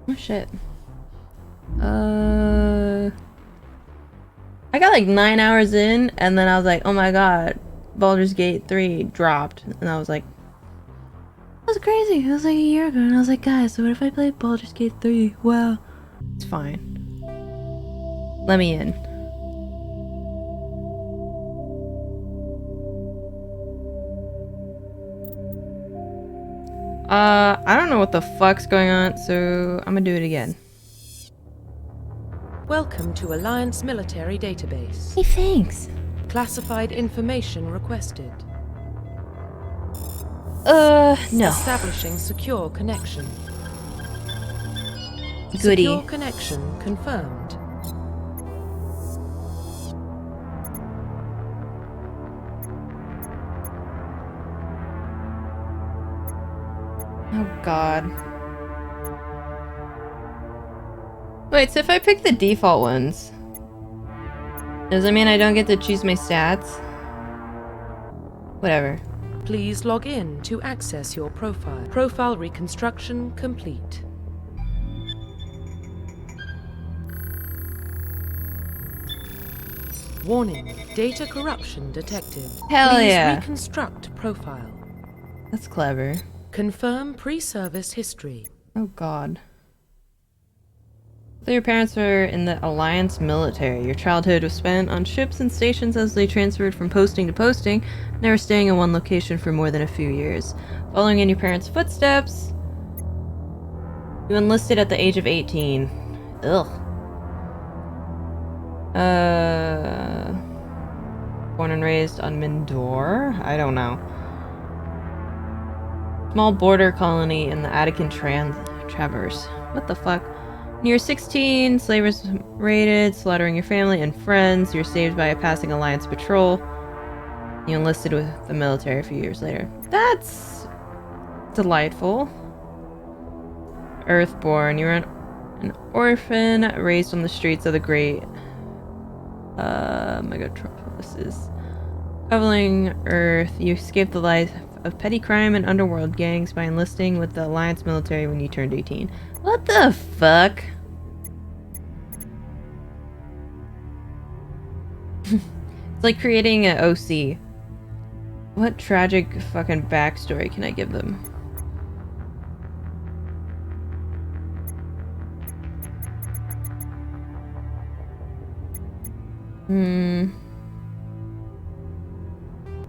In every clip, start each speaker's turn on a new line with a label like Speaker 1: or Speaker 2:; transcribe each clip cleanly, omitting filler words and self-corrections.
Speaker 1: Oh shit. I got like 9 hours in, and then I was like, oh my god, Baldur's Gate 3 dropped. And I was like, that was crazy. It was like a year ago, and I was like, guys, so what if I play Baldur's Gate 3? Wow. It's fine. Let me in. I don't know what the fuck's going on, so I'm gonna do it again.
Speaker 2: Welcome to Alliance Military Database.
Speaker 1: Hey, thanks.
Speaker 2: Classified information requested.
Speaker 1: No.
Speaker 2: Establishing secure connection.
Speaker 1: Goody.
Speaker 2: Secure connection confirmed.
Speaker 1: Oh god. Wait, so if I pick the default ones, does that mean I don't get to choose my stats? Whatever.
Speaker 2: Please log in to access your profile. Profile reconstruction complete. Warning, data corruption detected.
Speaker 1: Hell
Speaker 2: Please
Speaker 1: yeah.
Speaker 2: reconstruct profile.
Speaker 1: That's clever.
Speaker 2: Confirm pre-service history.
Speaker 1: Oh god. So your parents were in the Alliance military. Your childhood was spent on ships and stations as they transferred from posting to posting, never staying in one location for more than a few years. Following in your parents' footsteps, you enlisted at the age of 18. Ugh. Born and raised on Mindor? I don't know. Small border colony in the Attican Traverse. What the fuck? When you're 16, slavers raided, slaughtering your family and friends. You're saved by a passing Alliance patrol. You enlisted with the military a few years later. That's delightful. Earthborn. You were an orphan raised on the streets of the great megatropolises. Traveling Earth, you escaped the life of petty crime and underworld gangs by enlisting with the Alliance military when you turned 18. What the fuck? It's like creating an OC. What tragic fucking backstory can I give them?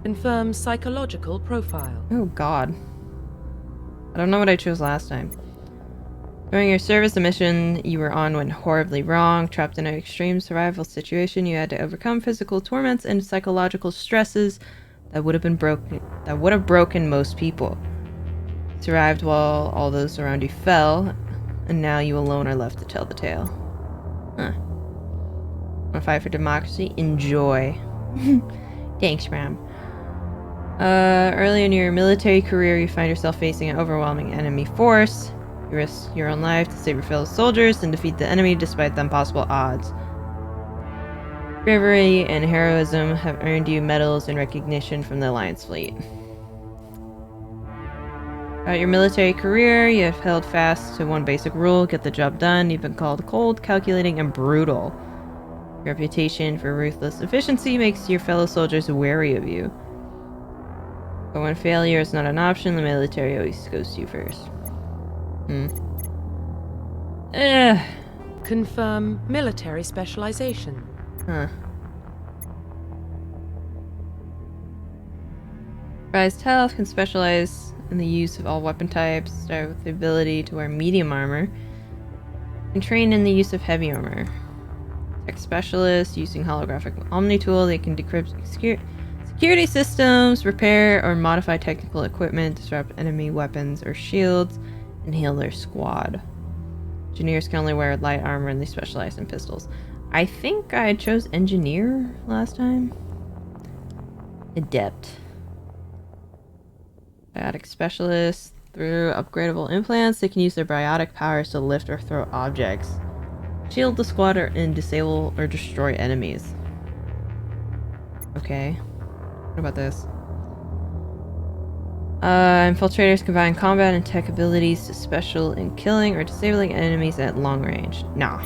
Speaker 2: Confirm psychological profile.
Speaker 1: Oh god. I don't know what I chose last time. During your service, the mission you were on went horribly wrong. Trapped in an extreme survival situation, you had to overcome physical torments and psychological stresses that would have broken most people. You survived while all those around you fell, and now you alone are left to tell the tale. Huh. Wanna fight for democracy? Enjoy. Thanks, Ram. Early in your military career, you find yourself facing an overwhelming enemy force. You risk your own life to save your fellow soldiers and defeat the enemy despite the impossible odds. Bravery and heroism have earned you medals and recognition from the Alliance fleet. Throughout your military career, you have held fast to one basic rule: get the job done. You've been called cold, calculating, and brutal. Your reputation for ruthless efficiency makes your fellow soldiers wary of you. But when failure is not an option, the military always goes to you first.
Speaker 2: Confirm military specialization.
Speaker 1: Huh. Prized health can specialize in the use of all weapon types, start with the ability to wear medium armor, and train in the use of heavy armor. Tech specialist, using holographic Omni tool, they can decrypt security systems, repair or modify technical equipment, disrupt enemy weapons or shields, and heal their squad. Engineers can only wear light armor and they specialize in pistols. I think I chose engineer last time. Adept. Biotic specialist. Through upgradable implants, they can use their biotic powers to lift or throw objects, shield the squad, and disable or destroy enemies. Okay. What about this? Infiltrators combine combat and tech abilities to special in killing or disabling enemies at long range. Nah.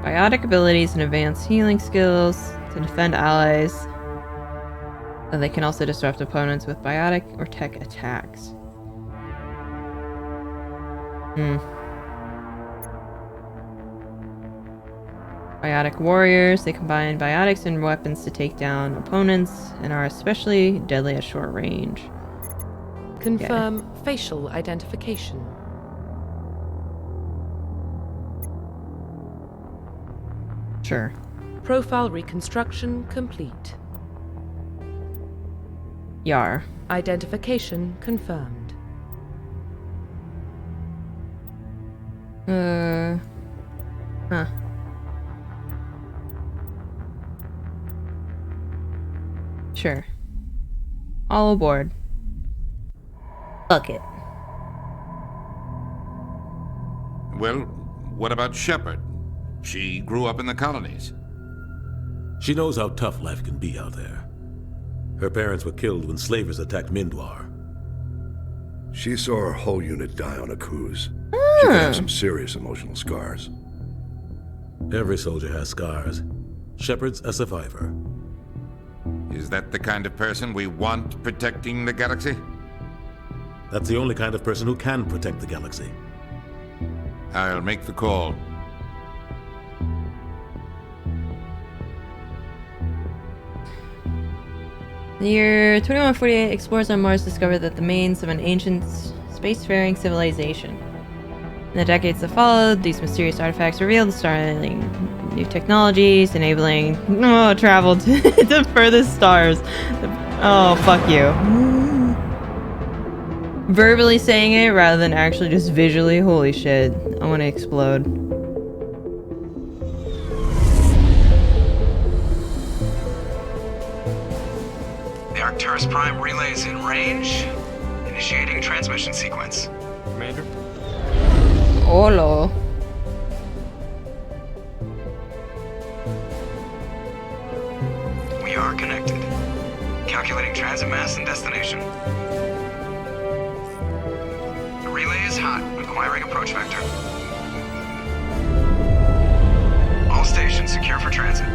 Speaker 1: Biotic abilities and advanced healing skills to defend allies. And they can also disrupt opponents with biotic or tech attacks. Biotic warriors. They combine biotics and weapons to take down opponents and are especially deadly at short range.
Speaker 2: Confirm facial identification.
Speaker 1: Sure.
Speaker 2: Profile reconstruction complete.
Speaker 1: Yar.
Speaker 2: Identification confirmed.
Speaker 1: Huh. Sure. All aboard. Fuck it.
Speaker 3: Well, what about Shepard? She grew up in the colonies.
Speaker 4: She knows how tough life can be out there. Her parents were killed when slavers attacked Mindwar.
Speaker 5: She saw her whole unit die on a cruise. She could have some serious emotional scars.
Speaker 4: Every soldier has scars. Shepard's a survivor.
Speaker 3: Is that the kind of person we want protecting the galaxy?
Speaker 4: That's the only kind of person who can protect the galaxy.
Speaker 3: I'll make the call.
Speaker 1: The year 2148, explorers on Mars discovered that the remains of an ancient spacefaring civilization. In the decades that followed, these mysterious artifacts revealed startling new technologies, enabling travel to the furthest stars. Oh, fuck you. Verbally saying it rather than actually just visually. Holy shit. I want to explode.
Speaker 6: The Arcturus Prime relay is in range. Initiating transmission sequence.
Speaker 7: Commander?
Speaker 1: Olo.
Speaker 6: We are connected. Calculating transit mass and destination. The relay is hot, acquiring approach vector. All stations secure for transit.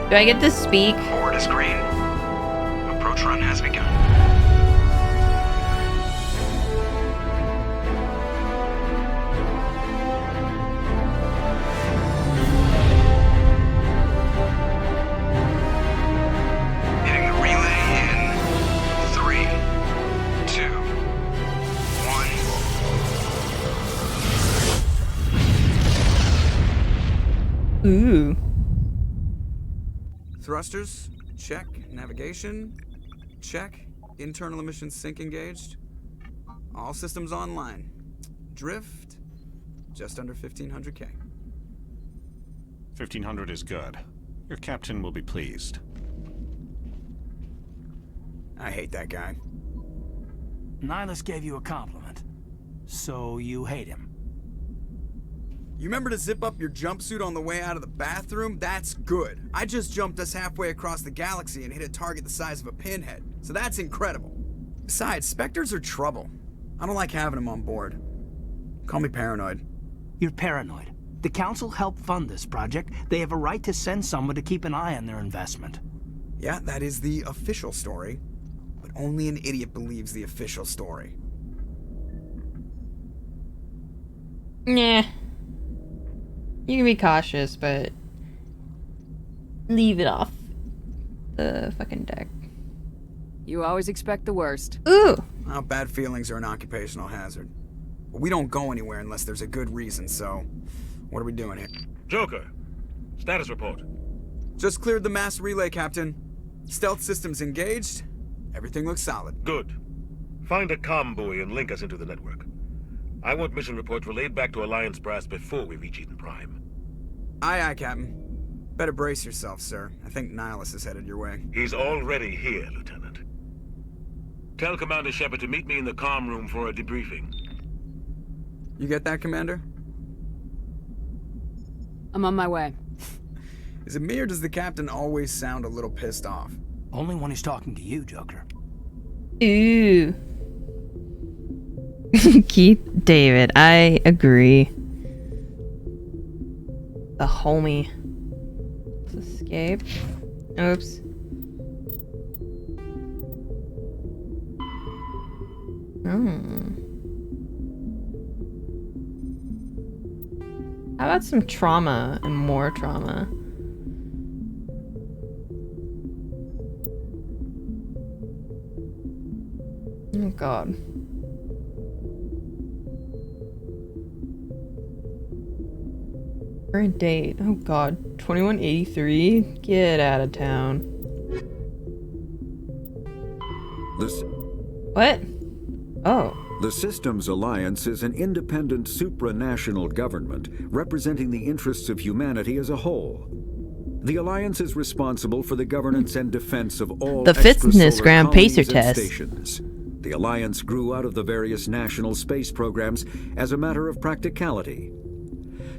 Speaker 1: Do I get to speak?
Speaker 6: Board is green. Approach run has begun. Hitting the relay in 3, 2, 1.
Speaker 1: Ooh.
Speaker 6: Thrusters, check. Navigation, check. Internal emissions sync engaged. All systems online. Drift, just under 1500K.
Speaker 7: 1500 is good. Your captain will be pleased.
Speaker 6: I hate that guy.
Speaker 8: Nihilus gave you a compliment. So you hate him.
Speaker 6: You remember to zip up your jumpsuit on the way out of the bathroom? That's good. I just jumped us halfway across the galaxy and hit a target the size of a pinhead. So that's incredible. Besides, Spectres are trouble. I don't like having them on board. Call me paranoid.
Speaker 8: You're paranoid. The Council helped fund this project. They have a right to send someone to keep an eye on their investment.
Speaker 6: Yeah, that is the official story. But only an idiot believes the official story.
Speaker 1: Nah. You can be cautious, but leave it off the fucking deck.
Speaker 9: You always expect the worst.
Speaker 1: Ooh!
Speaker 6: Well, bad feelings are an occupational hazard. But we don't go anywhere unless there's a good reason, so what are we doing here?
Speaker 4: Joker, status report.
Speaker 6: Just cleared the mass relay, Captain. Stealth systems engaged. Everything looks solid.
Speaker 4: Good. Find a comm buoy and link us into the network. I want mission reports relayed back to Alliance Brass before we reach Eden Prime.
Speaker 6: Aye, aye, Captain. Better brace yourself, sir. I think Nihilus is headed your way.
Speaker 4: He's already here, Lieutenant. Tell Commander Shepard to meet me in the comm room for a debriefing.
Speaker 6: You get that, Commander?
Speaker 9: I'm on my way.
Speaker 6: Is it me or does the captain always sound a little pissed off?
Speaker 8: Only when he's talking to you, Joker.
Speaker 1: Ooh. Keith David, I agree. The homie. Let's escape. Oops. How about some trauma and more trauma? Oh god. Current date. Oh god. 2183? Get out of town. What? Oh.
Speaker 10: The Systems Alliance is an independent supranational government representing the interests of humanity as a whole. The Alliance is responsible for the governance and defense of all
Speaker 1: the fitness gram pacer test.
Speaker 10: Stations. The Alliance grew out of the various national space programs as a matter of practicality.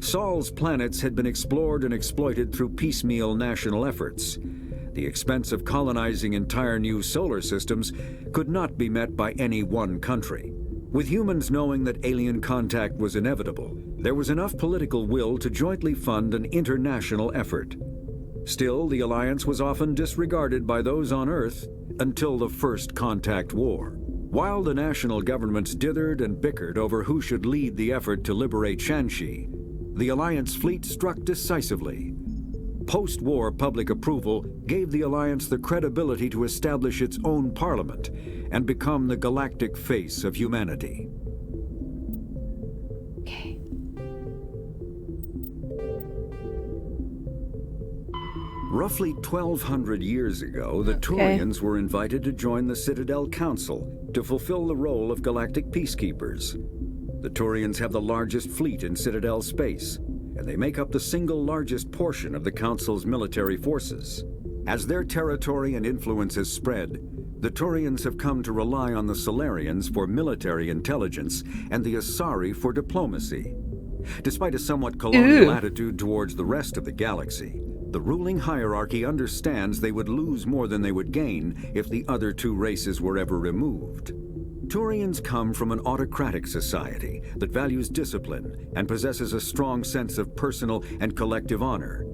Speaker 10: Sol's planets had been explored and exploited through piecemeal national efforts. The expense of colonizing entire new solar systems could not be met by any one country. With humans knowing that alien contact was inevitable, there was enough political will to jointly fund an international effort. Still, the Alliance was often disregarded by those on Earth until the First Contact War. While the national governments dithered and bickered over who should lead the effort to liberate Shanxi, the Alliance fleet struck decisively. Post-war public approval gave the Alliance the credibility to establish its own parliament and become the galactic face of humanity.
Speaker 1: Okay.
Speaker 10: Roughly 1,200 years ago, the Turians were invited to join the Citadel Council to fulfill the role of galactic peacekeepers. The Turians have the largest fleet in Citadel space, and they make up the single largest portion of the Council's military forces. As their territory and influence has spread, the Turians have come to rely on the Solarians for military intelligence and the Asari for diplomacy. Despite a somewhat colonial attitude towards the rest of the galaxy, the ruling hierarchy understands they would lose more than they would gain if the other two races were ever removed. Turians come from an autocratic society that values discipline and possesses a strong sense of personal and collective honor.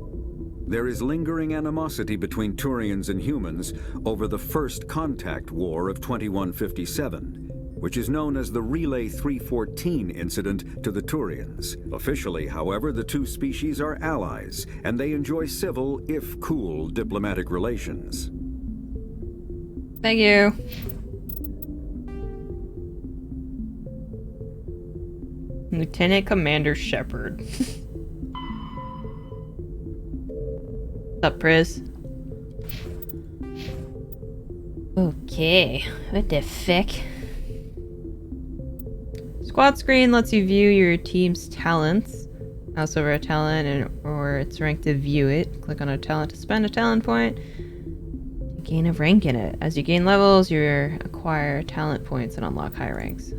Speaker 10: There is lingering animosity between Turians and humans over the First Contact War of 2157, which is known as the Relay 314 incident to the Turians. Officially, however, the two species are allies, and they enjoy civil, if cool, diplomatic relations.
Speaker 1: Thank you. Lieutenant Commander Shepard. What's up, Priz? Okay, what the fuck? Squad screen lets you view your team's talents. Mouse over a talent or its rank to view it. Click on a talent to spend a talent point. To gain a rank in it. As you gain levels, you acquire talent points and unlock high ranks.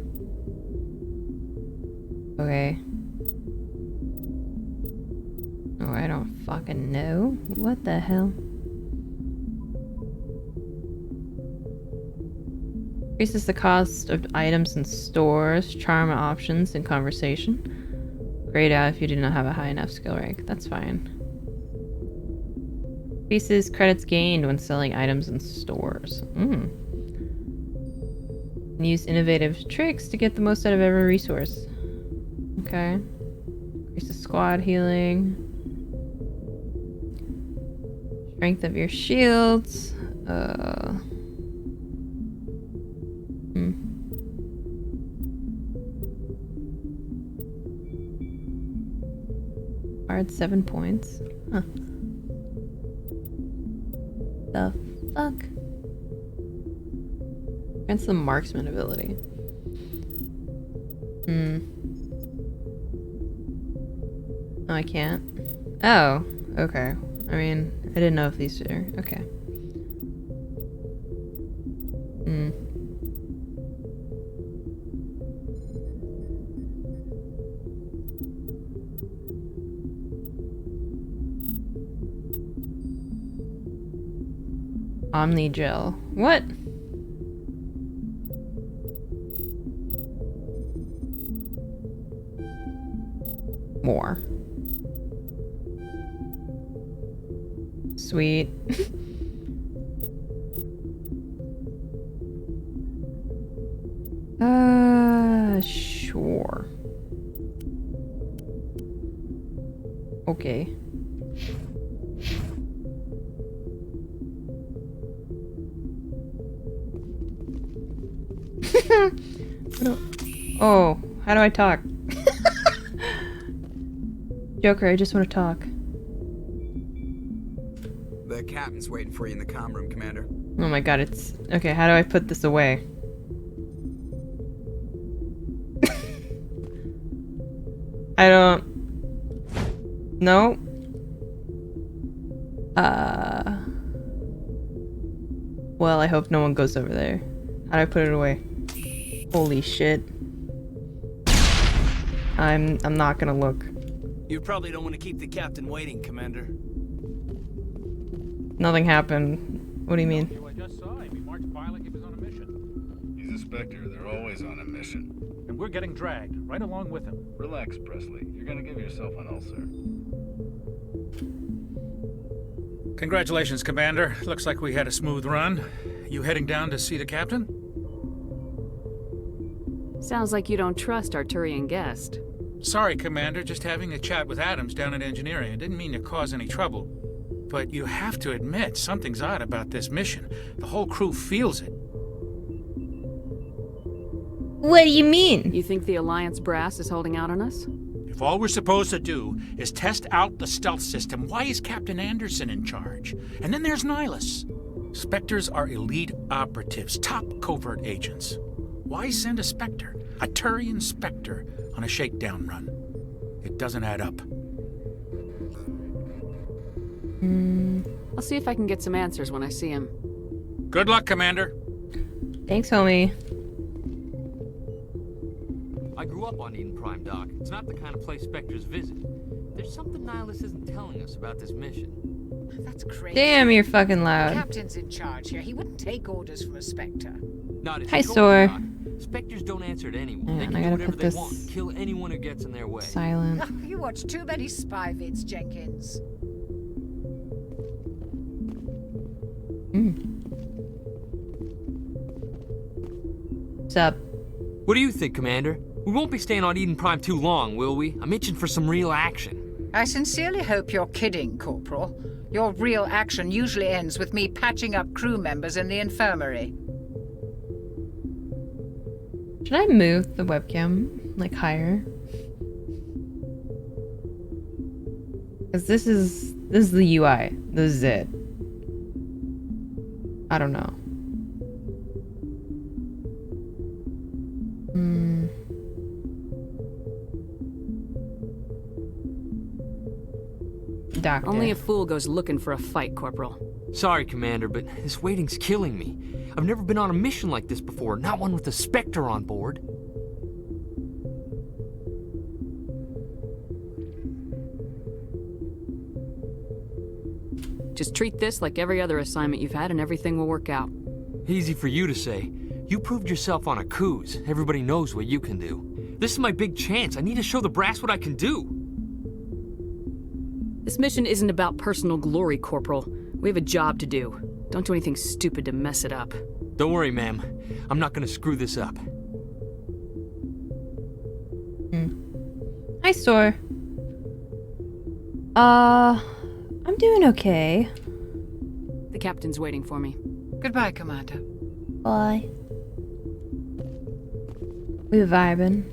Speaker 1: Okay. Oh, I don't fucking know. What the hell? Increases the cost of items and stores, charm options, and conversation. Grayed out if you do not have a high enough skill rank. That's fine. Increases credits gained when selling items in stores. Use innovative tricks to get the most out of every resource. Okay. Increases squad healing. Strength of your shields. Hard 7 points. Huh. The fuck? Grants the marksman ability. Oh, I can't. Oh, okay. I mean, I didn't know if these are... Okay. Hmm. Omnigel. What? More. Sweet. Sure. Okay. Oh, how do I talk? Joker, I just want to talk.
Speaker 6: The captain's waiting for you in the comm room, Commander.
Speaker 1: Oh my god, it's... Okay, how do I put this away? I don't... No? Well, I hope no one goes over there. How do I put it away? Holy shit. I'm not gonna look.
Speaker 8: You probably don't want to keep the captain waiting, Commander.
Speaker 1: Nothing happened. What do you mean?
Speaker 11: I just saw him. He marched by like he was on a mission.
Speaker 12: He's a Spectre. They're always on a mission.
Speaker 11: And we're getting dragged, right along with him.
Speaker 12: Relax, Presley. You're gonna give yourself an ulcer.
Speaker 11: Congratulations, Commander. Looks like we had a smooth run. You heading down to see the captain?
Speaker 9: Sounds like you don't trust our Turian guest.
Speaker 11: Sorry, Commander. Just having a chat with Adams down at engineering. I didn't mean to cause any trouble. But you have to admit, something's odd about this mission. The whole crew feels it.
Speaker 1: What do you mean?
Speaker 9: You think the Alliance brass is holding out on us?
Speaker 11: If all we're supposed to do is test out the stealth system, why is Captain Anderson in charge? And then there's Nihilus. Spectres are elite operatives, top covert agents. Why send a Spectre, a Turian Spectre, on a shakedown run? It doesn't add up.
Speaker 9: I'll see if I can get some answers when I see him.
Speaker 11: Good luck, Commander.
Speaker 1: Thanks, homie.
Speaker 13: I grew up on Eden Prime, Doc. It's not the kind of place Spectres visit. There's something Nihilus isn't telling us about this mission.
Speaker 14: That's crazy.
Speaker 1: Damn, you're fucking loud.
Speaker 14: The captain's in charge here. He wouldn't take orders from a Spectre.
Speaker 13: Not if
Speaker 1: Hi,
Speaker 13: you go,
Speaker 1: Sor.
Speaker 13: Doc. Spectres don't answer to anyone. They
Speaker 1: And
Speaker 13: can
Speaker 1: I
Speaker 13: do
Speaker 1: gotta
Speaker 13: whatever
Speaker 1: put
Speaker 13: they
Speaker 1: this
Speaker 13: want. Kill anyone who gets in their way.
Speaker 1: silent.
Speaker 14: Oh, you watch too many spy vids, Jenkins.
Speaker 1: What's up?
Speaker 13: What do you think, Commander? We won't be staying on Eden Prime too long, will we? I'm itching for some real action.
Speaker 14: I sincerely hope you're kidding, Corporal. Your real action usually ends with me patching up crew members in the infirmary.
Speaker 1: Should I move the webcam, like, higher? Because this is the UI. This is it. I don't know. Doctor.
Speaker 9: Only a fool goes looking for a fight, Corporal.
Speaker 13: Sorry, Commander, but this waiting's killing me. I've never been on a mission like this before, not one with a Spectre on board.
Speaker 9: Just treat this like every other assignment you've had and everything will work out.
Speaker 13: Easy for you to say. You proved yourself on a cruise. Everybody knows what you can do. This is my big chance. I need to show the brass what I can do.
Speaker 9: This mission isn't about personal glory, Corporal. We have a job to do. Don't do anything stupid to mess it up.
Speaker 13: Don't worry, ma'am. I'm not gonna screw this up.
Speaker 1: Hi, Sor. I'm doing okay.
Speaker 9: The captain's waiting for me.
Speaker 14: Goodbye, Commander.
Speaker 1: Bye. We vibing.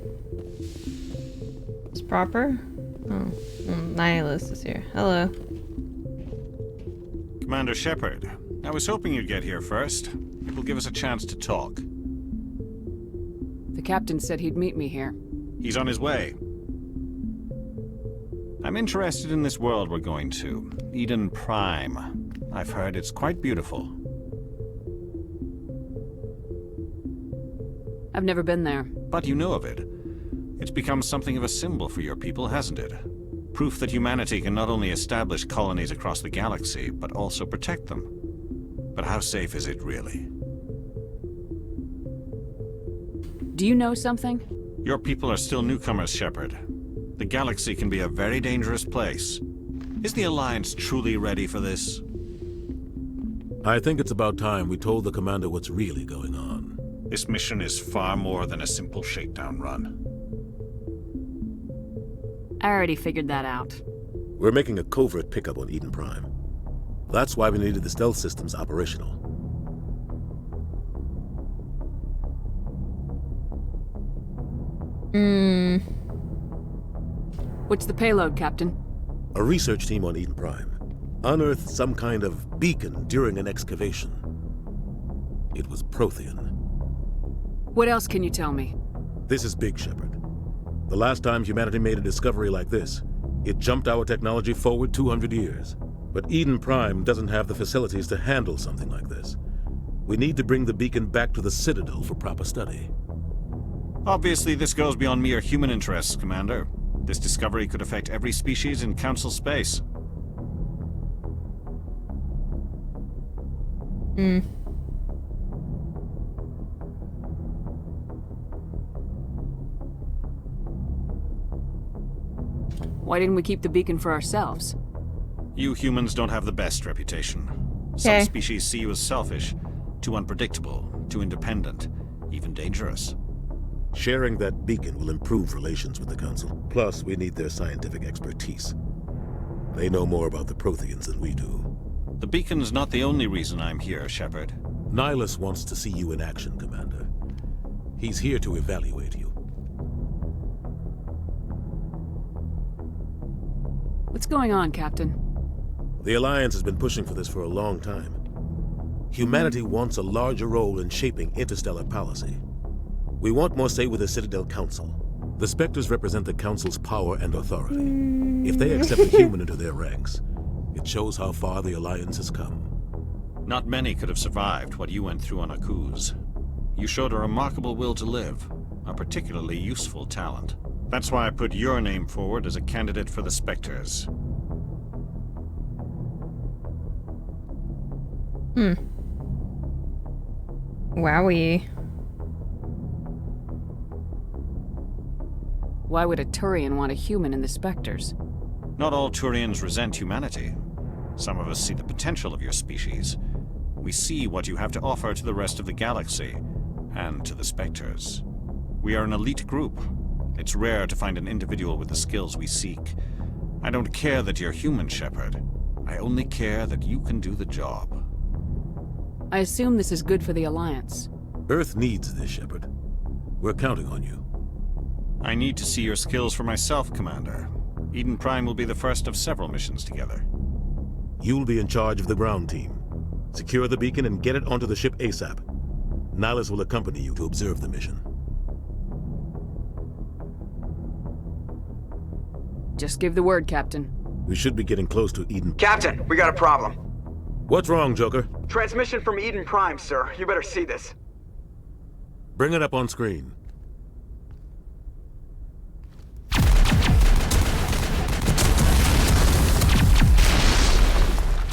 Speaker 1: It's proper? Oh. Nihilus is here. Hello.
Speaker 7: Commander Shepard, I was hoping you'd get here first. It will give us a chance to talk.
Speaker 9: The captain said he'd meet me here.
Speaker 7: He's on his way. I'm interested in this world we're going to, Eden Prime. I've heard it's quite beautiful.
Speaker 9: I've never been there.
Speaker 7: But you know of it. It's become something of a symbol for your people, hasn't it? Proof that humanity can not only establish colonies across the galaxy, but also protect them. But how safe is it really?
Speaker 9: Do you know something?
Speaker 7: Your people are still newcomers, Shepard. The galaxy can be a very dangerous place. Is the Alliance truly ready for this?
Speaker 4: I think it's about time we told the Commander what's really going on.
Speaker 7: This mission is far more than a simple shakedown run.
Speaker 9: I already figured that out.
Speaker 4: We're making a covert pickup on Eden Prime. That's why we needed the stealth systems operational.
Speaker 9: What's the payload, Captain?
Speaker 4: A research team on Eden Prime unearthed some kind of beacon during an excavation. It was Prothean.
Speaker 9: What else can you tell me?
Speaker 4: This is big, Shepard. The last time humanity made a discovery like this, it jumped our technology forward 200 years. But Eden Prime doesn't have the facilities to handle something like this. We need to bring the beacon back to the Citadel for proper study.
Speaker 7: Obviously, this goes beyond mere human interests, Commander. This discovery could affect every species in Council space.
Speaker 9: Why didn't we keep the beacon for ourselves?
Speaker 7: You humans don't have the best reputation. Some species see you as selfish, too unpredictable, too independent, even dangerous.
Speaker 4: Sharing that beacon will improve relations with the Council. Plus, we need their scientific expertise. They know more about the Protheans than we do.
Speaker 7: The beacon's not the only reason I'm here, Shepard.
Speaker 4: Nihilus wants to see you in action, Commander. He's here to evaluate you.
Speaker 9: What's going on, Captain?
Speaker 4: The Alliance has been pushing for this for a long time. Humanity wants a larger role in shaping interstellar policy. We want more say with the Citadel Council. The Spectres represent the Council's power and authority. If they accept a human into their ranks, it shows how far the Alliance has come.
Speaker 7: Not many could have survived what you went through on Ohhhh. You showed a remarkable will to live, a particularly useful talent. That's why I put your name forward as a candidate for the Spectres.
Speaker 1: Wowie.
Speaker 9: Why would a Turian want a human in the Spectres?
Speaker 7: Not all Turians resent humanity. Some of us see the potential of your species. We see what you have to offer to the rest of the galaxy, and to the Spectres. We are an elite group. It's rare to find an individual with the skills we seek. I don't care that you're human, Shepard. I only care that you can do the job.
Speaker 9: I assume this is good for the Alliance.
Speaker 4: Earth needs this, Shepard. We're counting on you.
Speaker 7: I need to see your skills for myself, Commander. Eden Prime will be the first of several missions together.
Speaker 4: You'll be in charge of the ground team. Secure the beacon and get it onto the ship ASAP. Nihilus will accompany you to observe the mission.
Speaker 9: Just give the word, Captain.
Speaker 4: We should be getting close to Eden.
Speaker 6: Captain, we got a problem.
Speaker 4: What's wrong, Joker?
Speaker 6: Transmission from Eden Prime, sir. You better see this.
Speaker 4: Bring it up on screen.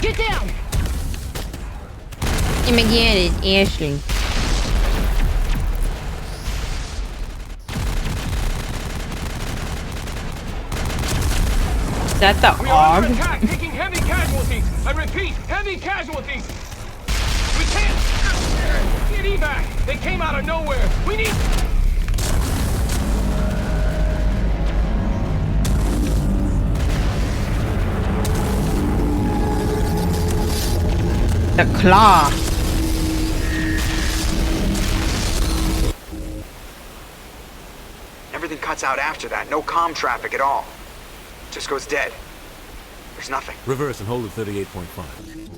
Speaker 15: Get down!
Speaker 1: Oh my god, it's Ashley. Is that the
Speaker 15: We are
Speaker 1: AUG?
Speaker 15: under attack, taking heavy casualties. I repeat, heavy casualties. We can't get evac. They came out of nowhere. We need.
Speaker 1: The claw.
Speaker 6: Everything cuts out after that. No comm traffic at all. Just goes dead. There's nothing.
Speaker 4: Reverse and hold at 38.5.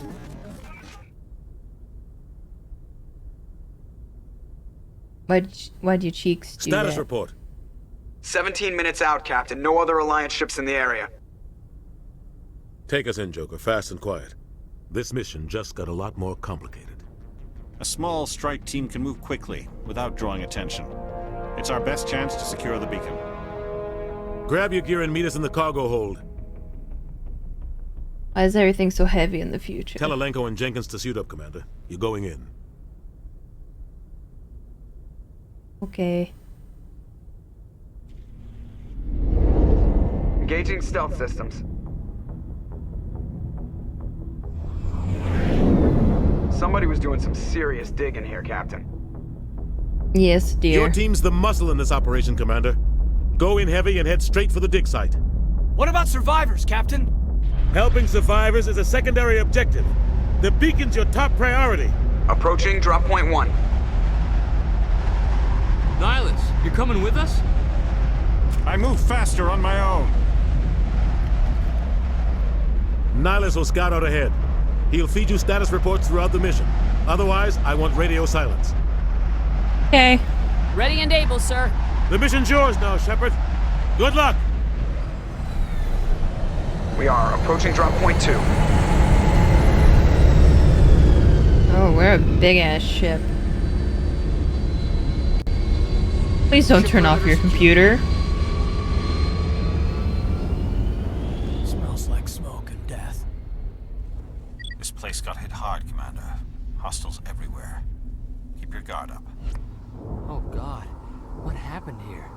Speaker 1: Why'd your cheeks do
Speaker 4: Status
Speaker 1: that?
Speaker 4: report.
Speaker 6: 17 minutes out, Captain. No other Alliance ships in the area.
Speaker 4: Take us in, Joker, fast and quiet. This mission just got a lot more complicated.
Speaker 7: A small strike team can move quickly, without drawing attention. It's our best chance to secure the beacon.
Speaker 4: Grab your gear and meet us in the cargo hold.
Speaker 1: Why is everything so heavy in the future?
Speaker 4: Tell Alenko and Jenkins to suit up, Commander. You're going in.
Speaker 1: Okay.
Speaker 6: Engaging stealth systems. Somebody was doing some serious digging here, Captain.
Speaker 1: Yes, dear.
Speaker 4: Your team's the muscle in this operation, Commander. Go in heavy and head straight for the dig site.
Speaker 16: What about survivors, Captain?
Speaker 4: Helping survivors is a secondary objective. The beacon's your top priority.
Speaker 6: Approaching drop point 1.
Speaker 13: Nihilus, you're coming with us?
Speaker 7: I move faster on my own.
Speaker 4: Nihilus will scout out ahead. He'll feed you status reports throughout the mission. Otherwise, I want radio silence.
Speaker 1: Okay.
Speaker 9: Ready and able, sir.
Speaker 4: The mission's yours now, Shepard. Good luck.
Speaker 6: We are approaching drop point 2.
Speaker 1: Oh, we're a big-ass ship. Please don't turn off your computer.
Speaker 16: Smells like smoke and death.
Speaker 7: This place got hit hard, Commander. Hostiles everywhere. Keep your guard up.
Speaker 13: Oh God, what happened here?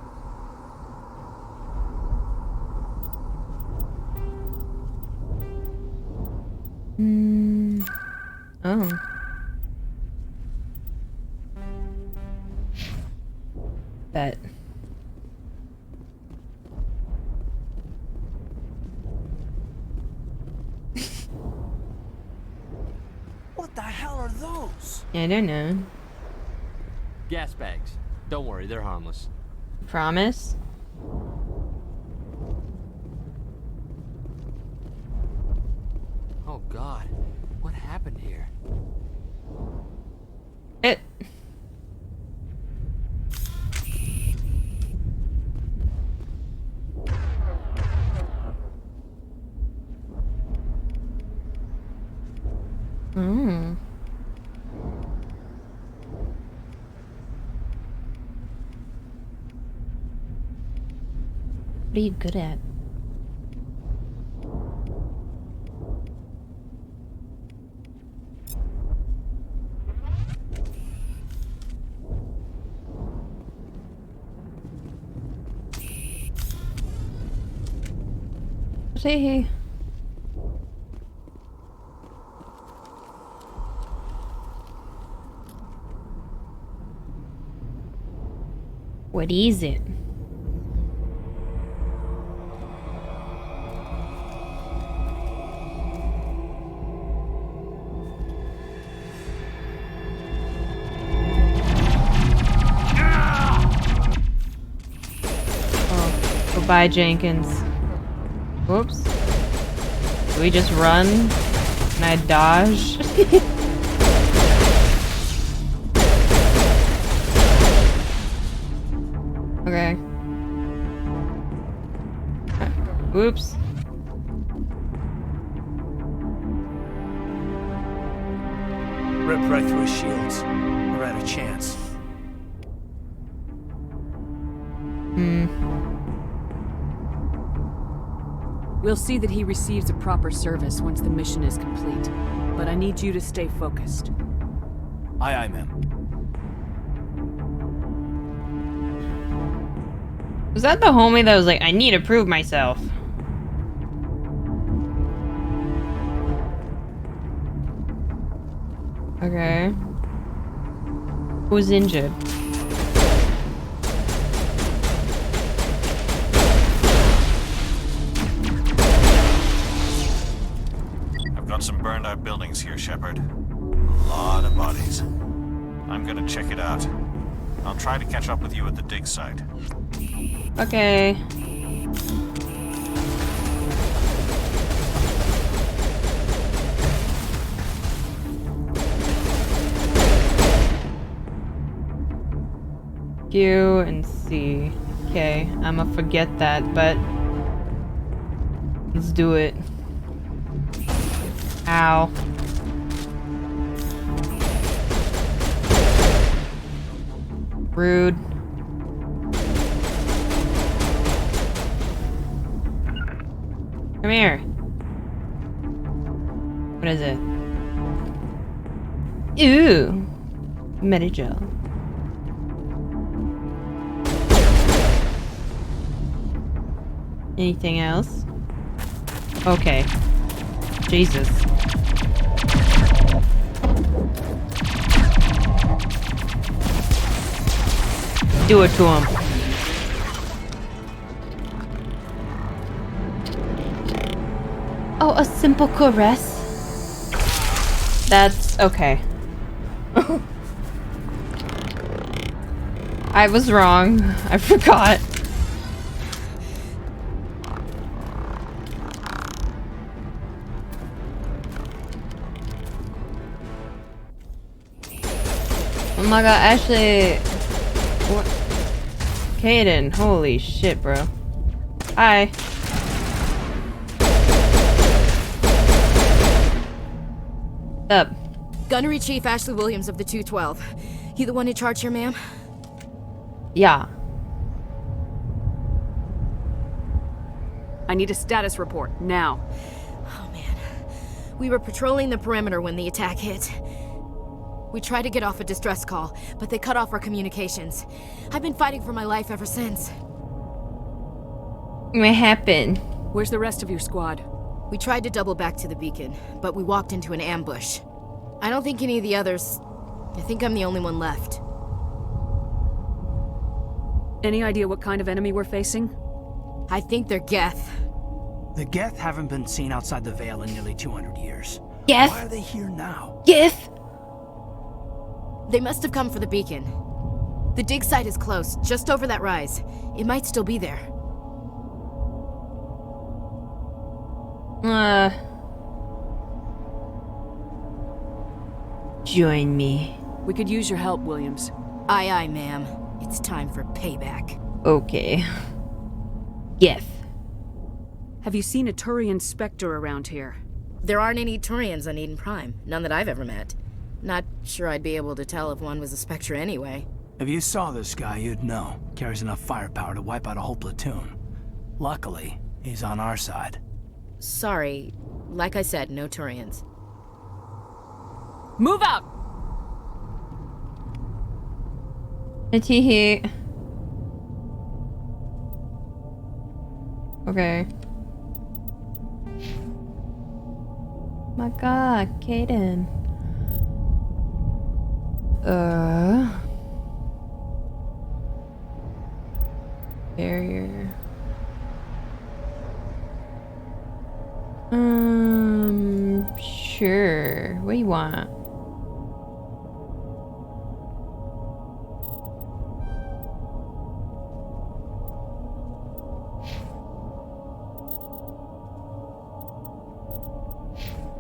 Speaker 1: Oh. Bet.
Speaker 16: What the hell are those?
Speaker 1: I don't know.
Speaker 13: Gas bags. Don't worry, they're harmless.
Speaker 1: Promise?
Speaker 13: Oh God, what happened here?
Speaker 1: It. Hmm. What are you good at? Hey. What is it? Oh, goodbye, Jenkins. Whoops. Do we just run? Can I dodge? Okay. Whoops.
Speaker 16: Rip right through his shields. We're out of chance.
Speaker 9: We'll see that he receives a proper service once the mission is complete. But I need you to stay focused.
Speaker 16: Aye, aye, ma'am.
Speaker 1: Was that the homie that was like, I need to prove myself? Okay. Who's injured?
Speaker 7: I've got some burned out buildings here, Shepard. A lot of bodies. I'm gonna check it out. I'll try to catch up with you at the dig site.
Speaker 1: Okay. Q and C. Okay, I'ma forget that, but let's do it. Ow. Rude. Come here. What is it? Ooh. Medigel. Anything else? Okay. Jesus. Do it to him. Oh, a simple caress? That's okay. I was wrong. I forgot. Oh my god, Ashley. What? Caden, holy shit, bro. Hi. Up.
Speaker 17: Gunnery Chief Ashley Williams of the 212. You the one in charge here, ma'am?
Speaker 1: Yeah.
Speaker 9: I need a status report, now.
Speaker 17: Oh man. We were patrolling the perimeter when the attack hit. We tried to get off a distress call, but they cut off our communications. I've been fighting for my life ever since.
Speaker 1: What happened?
Speaker 9: Where's the rest of your squad?
Speaker 17: We tried to double back to the beacon, but we walked into an ambush. I don't think any of the others... I think I'm the only one left.
Speaker 9: Any idea what kind of enemy we're facing?
Speaker 17: I think they're Geth.
Speaker 8: The Geth haven't been seen outside the Veil in nearly 200 years.
Speaker 17: Geth?
Speaker 8: Why are they here now?
Speaker 17: Geth! They must have come for the beacon. The dig site is close, just over that rise. It might still be there.
Speaker 1: Join me.
Speaker 9: We could use your help, Williams.
Speaker 17: Aye, aye, ma'am. It's time for payback.
Speaker 1: Okay. Yes.
Speaker 9: Have you seen a Turian Spectre around here?
Speaker 17: There aren't any Turians on Eden Prime. None that I've ever met. Not sure I'd be able to tell if one was a Spectre anyway.
Speaker 8: If you saw this guy, you'd know. Carries enough firepower to wipe out a whole platoon. Luckily, he's on our side.
Speaker 17: Sorry. Like I said, no Turians.
Speaker 9: Move out!
Speaker 1: Teehee. Okay. My god, Caden. Barrier. Sure. What do you want?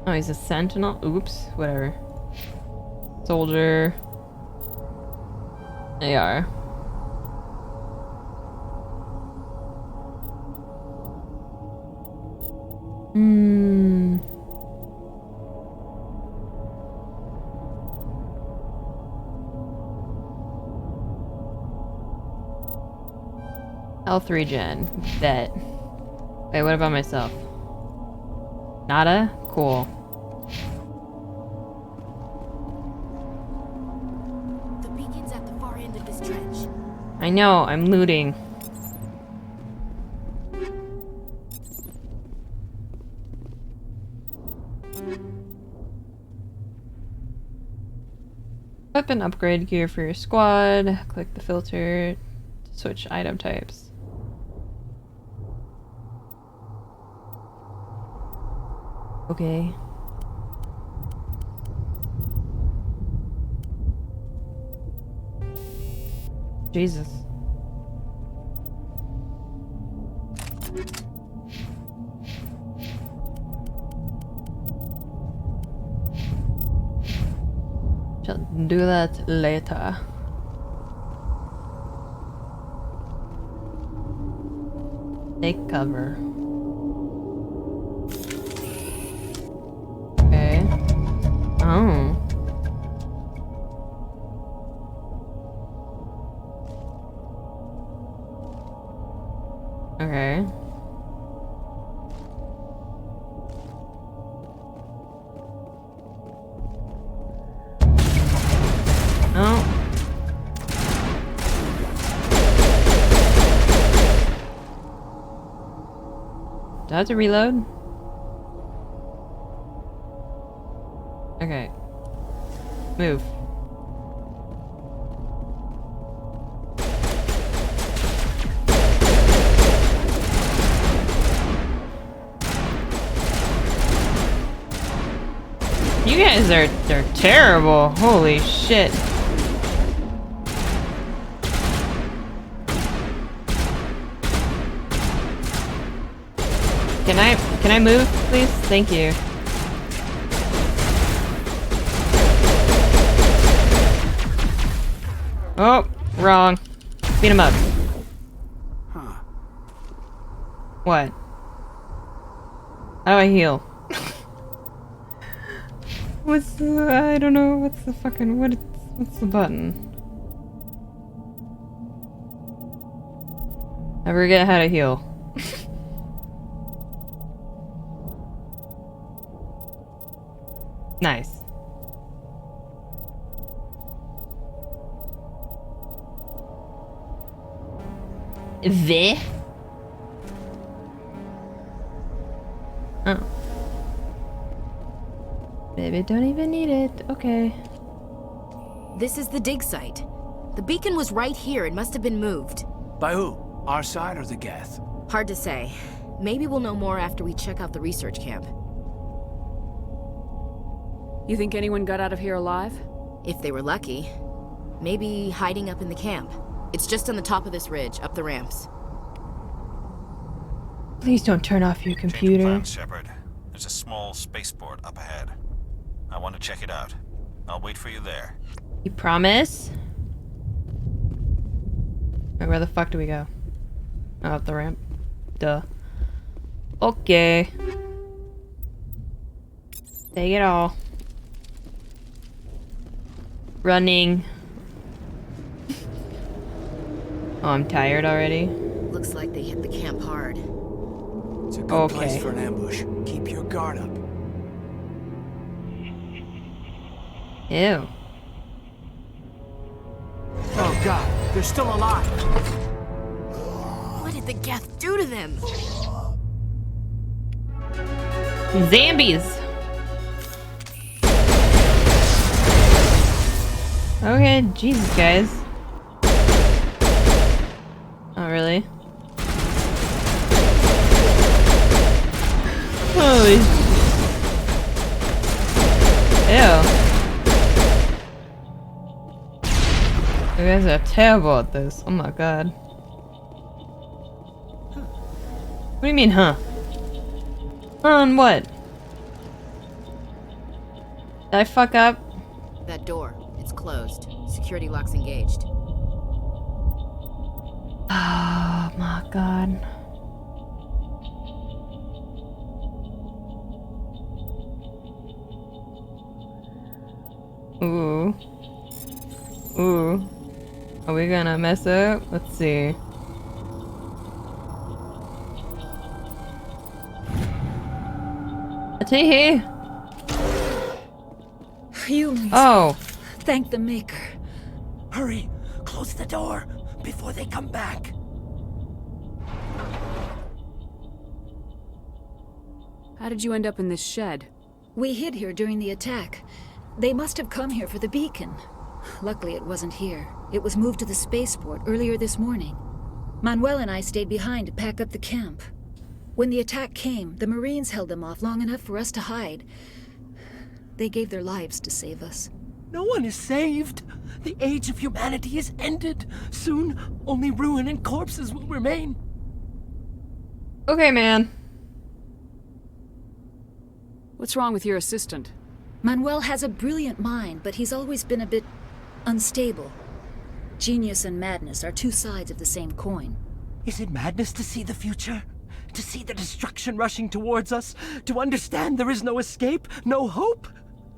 Speaker 1: Oh, he's a sentinel? Oops, whatever. Soldier. AR. Health regen. Bet. Wait, what about myself? Nada? Cool.
Speaker 17: The beacon's at the far end of this trench.
Speaker 1: I know, I'm looting. Weapon upgrade gear for your squad. Click the filter to switch item types. Okay. Jesus. Shall do that later. Take cover. Okay. Oh. Okay. Oh. Do I have to reload? Okay. Move. You guys they're terrible. Holy shit. Can I move, please? Thank you. Oh, wrong. Beat him up.
Speaker 16: Huh.
Speaker 1: What? How do I heal? What's the... I don't know. What's the fucking... What's the button? I forget how to heal. Nice. V? Oh. Maybe don't even need it. Okay.
Speaker 17: This is the dig site. The beacon was right here. It must have been moved.
Speaker 16: By who? Our side or the Geth?
Speaker 17: Hard to say. Maybe we'll know more after we check out the research camp.
Speaker 9: You think anyone got out of here alive?
Speaker 17: If they were lucky. Maybe hiding up in the camp. It's just on the top of this ridge, up the ramps.
Speaker 1: Please don't turn off your computer.
Speaker 7: Plans, Shepard. There's a small spaceport up ahead. I want to check it out. I'll wait for you there.
Speaker 1: You promise? Right, where the fuck do we go? Oh, up the ramp. Duh. Okay. Take it all. Running. Oh, I'm tired already.
Speaker 17: Looks like they hit the camp hard.
Speaker 16: It's a good place for an ambush. Keep your guard up.
Speaker 1: Ew.
Speaker 16: Oh god, they're still alive.
Speaker 17: What did the Geth do to them?
Speaker 1: Zombies. Okay, Jesus, guys. Oh, really? Holy. Ew. You guys are terrible at this. Oh my god. What do you mean, huh? On what? Did I fuck up?
Speaker 17: That door. It's closed. Security lock's engaged.
Speaker 1: Oh my god. Ooh. Ooh. Are we gonna mess up? Let's see. Tee.
Speaker 18: Humans.
Speaker 1: Oh.
Speaker 18: Thank the Maker.
Speaker 16: Hurry! Close the door before they come back.
Speaker 9: How did you end up in this shed?
Speaker 18: We hid here during the attack. They must have come here for the beacon. Luckily, it wasn't here. It was moved to the spaceport earlier this morning. Manuel and I stayed behind to pack up the camp. When the attack came, the Marines held them off long enough for us to hide. They gave their lives to save us.
Speaker 16: No one is saved. The age of humanity is ended. Soon, only ruin and corpses will remain.
Speaker 1: Okay, man.
Speaker 9: What's wrong with your assistant?
Speaker 18: Manuel has a brilliant mind, but he's always been a bit unstable. Genius and madness are two sides of the same coin.
Speaker 16: Is it madness to see the future? To see the destruction rushing towards us? To understand there is no escape? No hope?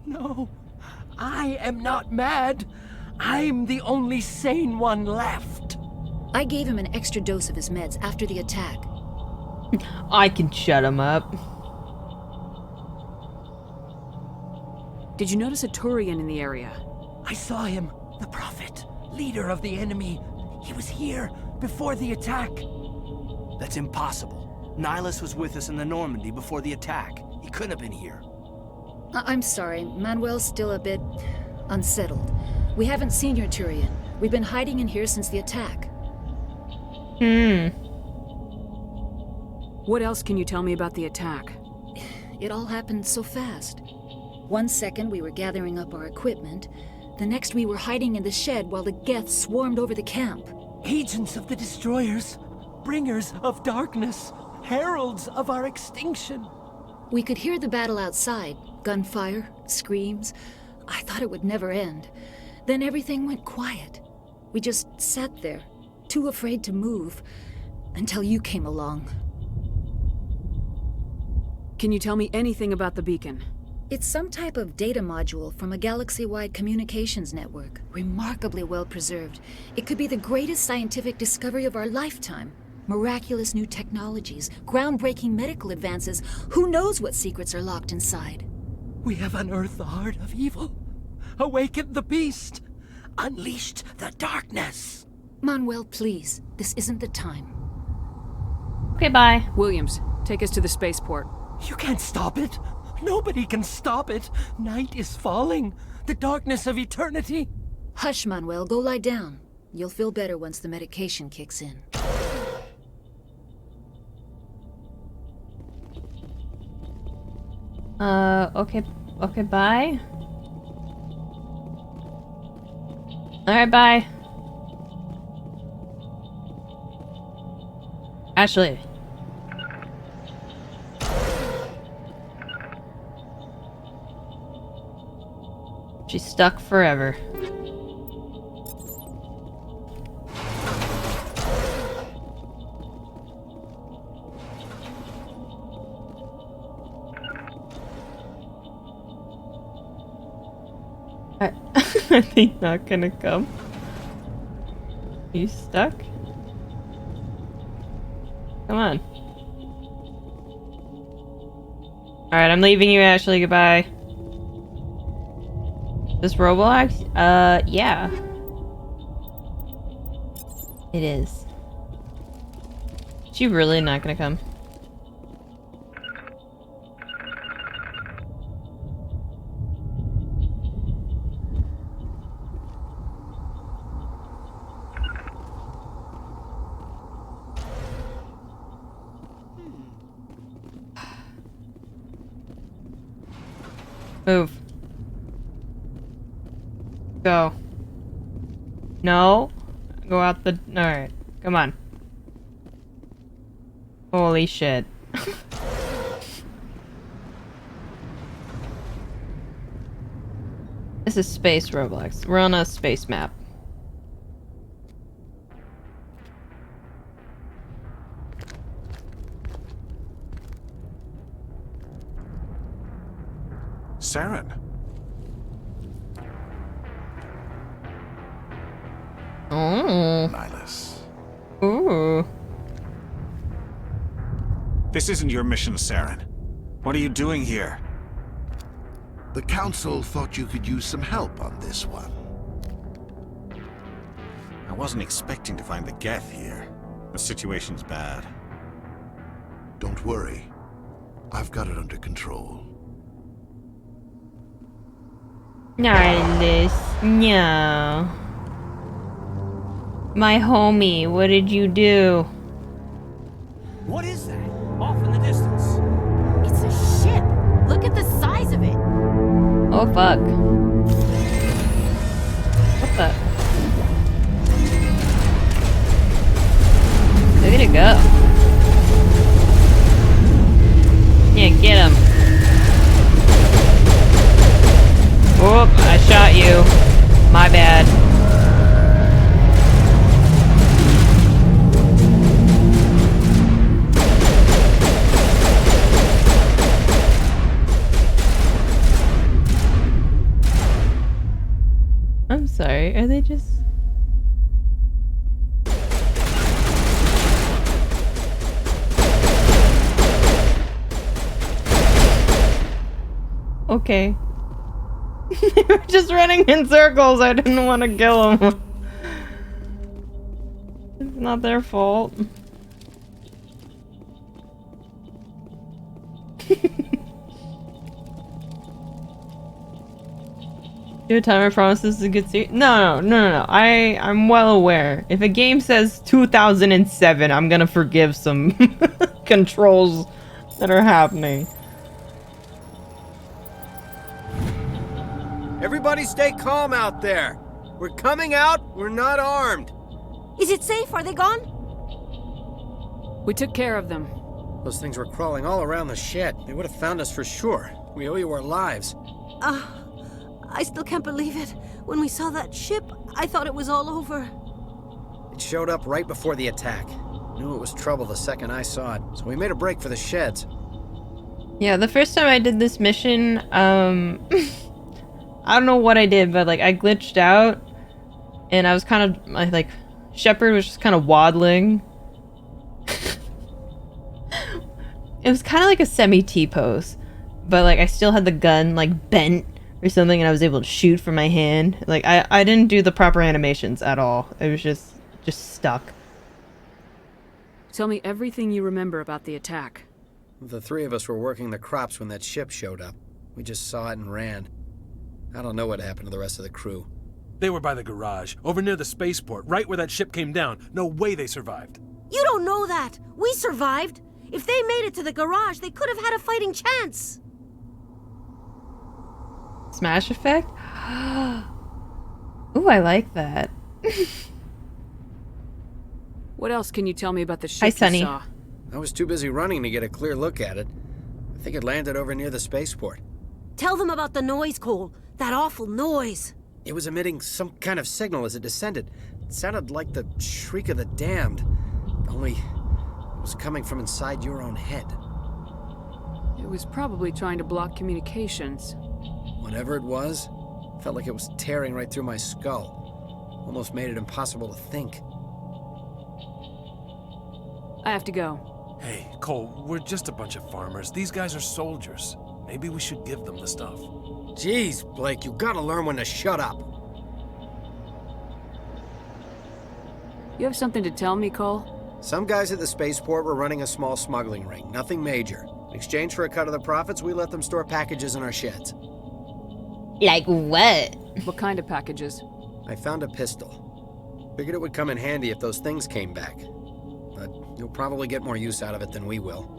Speaker 16: No. I am not mad. I'm the only sane one left.
Speaker 18: I gave him an extra dose of his meds after the attack.
Speaker 1: I can shut him up.
Speaker 9: Did you notice a Turian in the area?
Speaker 16: I saw him. The Prophet, leader of the enemy. He was here before the attack.
Speaker 8: That's impossible. Nihilus was with us in the Normandy before the attack. He couldn't have been here.
Speaker 18: I'm sorry, Manuel's still a bit unsettled. We haven't seen your Turian. We've been hiding in here since the attack.
Speaker 9: What else can you tell me about the attack?
Speaker 18: It all happened so fast. 1 second we were gathering up our equipment. The next we were hiding in the shed while the Geth swarmed over the camp.
Speaker 16: Agents of the destroyers, bringers of darkness, heralds of our extinction.
Speaker 18: We could hear the battle outside. Gunfire, screams. I thought it would never end. Then everything went quiet. We just sat there, too afraid to move, until you came along.
Speaker 9: Can you tell me anything about the beacon?
Speaker 18: It's some type of data module from a galaxy-wide communications network. Remarkably well preserved. It could be the greatest scientific discovery of our lifetime. Miraculous new technologies, groundbreaking medical advances. Who knows what secrets are locked inside?
Speaker 16: We have unearthed the heart of evil, awakened the beast, unleashed the darkness.
Speaker 18: Manuel, please. This isn't the time.
Speaker 1: Okay, bye.
Speaker 9: Williams, take us to the spaceport.
Speaker 16: You can't stop it. Nobody can stop it. Night is falling. The darkness of eternity.
Speaker 18: Hush, Manuel. Go lie down. You'll feel better once the medication kicks in.
Speaker 1: Okay, bye. Alright, bye. Ashley. She's stuck forever. Are they not gonna come? Are you stuck? Come on. Alright, I'm leaving you, Ashley. Goodbye. This Roblox? Yeah. It is. She really not gonna come? Move. Go. No. Go out the... Alright. Come on. Holy shit. This is space Roblox. We're on a space map.
Speaker 7: Saren.
Speaker 1: Oh.
Speaker 7: Nihilus.
Speaker 1: Ooh.
Speaker 7: This isn't your mission, Saren. What are you doing here?
Speaker 5: The Council thought you could use some help on this one.
Speaker 7: I wasn't expecting to find the Geth here. The situation's bad.
Speaker 5: Don't worry. I've got it under control.
Speaker 1: Nihilus, no. My homie, what did you do?
Speaker 8: What is that? Off in the distance.
Speaker 17: It's a ship. Look at the size of it.
Speaker 1: Oh fuck. What the? Look at it go. Yeah, get him. Whoop, I shot you. My bad. okay. They were just running in circles. I didn't want to kill them. It's not their fault. Your timer promises a good series. No. I'm well aware. If a game says 2007, I'm gonna forgive some controls that are happening.
Speaker 19: Everybody stay calm out there. We're coming out, we're not armed.
Speaker 20: Is it safe? Are they gone?
Speaker 9: We took care of them.
Speaker 19: Those things were crawling all around the shed. They would have found us for sure. We owe you our lives.
Speaker 20: I still can't believe it. When we saw that ship, I thought it was all over.
Speaker 19: It showed up right before the attack. Knew it was trouble the second I saw it, so we made a break for the sheds.
Speaker 1: Yeah, the first time I did this mission, I don't know what I did, but like I glitched out, and I was kind of like Shepard was just kind of waddling. It was kind of like a semi-T pose, but like I still had the gun like bent or something, and I was able to shoot from my hand. Like I didn't do the proper animations at all. It was just stuck.
Speaker 9: Tell me everything you remember about the attack.
Speaker 19: The three of us were working the crops when that ship showed up. We just saw it and ran. I don't know what happened to the rest of the crew.
Speaker 21: They were by the garage, over near the spaceport, right where that ship came down. No way they survived.
Speaker 20: You don't know that. We survived. If they made it to the garage, they could have had a fighting chance.
Speaker 1: Smash effect? Ooh, I like that.
Speaker 9: What else can you tell me about the ship
Speaker 1: Hi, Sunny.
Speaker 9: you saw?
Speaker 19: I was too busy running to get a clear look at it. I think it landed over near the spaceport.
Speaker 20: Tell them about the noise, Cole. That awful noise.
Speaker 19: It was emitting some kind of signal as it descended. It sounded like the shriek of the damned. Only it was coming from inside your own head.
Speaker 9: It was probably trying to block communications.
Speaker 19: Whatever it was, felt like it was tearing right through my skull. Almost made it impossible to think.
Speaker 9: I have to go.
Speaker 21: Hey, Cole, we're just a bunch of farmers. These guys are soldiers. Maybe we should give them the stuff.
Speaker 19: Jeez, Blake, you gotta learn when to shut up.
Speaker 9: You have something to tell me, Cole?
Speaker 19: Some guys at the spaceport were running a small smuggling ring, nothing major. In exchange for a cut of the profits, we let them store packages in our sheds.
Speaker 1: Like what?
Speaker 9: What kind of packages?
Speaker 19: I found a pistol. Figured it would come in handy if those things came back. But you'll probably get more use out of it than we will.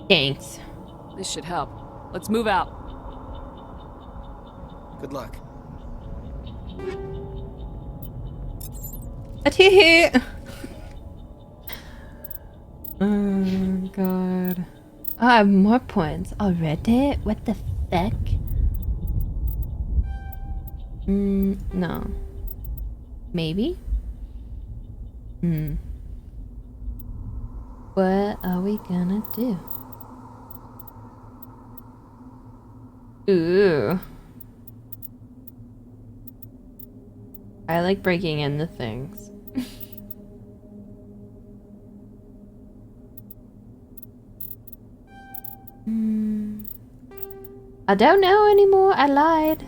Speaker 1: Thanks.
Speaker 9: This should help. Let's move out.
Speaker 19: Good luck.
Speaker 1: Oh god. I have more points already? What the fuck? No. Maybe? What are we gonna do? Ooh. I like breaking into things. I don't know anymore. I lied.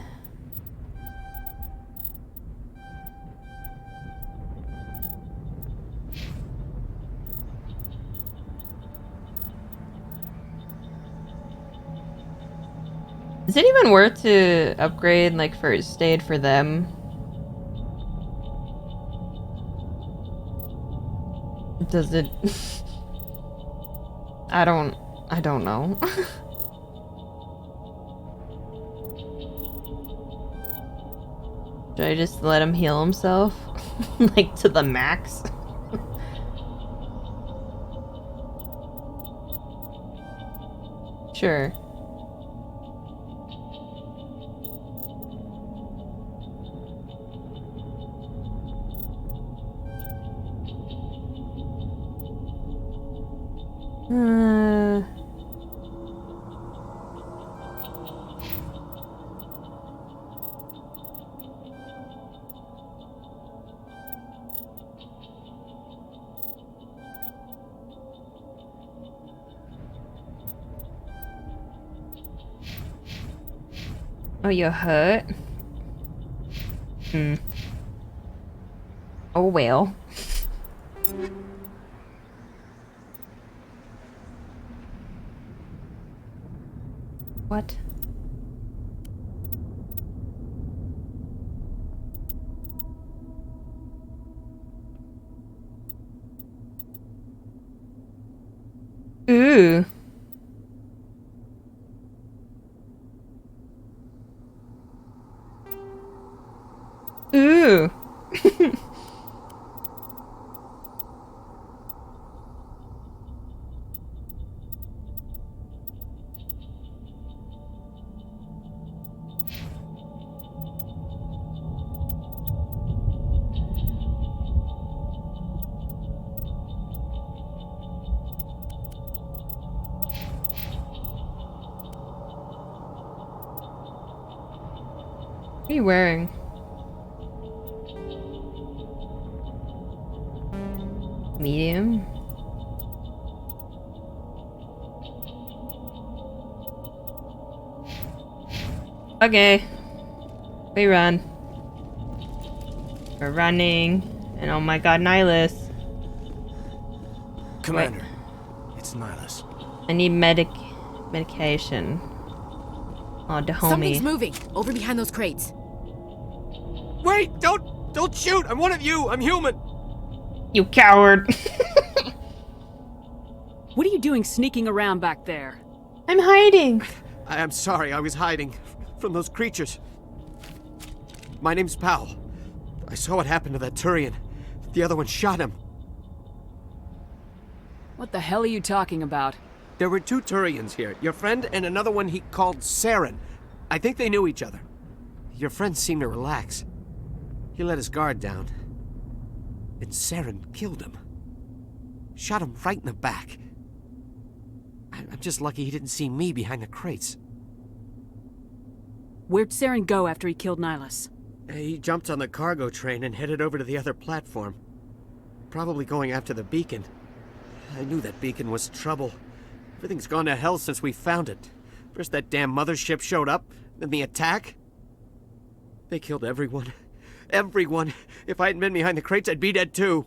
Speaker 1: Is it even worth to upgrade like first aid for them? Does it? I don't know. Should I just let him heal himself? Like to the max? Sure. Oh, you're hurt? Oh well. What? Ooh. Ooh. What are you wearing? Medium? Okay. We run. We're running. And oh my god, Nihilus.
Speaker 19: Commander, it's Nihilus.
Speaker 1: I need medication. Oh, the homie.
Speaker 17: Something's moving over behind those crates.
Speaker 19: Wait! Don't shoot! I'm one of you! I'm human!
Speaker 1: You coward!
Speaker 9: What are you doing sneaking around back there?
Speaker 1: I'm hiding.
Speaker 19: I'm sorry, I was hiding from those creatures. My name's Powell. I saw what happened to that Turian. The other one shot him.
Speaker 9: What the hell are you talking about?
Speaker 19: There were two Turians here. Your friend and another one he called Saren. I think they knew each other. Your friend seemed to relax. He let his guard down. And Saren killed him. Shot him right in the back. I'm just lucky he didn't see me behind the crates.
Speaker 9: Where'd Saren go after he killed Nihilus?
Speaker 19: He jumped on the cargo train and headed over to the other platform. Probably going after the beacon. I knew that beacon was trouble. Everything's gone to hell since we found it. First that damn mothership showed up, then the attack. They killed everyone. Everyone. If I hadn't been behind the crates, I'd be dead too.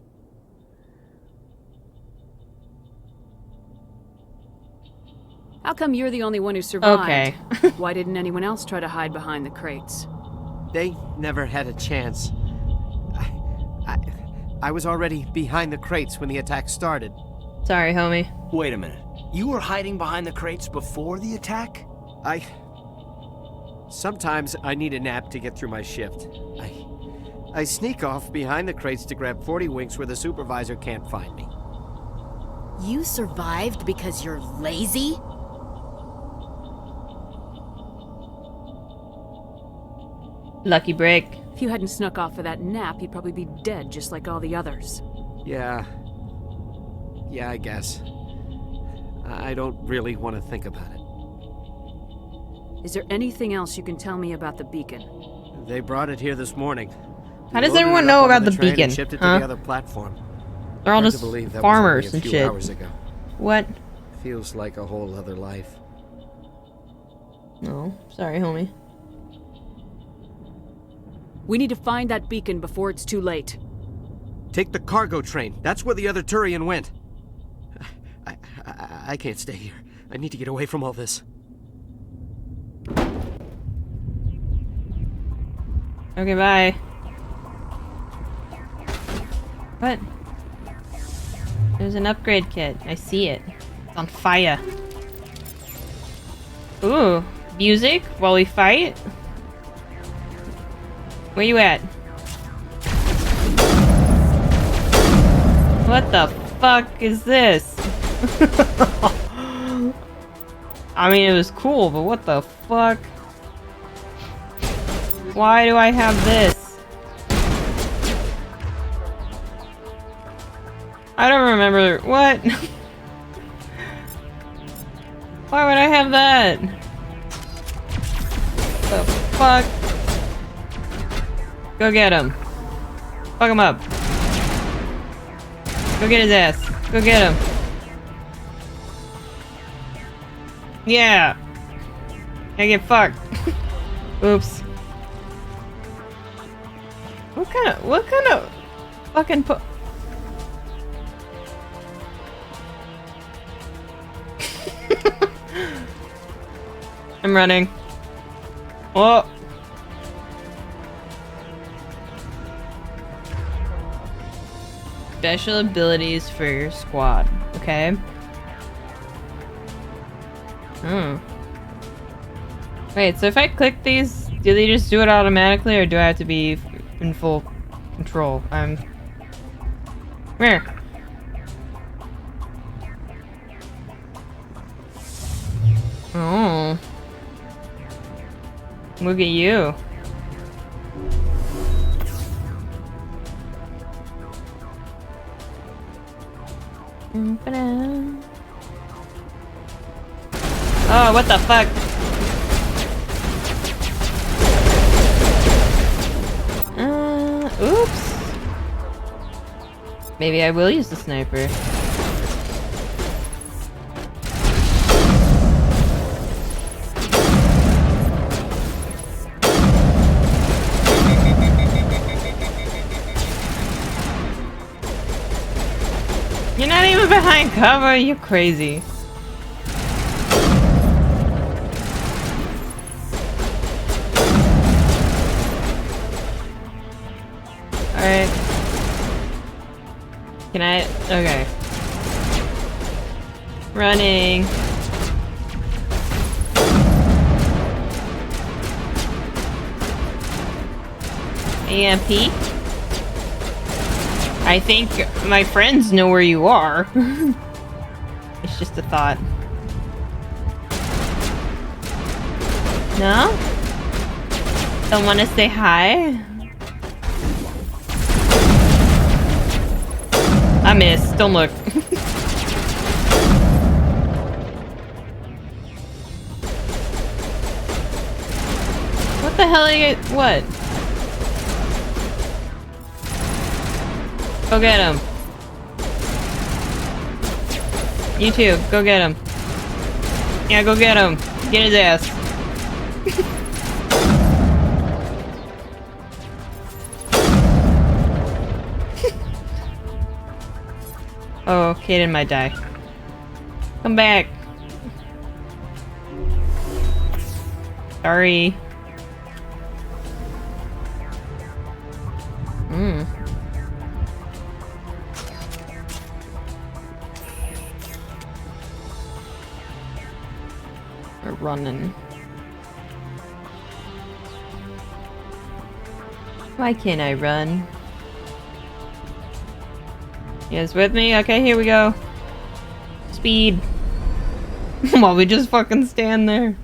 Speaker 9: How come you're the only one who survived?
Speaker 1: Okay.
Speaker 9: Why didn't anyone else try to hide behind the crates?
Speaker 19: They never had a chance. I was already behind the crates when the attack started.
Speaker 1: Sorry, homie.
Speaker 8: Wait a minute. You were hiding behind the crates before the attack?
Speaker 19: Sometimes I need a nap to get through my shift. I sneak off behind the crates to grab 40 winks where the supervisor can't find me.
Speaker 17: You survived because you're lazy?
Speaker 1: Lucky break.
Speaker 9: If you hadn't snuck off for that nap, you'd probably be dead just like all the others.
Speaker 19: Yeah, I guess. I don't really want to think about it.
Speaker 9: Is there anything else you can tell me about the beacon?
Speaker 19: They brought it here this morning.
Speaker 1: How does everyone know about the beacon?
Speaker 19: And shipped it to the other platform.
Speaker 1: They're all just farmers and shit.
Speaker 19: Hours ago.
Speaker 1: What?
Speaker 19: Feels like a whole other life.
Speaker 1: No, sorry, homie.
Speaker 9: We need to find that beacon before it's too late.
Speaker 19: Take the cargo train. That's where the other Turian went. I can't stay here. I need to get away from all this.
Speaker 1: Okay, bye. What? There's an upgrade kit. I see it. It's on fire. Ooh, music while we fight? Where you at? What the fuck is this? I mean, it was cool, but what the fuck? Why do I have this? I don't remember. What? Why would I have that? The fuck? Go get him. Fuck him up. Go get his ass. Go get him. Yeah. I get fucked. Oops. What kind of fucking I'm running. Oh. Special abilities for your squad. Okay. Wait, so if I click these, do they just do it automatically, or do I have to be in full control? Where? Oh. Look at you. Oh, what the fuck? Oops. Maybe I will use the sniper. You're not even behind cover, you're crazy. Alright. Can I? Okay. Running. AMP? I think my friends know where you are. It's just a thought. No? Don't want to say hi? I missed. Don't look. What the hell are you? What? Go get him. You too. Go get him. Yeah, go get him. Get his ass. Oh, Kaden might die. Come back. Sorry. We're running. Why can't I run? You guys with me? Okay, here we go. Speed. While we just fucking stand there.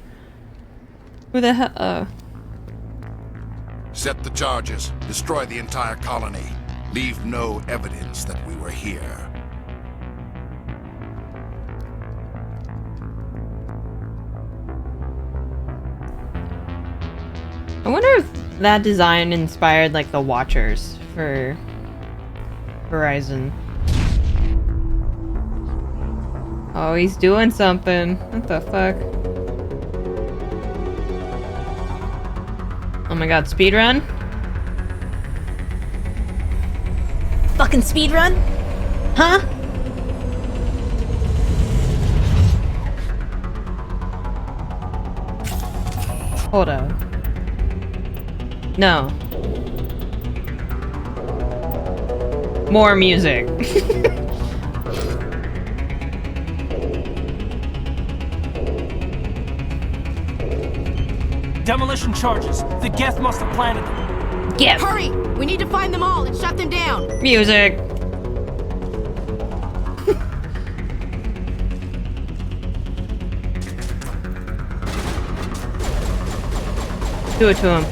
Speaker 1: Who the hell?
Speaker 5: Set the charges. Destroy the entire colony. Leave no evidence that we were here.
Speaker 1: I wonder if that design inspired like the Watchers for Horizon. Oh, he's doing something. What the fuck? Oh my god, speedrun?
Speaker 17: Fucking speedrun? Huh?
Speaker 1: Hold up. No. More music.
Speaker 16: Demolition charges. The Geth must have planted them.
Speaker 1: Geth!
Speaker 17: Hurry! We need to find them all and shut them down.
Speaker 1: Music. Do it to him.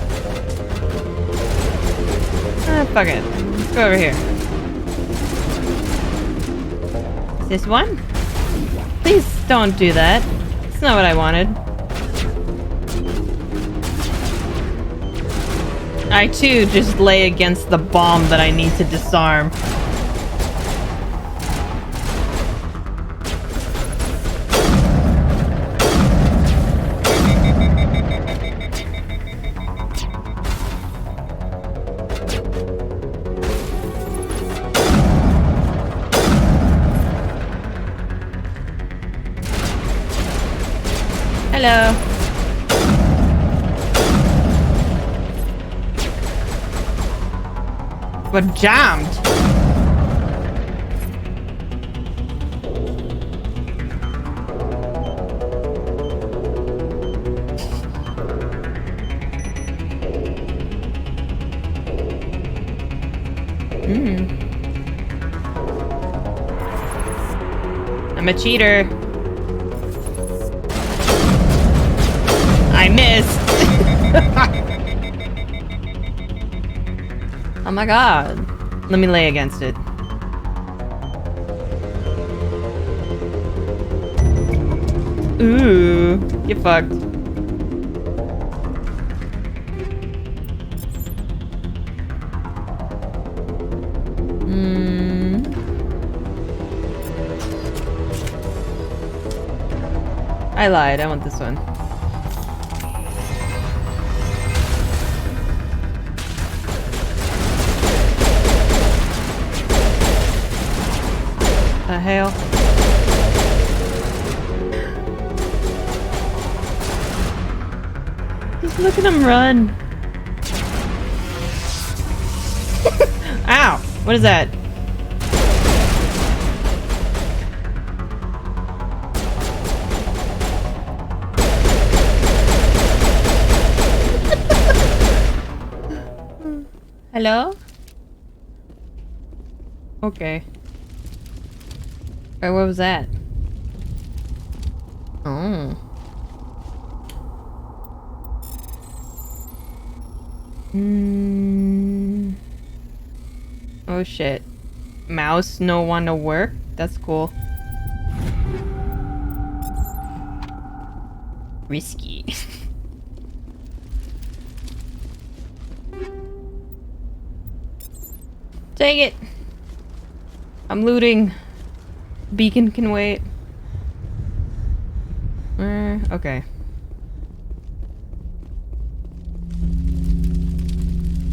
Speaker 1: Ah, fuck it. Let's go over here. Is this one? Please don't do that. It's not what I wanted. I too just lay against the bomb that I need to disarm. Hello. We're jammed. I'm a cheater. I missed. Oh my god. Let me lay against it. Ooh, you fucked. I lied, I want this one. The hell? Just look at him run. Ow! What is that? Hello? Okay. Alright, what was that? Oh. Oh shit. Mouse no wanna work? That's cool. Risky. Dang it! I'm looting. Beacon can wait. Okay.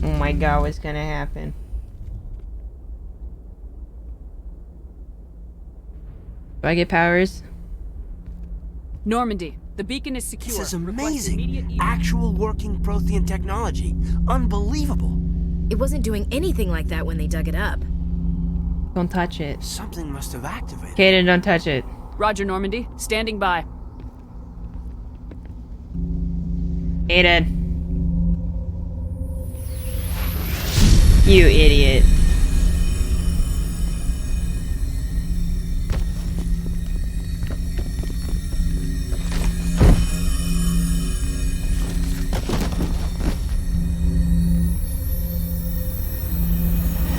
Speaker 1: Oh my god, what's gonna happen? Do I get powers?
Speaker 9: Normandy, the beacon is secure.
Speaker 16: This is
Speaker 9: Request
Speaker 16: amazing.
Speaker 9: immediate
Speaker 16: Actual working Prothean technology. Unbelievable.
Speaker 17: It wasn't doing anything like that when they dug it up.
Speaker 1: Don't touch it.
Speaker 16: Something must have activated.
Speaker 1: Kaden, don't touch it.
Speaker 9: Roger, Normandy. Standing by.
Speaker 1: Kaden. You idiot.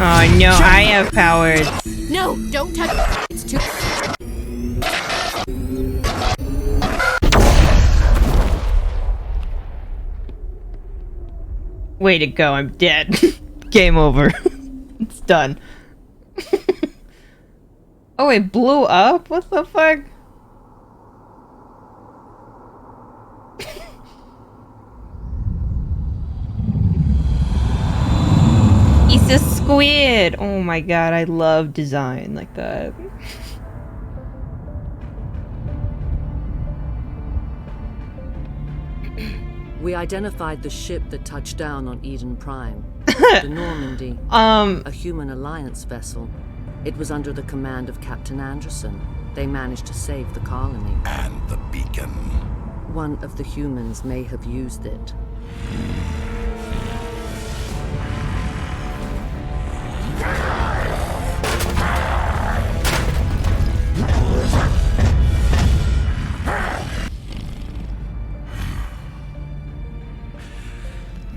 Speaker 1: Oh no, I have powers.
Speaker 17: No, don't touch it. It's too...
Speaker 1: Way to go, I'm dead. Game over. It's done. Oh, it blew up? What the fuck? He's a squid! Oh my god, I love design like that.
Speaker 2: We identified the ship that touched down on Eden Prime. The Normandy. A human alliance vessel. It was under the command of Captain Anderson. They managed to save the colony.
Speaker 5: And the beacon.
Speaker 2: One of the humans may have used it.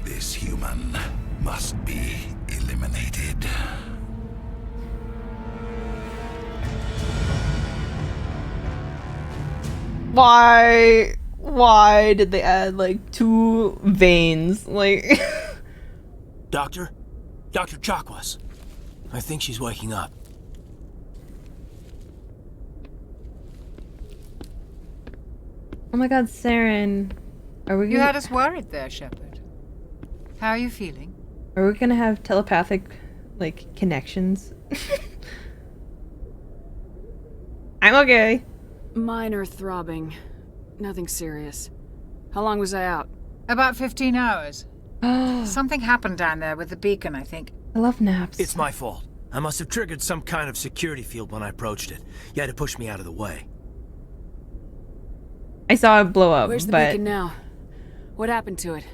Speaker 5: This human must be eliminated.
Speaker 1: Why did they add like 2 veins? Like
Speaker 16: Doctor? Dr. Chakwas. I think she's waking up.
Speaker 1: Oh my god, Saren. Are we
Speaker 14: You
Speaker 1: gonna...
Speaker 14: had us worried there, Shepard. How are you feeling?
Speaker 1: Are we gonna have telepathic, like, connections? I'm okay.
Speaker 9: Minor throbbing. Nothing serious. How long was I out?
Speaker 14: About 15 hours. Something happened down there with the beacon, I think.
Speaker 1: I love naps.
Speaker 16: It's my fault. I must have triggered some kind of security field when I approached it. You had to push me out of the way.
Speaker 1: I saw it blow up,
Speaker 9: Where's the
Speaker 1: but...
Speaker 9: beacon now? What happened to it?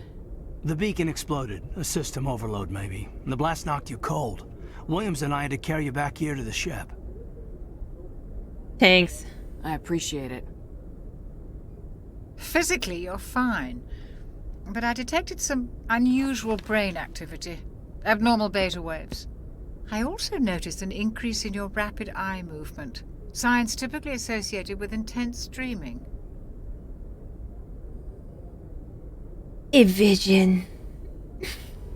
Speaker 8: The beacon exploded. A system overload, maybe. The blast knocked you cold. Williams and I had to carry you back here to the ship.
Speaker 1: Thanks.
Speaker 9: I appreciate it.
Speaker 14: Physically, you're fine. But I detected some unusual brain activity. Abnormal beta waves. I also noticed an increase in your rapid eye movement. Signs typically associated with intense dreaming.
Speaker 1: A vision.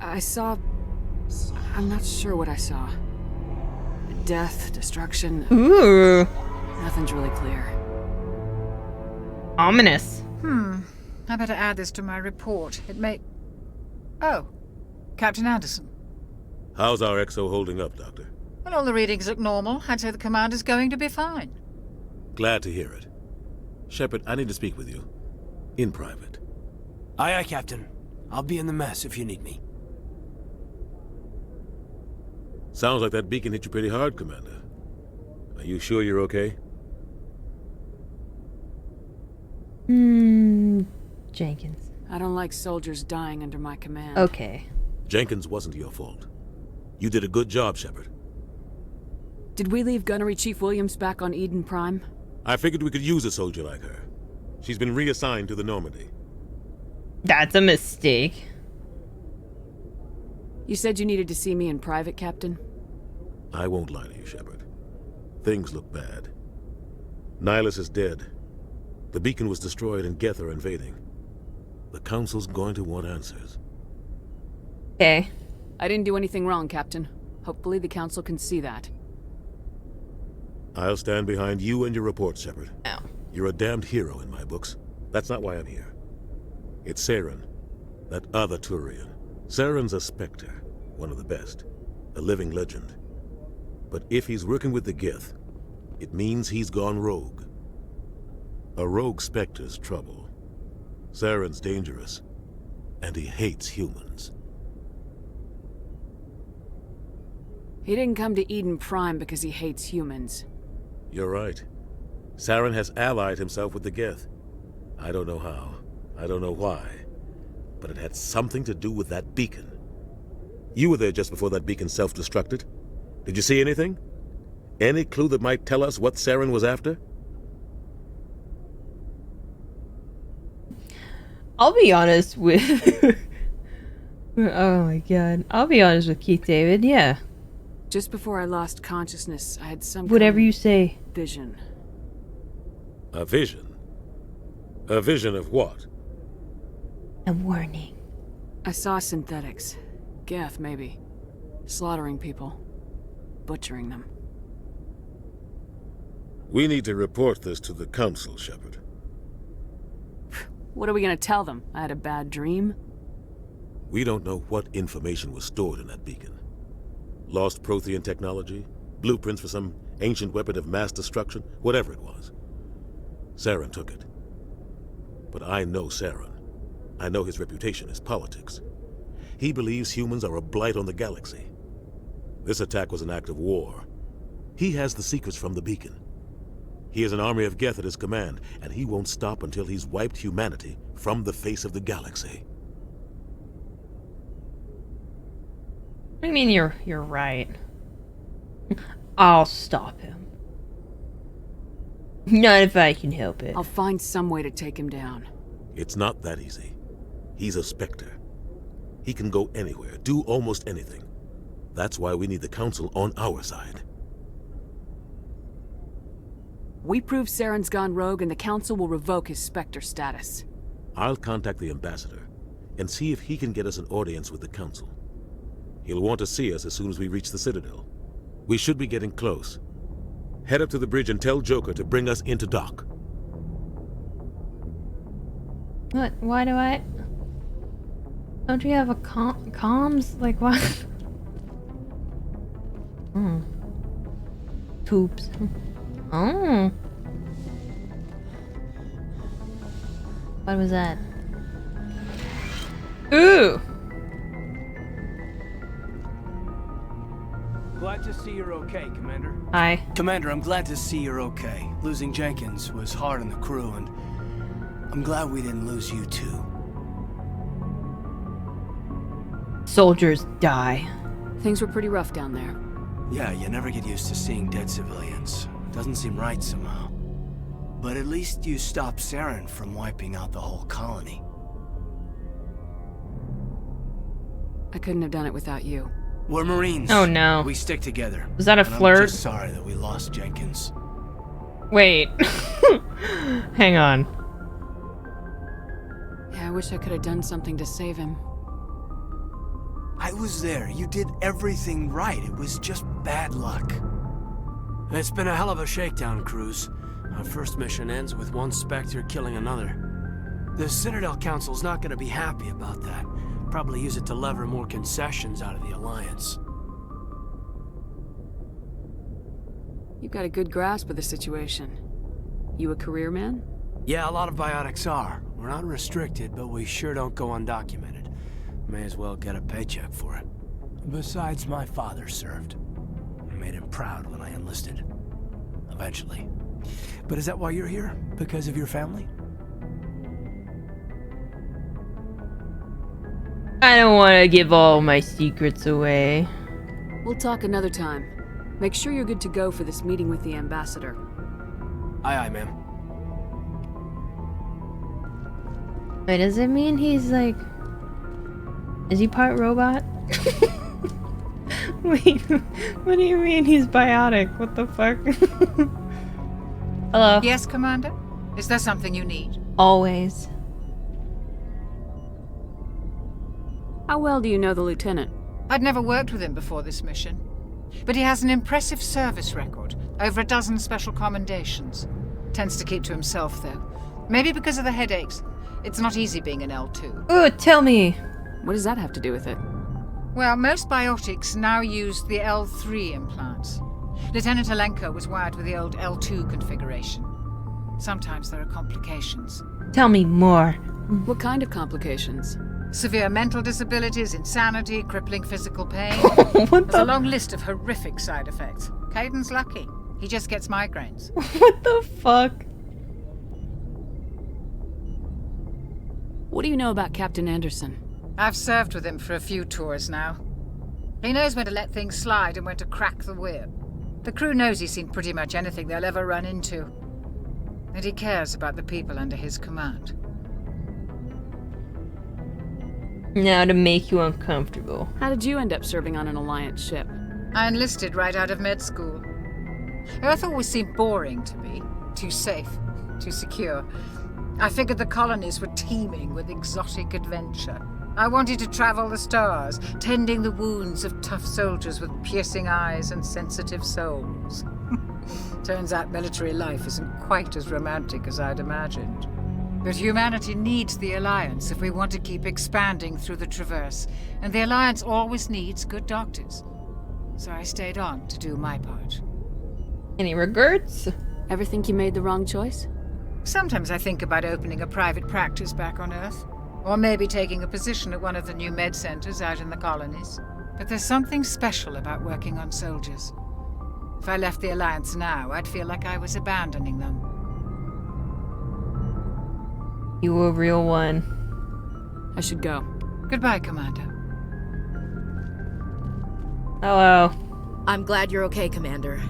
Speaker 9: I saw... I'm not sure what I saw. Death, destruction...
Speaker 1: Ooh.
Speaker 9: Nothing's really clear.
Speaker 1: Ominous.
Speaker 14: I better add this to my report. It may... Oh. Captain Anderson.
Speaker 4: How's our XO holding up, Doctor?
Speaker 14: Well, all the readings look normal. I'd say the commander's going to be fine.
Speaker 4: Glad to hear it. Shepard, I need to speak with you. In private.
Speaker 16: Aye, aye, Captain. I'll be in the mess if you need me.
Speaker 4: Sounds like that beacon hit you pretty hard, Commander. Are you sure you're okay?
Speaker 1: Jenkins.
Speaker 9: I don't like soldiers dying under my command.
Speaker 1: Okay.
Speaker 4: Jenkins wasn't your fault. You did a good job, Shepard.
Speaker 9: Did we leave Gunnery Chief Williams back on Eden Prime?
Speaker 4: I figured we could use a soldier like her. She's been reassigned to the Normandy.
Speaker 1: That's a mistake.
Speaker 9: You said you needed to see me in private, Captain?
Speaker 4: I won't lie to you, Shepard. Things look bad. Nihilus is dead. The beacon was destroyed and Geth are invading. The Council's going to want answers.
Speaker 1: Okay.
Speaker 9: I didn't do anything wrong, Captain. Hopefully the Council can see that.
Speaker 4: I'll stand behind you and your report, Shepard.
Speaker 1: Oh.
Speaker 4: You're a damned hero in my books. That's not why I'm here. It's Saren, that other Turian. Saren's a Spectre, one of the best, a living legend. But if he's working with the Geth, it means he's gone rogue. A rogue Spectre's trouble. Saren's dangerous, and he hates humans.
Speaker 9: He didn't come to Eden Prime because he hates humans.
Speaker 4: You're right. Saren has allied himself with the Geth. I don't know how. I don't know why. But it had something to do with that beacon. You were there just before that beacon self-destructed. Did you see anything? Any clue that might tell us what Saren was after?
Speaker 1: I'll be honest with... Oh my god. I'll be honest with Keith David, yeah.
Speaker 9: Just before I lost consciousness, I had some
Speaker 1: Whatever you say.
Speaker 9: Vision.
Speaker 4: A vision? A vision of what?
Speaker 1: A warning.
Speaker 9: I saw synthetics. Geth, maybe. Slaughtering people. Butchering them.
Speaker 4: We need to report this to the Council, Shepard.
Speaker 9: What are we gonna tell them? I had a bad dream?
Speaker 4: We don't know what information was stored in that beacon. Lost Prothean technology? Blueprints for some ancient weapon of mass destruction? Whatever it was. Saren took it. But I know Saren. I know his reputation is politics. He believes humans are a blight on the galaxy. This attack was an act of war. He has the secrets from the beacon. He has an army of Geth at his command, and he won't stop until he's wiped humanity from the face of the galaxy.
Speaker 1: I mean, you're right. I'll stop him. Not if I can help it.
Speaker 9: I'll find some way to take him down.
Speaker 4: It's not that easy. He's a Spectre. He can go anywhere, do almost anything. That's why we need the Council on our side.
Speaker 9: We prove Saren's gone rogue and the Council will revoke his Spectre status.
Speaker 4: I'll contact the Ambassador and see if he can get us an audience with the Council. He'll want to see us as soon as we reach the Citadel. We should be getting close. Head up to the bridge and tell Joker to bring us into dock.
Speaker 1: What? Why do I... Don't you have a comms? Like, what? Tubes. Oh. What was that? Ooh!
Speaker 8: Glad to see you're okay, Commander.
Speaker 1: Hi.
Speaker 8: Commander, I'm glad to see you're okay. Losing Jenkins was hard on the crew, and I'm glad we didn't lose you too.
Speaker 1: Soldiers die.
Speaker 9: Things were pretty rough down there.
Speaker 8: Yeah, you never get used to seeing dead civilians. Doesn't seem right somehow. But at least you stopped Saren from wiping out the whole colony.
Speaker 9: I couldn't have done it without you.
Speaker 8: We're Marines.
Speaker 1: Oh no.
Speaker 8: We stick together.
Speaker 1: Was that a
Speaker 8: and
Speaker 1: flirt?
Speaker 8: I'm just sorry that we lost Jenkins.
Speaker 1: Wait. Hang on.
Speaker 9: Yeah, I wish I could have done something to save him.
Speaker 8: I was there. You did everything right. It was just bad luck. It's been a hell of a shakedown, Cruz. Our first mission ends with one Spectre killing another. The Citadel Council's not going to be happy about that. Probably use it to lever more concessions out of the Alliance.
Speaker 9: You've got a good grasp of the situation. You a career man?
Speaker 8: Yeah, a lot of biotics are. We're not restricted, but we sure don't go undocumented. May as well get a paycheck for it. Besides, my father served. I made him proud when I enlisted. Eventually. But is that why you're here? Because of your family?
Speaker 1: I don't want to give all my secrets away.
Speaker 9: We'll talk another time. Make sure you're good to go for this meeting with the ambassador.
Speaker 8: Aye, aye, ma'am.
Speaker 1: Wait, does it mean he's like... Is he part robot? Wait, what do you mean he's biotic? What the fuck? Hello?
Speaker 14: Yes, Commander? Is there something you need?
Speaker 1: Always.
Speaker 9: How well do you know the lieutenant?
Speaker 14: I'd never worked with him before this mission. But he has an impressive service record. Over a dozen special commendations. Tends to keep to himself, though. Maybe because of the headaches. It's not easy being an L2.
Speaker 1: Ooh, tell me!
Speaker 9: What does that have to do with it?
Speaker 14: Well, most biotics now use the L3 implants. Lieutenant Alenko was wired with the old L2 configuration. Sometimes there are complications.
Speaker 1: Tell me more.
Speaker 9: What kind of complications?
Speaker 14: Severe mental disabilities, insanity, crippling physical pain.
Speaker 1: What
Speaker 14: There's a long list of horrific side effects. Caden's lucky. He just gets migraines.
Speaker 1: What the fuck?
Speaker 9: What do you know about Captain Anderson?
Speaker 14: I've served with him for a few tours now. He knows when to let things slide and when to crack the whip. The crew knows he's seen pretty much anything they'll ever run into. And he cares about the people under his command.
Speaker 1: Now to make you uncomfortable.
Speaker 9: How did you end up serving on an Alliance ship?
Speaker 14: I enlisted right out of med school. Earth always seemed boring to me. Too safe, too secure. I figured the colonies were teeming with exotic adventure. I wanted to travel the stars, tending the wounds of tough soldiers with piercing eyes and sensitive souls. Turns out military life isn't quite as romantic as I'd imagined. But humanity needs the Alliance if we want to keep expanding through the Traverse, and the Alliance always needs good doctors. So I stayed on to do my part.
Speaker 1: Any regrets?
Speaker 9: Ever think you made the wrong choice?
Speaker 14: Sometimes I think about opening a private practice back on Earth. Or maybe taking a position at one of the new med centers out in the colonies. But there's something special about working on soldiers. If I left the Alliance now, I'd feel like I was abandoning them.
Speaker 1: You a real one.
Speaker 9: I should go.
Speaker 14: Goodbye, Commander.
Speaker 1: Hello.
Speaker 17: I'm glad you're okay, Commander.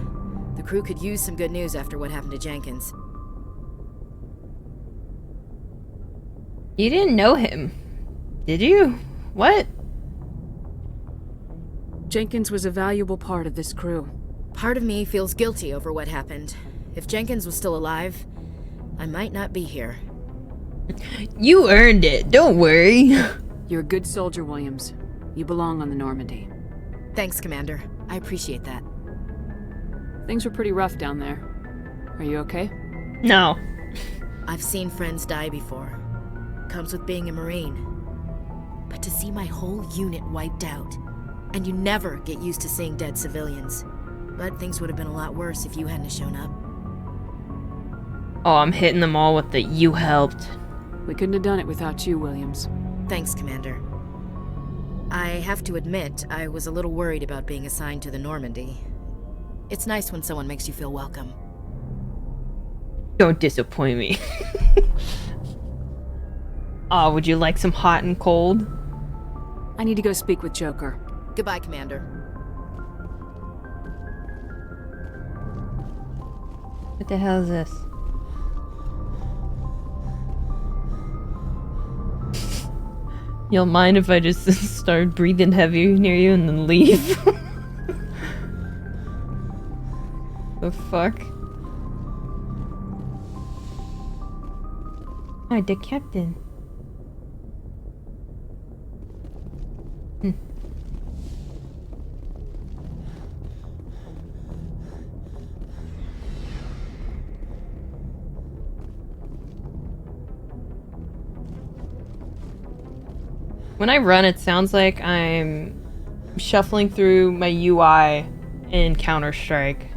Speaker 17: The crew could use some good news after what happened to Jenkins.
Speaker 1: You didn't know him, did you? What?
Speaker 9: Jenkins was a valuable part of this crew.
Speaker 17: Part of me feels guilty over what happened. If Jenkins was still alive, I might not be here.
Speaker 1: You earned it, don't worry.
Speaker 9: You're a good soldier, Williams. You belong on the Normandy.
Speaker 17: Thanks, Commander. I appreciate that.
Speaker 9: Things were pretty rough down there. Are you okay?
Speaker 1: No.
Speaker 17: I've seen friends die before. Comes with being a Marine. But to see my whole unit wiped out, and you never get used to seeing dead civilians. But things would have been a lot worse if you hadn't shown up.
Speaker 1: Oh, I'm hitting them all with the "you helped."
Speaker 9: We couldn't have done it without you, Williams.
Speaker 17: Thanks, Commander. I have to admit, I was a little worried about being assigned to the Normandy. It's nice when someone makes you feel welcome.
Speaker 1: Don't disappoint me. Oh, would you like some hot and cold?
Speaker 9: I need to go speak with Joker.
Speaker 17: Goodbye, Commander.
Speaker 1: What the hell is this? You'll mind if I just start breathing heavy near you and then leave? The fuck? Oh, the captain. When I run, it sounds like I'm shuffling through my UI in Counter-Strike.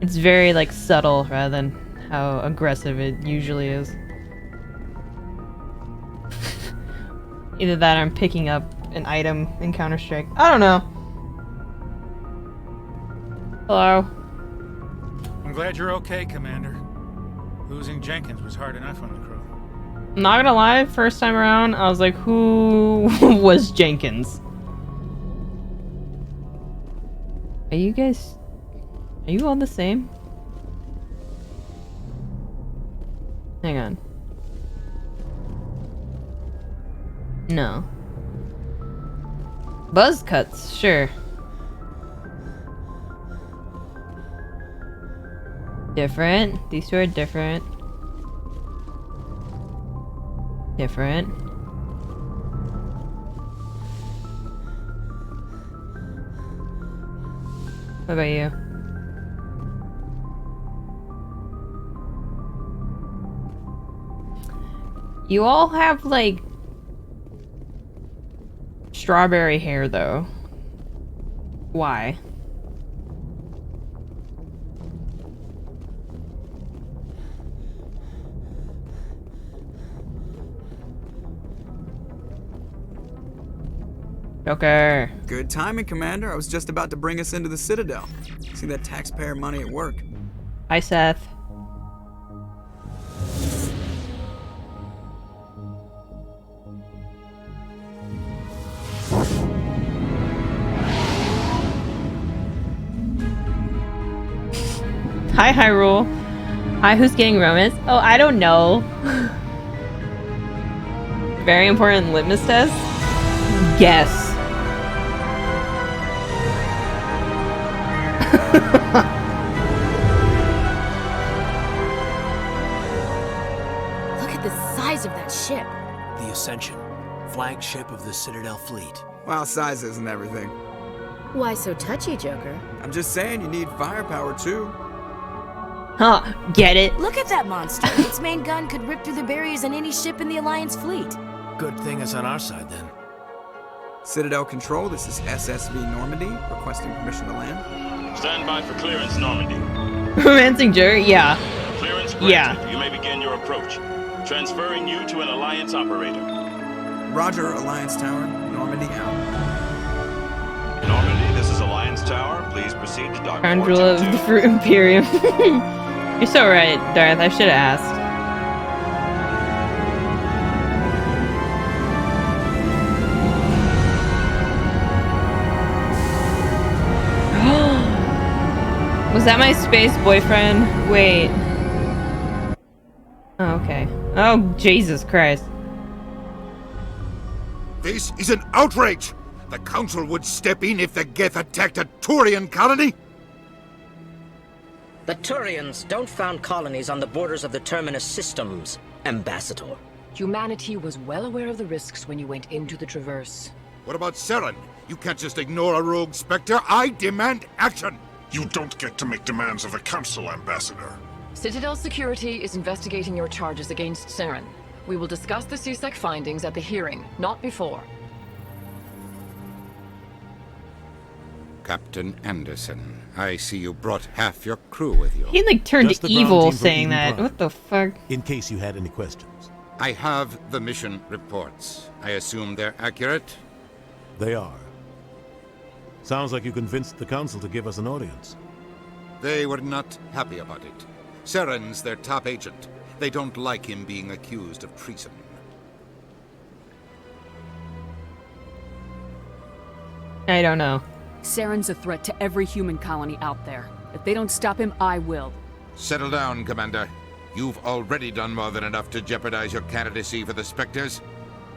Speaker 1: It's very, like, subtle rather than how aggressive it usually is. Either that or I'm picking up an item in Counter-Strike. I don't know. Hello.
Speaker 11: I'm glad you're okay, Commander. Losing Jenkins was hard enough on the crew.
Speaker 1: I'm not gonna lie, first time around, I was like, who was Jenkins? Are you all the same? Hang on. No. Buzz cuts, sure. Different. These two are different. Different. What about you? You all have, like, strawberry hair, though. Why? Joker.
Speaker 6: Good timing, Commander. I was just about to bring us into the Citadel. See that taxpayer money at work.
Speaker 1: Hi, Seth. Hi, Hyrule. Hi, who's getting romance? Oh, I don't know. Very important litmus test? Yes.
Speaker 17: Look at the size of that ship.
Speaker 8: The Ascension, flagship of the Citadel fleet.
Speaker 6: Well, size isn't everything.
Speaker 17: Why so touchy, Joker?
Speaker 6: I'm just saying you need firepower, too.
Speaker 1: Huh, get it?
Speaker 17: Look at that monster. Its main gun could rip through the barriers in any ship in the Alliance fleet.
Speaker 8: Good thing it's on our side, then.
Speaker 6: Citadel Control, this is SSV Normandy, requesting permission to land.
Speaker 3: Stand by for clearance, Normandy.
Speaker 1: Romancing Jerry? Yeah.
Speaker 3: Clearance granted.
Speaker 1: Yeah.
Speaker 3: You may begin your approach. Transferring you to an Alliance operator.
Speaker 6: Roger, Alliance Tower. Normandy out.
Speaker 3: Normandy, this is Alliance Tower. Please proceed to dock.
Speaker 1: Scoundrel of the Fruit Imperium. You're so right, Darth. I should have asked. Was that my space boyfriend? Wait. Oh, okay. Oh, Jesus Christ.
Speaker 22: This is an outrage! The Council would step in if the Geth attacked a Turian colony?
Speaker 23: The Turians don't found colonies on the borders of the Terminus systems, Ambassador.
Speaker 24: Humanity was well aware of the risks when you went into the Traverse.
Speaker 22: What about Saren? You can't just ignore a rogue Spectre. I demand action!
Speaker 25: You don't get to make demands of the Council, Ambassador.
Speaker 24: Citadel Security is investigating your charges against Saren. We will discuss the CSEC findings at the hearing, not before.
Speaker 22: Captain Anderson. I see you brought half your crew with you.
Speaker 1: He like turned
Speaker 4: Just the ground
Speaker 1: evil
Speaker 4: team from
Speaker 1: saying
Speaker 4: Eden
Speaker 1: that.
Speaker 4: Prime.
Speaker 1: What the fuck?
Speaker 4: In case you had any questions.
Speaker 22: I have the mission reports. I assume they're accurate?
Speaker 4: They are. Sounds like you convinced the Council to give us an audience.
Speaker 22: They were not happy about it. Saren's their top agent. They don't like him being accused of treason.
Speaker 1: I don't know.
Speaker 9: Saren's a threat to every human colony out there. If they don't stop him, I will.
Speaker 22: Settle down, Commander. You've already done more than enough to jeopardize your candidacy for the Spectres.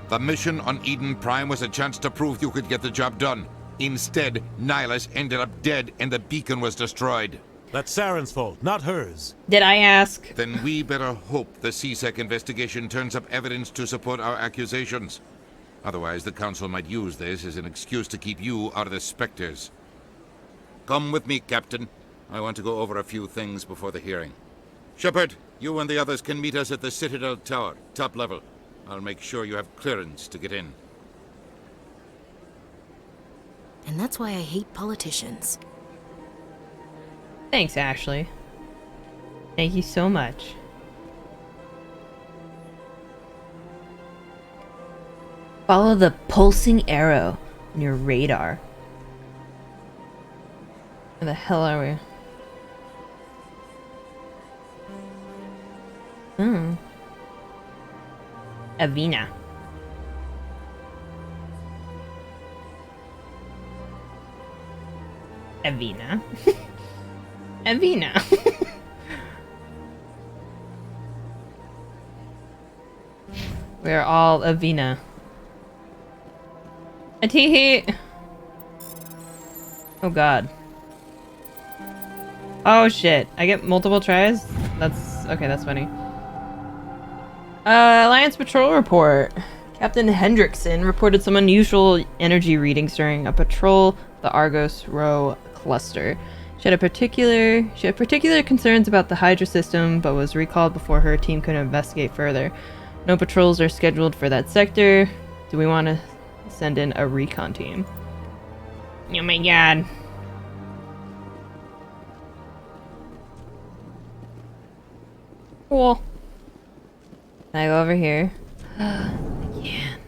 Speaker 22: The mission on Eden Prime was a chance to prove you could get the job done. Instead, Nihilus ended up dead and the beacon was destroyed.
Speaker 4: That's Saren's fault, not hers.
Speaker 1: Did I ask?
Speaker 22: Then we better hope the CSEC investigation turns up evidence to support our accusations. Otherwise, the Council might use this as an excuse to keep you out of the Spectres. Come with me, Captain. I want to go over a few things before the hearing. Shepard, you and the others can meet us at the Citadel Tower, top level. I'll make sure you have clearance to get in.
Speaker 17: And that's why I hate politicians.
Speaker 1: Thanks, Ashley. Thank you so much. Follow the pulsing arrow on your radar. Where the hell are we? Avina. Avina. Avina. We're all Avina. Atihi! Oh god. Oh shit. I get multiple tries? That's... okay, that's funny. Alliance Patrol Report. Captain Hendrickson reported some unusual energy readings during a patrol of the Argos Rho cluster. She had particular concerns about the Hydra system, but was recalled before her team could investigate further. No patrols are scheduled for that sector. Do we want to send in a recon team? Oh my god. Cool. Can I go over here? I can.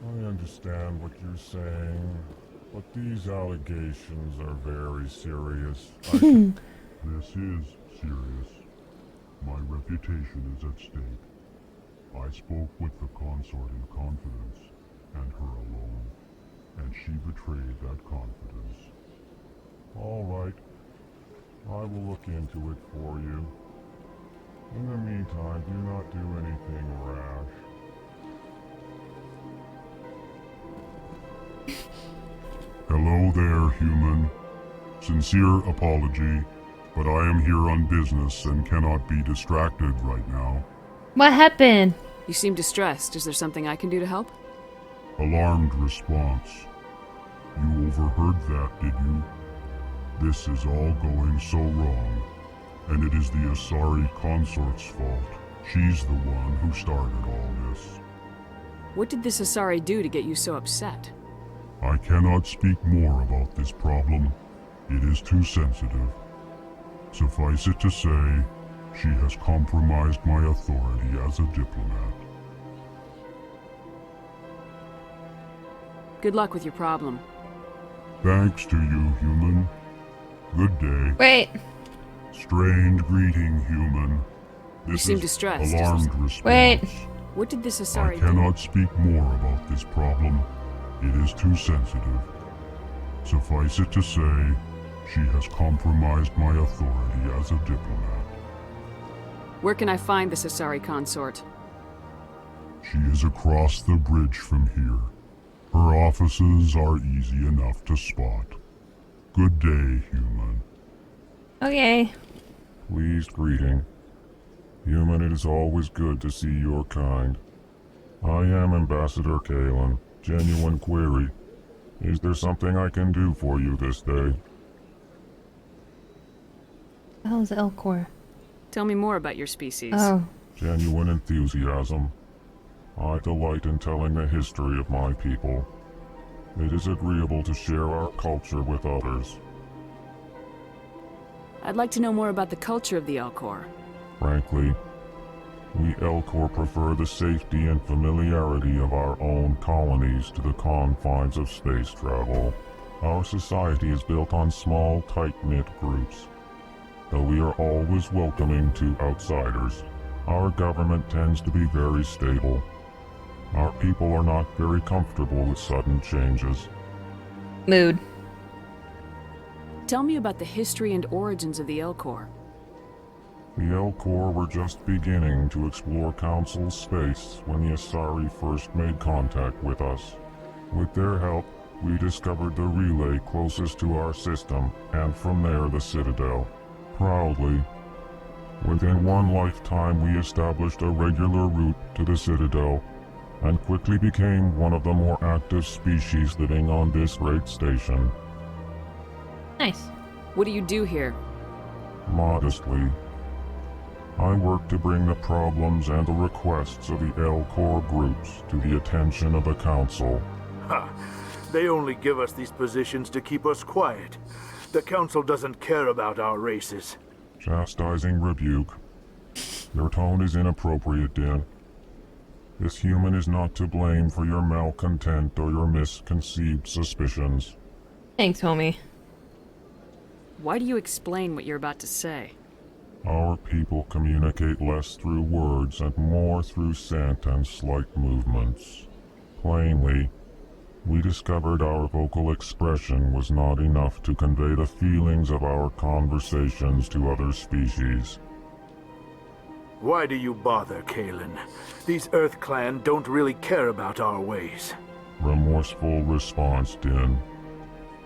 Speaker 10: I understand what you're saying, but these allegations are very serious. This is serious. My reputation is at stake. I spoke with the consort in confidence, and her alone, and she betrayed that confidence. All right. I will look into it for you. In the meantime, do not do anything rash. Hello there, human. Sincere apology, but I am here on business and cannot be distracted right now.
Speaker 1: What happened?
Speaker 9: You seem distressed. Is there something I can do to help?
Speaker 10: Alarmed response. You overheard that, did you? This is all going so wrong, and it is the Asari consort's fault. She's the one who started all this.
Speaker 9: What did this Asari do to get you so upset?
Speaker 10: I cannot speak more about this problem. It is too sensitive. Suffice it to say, she has compromised my authority as a diplomat.
Speaker 9: Good luck with your problem.
Speaker 10: Thanks to you, human. Good day.
Speaker 1: Wait.
Speaker 10: Strange greeting, human.
Speaker 9: You seem distressed.
Speaker 10: Alarmed response.
Speaker 1: Wait.
Speaker 9: What did this Asari
Speaker 10: I cannot speak more about this problem. It is too sensitive. Suffice it to say, she has compromised my authority as a diplomat.
Speaker 9: Where can I find this Asari consort?
Speaker 10: She is across the bridge from here. Her offices are easy enough to spot. Good day, human.
Speaker 1: Okay.
Speaker 10: Pleased greeting. Human, it is always good to see your kind. I am Ambassador Kalen. Genuine query. Is there something I can do for you this day?
Speaker 1: The hell is Elcor?
Speaker 9: Tell me more about your species.
Speaker 1: Oh.
Speaker 10: Genuine enthusiasm. I delight in telling the history of my people. It is agreeable to share our culture with others.
Speaker 9: I'd like to know more about the culture of the Elcor.
Speaker 10: Frankly, we Elcor prefer the safety and familiarity of our own colonies to the confines of space travel. Our society is built on small, tight-knit groups. Though we are always welcoming to outsiders, our government tends to be very stable. Our people are not very comfortable with sudden changes.
Speaker 1: Mood.
Speaker 9: Tell me about the history and origins of the Elcor.
Speaker 10: The Elcor were just beginning to explore Council space when the Asari first made contact with us. With their help, we discovered the relay closest to our system, and from there the Citadel. Proudly, within one lifetime we established a regular route to the Citadel, and quickly became one of the more active species living on this great station.
Speaker 1: Nice.
Speaker 9: What do you do here?
Speaker 10: Modestly, I work to bring the problems and the requests of the Elcor groups to the attention of the Council.
Speaker 7: Ha! They only give us these positions to keep us quiet. The Council doesn't care about our races.
Speaker 10: Chastising rebuke. Your tone is inappropriate, Din. This human is not to blame for your malcontent or your misconceived suspicions.
Speaker 1: Thanks, homie.
Speaker 9: Why do you explain what you're about to say?
Speaker 10: Our people communicate less through words and more through scent and slight movements. Plainly, we discovered our vocal expression was not enough to convey the feelings of our conversations to other species.
Speaker 7: Why do you bother, Kalen? These Earth Clan don't really care about our ways.
Speaker 10: Remorseful response, Din.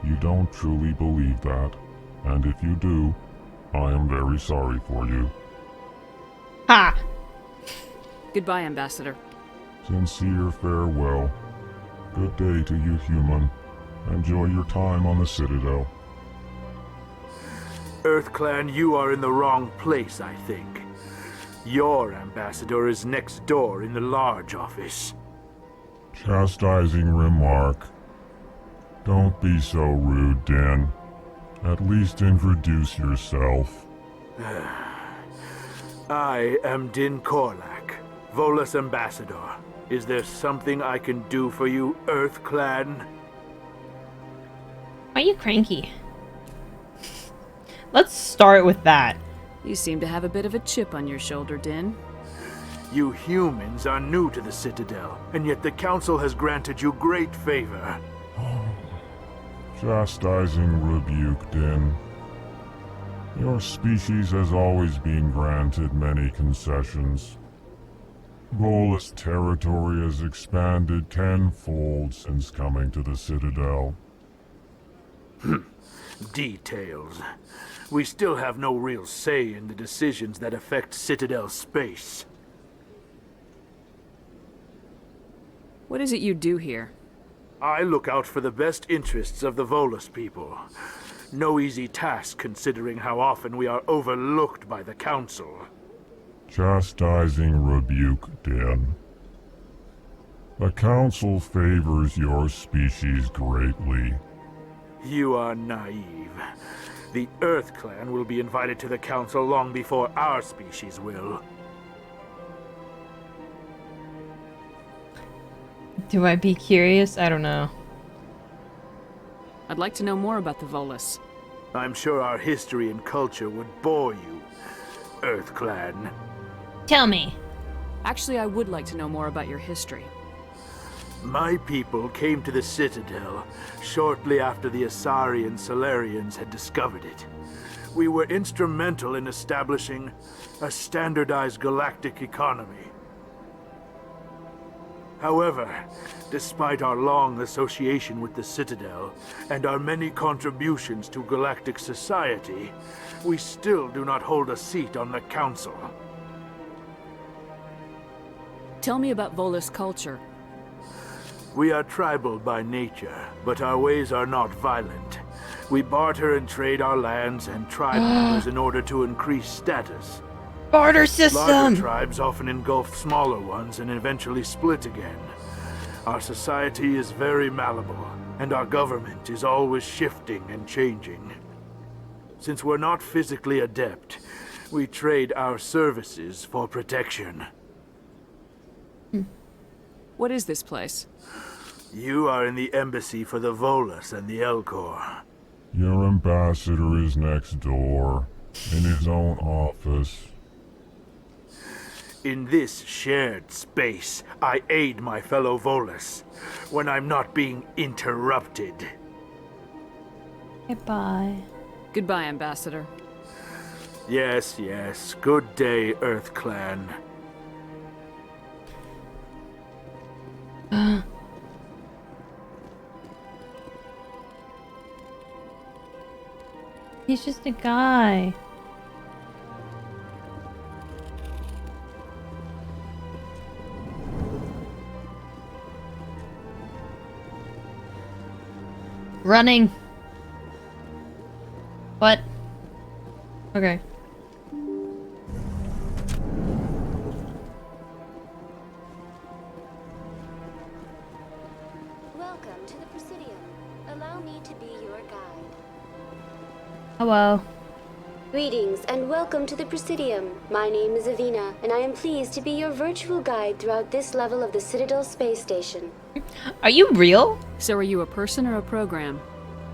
Speaker 10: You don't truly believe that, and if you do, I am very sorry for you.
Speaker 1: Ha!
Speaker 9: Goodbye, Ambassador.
Speaker 10: Sincere farewell. Good day to you, human. Enjoy your time on the Citadel.
Speaker 7: Earth Clan, you are in the wrong place, I think. Your ambassador is next door in the large office.
Speaker 10: Chastising remark. Don't be so rude, Din. At least introduce yourself.
Speaker 7: I am Din Korlak, Volus ambassador. Is there something I can do for you, Earth Clan?
Speaker 1: Why are you cranky? Let's start with that.
Speaker 9: You seem to have a bit of a chip on your shoulder, Din.
Speaker 7: You humans are new to the Citadel, and yet the Council has granted you great favor.
Speaker 10: Chastising rebuke, Din. Your species has always been granted many concessions. Volus territory has expanded tenfold since coming to the Citadel.
Speaker 7: Details. We still have no real say in the decisions that affect Citadel space.
Speaker 9: What is it you do here?
Speaker 7: I look out for the best interests of the Volus people. No easy task considering how often we are overlooked by the Council.
Speaker 10: Chastising rebuke, Din. The Council favors your species greatly.
Speaker 7: You are naive. The Earth Clan will be invited to the Council long before our species will.
Speaker 1: Do I be curious? I don't know.
Speaker 9: I'd like to know more about the Volus.
Speaker 7: I'm sure our history and culture would bore you, Earth Clan.
Speaker 1: Tell me.
Speaker 9: Actually, I would like to know more about your history.
Speaker 7: My people came to the Citadel shortly after the Asari and Solarians had discovered it. We were instrumental in establishing a standardized galactic economy. However, despite our long association with the Citadel and our many contributions to galactic society, we still do not hold a seat on the Council.
Speaker 9: Tell me about Volus culture.
Speaker 7: We are tribal by nature, but our ways are not violent. We barter and trade our lands and tribe members in order to increase status.
Speaker 1: Barter system!
Speaker 7: Larger tribes often engulf smaller ones and eventually split again. Our society is very malleable, and our government is always shifting and changing. Since we're not physically adept, we trade our services for protection.
Speaker 9: What is this place?
Speaker 7: You are in the embassy for the Volus and the Elcor.
Speaker 10: Your ambassador is next door, in his own office.
Speaker 7: In this shared space, I aid my fellow Volus when I'm not being interrupted.
Speaker 1: Goodbye.
Speaker 9: Goodbye, Ambassador.
Speaker 7: Yes, yes. Good day, Earth Clan.
Speaker 1: He's just a guy. Running. What? Okay.
Speaker 12: Welcome to the Presidium. Allow me to be your guide.
Speaker 1: Hello.
Speaker 12: Greetings and welcome to the Presidium. My name is Avina, and I am pleased to be your virtual guide throughout this level of the Citadel space station.
Speaker 1: Are you real?
Speaker 9: So are you a person or a program?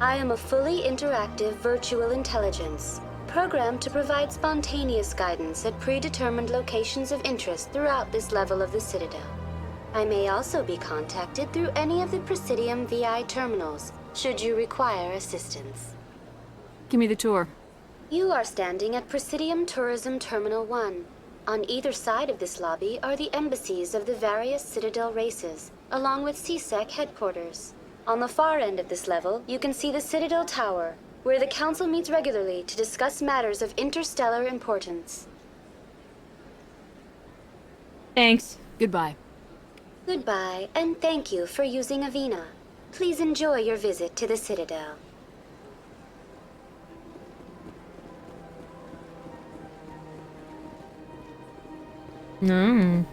Speaker 12: I am a fully interactive virtual intelligence, programmed to provide spontaneous guidance at predetermined locations of interest throughout this level of the Citadel. I may also be contacted through any of the Presidium VI terminals, should you require assistance.
Speaker 9: Give me the tour.
Speaker 12: You are standing at Presidium Tourism Terminal 1. On either side of this lobby are the embassies of the various Citadel races, along with CSEC headquarters. On the far end of this level, you can see the Citadel Tower, where the Council meets regularly to discuss matters of interstellar importance.
Speaker 1: Thanks.
Speaker 9: Goodbye.
Speaker 12: Goodbye, and thank you for using Avina. Please enjoy your visit to the Citadel.
Speaker 1: No.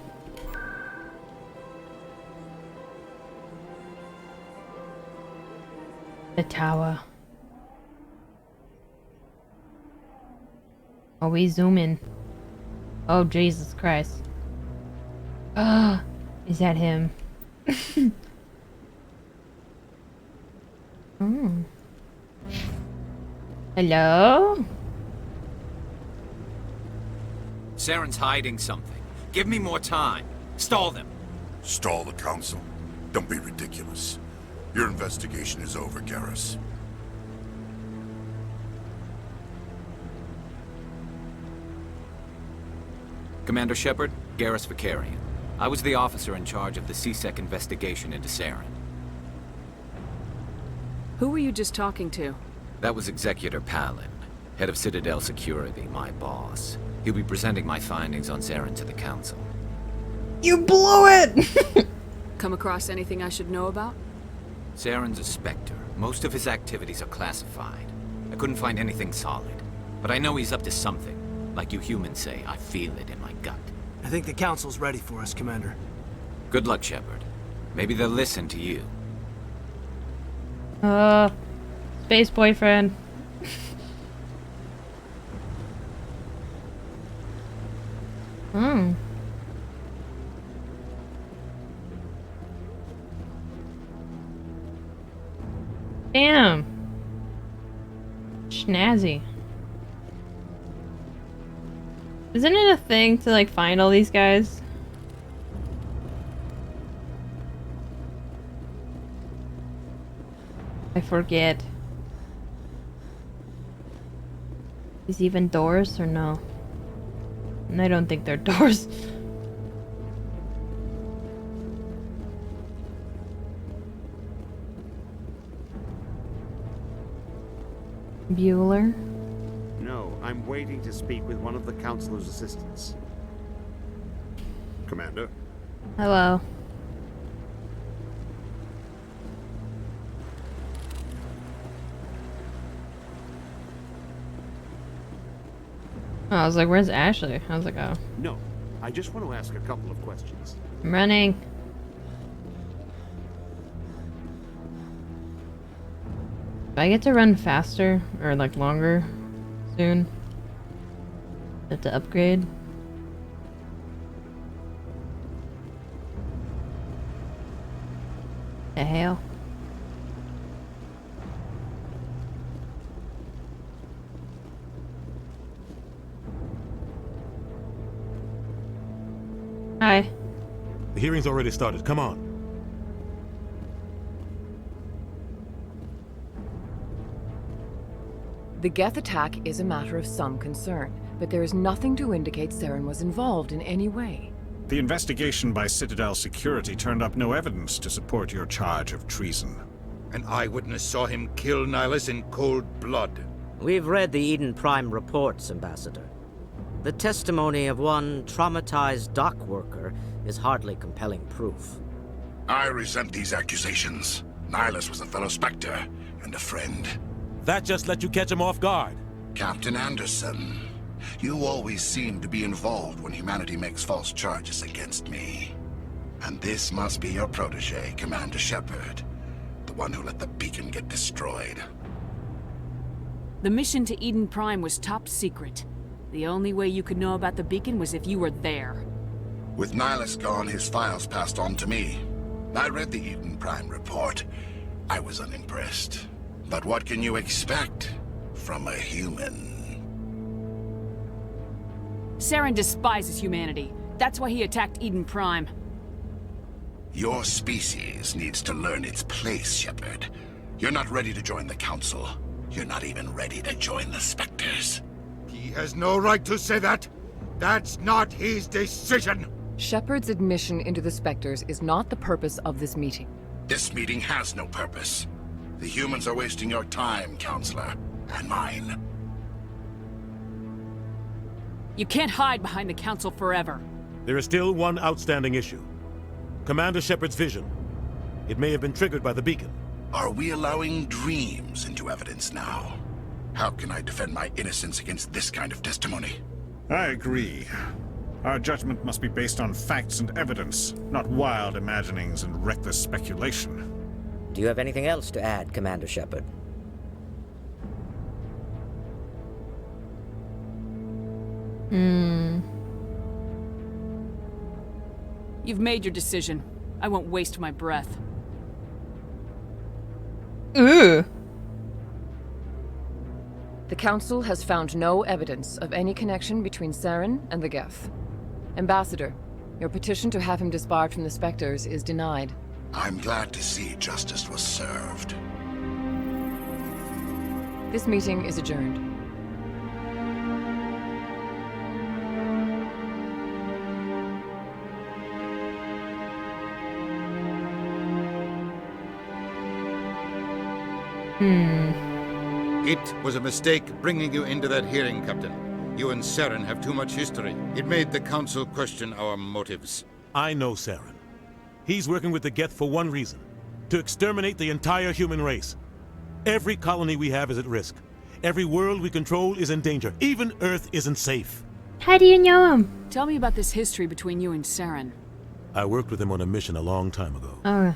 Speaker 1: The tower. Oh, we zoom in. Oh, Jesus Christ. Ah, is that him? Oh. Hello?
Speaker 13: Saren's hiding something. Give me more time. Stall them.
Speaker 25: Stall the Council? Don't be ridiculous. Your investigation is over, Garrus.
Speaker 13: Commander Shepard, Garrus Vicarian. I was the officer in charge of the CSEC investigation into Saren.
Speaker 9: Who were you just talking to?
Speaker 13: That was Executor Palin, head of Citadel Security, my boss. He'll be presenting my findings on Saren to the Council.
Speaker 1: You blew it!
Speaker 9: Come across anything I should know about?
Speaker 13: Saren's a Spectre. Most of his activities are classified. I couldn't find anything solid. But I know he's up to something. Like you humans say, I feel it in my gut.
Speaker 8: I think the Council's ready for us, Commander.
Speaker 13: Good luck, Shepard. Maybe they'll listen to you.
Speaker 1: Space boyfriend. Damn. Snazzy. Isn't it a thing to like find all these guys? I forget. Is even doors or no? And I don't think they're doors. Bueller?
Speaker 19: No, I'm waiting to speak with one of the Councilor's assistants.
Speaker 5: Commander?
Speaker 1: Hello. Oh, I was like, where's Ashley? I was like, oh.
Speaker 19: No, I just want to ask a couple of questions.
Speaker 1: I'm running. Do I get to run faster or like longer soon? Have to upgrade. The hell? Hi.
Speaker 4: The hearing's already started. Come on.
Speaker 24: The Geth attack is a matter of some concern, but there is nothing to indicate Saren was involved in any way.
Speaker 2: The investigation by Citadel security turned up no evidence to support your charge of treason.
Speaker 22: An eyewitness saw him kill Nihilus in cold blood.
Speaker 23: We've read the Eden Prime reports, Ambassador. The testimony of one traumatized dock worker is hardly compelling proof.
Speaker 25: I resent these accusations. Nihilus was a fellow Spectre and a friend.
Speaker 4: That just let you catch him off guard.
Speaker 25: Captain Anderson, you always seem to be involved when humanity makes false charges against me. And this must be your protege, Commander Shepard, the one who let the beacon get destroyed.
Speaker 9: The mission to Eden Prime was top secret. The only way you could know about the beacon was if you were there.
Speaker 25: With Nihilus gone, his files passed on to me. I read the Eden Prime report. I was unimpressed. But what can you expect from a human?
Speaker 9: Saren despises humanity. That's why he attacked Eden Prime.
Speaker 25: Your species needs to learn its place, Shepard. You're not ready to join the Council. You're not even ready to join the Spectres.
Speaker 22: He has no right to say that. That's not his decision.
Speaker 24: Shepard's admission into the Spectres is not the purpose of this meeting.
Speaker 25: This meeting has no purpose. The humans are wasting your time, Counselor, and mine.
Speaker 9: You can't hide behind the Council forever.
Speaker 4: There is still one outstanding issue. Commander Shepard's vision. It may have been triggered by the beacon.
Speaker 25: Are we allowing dreams into evidence now? How can I defend my innocence against this kind of testimony?
Speaker 2: I agree. Our judgment must be based on facts and evidence, not wild imaginings and reckless speculation.
Speaker 23: Do you have anything else to add, Commander Shepard?
Speaker 9: You've made your decision. I won't waste my breath.
Speaker 1: Ooh.
Speaker 24: The Council has found no evidence of any connection between Saren and the Geth. Ambassador, your petition to have him disbarred from the Spectres is denied.
Speaker 25: I'm glad to see justice was served.
Speaker 24: This meeting is adjourned.
Speaker 22: It was a mistake bringing you into that hearing, Captain. You and Saren have too much history. It made the Council question our motives.
Speaker 4: I know Saren. He's working with the Geth for one reason. To exterminate the entire human race. Every colony we have is at risk. Every world we control is in danger. Even Earth isn't safe.
Speaker 1: How do you know him?
Speaker 9: Tell me about this history between you and Saren.
Speaker 4: I worked with him on a mission a long time ago.
Speaker 1: Oh,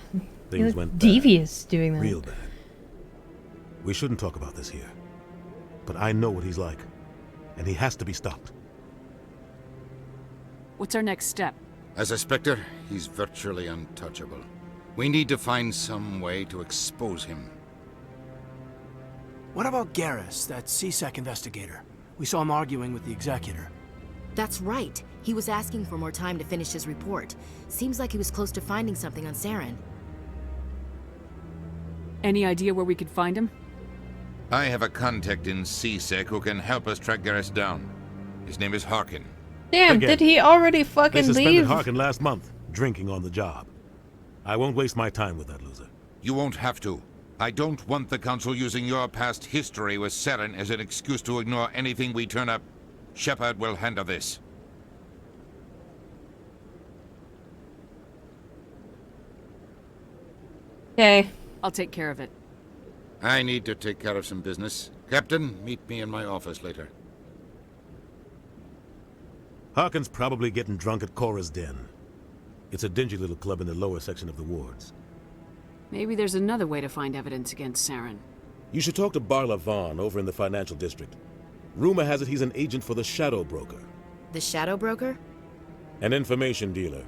Speaker 4: Things went
Speaker 1: devious doing that.
Speaker 4: real bad. We shouldn't talk about this here. But I know what he's like. And he has to be stopped.
Speaker 9: What's our next step?
Speaker 22: As a Spectre, he's virtually untouchable. We need to find some way to expose him.
Speaker 8: What about Garrus, that CSEC investigator? We saw him arguing with the Executor.
Speaker 17: That's right. He was asking for more time to finish his report. Seems like he was close to finding something on Saren.
Speaker 9: Any idea where we could find him?
Speaker 22: I have a contact in CSEC who can help us track Garrus down. His name is Harkin.
Speaker 1: Damn,
Speaker 4: Again,
Speaker 1: did he already
Speaker 4: They
Speaker 1: fucking
Speaker 4: suspended
Speaker 1: leave?
Speaker 4: Harkin last month, drinking on the job. I won't waste my time with that loser.
Speaker 22: You won't have to. I don't want the Council using your past history with Saren as an excuse to ignore anything we turn up. Shepard will handle this.
Speaker 1: Okay.
Speaker 9: I'll take care of it.
Speaker 22: I need to take care of some business. Captain, meet me in my office later.
Speaker 4: Harkin's probably getting drunk at Cora's Den. It's a dingy little club in the lower section of the wards.
Speaker 9: Maybe there's another way to find evidence against Saren.
Speaker 4: You should talk to Barla Vaughn over in the financial district. Rumor has it he's an agent for the Shadow Broker.
Speaker 17: The Shadow Broker?
Speaker 4: An information dealer.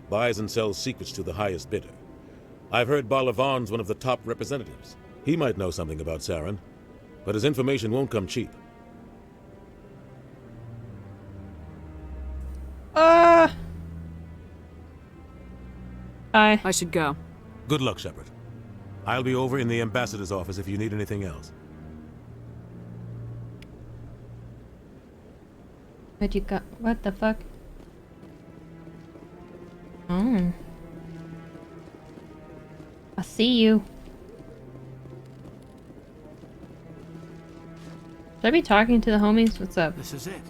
Speaker 4: Buys and sells secrets to the highest bidder. I've heard Barla Vaughn's one of the top representatives. He might know something about Saren, but his information won't come cheap.
Speaker 1: I
Speaker 9: should go.
Speaker 4: Good luck, Shepard. I'll be over in the ambassador's office if you need anything else.
Speaker 1: What you got? What the fuck? Oh. I see you. Should I be talking to the homies? What's up?
Speaker 8: This is it.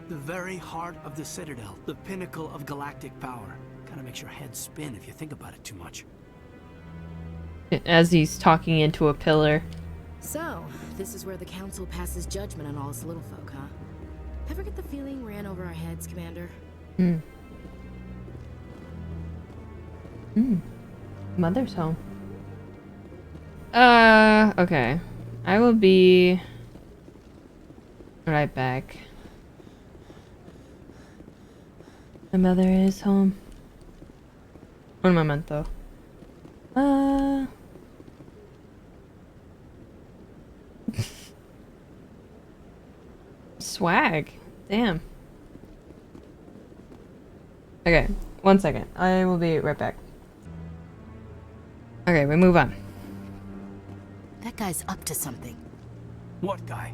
Speaker 8: The very heart of the Citadel. The pinnacle of galactic power. Kinda makes your head spin if you think about it too much.
Speaker 1: As he's talking into a pillar.
Speaker 17: So, this is where the Council passes judgment on all us little folk, huh? Ever get the feeling ran over our heads, Commander?
Speaker 1: Mother's home. Okay. I will be right back. My mother is home. Un momento. Swag. Damn. Okay, 1 second. I will be right back. Okay, we move on.
Speaker 17: That guy's up to something.
Speaker 8: What guy?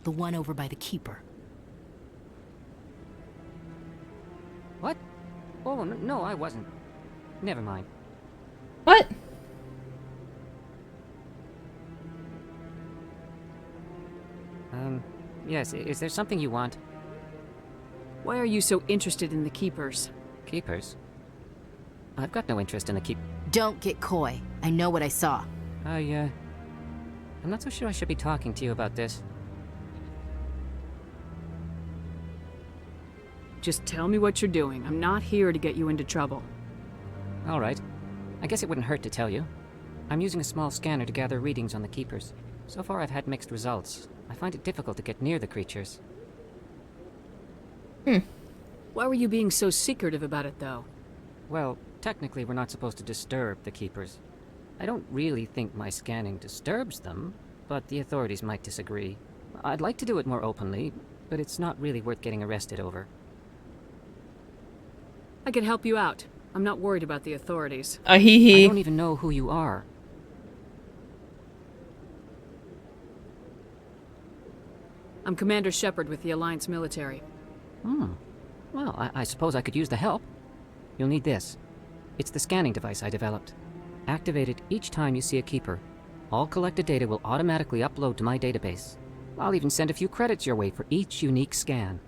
Speaker 17: The one over by the Keeper.
Speaker 15: What? Oh, no, I wasn't. Never mind.
Speaker 1: What?
Speaker 15: Yes, is there something you want?
Speaker 9: Why are you so interested in the Keepers?
Speaker 15: Keepers? I've got no interest in the
Speaker 17: Don't get coy. I know what I saw.
Speaker 15: I'm not so sure I should be talking to you about this.
Speaker 9: Just tell me what you're doing. I'm not here to get you into trouble.
Speaker 15: Alright. I guess it wouldn't hurt to tell you. I'm using a small scanner to gather readings on the Keepers. So far I've had mixed results. I find it difficult to get near the creatures.
Speaker 9: Why were you being so secretive about it, though?
Speaker 15: Well, technically we're not supposed to disturb the Keepers. I don't really think my scanning disturbs them, but the authorities might disagree. I'd like to do it more openly, but it's not really worth getting arrested over.
Speaker 9: I can help you out. I'm not worried about the authorities.
Speaker 15: I don't even know who you are.
Speaker 9: I'm Commander Shepard with the Alliance military.
Speaker 15: Well, I suppose I could use the help. You'll need this. It's the scanning device I developed. Activate it each time you see a Keeper. All collected data will automatically upload to my database. I'll even send a few credits your way for each unique scan.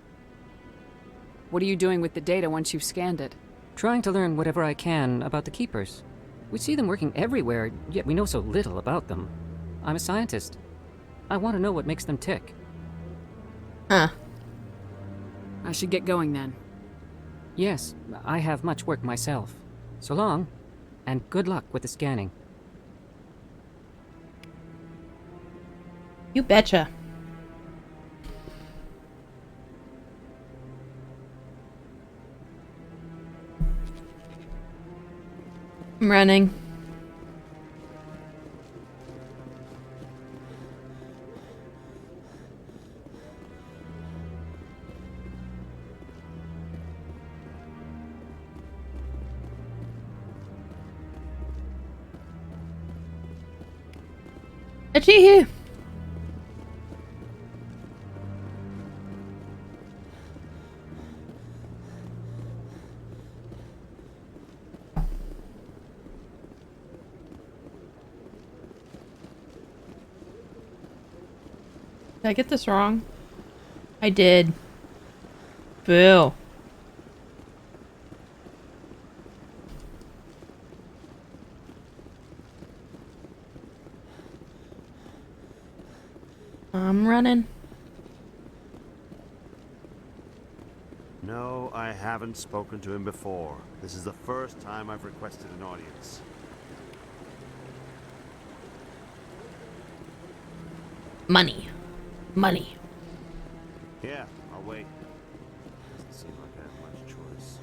Speaker 9: What are you doing with the data once you've scanned it?
Speaker 15: Trying to learn whatever I can about the Keepers. We see them working everywhere, yet we know so little about them. I'm a scientist. I want to know what makes them tick.
Speaker 1: Huh.
Speaker 9: I should get going then.
Speaker 15: Yes, I have much work myself. So long, and good luck with the scanning.
Speaker 1: You betcha. I'm running. Achoo! Did I get this wrong? I did. Boo. I'm running.
Speaker 16: No, I haven't spoken to him before. This is the first time I've requested an audience.
Speaker 1: Money. Money.
Speaker 16: Yeah, I'll wait. Doesn't seem like I have much choice.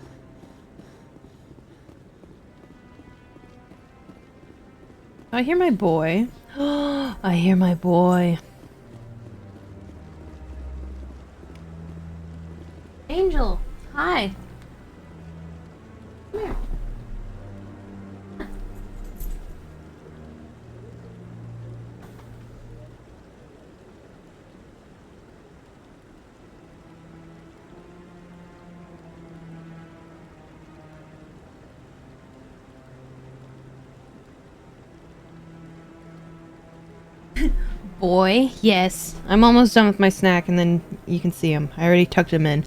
Speaker 1: I hear my boy. I hear my boy. Angel, hi. Come here. Boy, yes. I'm almost done with my snack and then you can see him. I already tucked him in.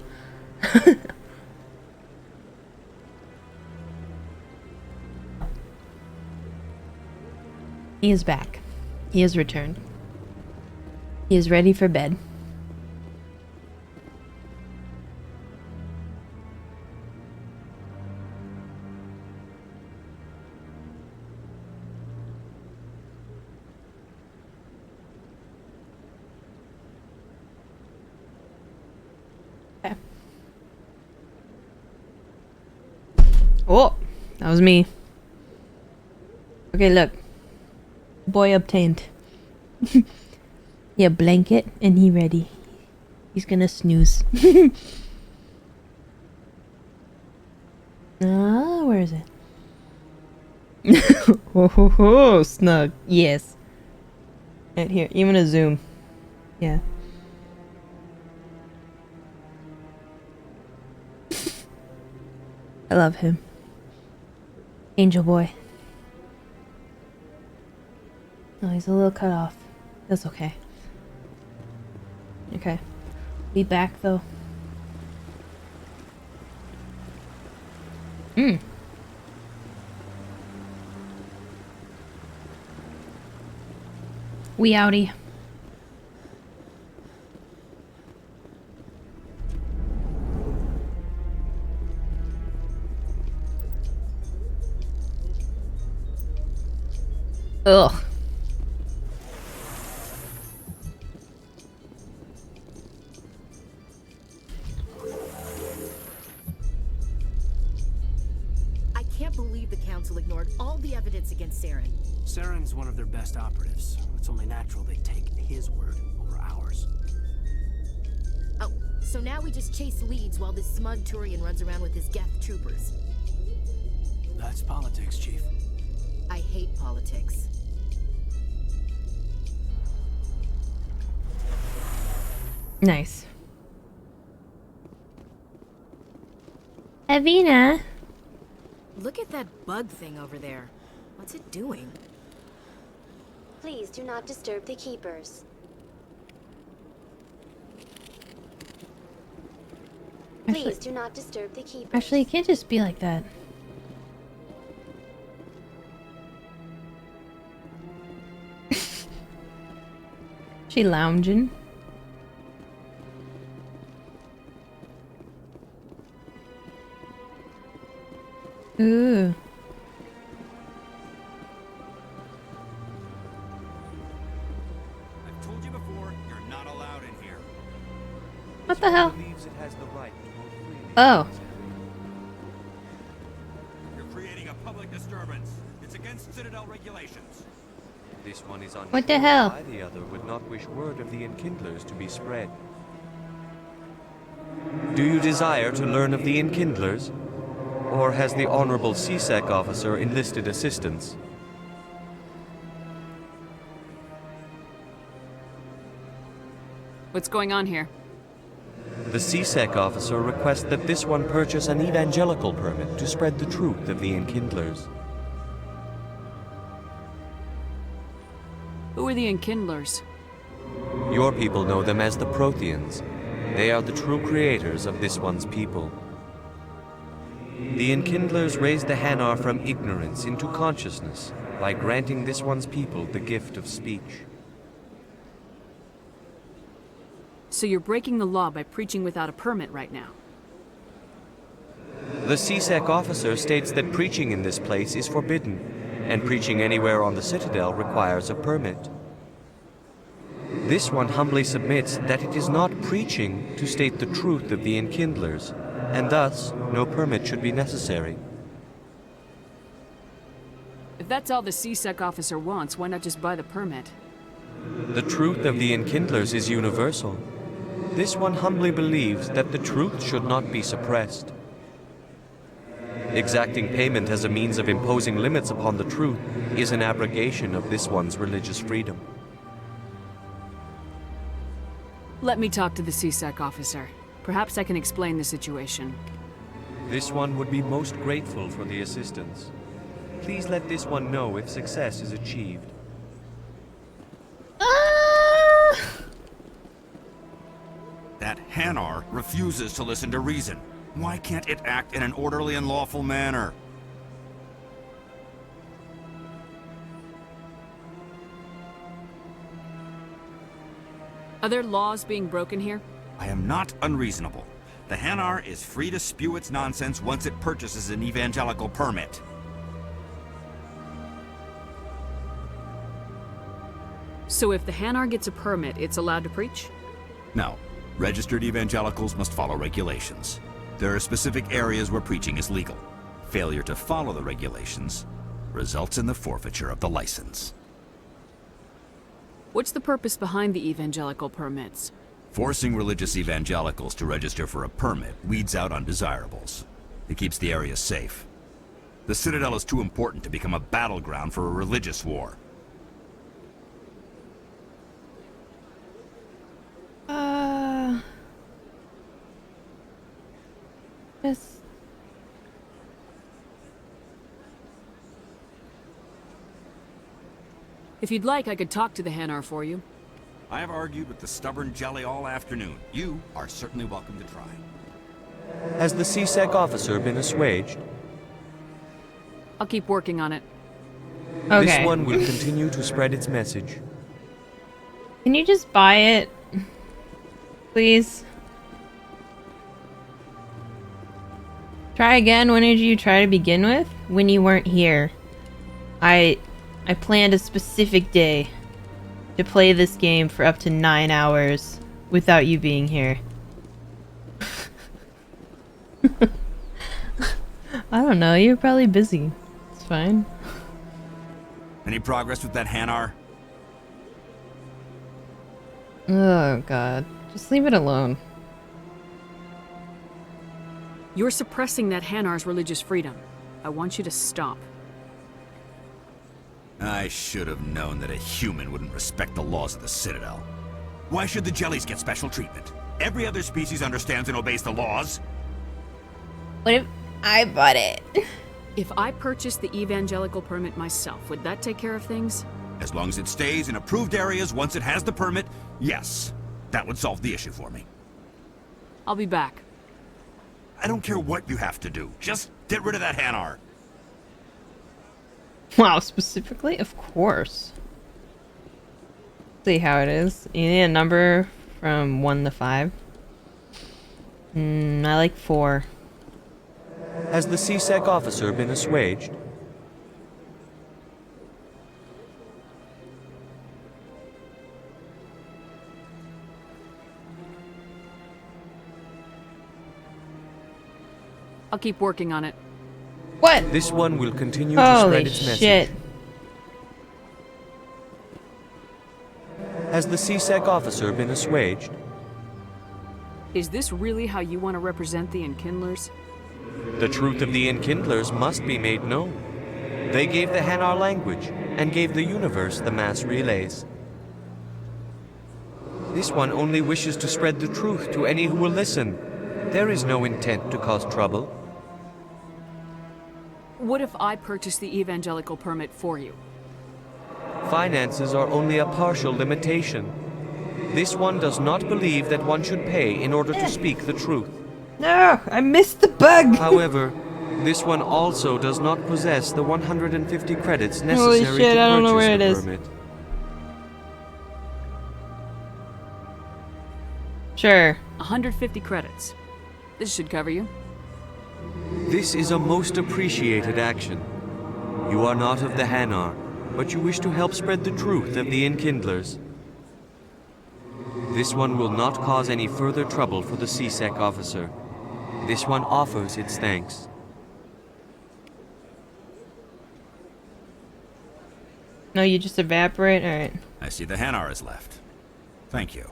Speaker 1: He is back. He has returned. He is ready for bed. Oh, that was me. Okay, look. Boy obtained. Yeah, blanket and he ready. He's gonna snooze. Ah, where is it? Oh, ho, ho, snug. Yes. Right here. You wanna zoom? Yeah. I love him. Angel boy. Oh, he's a little cut off. That's okay. Okay. Be back though. We outie. Ugh.
Speaker 17: I can't believe the Council ignored all the evidence against Saren.
Speaker 8: Saren's one of their best operatives. It's only natural they take his word over ours.
Speaker 17: Oh, so now we just chase leads while this smug Turian runs around with his Geth troopers.
Speaker 8: That's politics, Chief.
Speaker 17: I hate politics.
Speaker 1: Nice. Avina.
Speaker 17: Look at that bug thing over there. What's it doing?
Speaker 12: Please do not disturb the keepers. Please do not disturb the keepers.
Speaker 1: Actually, it can't just be like that. She lounging. Ooh.
Speaker 11: I've told you before, you're not allowed in here.
Speaker 1: What the hell?
Speaker 11: Believes it has the right to move freely.
Speaker 1: Oh.
Speaker 11: You're creating a public disturbance. It's against Citadel regulations.
Speaker 14: This one is unsure
Speaker 1: What the hell?
Speaker 14: why the other would not wish word of the Enkindlers to be spread. Do you desire to learn of the Enkindlers? Or has the Honorable CSEC officer enlisted assistance?
Speaker 9: What's going on here?
Speaker 14: The CSEC officer requests that this one purchase an evangelical permit to spread the truth of the Enkindlers.
Speaker 9: Who are the Enkindlers?
Speaker 14: Your people know them as the Protheans. They are the true creators of this one's people. The Enkindlers raised the Hanar from ignorance into consciousness by granting this one's people the gift of speech.
Speaker 9: So you're breaking the law by preaching without a permit right now.
Speaker 14: The CSEC officer states that preaching in this place is forbidden, and preaching anywhere on the Citadel requires a permit. This one humbly submits that it is not preaching to state the truth of the Enkindlers, and thus no permit should be necessary.
Speaker 9: If that's all the CSEC officer wants, why not just buy the permit?
Speaker 14: The truth of the Enkindlers is universal. This one humbly believes that the truth should not be suppressed. Exacting payment as a means of imposing limits upon the truth is an abrogation of this one's religious freedom.
Speaker 9: Let me talk to the CSEC officer. Perhaps I can explain the situation.
Speaker 14: This one would be most grateful for the assistance. Please let this one know if success is achieved.
Speaker 11: That Hanar refuses to listen to reason. Why can't it act in an orderly and lawful manner?
Speaker 9: Are there laws being broken here?
Speaker 11: I am not unreasonable. The Hanar is free to spew its nonsense once it purchases an evangelical permit.
Speaker 9: So if the Hanar gets a permit, it's allowed to preach?
Speaker 11: No. Registered evangelicals must follow regulations. There are specific areas where preaching is legal. Failure to follow the regulations results in the forfeiture of the license.
Speaker 9: What's the purpose behind the evangelical permits?
Speaker 11: Forcing religious evangelicals to register for a permit weeds out undesirables. It keeps the area safe. The Citadel is too important to become a battleground for a religious war.
Speaker 1: Yes.
Speaker 9: If you'd like, I could talk to the Hanar for you.
Speaker 11: I have argued with the stubborn jelly all afternoon. You are certainly welcome to try.
Speaker 14: Has the CSEC officer been assuaged?
Speaker 9: I'll keep working on it.
Speaker 1: Okay.
Speaker 14: This one will continue to spread its message.
Speaker 1: Can you just buy it? Please? Try again. When did you try to begin with? When you weren't here. I planned a specific day to play this game for up to 9 hours without you being here. I don't know, you're probably busy. It's fine.
Speaker 11: Any progress with that Hanar?
Speaker 1: Oh god. Just leave it alone.
Speaker 9: You're suppressing that Hanar's religious freedom. I want you to stop.
Speaker 11: I should have known that a human wouldn't respect the laws of the Citadel. Why should the jellies get special treatment? Every other species understands and obeys the laws.
Speaker 1: What if I bought it?
Speaker 9: If I purchased the evangelical permit myself, would that take care of things?
Speaker 11: As long as it stays in approved areas once it has the permit, yes. That would solve the issue for me.
Speaker 9: I'll be back.
Speaker 11: I don't care what you have to do. Just get rid of that Hanar.
Speaker 1: Wow, specifically? Of course. See how it is. You need a number from 1 to 5. I like 4.
Speaker 14: Has the CSEC officer been assuaged?
Speaker 9: I'll keep working on it.
Speaker 1: What?
Speaker 14: This one will continue to spread its message.
Speaker 1: Shit.
Speaker 14: Has the CSEC officer been assuaged?
Speaker 9: Is this really how you want to represent the Enkindlers?
Speaker 14: The truth of the Enkindlers must be made known. They gave the Hanar language, and gave the universe the mass relays. This one only wishes to spread the truth to any who will listen. There is no intent to cause trouble.
Speaker 9: What if I purchase the evangelical permit for you?
Speaker 14: Finances are only a partial limitation. This one does not believe that one should pay in order to speak the truth.
Speaker 1: No, I missed the bug!
Speaker 14: However, this one also does not possess the 150 credits necessary
Speaker 1: Holy shit,
Speaker 14: to
Speaker 1: I don't know
Speaker 14: purchase
Speaker 1: where
Speaker 14: the
Speaker 1: it is.
Speaker 14: permit.
Speaker 1: Sure.
Speaker 9: 150 credits. This should cover you.
Speaker 14: This is a most appreciated action. You are not of the Hanar, but you wish to help spread the truth of the Enkindlers. This one will not cause any further trouble for the CSEC officer. This one offers its thanks.
Speaker 1: No, you just evaporate? Alright.
Speaker 11: I see the Hanar is left. Thank you.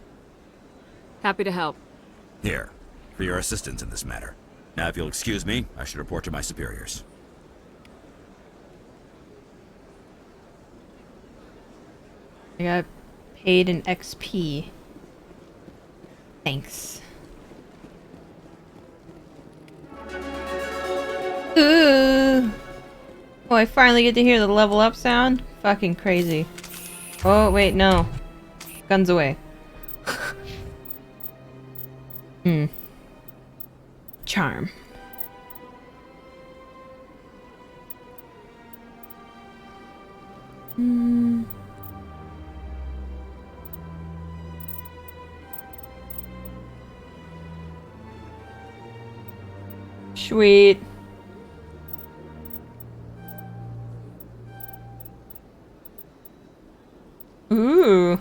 Speaker 9: Happy to help.
Speaker 11: Here, for your assistance in this matter. Now, if you'll excuse me, I should report to my superiors.
Speaker 1: I got paid in XP. Thanks. Ooh. Oh, I finally get to hear the level up sound? Fucking crazy. Oh, wait, no. Guns away. Charm. Sweet. Ooh.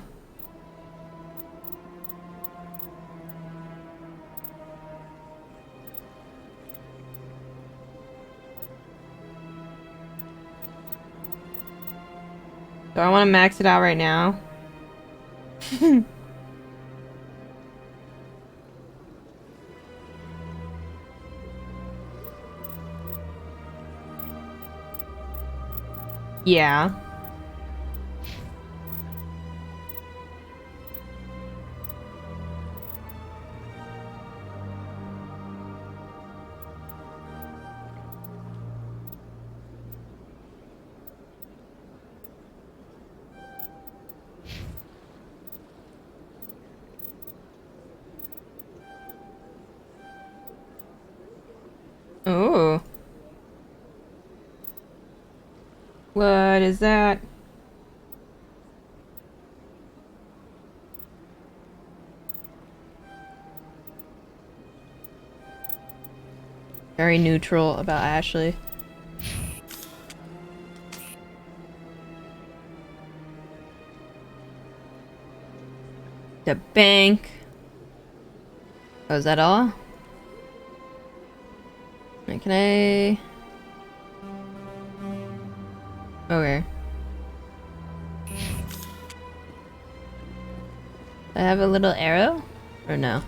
Speaker 1: Do I want to max it out right now? Yeah. Oh. What is that? Very neutral about Ashley. The bank. Oh, is that all? Can I... Okay. I have a little arrow? Or no?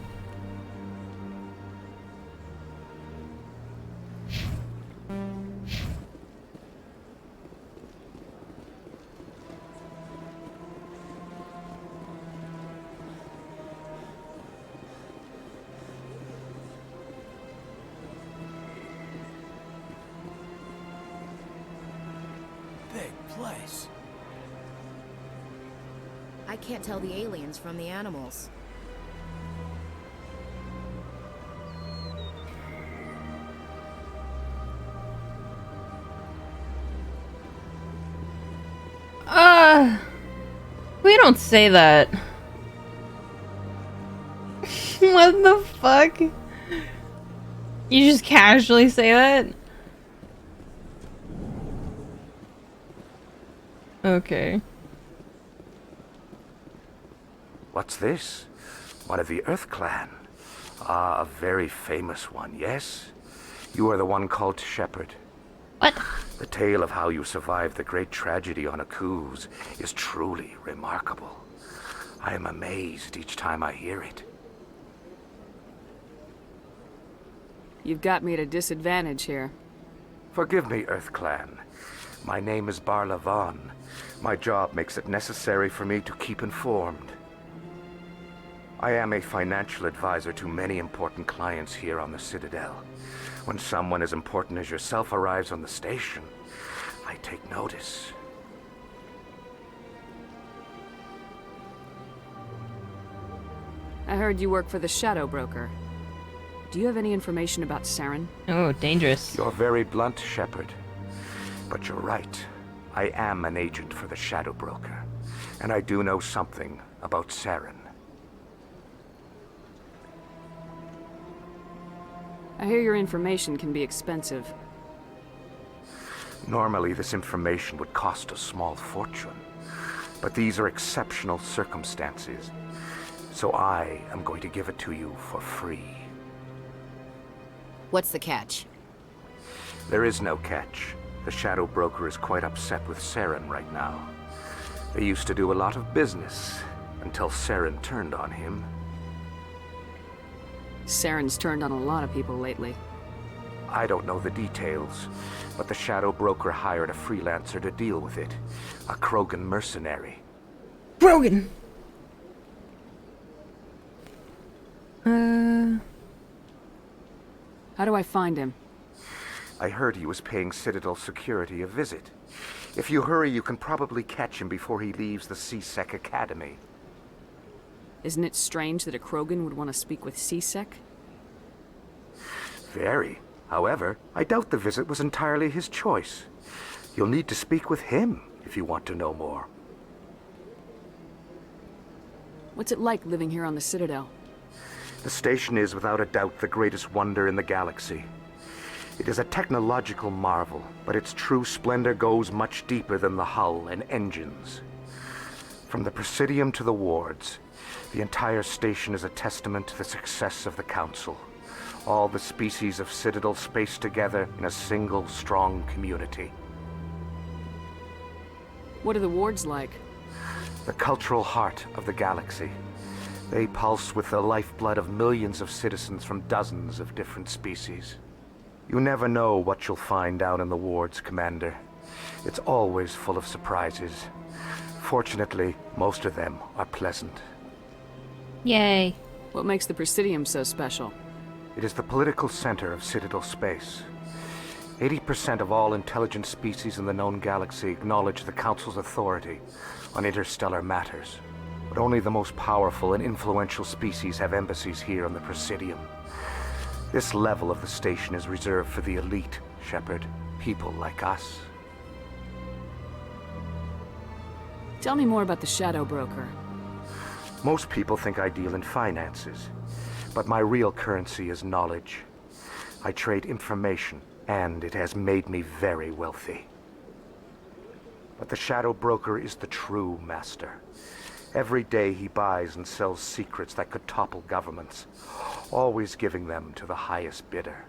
Speaker 19: Place.
Speaker 17: I can't tell the aliens from the animals.
Speaker 1: We don't say that. What the fuck? You just casually say that? Okay.
Speaker 3: What's this? One of the Earth Clan. Ah, a very famous one, yes? You are the one called Shepard.
Speaker 1: What?
Speaker 3: The tale of how you survived the great tragedy on Ohhhh is truly remarkable. I am amazed each time I hear it.
Speaker 9: You've got me at a disadvantage here.
Speaker 3: Forgive me, Earth Clan. My name is Barla Vaughn. My job makes it necessary for me to keep informed. I am a financial advisor to many important clients here on the Citadel. When someone as important as yourself arrives on the station, I take notice.
Speaker 9: I heard you work for the Shadow Broker. Do you have any information about Saren?
Speaker 1: Oh, dangerous.
Speaker 3: You're very blunt, Shepard. But you're right. I am an agent for the Shadow Broker, and I do know something about Saren.
Speaker 9: I hear your information can be expensive.
Speaker 3: Normally, this information would cost a small fortune, but these are exceptional circumstances. So I am going to give it to you for free.
Speaker 17: What's the catch?
Speaker 3: There is no catch. The Shadow Broker is quite upset with Saren right now. They used to do a lot of business, until Saren turned on him.
Speaker 9: Saren's turned on a lot of people lately.
Speaker 3: I don't know the details, but the Shadow Broker hired a freelancer to deal with it. A Krogan mercenary.
Speaker 1: Krogan!
Speaker 9: How do I find him?
Speaker 3: I heard he was paying Citadel security a visit. If you hurry, you can probably catch him before he leaves the C-Sec Academy.
Speaker 9: Isn't it strange that a Krogan would want to speak with C-Sec?
Speaker 3: Very. However, I doubt the visit was entirely his choice. You'll need to speak with him if you want to know more.
Speaker 9: What's it like living here on the Citadel?
Speaker 3: The station is without a doubt the greatest wonder in the galaxy. It is a technological marvel, but its true splendor goes much deeper than the hull and engines. From the Presidium to the wards, the entire station is a testament to the success of the Council. All the species of Citadel spaced together in a single strong community.
Speaker 9: What are the wards like?
Speaker 3: The cultural heart of the galaxy. They pulse with the lifeblood of millions of citizens from dozens of different species. You never know what you'll find down in the wards, Commander. It's always full of surprises. Fortunately, most of them are pleasant.
Speaker 1: Yay.
Speaker 9: What makes the Presidium so special?
Speaker 3: It is the political center of Citadel space. 80% of all intelligent species in the known galaxy acknowledge the Council's authority on interstellar matters. But only the most powerful and influential species have embassies here on the Presidium. This level of the station is reserved for the elite, Shepard. People like us.
Speaker 9: Tell me more about the Shadow Broker.
Speaker 3: Most people think I deal in finances, but my real currency is knowledge. I trade information, and it has made me very wealthy. But the Shadow Broker is the true master. Every day he buys and sells secrets that could topple governments, always giving them to the highest bidder.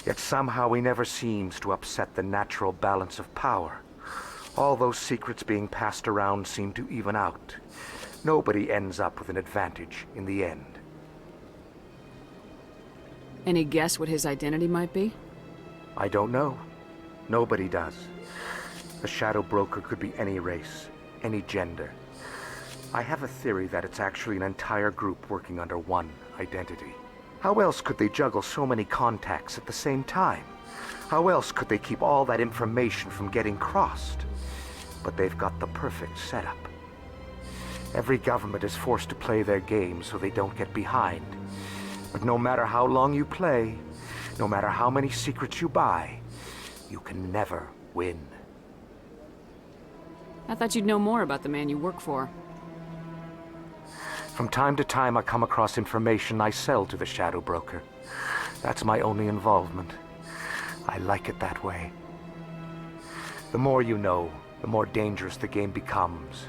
Speaker 3: Yet somehow he never seems to upset the natural balance of power. All those secrets being passed around seem to even out. Nobody ends up with an advantage in the end.
Speaker 9: Any guess what his identity might be?
Speaker 3: I don't know. Nobody does. The Shadow Broker could be any race, any gender. I have a theory that it's actually an entire group working under one identity. How else could they juggle so many contacts at the same time? How else could they keep all that information from getting crossed? But they've got the perfect setup. Every government is forced to play their game so they don't get behind. But no matter how long you play, no matter how many secrets you buy, you can never win.
Speaker 9: I thought you'd know more about the man you work for.
Speaker 3: From time to time, I come across information I sell to the Shadow Broker. That's my only involvement. I like it that way. The more you know, the more dangerous the game becomes.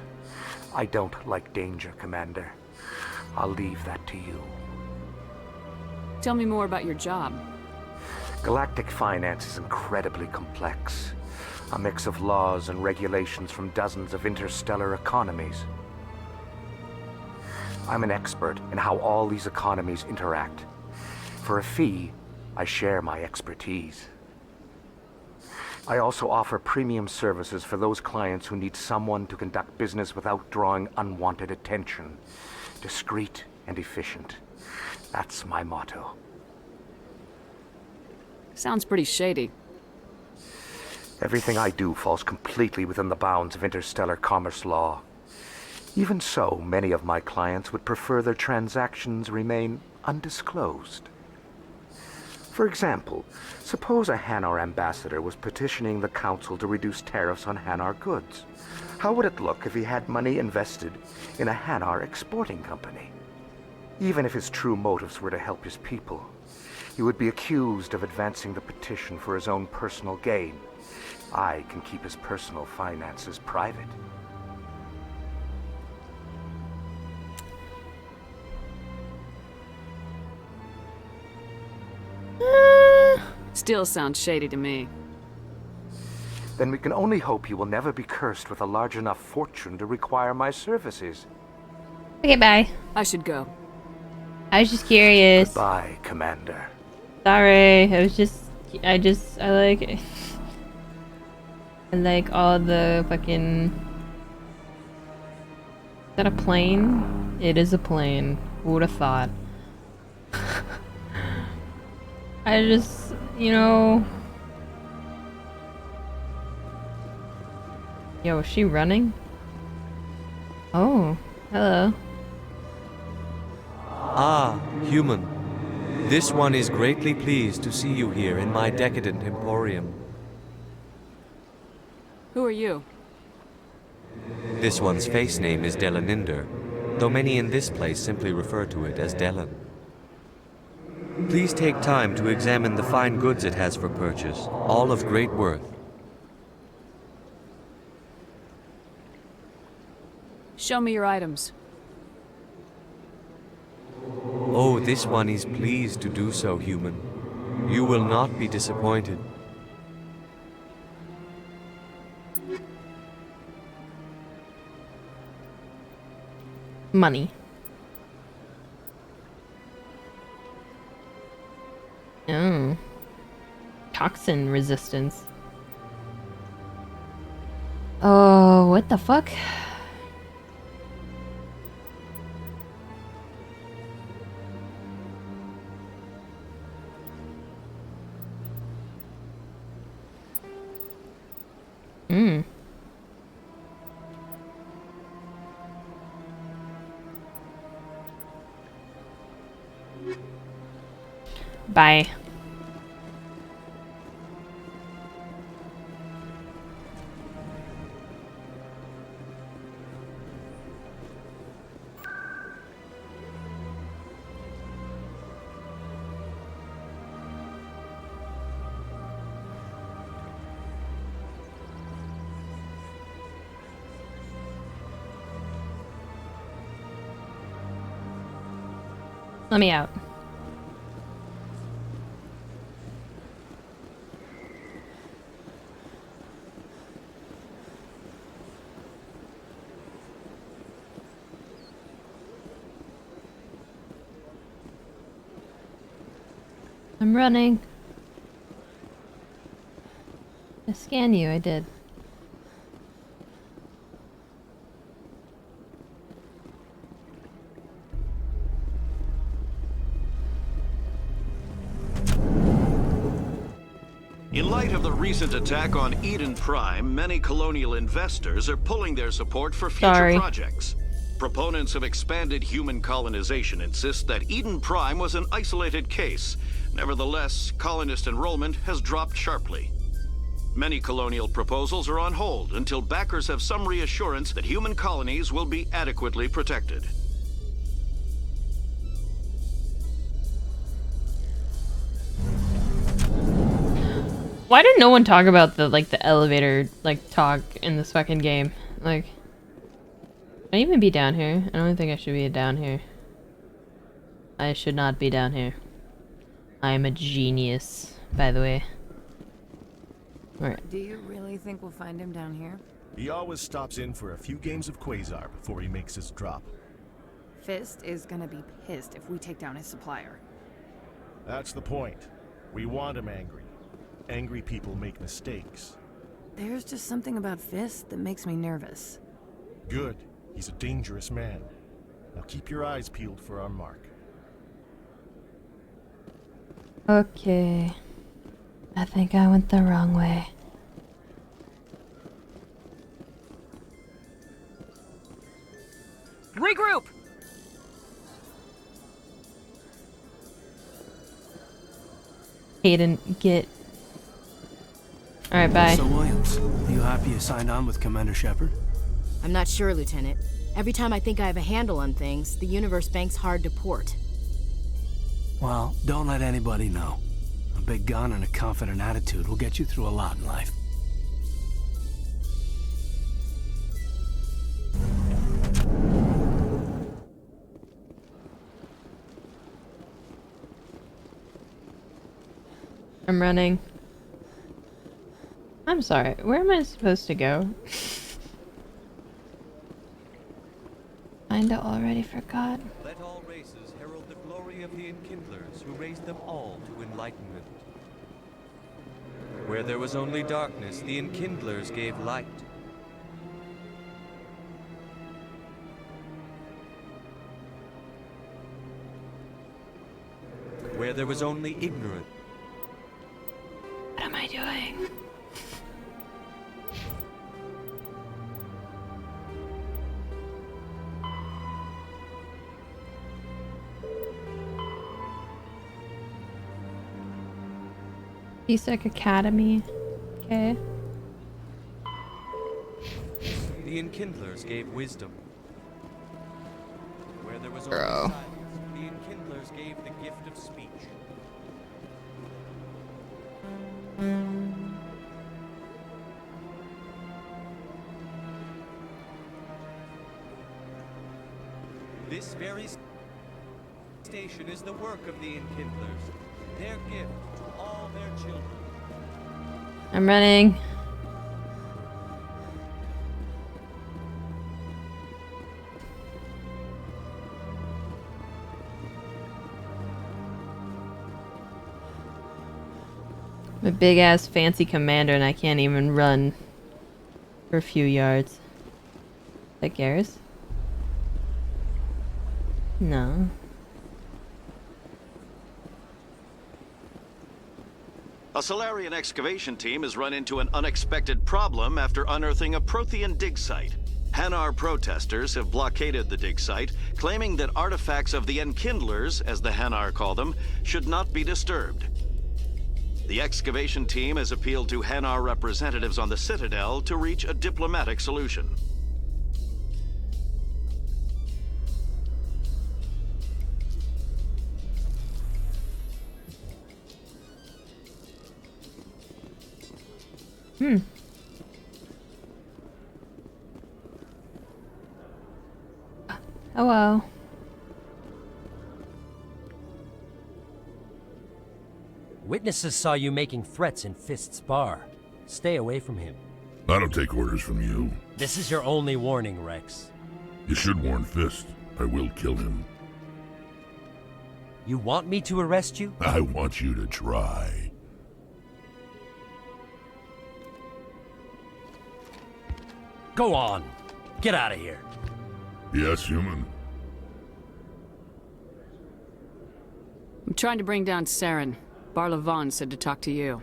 Speaker 3: I don't like danger, Commander. I'll leave that to you.
Speaker 9: Tell me more about your job.
Speaker 3: Galactic finance is incredibly complex. A mix of laws and regulations from dozens of interstellar economies. I'm an expert in how all these economies interact. For a fee, I share my expertise. I also offer premium services for those clients who need someone to conduct business without drawing unwanted attention. Discreet and efficient. That's my motto.
Speaker 9: Sounds pretty shady.
Speaker 3: Everything I do falls completely within the bounds of interstellar commerce law. Even so, many of my clients would prefer their transactions remain undisclosed. For example, suppose a Hanar ambassador was petitioning the Council to reduce tariffs on Hanar goods. How would it look if he had money invested in a Hanar exporting company? Even if his true motives were to help his people, he would be accused of advancing the petition for his own personal gain. I can keep his personal finances private.
Speaker 9: Still sounds shady to me.
Speaker 3: Then we can only hope you will never be cursed with a large enough fortune to require my services.
Speaker 1: Okay, bye.
Speaker 9: I should go.
Speaker 1: I was just curious.
Speaker 3: Goodbye, Commander.
Speaker 1: Sorry, I like I like all the fucking... Is that a plane? It is a plane. Who would have thought? I just, you know... Yo, is she running? Oh, hello.
Speaker 14: Ah, human. This one is greatly pleased to see you here in my decadent emporium.
Speaker 9: Who are you?
Speaker 14: This one's face name is Delaninder, though many in this place simply refer to it as Delan. Please take time to examine the fine goods it has for purchase, all of great worth.
Speaker 9: Show me your items.
Speaker 14: Oh, this one is pleased to do so, human. You will not be disappointed.
Speaker 1: Money. Oh. Toxin resistance. Oh, what the fuck? Bye. Let me out. I'm running. I scan you, I did.
Speaker 6: In light of the recent attack on Eden Prime, many colonial investors are pulling their support for future projects. Proponents of expanded human colonization insist that Eden Prime was an isolated case. Nevertheless, colonist enrollment has dropped sharply. Many colonial proposals are on hold until backers have some reassurance that human colonies will be adequately protected.
Speaker 1: Why did no one talk about the elevator talk in this fucking game? Like, should I even be down here? I don't think I should be down here. I should not be down here. I am a genius, by the way. Alright.
Speaker 10: Do you really think we'll find him down here?
Speaker 18: He always stops in for a few games of Quasar before he makes his drop.
Speaker 10: Fist is gonna be pissed if we take down his supplier.
Speaker 18: That's the point. We want him angry. Angry people make mistakes.
Speaker 10: There's just something about Fist that makes me nervous.
Speaker 18: Good. He's a dangerous man. Now keep your eyes peeled for our mark.
Speaker 1: Okay. I think I went the wrong way.
Speaker 9: Regroup!
Speaker 1: Hayden, get... Alright, bye.
Speaker 8: So, Williams, are you happy you signed on with Commander Shepard?
Speaker 17: I'm not sure, Lieutenant. Every time I think I have a handle on things, the universe bank's hard to port.
Speaker 8: Well, don't let anybody know. A big gun and a confident attitude will get you through a lot in life.
Speaker 1: I'm running. I'm sorry, where am I supposed to go? Kinda already forgot.
Speaker 14: Let all races herald the glory of the Enkindlers, who raised them all to enlightenment. Where there was only darkness, the Enkindlers gave light. Where there was only ignorance.
Speaker 1: What am I doing? CSEC Academy. Okay.
Speaker 14: The Enkindlers gave wisdom. Where there was
Speaker 1: Bro.
Speaker 14: only silence, the Enkindlers gave the gift of speech. This very station is the work of the Enkindlers, their gift to all their children.
Speaker 1: I'm running. I'm a big ass fancy commander and I can't even run for a few yards. Is that Garrus? No.
Speaker 6: A Solarian excavation team has run into an unexpected problem after unearthing a Prothean dig site. Hanar protesters have blockaded the dig site, claiming that artifacts of the Enkindlers, as the Hanar call them, should not be disturbed. The excavation team has appealed to Hanar representatives on the Citadel to reach a diplomatic solution.
Speaker 1: Hello.
Speaker 5: Witnesses saw you making threats in Fist's bar. Stay away from him.
Speaker 7: I don't take orders from you.
Speaker 5: This is your only warning, Rex.
Speaker 7: You should warn Fist. I will kill him.
Speaker 5: You want me to arrest you?
Speaker 7: I want you to try.
Speaker 5: Go on. Get out of here.
Speaker 7: Yes, human.
Speaker 9: I'm trying to bring down Saren. Barlavon said to talk to you.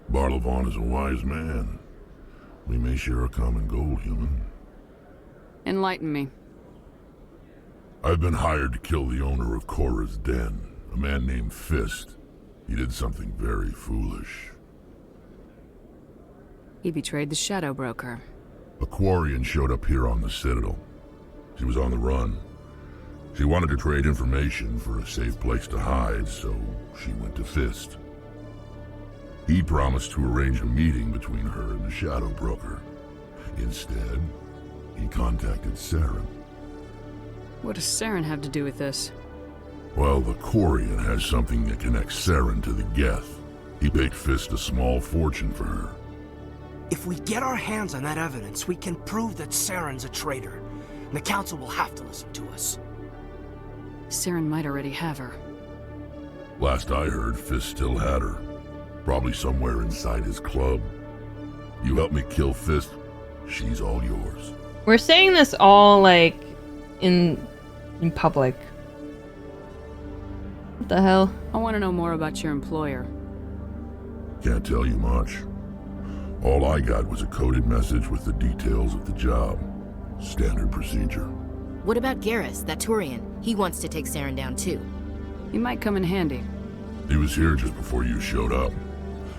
Speaker 7: Barlavon is a wise man. We may share a common goal, human.
Speaker 9: Enlighten me.
Speaker 7: I've been hired to kill the owner of Korra's Den, a man named Fist. He did something very foolish.
Speaker 9: He betrayed the Shadow Broker.
Speaker 7: A Quarian showed up here on the Citadel. She was on the run. She wanted to trade information for a safe place to hide, so she went to Fist. He promised to arrange a meeting between her and the Shadow Broker. Instead, he contacted Saren.
Speaker 9: What does Saren have to do with this?
Speaker 7: Well, the Quarian has something that connects Saren to the Geth. He paid Fist a small fortune for her.
Speaker 13: If we get our hands on that evidence, we can prove that Saren's a traitor. And the Council will have to listen to us.
Speaker 9: Saren might already have her.
Speaker 7: Last I heard, Fist still had her. Probably somewhere inside his club. You help me kill Fist, she's all yours.
Speaker 1: We're saying this all, like, in public. What the hell?
Speaker 9: I want to know more about your employer.
Speaker 7: Can't tell you much. All I got was a coded message with the details of the job. Standard procedure.
Speaker 17: What about Garrus, that Turian? He wants to take Saren down too.
Speaker 9: He might come in handy.
Speaker 7: He was here just before you showed up.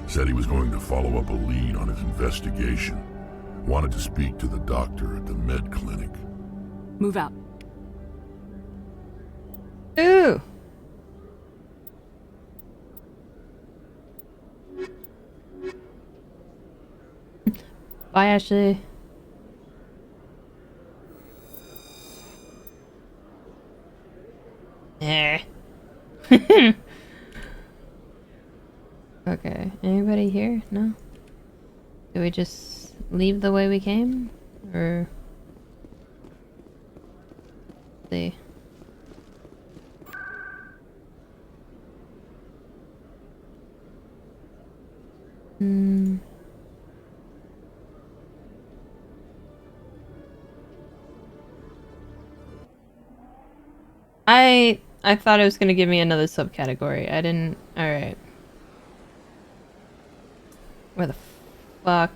Speaker 7: Said he was going to follow up a lead on his investigation. Wanted to speak to the doctor at the med clinic.
Speaker 9: Move out.
Speaker 1: Ooh. Bye, Ashley. Eh. Okay, anybody here? No? Do we just leave the way we came? Or... see. I thought it was gonna give me another subcategory. I didn't. Alright. Where the fuck?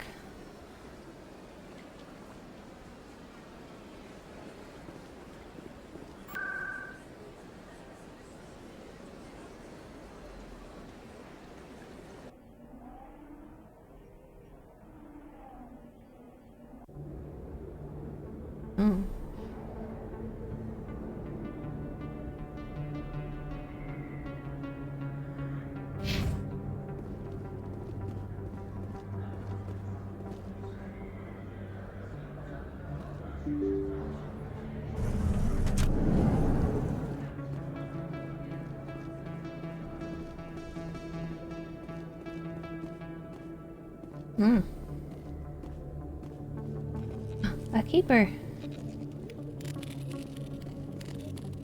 Speaker 1: Oh. A keeper.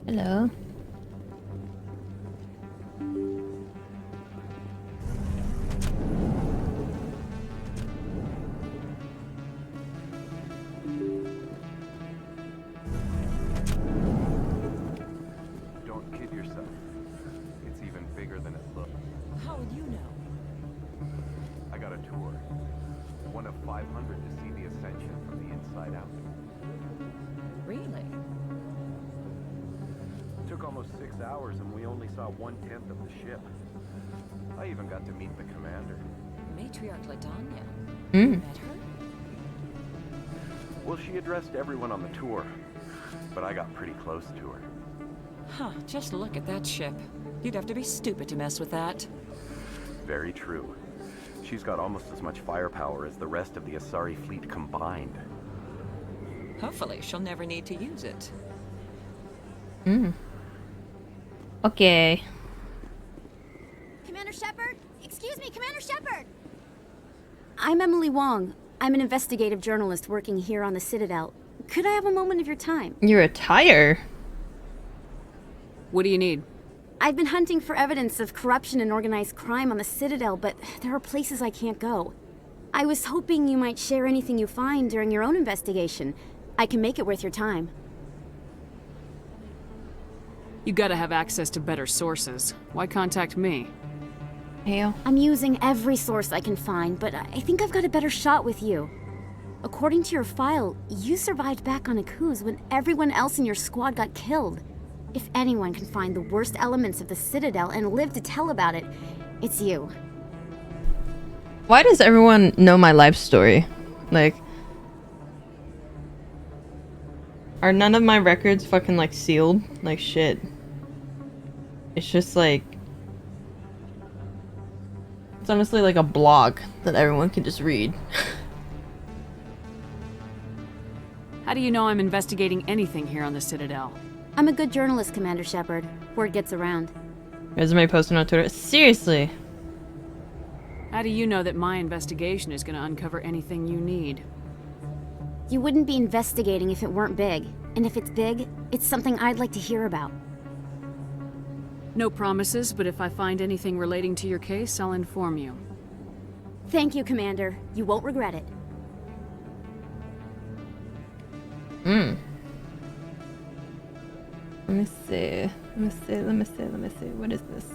Speaker 1: Hello.
Speaker 2: Don't kid yourself. It's even bigger than it looks.
Speaker 24: How would you know?
Speaker 2: I got a tour. One of 500 to see the Ascension from the inside out.
Speaker 24: Really?
Speaker 2: Took almost 6 hours and we only saw 1/10 of the ship. I even got to meet the commander.
Speaker 24: Matriarch Ladanya.
Speaker 1: Mm.
Speaker 24: Met her?
Speaker 2: Well, she addressed everyone on the tour, but I got pretty close to her.
Speaker 24: Huh, just look at that ship. You'd have to be stupid to mess with that.
Speaker 2: Very true. She's got almost as much firepower as the rest of the Asari fleet combined.
Speaker 24: Hopefully, she'll never need to use it.
Speaker 1: Okay.
Speaker 20: Commander Shepard? Excuse me, Commander Shepard! I'm Emily Wong. I'm an investigative journalist working here on the Citadel. Could I have a moment of your time?
Speaker 1: You retire?
Speaker 9: What do you need?
Speaker 20: I've been hunting for evidence of corruption and organized crime on the Citadel, but there are places I can't go. I was hoping you might share anything you find during your own investigation. I can make it worth your time.
Speaker 9: You gotta have access to better sources. Why contact me?
Speaker 1: Hale.
Speaker 20: I'm using every source I can find, but I think I've got a better shot with you. According to your file, you survived back on Akuz when everyone else in your squad got killed. If anyone can find the worst elements of the Citadel and live to tell about it, it's you.
Speaker 1: Why does everyone know my life story? Like, are none of my records fucking like sealed? Like shit. It's just like, it's honestly like a blog that everyone can just read.
Speaker 9: How do you know I'm investigating anything here on the Citadel?
Speaker 20: I'm a good journalist, Commander Shepard. Word gets around.
Speaker 1: Resume posted on Twitter. Seriously?
Speaker 9: How do you know that my investigation is gonna uncover anything you need?
Speaker 20: You wouldn't be investigating if it weren't big. And if it's big, it's something I'd like to hear about.
Speaker 9: No promises, but if I find anything relating to your case, I'll inform you.
Speaker 20: Thank you, Commander. You won't regret it.
Speaker 1: Let me see. Let me see. What is this?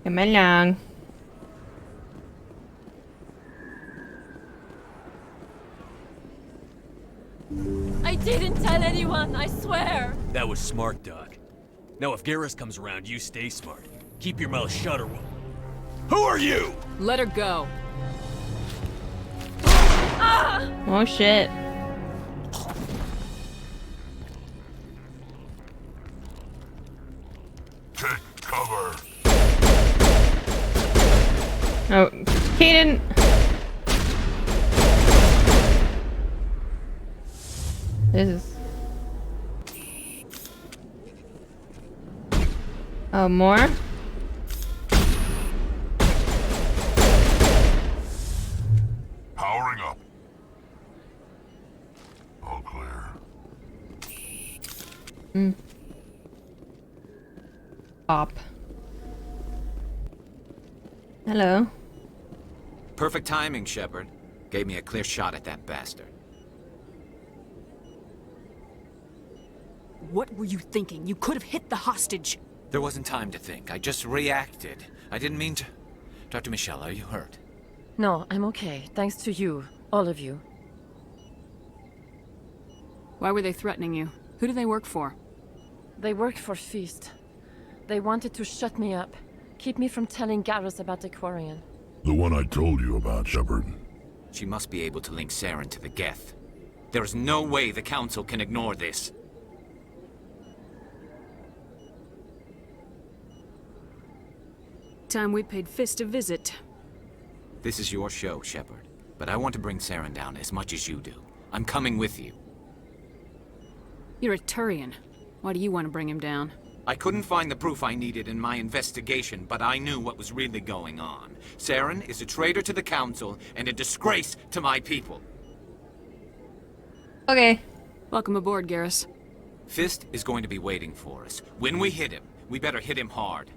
Speaker 1: Come along.
Speaker 24: I didn't tell anyone, I swear!
Speaker 21: That was smart, Doc. Now if Garrus comes around, you stay smart. Keep your mouth shut or we'll... Who are you?
Speaker 9: Let her go.
Speaker 1: Oh shit.
Speaker 7: Cover.
Speaker 1: Oh, Kaden! This is... Oh, more?
Speaker 7: Powering up. All clear.
Speaker 1: Pop. Hello.
Speaker 11: Perfect timing, Shepard. Gave me a clear shot at that bastard.
Speaker 9: What were you thinking? You could have hit the hostage.
Speaker 11: There wasn't time to think. I just reacted. I didn't mean to... Dr. Michelle, are you hurt?
Speaker 24: No, I'm okay. Thanks to you. All of you.
Speaker 9: Why were they threatening you? Who do they work for?
Speaker 24: They worked for Feast. They wanted to shut me up. Keep me from telling Garrus about the Quarian.
Speaker 7: The one I told you about, Shepard.
Speaker 11: She must be able to link Saren to the Geth. There is no way the Council can ignore this.
Speaker 9: Time we paid Fist a visit.
Speaker 11: This is your show, Shepard. But I want to bring Saren down as much as you do. I'm coming with you.
Speaker 9: You're a Turian. Why do you want to bring him down?
Speaker 11: I couldn't find the proof I needed in my investigation, but I knew what was really going on. Saren is a traitor to the Council and a disgrace to my people.
Speaker 1: Okay.
Speaker 9: Welcome aboard, Garrus.
Speaker 11: Fist is going to be waiting for us. When we hit him, we better hit him hard.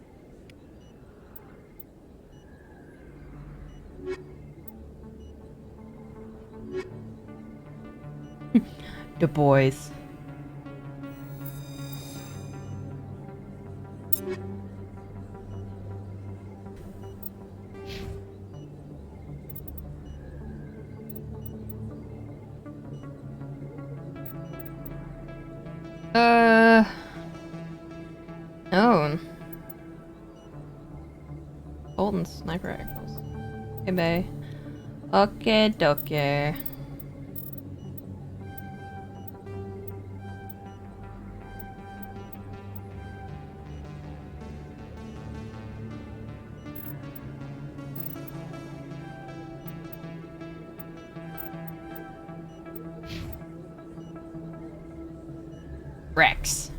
Speaker 1: The boys. Oh. Golden sniper rifles. Okay, bae. Okay, dokie. Rex.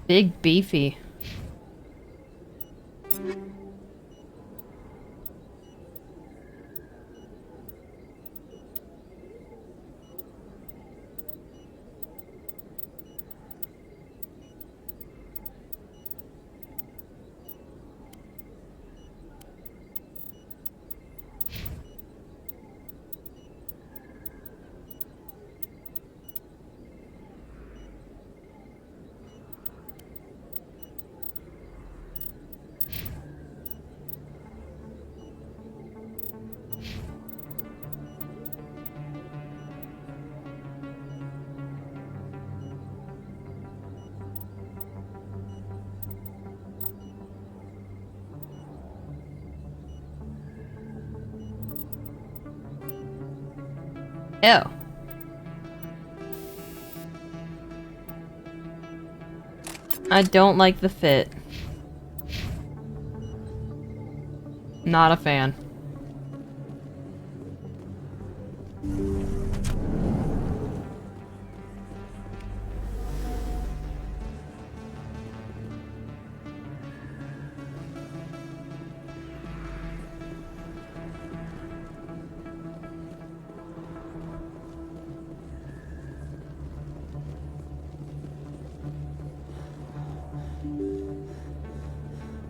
Speaker 1: Big beefy. Ew. I don't like the fit. Not a fan.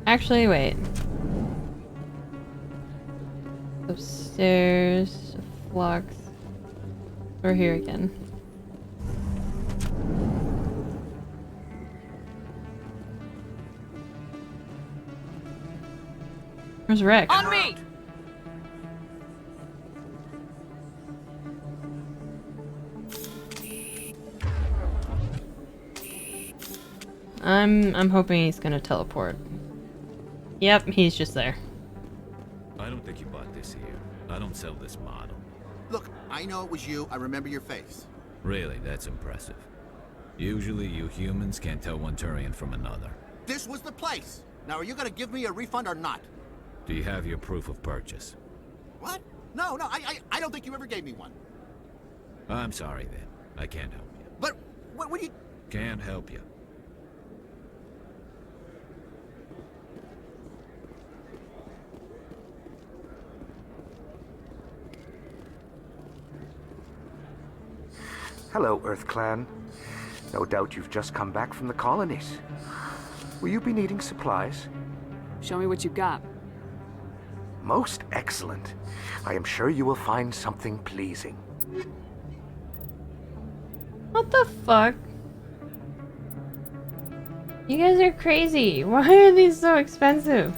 Speaker 1: Actually, wait. Upstairs, flux. We're here again. Where's Rex?
Speaker 9: On me!
Speaker 1: I'm hoping he's gonna teleport. Yep, he's just there.
Speaker 4: I don't think you bought this here. I don't sell this model.
Speaker 15: Look, I know it was you. I remember your face.
Speaker 4: Really, that's impressive. Usually you humans can't tell one Turian from another.
Speaker 15: This was the place. Now, are you gonna give me a refund or not?
Speaker 4: Do you have your proof of purchase?
Speaker 15: What? No, I don't think you ever gave me one.
Speaker 4: I'm sorry then. I can't help you.
Speaker 15: But, what do you...
Speaker 4: Can't help you.
Speaker 3: Hello, Earth Clan. No doubt you've just come back from the colonies. Will you be needing supplies?
Speaker 9: Show me what you got.
Speaker 3: Most excellent. I am sure you will find something pleasing.
Speaker 1: What the fuck? You guys are crazy. Why are these so expensive?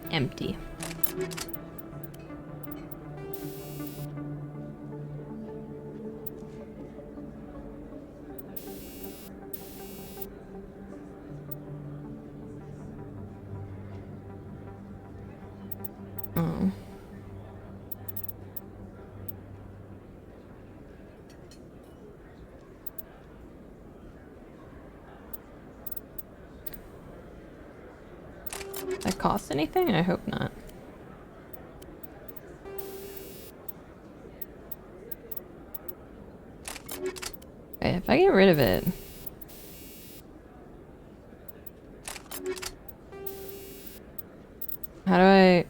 Speaker 1: Empty. Oh. That cost anything? I hope not. Okay, if I get rid of it. How do I...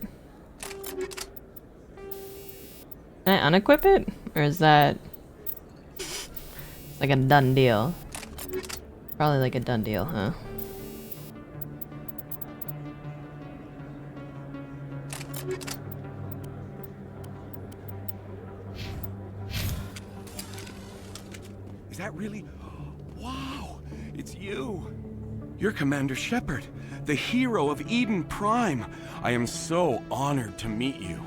Speaker 1: Can I unequip it? Or is that... like a done deal? Probably like a done deal, huh?
Speaker 22: Is that really... Wow! It's you! You're Commander Shepard, the hero of Eden Prime. I am so honored to meet you.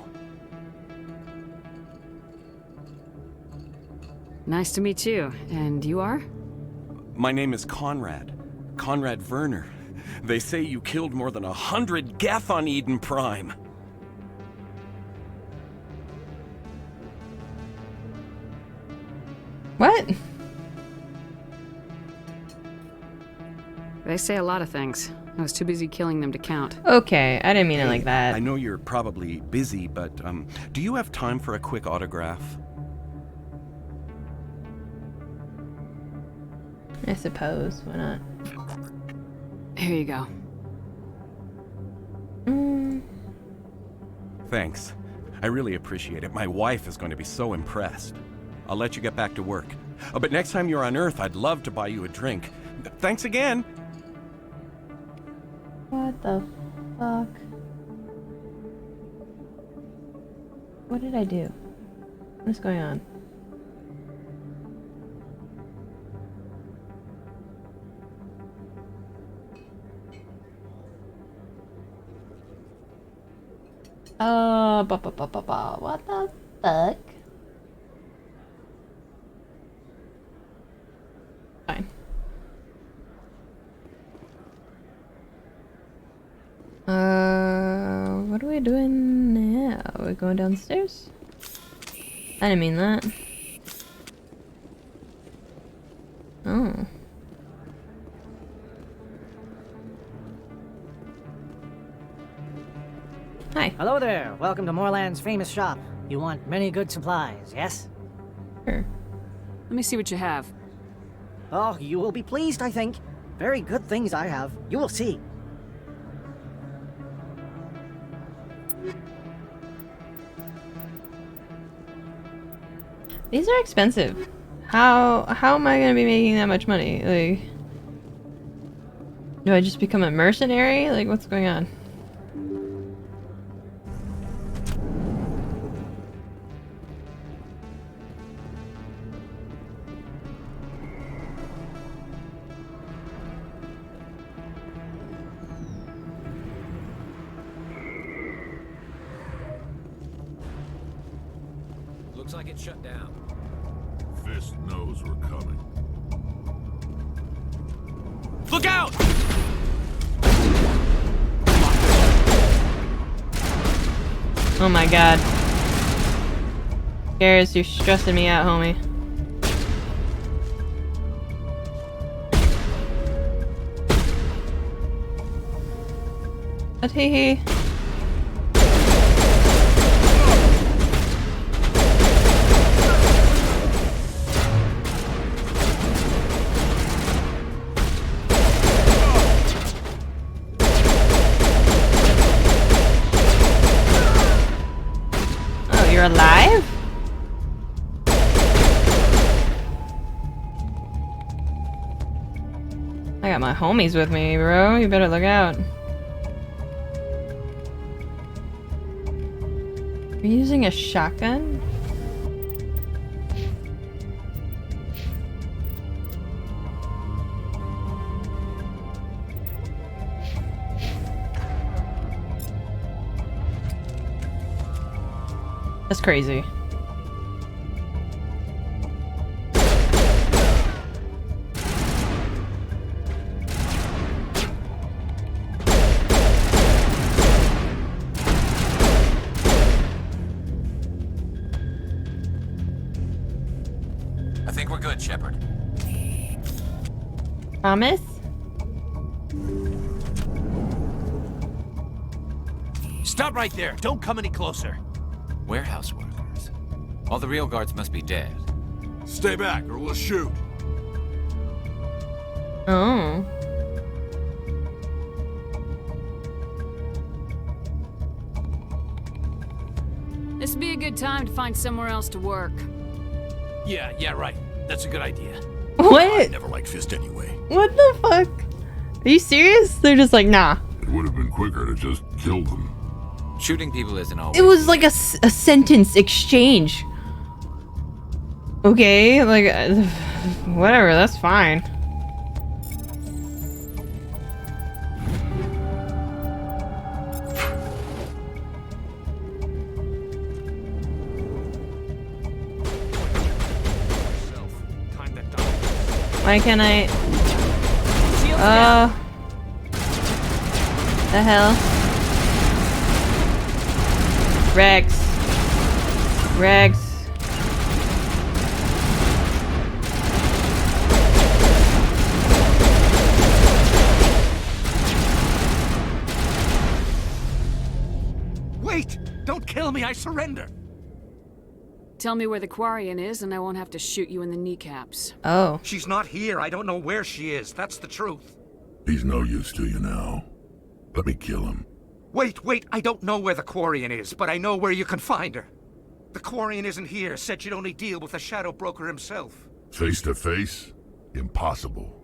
Speaker 9: Nice to meet you. And you are?
Speaker 22: My name is Conrad. Conrad Werner. They say you killed more than 100 Geth on Eden Prime.
Speaker 1: What?
Speaker 9: They say a lot of things. I was too busy killing them to count.
Speaker 1: Okay, I didn't mean it like that.
Speaker 22: I know you're probably busy, but do you have time for a quick autograph?
Speaker 1: I suppose. Why not?
Speaker 9: Here you go.
Speaker 22: Thanks. I really appreciate it. My wife is going to be so impressed. I'll let you get back to work. But next time you're on Earth, I'd love to buy you a drink. Thanks again!
Speaker 1: What the fuck? What did I do? What is going on? Oh, what the fuck? What are we doing now? Are we going downstairs? I didn't mean that. Oh. Hi.
Speaker 12: Hello there. Welcome to Moorland's famous shop. You want many good supplies, yes?
Speaker 1: Sure.
Speaker 9: Let me see what you have.
Speaker 12: Oh, you will be pleased, I think. Very good things I have. You will see.
Speaker 1: These are expensive. How am I gonna be making that much money? Like, do I just become a mercenary? Like, what's going on?
Speaker 4: Looks like it's shut down.
Speaker 7: Fist knows we're coming.
Speaker 21: Look out!
Speaker 1: Oh my god. Garrus, you're stressing me out, homie. But hee. You're alive? I got my homies with me, bro. You better look out. Are you using a shotgun? That's crazy.
Speaker 11: I think we're good, Shepard.
Speaker 1: Promise?
Speaker 21: Stop right there. Don't come any closer.
Speaker 4: Warehouse workers. All the real guards must be dead.
Speaker 15: Stay back or we'll shoot.
Speaker 1: Oh.
Speaker 9: This would be a good time to find somewhere else to work.
Speaker 21: Yeah, right. That's a good idea.
Speaker 1: What?
Speaker 15: I never liked Fist anyway.
Speaker 1: What the fuck? Are you serious? They're just like, nah.
Speaker 7: It would have been quicker to just kill them.
Speaker 4: Shooting people isn't always...
Speaker 1: It was like a sentence exchange. Okay, like, whatever, that's fine. Why can't I... the hell? Rex.
Speaker 21: Wait! Don't kill me, I surrender!
Speaker 9: Tell me where the Quarian is and I won't have to shoot you in the kneecaps.
Speaker 1: Oh.
Speaker 3: She's not here. I don't know where she is. That's the truth.
Speaker 7: He's no use to you now. Let me kill him.
Speaker 3: Wait. I don't know where the Quarian is, but I know where you can find her. The Quarian isn't here. Said she'd only deal with the Shadow Broker himself.
Speaker 7: Face to face? Impossible.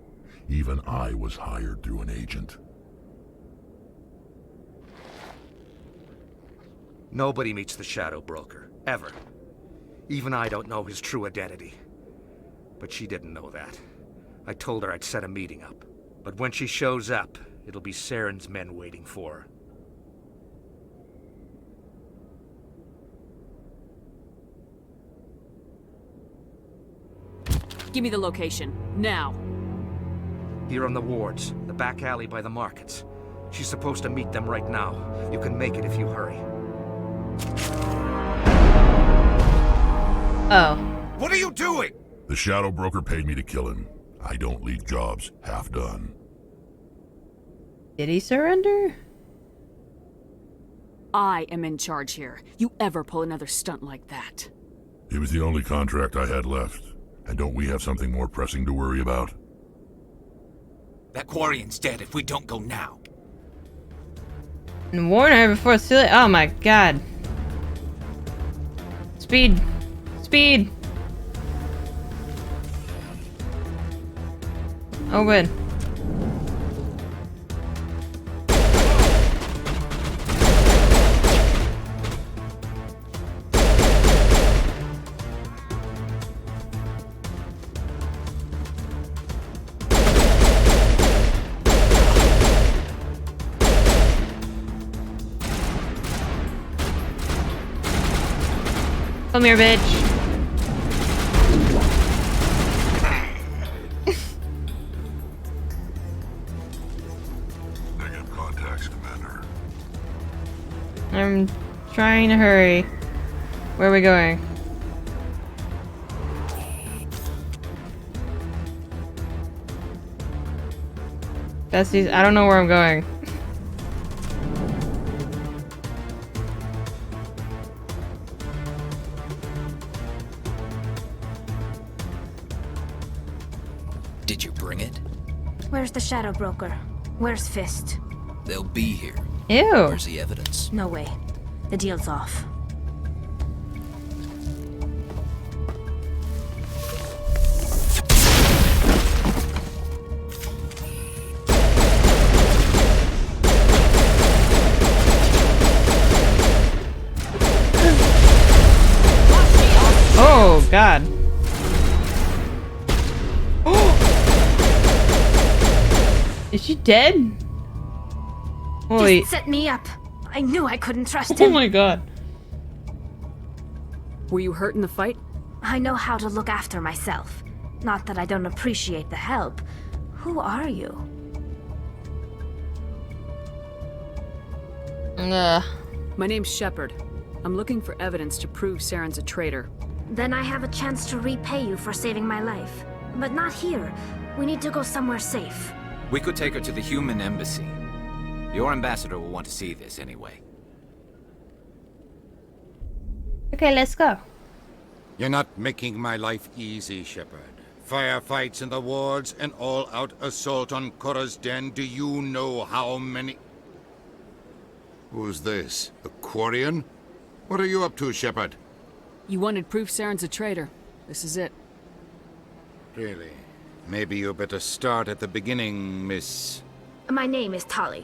Speaker 7: Even I was hired through an agent.
Speaker 3: Nobody meets the Shadow Broker. Ever. Even I don't know his true identity. But she didn't know that. I told her I'd set a meeting up. But when she shows up, it'll be Saren's men waiting for her.
Speaker 9: Give me the location, now.
Speaker 3: Here on the wards, the back alley by the markets. She's supposed to meet them right now. You can make it if you hurry.
Speaker 1: Oh.
Speaker 7: What are you doing? The Shadow Broker paid me to kill him. I don't leave jobs half done.
Speaker 1: Did he surrender?
Speaker 9: I am in charge here. You ever pull another stunt like that?
Speaker 7: He was the only contract I had left. And don't we have something more pressing to worry about?
Speaker 11: That Quarian's dead if we don't go now.
Speaker 1: And warn her before it's too late. Oh my god. Speed. Speed. Open. Come here, bitch.
Speaker 7: Negative contacts, Commander.
Speaker 1: I'm trying to hurry. Where are we going? Bessie's. I don't know where I'm going.
Speaker 11: Did you bring it?
Speaker 10: Where's the Shadow Broker? Where's Fist?
Speaker 11: They'll be here.
Speaker 1: Ew.
Speaker 11: Where's the evidence?
Speaker 10: No way. The deal's off.
Speaker 1: Oh, God. Is she dead? Holy.
Speaker 10: Just set me up. I knew I couldn't trust
Speaker 1: Oh
Speaker 10: him.
Speaker 1: my god.
Speaker 9: Were you hurt in the fight?
Speaker 10: I know how to look after myself. Not that I don't appreciate the help. Who are you?
Speaker 9: My name's Shepard. I'm looking for evidence to prove Saren's a traitor.
Speaker 10: Then I have a chance to repay you for saving my life. But not here. We need to go somewhere safe.
Speaker 11: We could take her to the human embassy. Your ambassador will want to see this anyway.
Speaker 1: Okay, let's go.
Speaker 16: You're not making my life easy, Shepard. Firefights in the wards, an all-out assault on Korra's den. Do you know how many... Who's this? A Quarian? What are you up to, Shepard?
Speaker 9: You wanted proof Saren's a traitor. This is it.
Speaker 16: Really? Maybe you better start at the beginning, Miss...
Speaker 10: My name is Tali.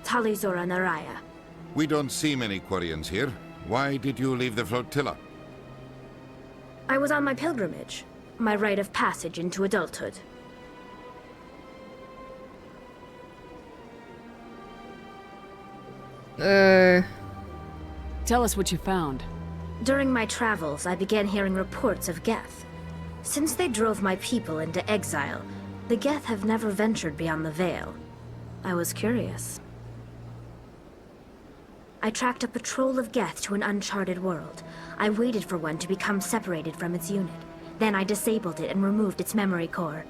Speaker 10: Tali Zora Naraya.
Speaker 16: We don't see many Quarians here. Why did you leave the flotilla?
Speaker 10: I was on my pilgrimage. My rite of passage into adulthood.
Speaker 9: Tell us what you found.
Speaker 10: During my travels, I began hearing reports of Geth. Since they drove my people into exile, the Geth have never ventured beyond the Veil. I was curious. I tracked a patrol of Geth to an uncharted world. I waited for one to become separated from its unit. Then I disabled it and removed its memory core.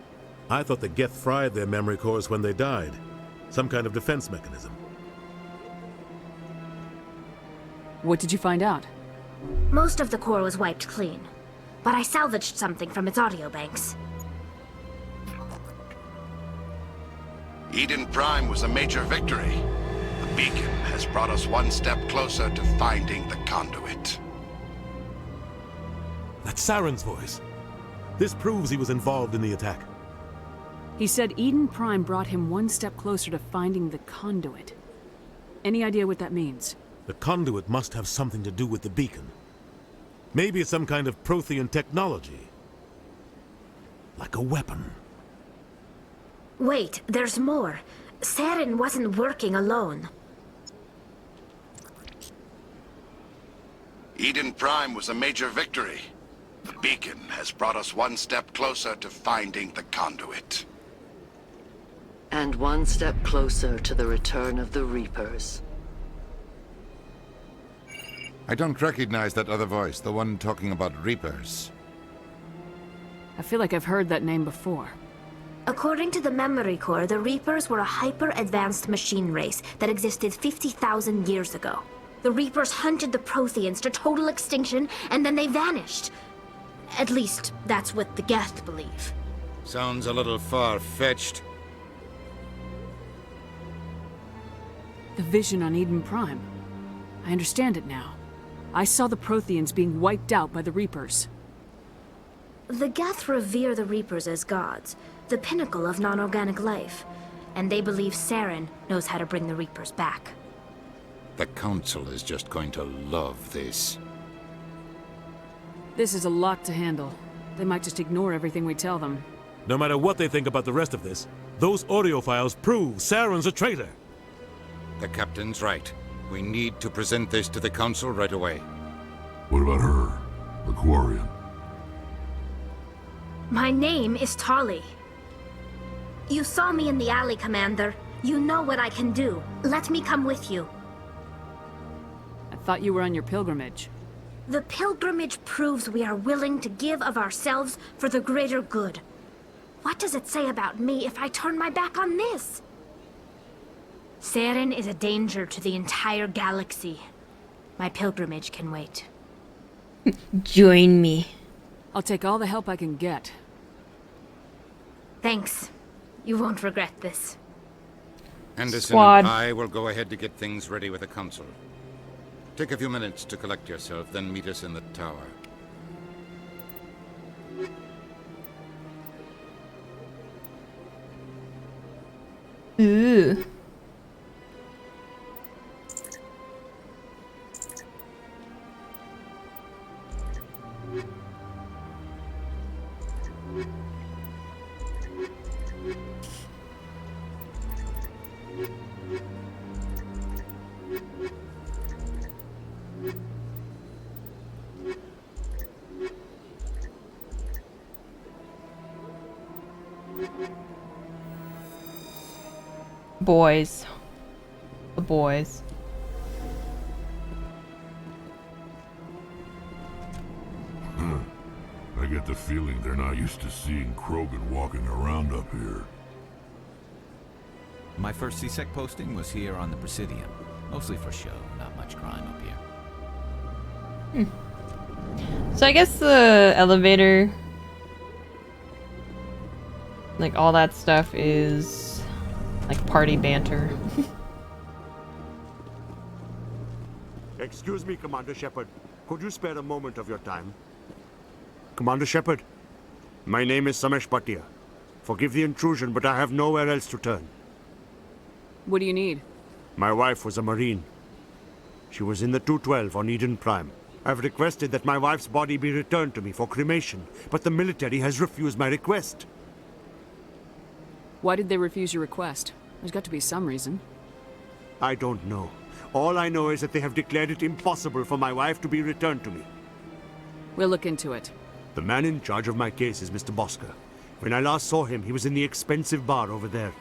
Speaker 18: I thought the Geth fried their memory cores when they died. Some kind of defense mechanism.
Speaker 9: What did you find out?
Speaker 10: Most of the core was wiped clean, but I salvaged something from its audio banks.
Speaker 15: Eden Prime was a major victory. The beacon has brought us one step closer to finding the conduit.
Speaker 18: That's Saren's voice. This proves he was involved in the attack.
Speaker 9: He said Eden Prime brought him one step closer to finding the conduit. Any idea what that means?
Speaker 18: The conduit must have something to do with the beacon. Maybe it's some kind of Prothean technology. Like a weapon.
Speaker 10: Wait, there's more. Saren wasn't working alone.
Speaker 15: Eden Prime was a major victory. The beacon has brought us one step closer to finding the conduit.
Speaker 8: And one step closer to the return of the Reapers.
Speaker 16: I don't recognize that other voice, the one talking about Reapers.
Speaker 9: I feel like I've heard that name before.
Speaker 10: According to the Memory Core, the Reapers were a hyper-advanced machine race that existed 50,000 years ago. The Reapers hunted the Protheans to total extinction, and then they vanished. At least, that's what the Geth believe.
Speaker 16: Sounds a little far-fetched.
Speaker 9: The vision on Eden Prime. I understand it now. I saw the Protheans being wiped out by the Reapers.
Speaker 10: The Geth revere the Reapers as gods, the pinnacle of non-organic life, and they believe Saren knows how to bring the Reapers back.
Speaker 16: The Council is just going to love this.
Speaker 9: This is a lot to handle. They might just ignore everything we tell them.
Speaker 18: No matter what they think about the rest of this, those audio files prove Saren's a traitor.
Speaker 16: The Captain's right. We need to present this to the Council right away.
Speaker 7: What about her? The Quarian?
Speaker 10: My name is Tali. You saw me in the alley, Commander. You know what I can do. Let me come with you.
Speaker 9: I thought you were on your pilgrimage.
Speaker 10: The pilgrimage proves we are willing to give of ourselves for the greater good. What does it say about me if I turn my back on this? Saren is a danger to the entire galaxy. My pilgrimage can wait.
Speaker 1: Join me.
Speaker 9: I'll take all the help I can get.
Speaker 10: Thanks. You won't regret this.
Speaker 16: Anderson
Speaker 1: Squad.
Speaker 16: and I will go ahead to get things ready with the Council. Take a few minutes to collect yourself, then meet us in the tower.
Speaker 1: Ooh. Boys. The boys.
Speaker 7: I get the feeling they're not used to seeing Krogan walking around up here.
Speaker 4: My first CSEC posting was here on the Presidium. Mostly for show, not much crime up here.
Speaker 1: So I guess the elevator, like all that stuff is like party banter.
Speaker 14: Excuse me, Commander Shepard. Could you spare a moment of your time? Commander Shepard, my name is Samesh Bhatia. Forgive the intrusion, but I have nowhere else to turn.
Speaker 9: What do you need?
Speaker 14: My wife was a Marine. She was in the 212 on Eden Prime. I've requested that my wife's body be returned to me for cremation, but the military has refused my request.
Speaker 9: Why did they refuse your request? There's got to be some reason.
Speaker 14: I don't know. All I know is that they have declared it impossible for my wife to be returned to me.
Speaker 9: We'll look into it.
Speaker 14: The man in charge of my case is Mr. Bosker. When I last saw him, he was in the expensive bar over there.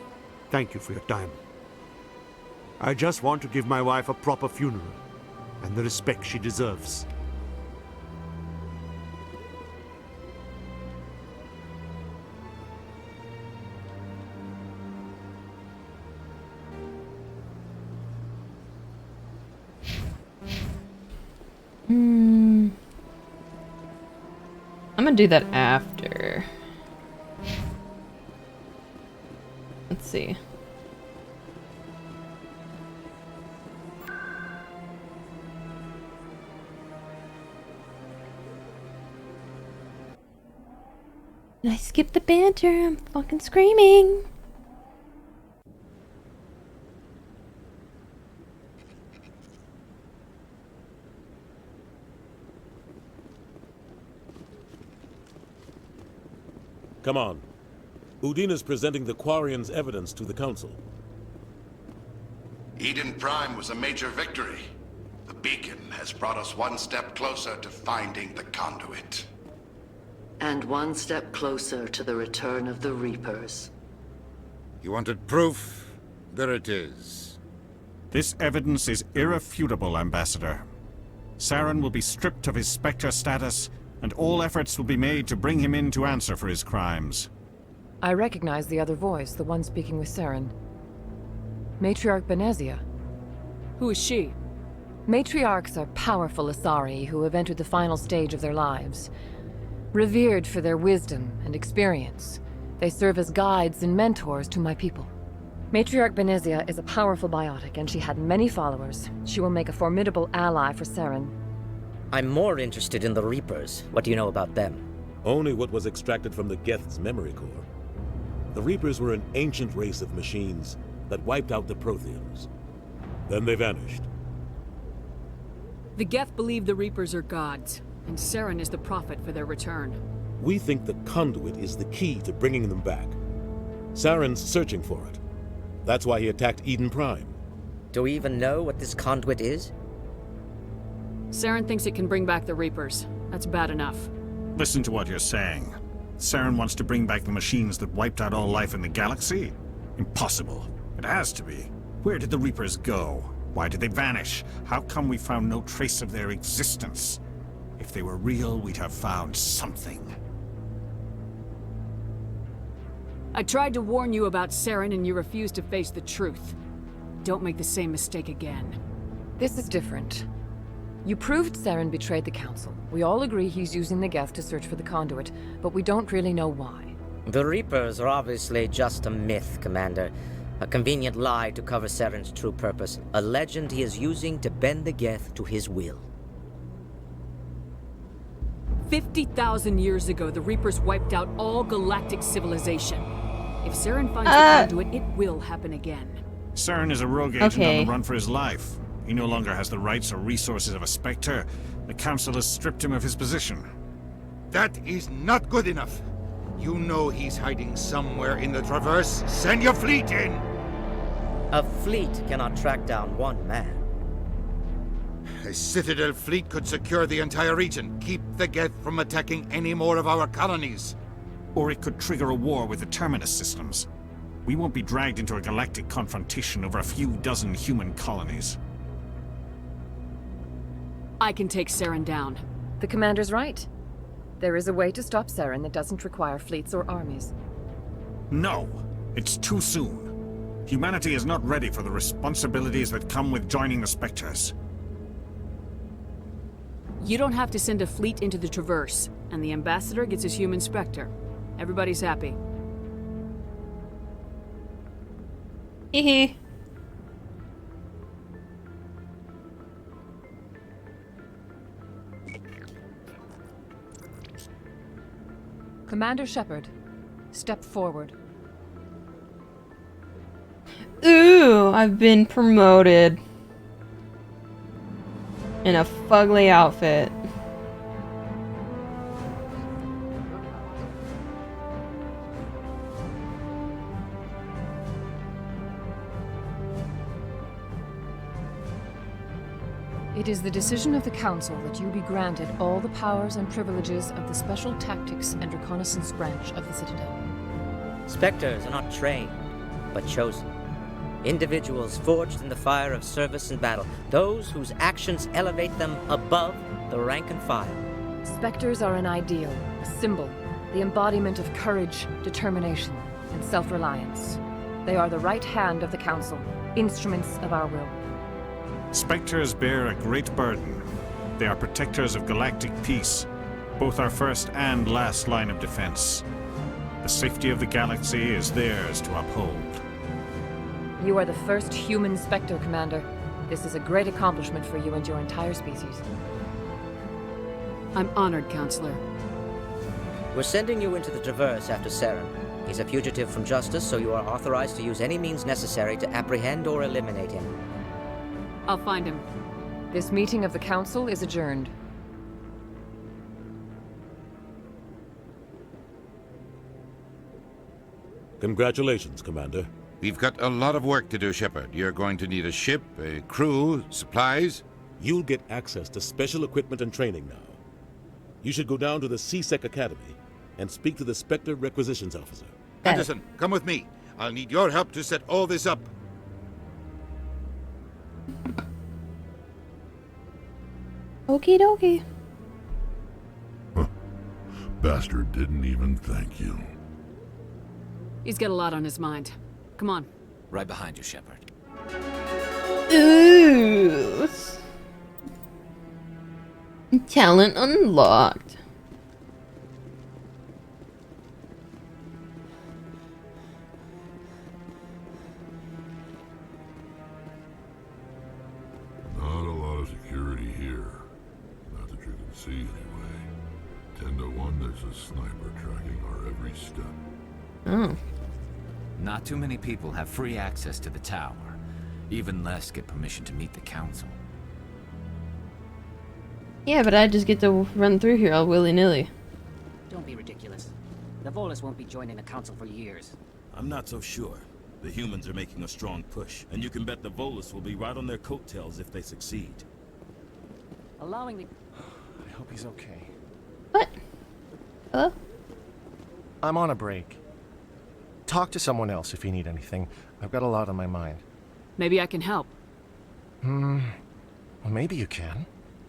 Speaker 14: Thank you for your time. I just want to give my wife a proper funeral, and the respect she deserves.
Speaker 1: I'm gonna do that after. Let's see. Did I skip the banter? I'm fucking screaming.
Speaker 18: Come on. Udina's presenting the Quarians' evidence to the Council.
Speaker 15: Eden Prime was a major victory. The beacon has brought us one step closer to finding the conduit.
Speaker 8: And one step closer to the return of the Reapers.
Speaker 16: You wanted proof? There it is.
Speaker 5: This evidence is irrefutable, Ambassador. Saren will be stripped of his Spectre status, and all efforts will be made to bring him in to answer for his crimes.
Speaker 24: I recognize the other voice, the one speaking with Saren. Matriarch Benezia.
Speaker 9: Who is she?
Speaker 24: Matriarchs are powerful Asari who have entered the final stage of their lives. Revered for their wisdom and experience, they serve as guides and mentors to my people. Matriarch Benezia is a powerful biotic, and she had many followers. She will make a formidable ally for Saren.
Speaker 6: I'm more interested in the Reapers. What do you know about them?
Speaker 18: Only what was extracted from the Geth's memory core. The Reapers were an ancient race of machines that wiped out the Protheans. Then they vanished.
Speaker 9: The Geth believe the Reapers are gods, and Saren is the prophet for their return.
Speaker 18: We think the conduit is the key to bringing them back. Saren's searching for it. That's why he attacked Eden Prime.
Speaker 6: Do we even know what this conduit is?
Speaker 9: Saren thinks it can bring back the Reapers. That's bad enough.
Speaker 5: Listen to what you're saying. Saren wants to bring back the machines that wiped out all life in the galaxy? Impossible. It has to be. Where did the Reapers go? Why did they vanish? How come we found no trace of their existence? If they were real, we'd have found something.
Speaker 9: I tried to warn you about Saren and you refused to face the truth. Don't make the same mistake again.
Speaker 24: This is different. You proved Saren betrayed the Council. We all agree he's using the Geth to search for the conduit, but we don't really know why.
Speaker 6: The Reapers are obviously just a myth, Commander. A convenient lie to cover Saren's true purpose. A legend he is using to bend the Geth to his will.
Speaker 9: 50,000 years ago, the Reapers wiped out all galactic civilization. If Saren finds the conduit, it will happen again.
Speaker 5: Saren is a rogue agent on the run for his life. He no longer has the rights or resources of a Spectre. The Council has stripped him of his position.
Speaker 16: That is not good enough. You know he's hiding somewhere in the Traverse. Send your fleet in!
Speaker 6: A fleet cannot track down one man.
Speaker 16: A Citadel fleet could secure the entire region, keep the Geth from attacking any more of our colonies.
Speaker 5: Or it could trigger a war with the Terminus systems. We won't be dragged into a galactic confrontation over a few dozen human colonies.
Speaker 9: I can take Saren down.
Speaker 24: The Commander's right. There is a way to stop Saren that doesn't require fleets or armies.
Speaker 5: No! It's too soon. Humanity is not ready for the responsibilities that come with joining the Spectres.
Speaker 9: You don't have to send a fleet into the Traverse, and the Ambassador gets his human Spectre. Everybody's happy.
Speaker 1: Hehe.
Speaker 24: Commander Shepard, step forward.
Speaker 1: Ooh, I've been promoted. In a fugly outfit.
Speaker 24: It is the decision of the Council that you be granted all the powers and privileges of the Special Tactics and Reconnaissance branch of the Citadel.
Speaker 6: Spectres are not trained, but chosen. Individuals forged in the fire of service and battle. Those whose actions elevate them above the rank and file.
Speaker 24: Spectres are an ideal, a symbol, the embodiment of courage, determination, and self-reliance. They are the right hand of the Council, instruments of our will.
Speaker 5: Spectres bear a great burden. They are protectors of galactic peace, both our first and last line of defense. The safety of the galaxy is theirs to uphold.
Speaker 24: You are the first human Spectre, Commander. This is a great accomplishment for you and your entire species.
Speaker 9: I'm honored, Counselor.
Speaker 6: We're sending you into the Traverse after Saren. He's a fugitive from justice, so you are authorized to use any means necessary to apprehend or eliminate him.
Speaker 9: I'll find him.
Speaker 24: This meeting of the Council is adjourned.
Speaker 18: Congratulations, Commander.
Speaker 16: We've got a lot of work to do, Shepard. You're going to need a ship, a crew, supplies.
Speaker 18: You'll get access to special equipment and training now. You should go down to the CSEC Academy and speak to the Spectre Requisitions Officer.
Speaker 16: Anderson, come with me.
Speaker 15: I'll need your help to set all this up.
Speaker 1: Okie dokie.
Speaker 7: Bastard didn't even thank you.
Speaker 9: He's got a lot on his mind. Come on.
Speaker 4: Right behind you, Shepard.
Speaker 1: Ooh. Talent unlocked.
Speaker 7: Not a lot of security here. Not that you can see anyway. 10 to 1, there's a sniper tracking our every step.
Speaker 1: Oh.
Speaker 4: Not too many people have free access to the tower. Even less get permission to meet the council.
Speaker 1: Yeah, but I just get to run through here all willy-nilly.
Speaker 13: Don't be ridiculous. The Volus won't be joining the council for years.
Speaker 18: I'm not so sure. The humans are making a strong push, and you can bet the Volus will be right on their coattails if they succeed.
Speaker 13: Allowing the...
Speaker 17: I hope he's okay.
Speaker 1: What? Hello?
Speaker 17: I'm on a break. Talk to someone else if you need anything. I've got a lot on my mind.
Speaker 9: Maybe I can help.
Speaker 17: Well, maybe you can.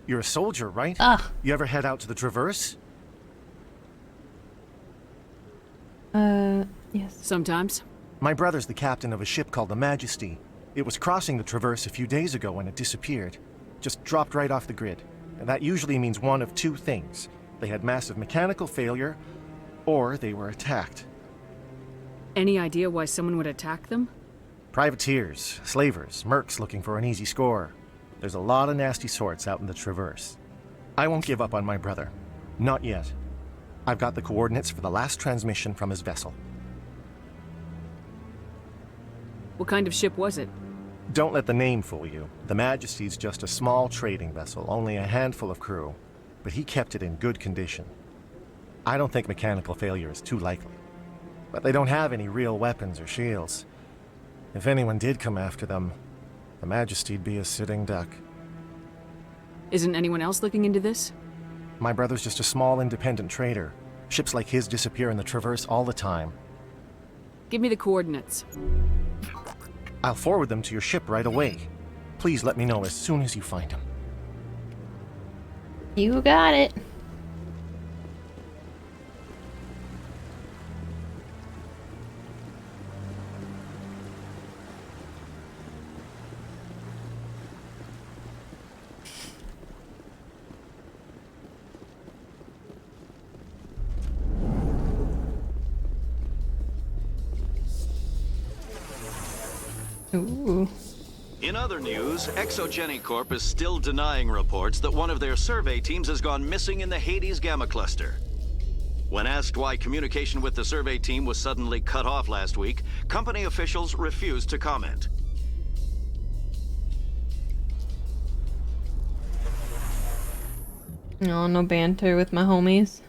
Speaker 17: You're a soldier, right?
Speaker 1: Ah.
Speaker 17: You ever head out to the Traverse?
Speaker 1: Yes.
Speaker 9: Sometimes.
Speaker 17: My brother's the captain of a ship called the Majesty. It was crossing the Traverse a few days ago when it disappeared. Just dropped right off the grid. And that usually means one of two things. They had massive mechanical failure, or they were attacked.
Speaker 9: Any idea why someone would attack them?
Speaker 17: Privateers, slavers, mercs looking for an easy score. There's a lot of nasty sorts out in the Traverse. I won't give up on my brother. Not yet. I've got the coordinates for the last transmission from his vessel.
Speaker 9: What kind of ship was it?
Speaker 17: Don't let the name fool you. The Majesty's just a small trading vessel, only a handful of crew. But he kept it in good condition. I don't think mechanical failure is too likely. But they don't have any real weapons or shields. If anyone did come after them, the Majesty'd be a sitting duck.
Speaker 9: Isn't anyone else looking into this?
Speaker 17: My brother's just a small independent trader. Ships like his disappear in the Traverse all the time.
Speaker 9: Give me the coordinates.
Speaker 17: I'll forward them to your ship right away. Please let me know as soon as you find them.
Speaker 1: You got it. Ooh.
Speaker 19: In other news, Exogeny Corp is still denying reports that one of their survey teams has gone missing in the Hades Gamma Cluster. When asked why communication with the survey team was suddenly cut off last week, company officials refused to comment.
Speaker 1: No banter with my homies.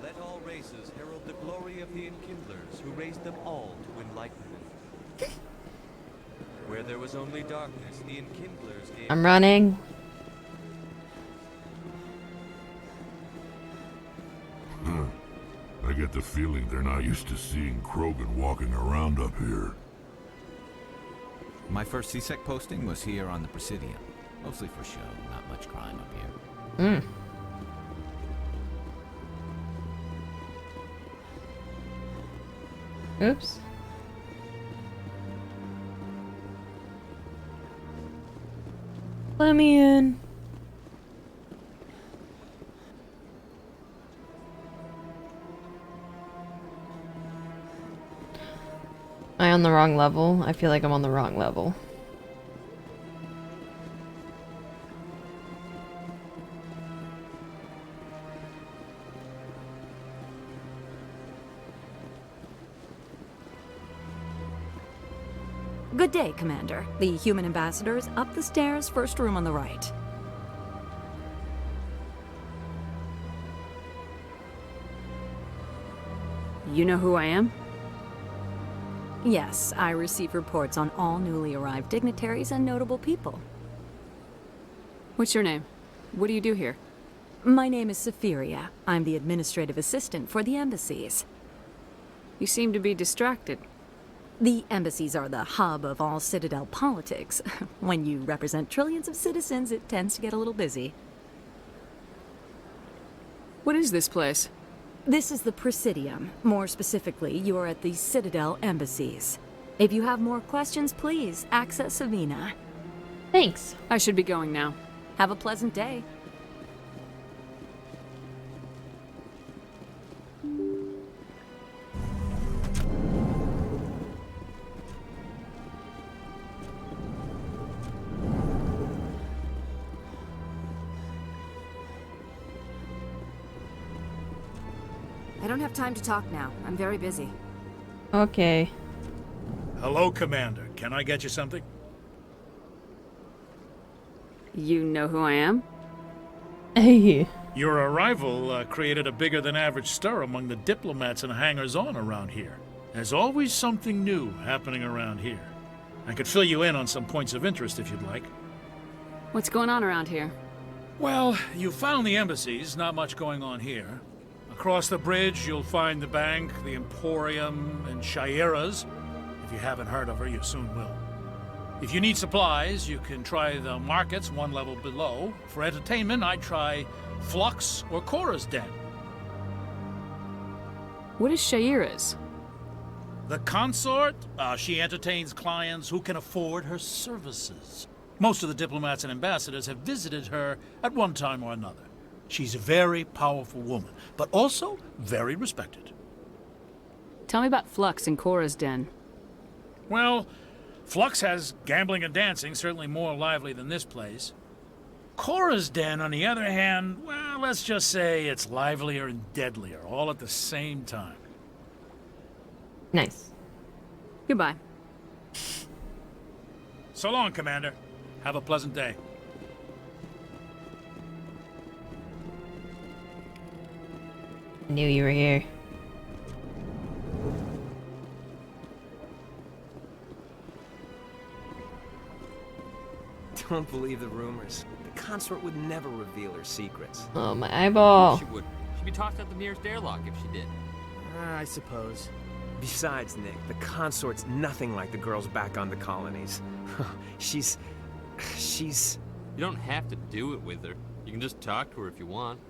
Speaker 23: Let all races herald the glory of the Enkindlers who raised them all to enlightenment. Where there was only darkness, the Enkindlers gave...
Speaker 1: I'm running.
Speaker 7: I get the feeling they're not used to seeing Krogan walking around up here.
Speaker 4: My first CSEC posting was here on the Presidium. Mostly for show, not much crime up here.
Speaker 1: Oops. Let me in. Am I on the wrong level? I feel like I'm on the wrong level.
Speaker 25: Good day, Commander. The human ambassador's up the stairs, first room on the right.
Speaker 9: You know who I am?
Speaker 25: Yes, I receive reports on all newly arrived dignitaries and notable people.
Speaker 9: What's your name? What do you do here?
Speaker 25: My name is Safiria. I'm the administrative assistant for the embassies.
Speaker 9: You seem to be distracted.
Speaker 25: The embassies are the hub of all Citadel politics. When you represent trillions of citizens, it tends to get a little busy.
Speaker 9: What is this place?
Speaker 25: This is the Presidium. More specifically, you are at the Citadel embassies. If you have more questions, please access Savina.
Speaker 1: Thanks.
Speaker 9: I should be going now.
Speaker 25: Have a pleasant day. I don't have time to talk now. I'm very busy.
Speaker 1: Okay.
Speaker 2: Hello, Commander. Can I get you something?
Speaker 9: You know who I am?
Speaker 1: Hey.
Speaker 2: Your arrival created a bigger-than-average stir among the diplomats and hangers-on around here. There's always something new happening around here. I could fill you in on some points of interest if you'd like.
Speaker 9: What's going on around here?
Speaker 2: Well, you found the embassies, not much going on here. Across the bridge, you'll find the bank, the Emporium, and Shaira's. If you haven't heard of her, you soon will. If you need supplies, you can try the markets one level below. For entertainment, I'd try Flux or Cora's Den.
Speaker 9: What is Shaira's?
Speaker 2: The consort? She entertains clients who can afford her services. Most of the diplomats and ambassadors have visited her at one time or another. She's a very powerful woman, but also very respected.
Speaker 9: Tell me about Flux and Cora's Den.
Speaker 2: Well, Flux has gambling and dancing, certainly more lively than this place. Cora's Den, on the other hand, well, let's just say it's livelier and deadlier, all at the same time.
Speaker 1: Nice.
Speaker 9: Goodbye.
Speaker 2: So long, Commander. Have a pleasant day.
Speaker 1: I knew you were here.
Speaker 12: Don't believe the rumors. The consort would never reveal her secrets.
Speaker 1: Oh, my eyeball.
Speaker 20: She would. She'd be tossed out the nearest airlock if she did.
Speaker 12: I suppose. Besides, Nick, the consort's nothing like the girls back on the colonies. She's...
Speaker 20: You don't have to do it with her. You can just talk to her if you want.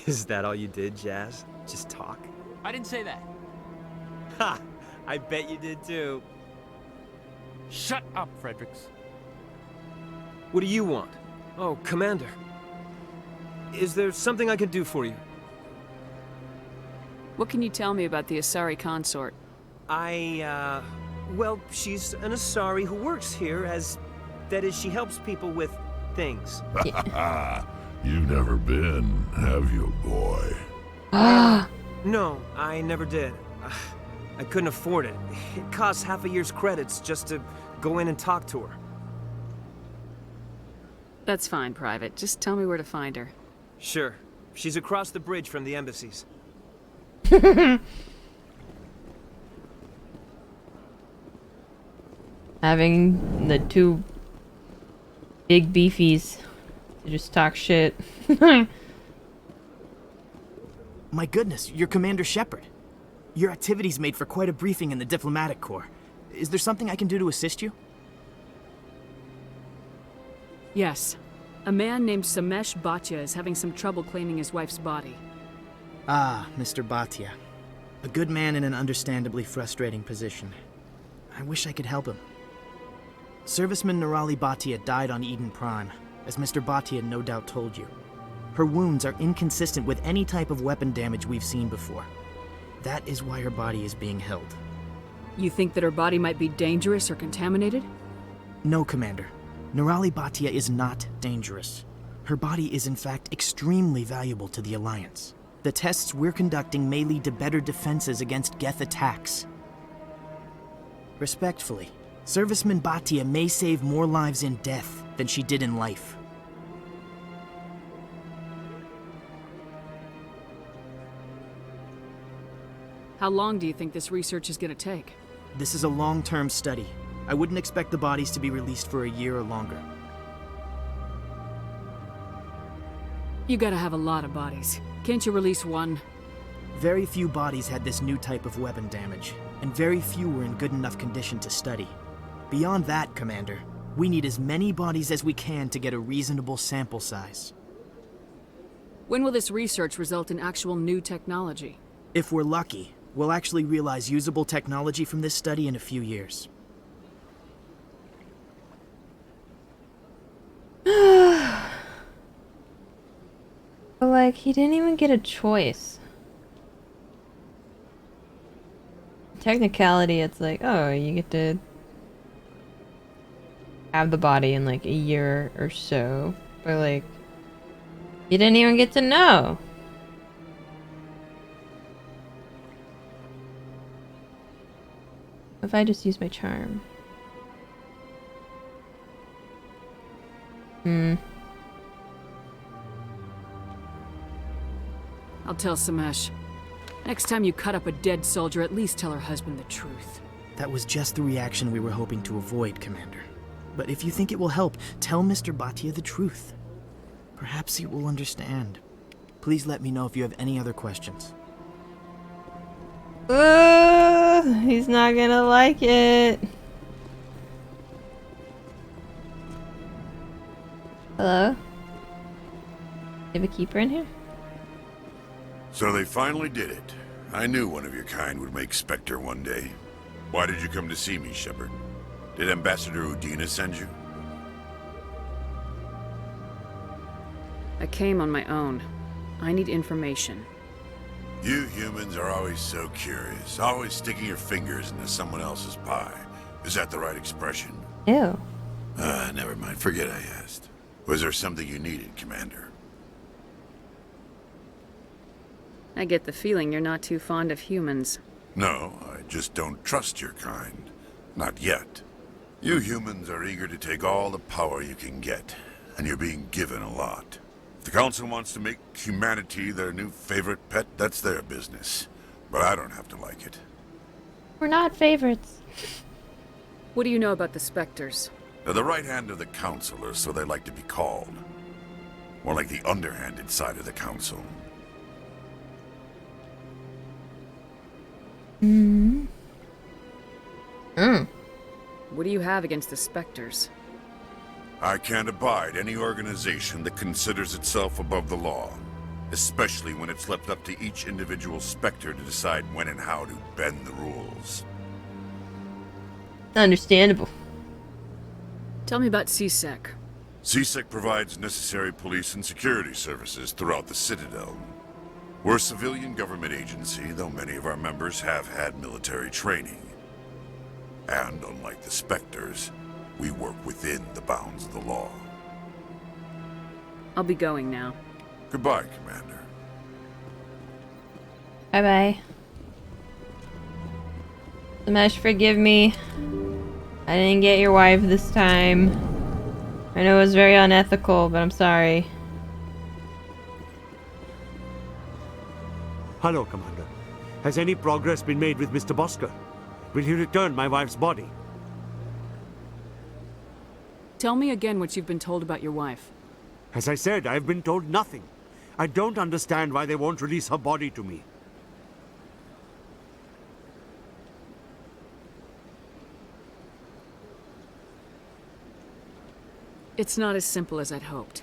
Speaker 12: Is that all you did, Jazz? Just talk?
Speaker 20: I didn't say that.
Speaker 12: Ha! I bet you did too.
Speaker 20: Shut up, Fredericks.
Speaker 12: What do you want? Oh, Commander. Is there something I can do for you?
Speaker 9: What can you tell me about the Asari consort?
Speaker 12: Well, she's an Asari who works here as... That is, she helps people with things.
Speaker 7: You've never been, have you, boy?
Speaker 12: No, I never did. I couldn't afford it. It costs half a year's credits just to go in and talk to her.
Speaker 9: That's fine, Private. Just tell me where to find her.
Speaker 12: Sure. She's across the bridge from the embassies.
Speaker 1: Having the two big beefies to just talk shit.
Speaker 21: My goodness, you're Commander Shepard. Your activities made for quite a briefing in the diplomatic corps. Is there something I can do to assist you?
Speaker 9: Yes. A man named Samesh Bhatia is having some trouble claiming his wife's body.
Speaker 21: Ah, Mr. Bhatia. A good man in an understandably frustrating position. I wish I could help him. Serviceman Nirali Bhatia died on Eden Prime, as Mr. Bhatia no doubt told you. Her wounds are inconsistent with any type of weapon damage we've seen before. That is why her body is being held.
Speaker 9: You think that her body might be dangerous or contaminated?
Speaker 21: No, Commander. Nirali Bhatia is not dangerous. Her body is in fact extremely valuable to the Alliance. The tests we're conducting may lead to better defenses against Geth attacks. Respectfully, Serviceman Bhatia may save more lives in death than she did in life.
Speaker 9: How long do you think this research is going to take?
Speaker 21: This is a long-term study. I wouldn't expect the bodies to be released for a year or longer.
Speaker 9: You gotta have a lot of bodies. Can't you release one?
Speaker 21: Very few bodies had this new type of weapon damage, and very few were in good enough condition to study. Beyond that, Commander, we need as many bodies as we can to get a reasonable sample size.
Speaker 9: When will this research result in actual new technology?
Speaker 21: If we're lucky, we'll actually realize usable technology from this study in a few years.
Speaker 1: But like, he didn't even get a choice. Technicality, it's like, oh, you get to have the body in like a year or so. But like, you didn't even get to know. If I just use my charm.
Speaker 9: I'll tell Samesh. Next time you cut up a dead soldier, at least tell her husband the truth.
Speaker 21: That was just the reaction we were hoping to avoid, Commander. But if you think it will help, tell Mr. Bhatia the truth. Perhaps he will understand. Please let me know if you have any other questions.
Speaker 1: He's not gonna like it. Hello? You have a keeper in here?
Speaker 3: So they finally did it. I knew one of your kind would make Spectre one day. Why did you come to see me, Shepard? Did Ambassador Udina send you?
Speaker 9: I came on my own. I need information.
Speaker 3: You humans are always so curious, always sticking your fingers into someone else's pie. Is that the right expression?
Speaker 1: Ew.
Speaker 3: Never mind. Forget I asked. Was there something you needed, Commander?
Speaker 9: I get the feeling you're not too fond of humans.
Speaker 3: No, I just don't trust your kind. Not yet. You humans are eager to take all the power you can get, and you're being given a lot. If the Council wants to make humanity their new favorite pet, that's their business. But I don't have to like it.
Speaker 1: We're not favorites.
Speaker 9: What do you know about the Spectres?
Speaker 3: They're the right hand of the Council, or so they like to be called. More like the underhanded side of the Council.
Speaker 9: What do you have against the Spectres?
Speaker 3: I can't abide any organization that considers itself above the law. Especially when it's left up to each individual Spectre to decide when and how to bend the rules.
Speaker 1: Understandable.
Speaker 9: Tell me about CSEC.
Speaker 3: CSEC provides necessary police and security services throughout the Citadel. We're a civilian government agency, though many of our members have had military training. And unlike the Spectres, we work within the bounds of the law.
Speaker 9: I'll be going now.
Speaker 3: Goodbye, Commander.
Speaker 1: Bye-bye. Samesh, forgive me. I didn't get your wife this time. I know it was very unethical, but I'm sorry.
Speaker 10: Hello, Commander. Has any progress been made with Mr. Bosker? Will he return my wife's body?
Speaker 9: Tell me again what you've been told about your wife.
Speaker 10: As I said, I've been told nothing. I don't understand why they won't release her body to me.
Speaker 9: It's not as simple as I'd hoped.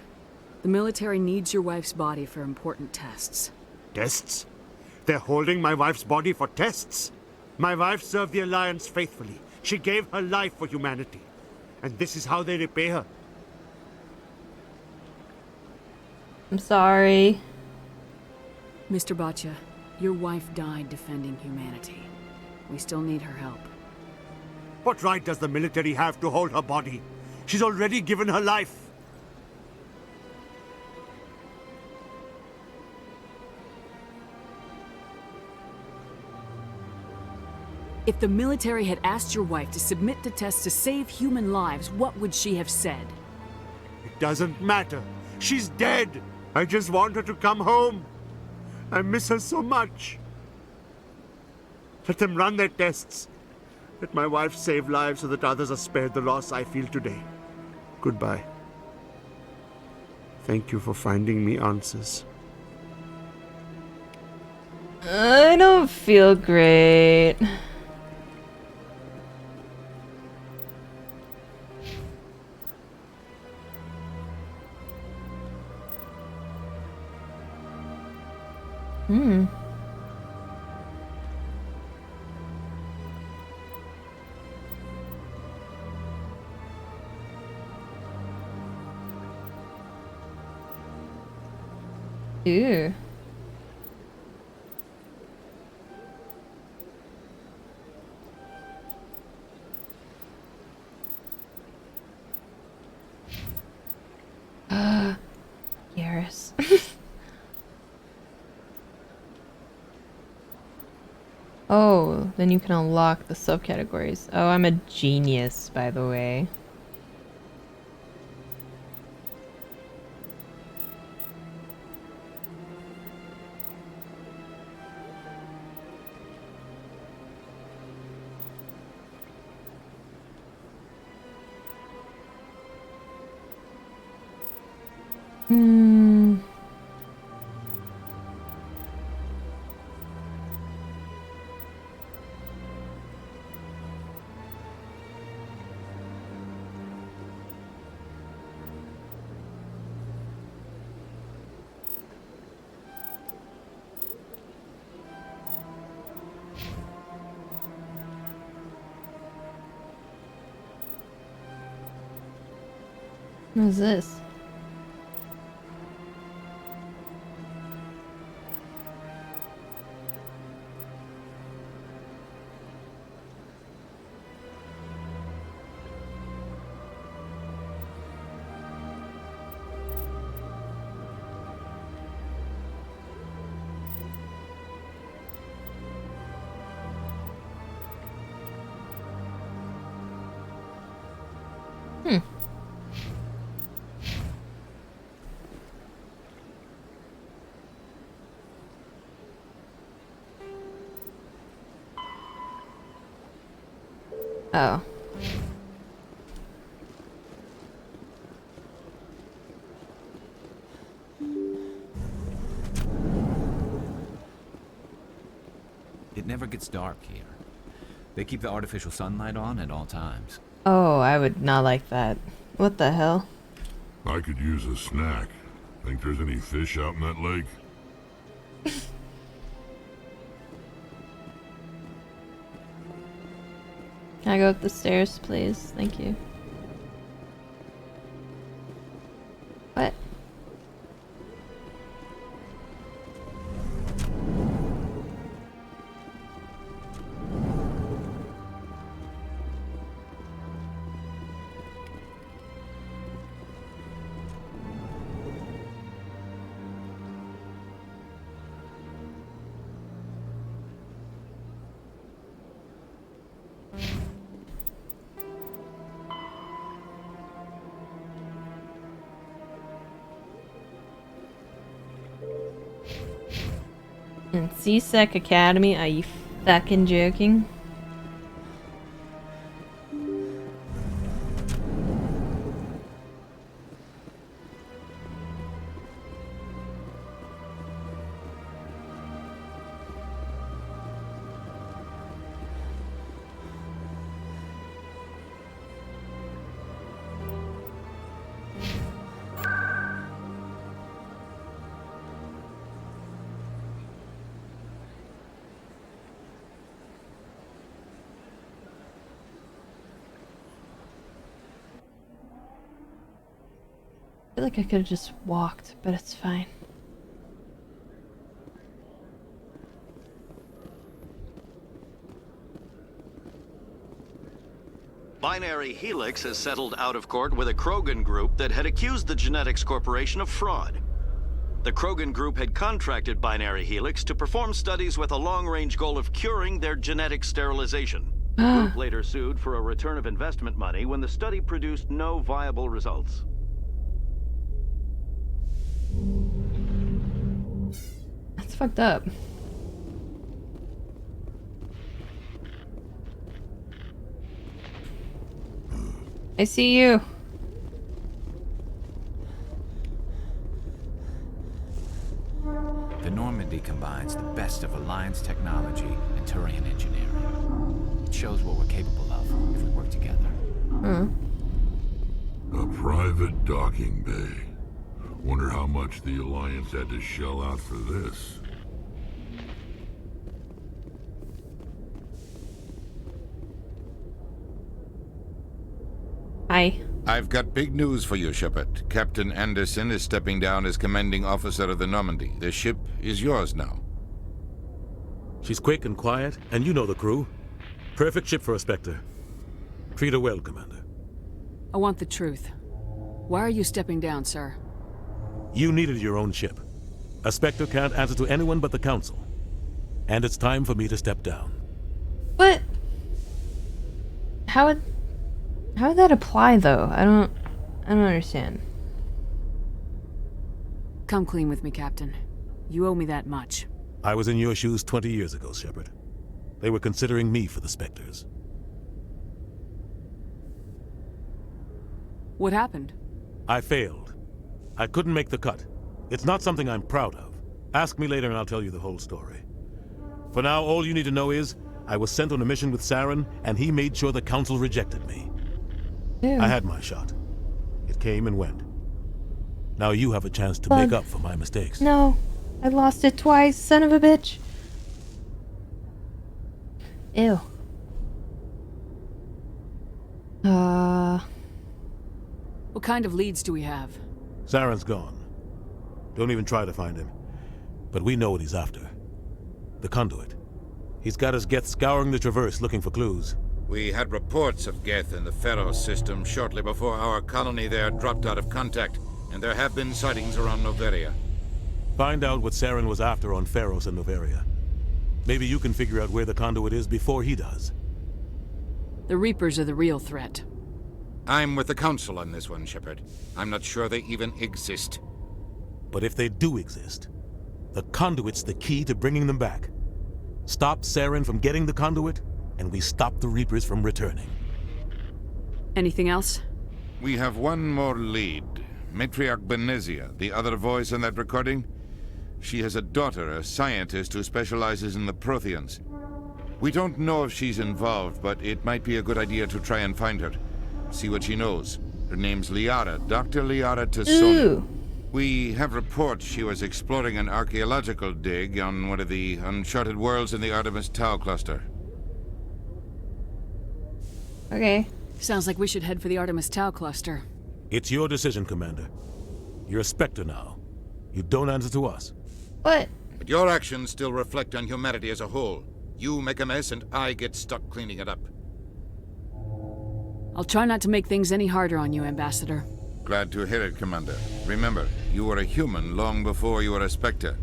Speaker 9: The military needs your wife's body for important tests.
Speaker 10: Tests? They're holding my wife's body for tests? My wife served the Alliance faithfully. She gave her life for humanity. And this is how they repay her.
Speaker 1: I'm sorry.
Speaker 9: Mr. Bhatia, your wife died defending humanity. We still need her help.
Speaker 10: What right does the military have to hold her body? She's already given her life.
Speaker 9: If the military had asked your wife to submit to tests to save human lives, what would she have said?
Speaker 10: It doesn't matter. She's dead. I just want her to come home. I miss her so much. Let them run their tests. Let my wife save lives so that others are spared the loss I feel today. Goodbye. Thank you for finding me answers.
Speaker 1: I don't feel great. Hmm. Ew. Garrus. Oh, then you can unlock the subcategories. Oh, I'm a genius, by the way. Hmm. What is this? Hmm. Oh.
Speaker 4: It never gets dark here. They keep the artificial sunlight on at all times.
Speaker 1: Oh, I would not like that. What the hell?
Speaker 7: I could use a snack. Think there's any fish out in that lake?
Speaker 1: Can I go up the stairs, please? Thank you. What? In CSEC Academy? Are you fucking joking? I feel like I could have just walked, but it's fine.
Speaker 19: Binary Helix has settled out of court with a Krogan group that had accused the Genetics Corporation of fraud. The Krogan group had contracted Binary Helix to perform studies with a long-range goal of curing their genetic sterilization. The group later sued for a return of investment money when the study produced no viable results.
Speaker 1: That's fucked up. I see you.
Speaker 4: The Normandy combines the best of Alliance technology and Turian engineering. It shows what we're capable of if we work together.
Speaker 7: A private docking bay. Wonder how much the Alliance had to shell out for this.
Speaker 1: Hi.
Speaker 16: I've got big news for you, Shepard. Captain Anderson is stepping down as commanding officer of the Normandy. The ship is yours now.
Speaker 18: She's quick and quiet, and you know the crew. Perfect ship for a Spectre. Treat her well, Commander.
Speaker 9: I want the truth. Why are you stepping down, sir?
Speaker 18: You needed your own ship. A Spectre can't answer to anyone but the Council. And it's time for me to step down.
Speaker 1: But how would that apply, though? I don't understand.
Speaker 9: Come clean with me, Captain. You owe me that much.
Speaker 18: I was in your shoes 20 years ago, Shepard. They were considering me for the Spectres.
Speaker 9: What happened?
Speaker 18: I failed. I couldn't make the cut. It's not something I'm proud of. Ask me later and I'll tell you the whole story. For now, all you need to know is, I was sent on a mission with Saren, and he made sure the Council rejected me.
Speaker 1: Ew.
Speaker 18: I had my shot. It came and went. Now you have a chance to make up for my mistakes.
Speaker 1: No. I lost it twice, son of a bitch. Ew.
Speaker 9: What kind of leads do we have?
Speaker 18: Saren's gone. Don't even try to find him. But we know what he's after. The conduit. He's got his Geth scouring the Traverse looking for clues.
Speaker 16: We had reports of Geth in the Pharos system shortly before our colony there dropped out of contact, and there have been sightings around Noveria.
Speaker 18: Find out what Saren was after on Pharos and Noveria. Maybe you can figure out where the conduit is before he does.
Speaker 9: The Reapers are the real threat.
Speaker 16: I'm with the Council on this one, Shepard. I'm not sure they even exist.
Speaker 18: But if they do exist, the conduit's the key to bringing them back. Stop Saren from getting the conduit, and we stop the Reapers from returning.
Speaker 9: Anything else?
Speaker 16: We have one more lead. Matriarch Benezia, the other voice in that recording. She has a daughter, a scientist who specializes in the Protheans. We don't know if she's involved, but it might be a good idea to try and find her. See what she knows. Her name's Liara, Dr. Liara Tassoni. We have reports she was exploring an archaeological dig on one of the uncharted worlds in the Artemis Tau cluster.
Speaker 1: Okay.
Speaker 9: Sounds like we should head for the Artemis Tau cluster.
Speaker 18: It's your decision, Commander. You're a Spectre now. You don't answer to us.
Speaker 1: What?
Speaker 16: But your actions still reflect on humanity as a whole. You make a mess and I get stuck cleaning it up.
Speaker 9: I'll try not to make things any harder on you, Ambassador.
Speaker 16: Glad to hear it, Commander. Remember, you were a human long before you were a Spectre.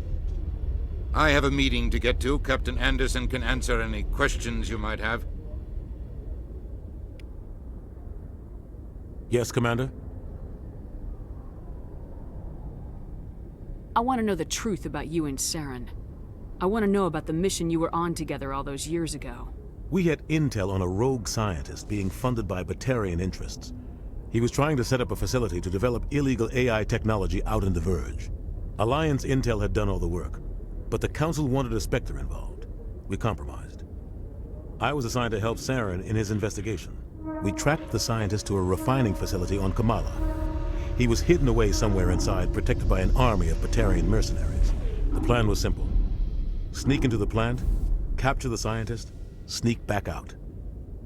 Speaker 16: I have a meeting to get to. Captain Anderson can answer any questions you might have.
Speaker 18: Yes, Commander?
Speaker 9: I want to know the truth about you and Saren. I want to know about the mission you were on together all those years ago.
Speaker 18: We had intel on a rogue scientist being funded by Batarian interests. He was trying to set up a facility to develop illegal AI technology out in the Verge. Alliance intel had done all the work, but the Council wanted a Spectre involved. We compromised. I was assigned to help Saren in his investigation. We tracked the scientist to a refining facility on Kamala. He was hidden away somewhere inside, protected by an army of Batarian mercenaries. The plan was simple. Sneak into the plant, capture the scientist, sneak back out.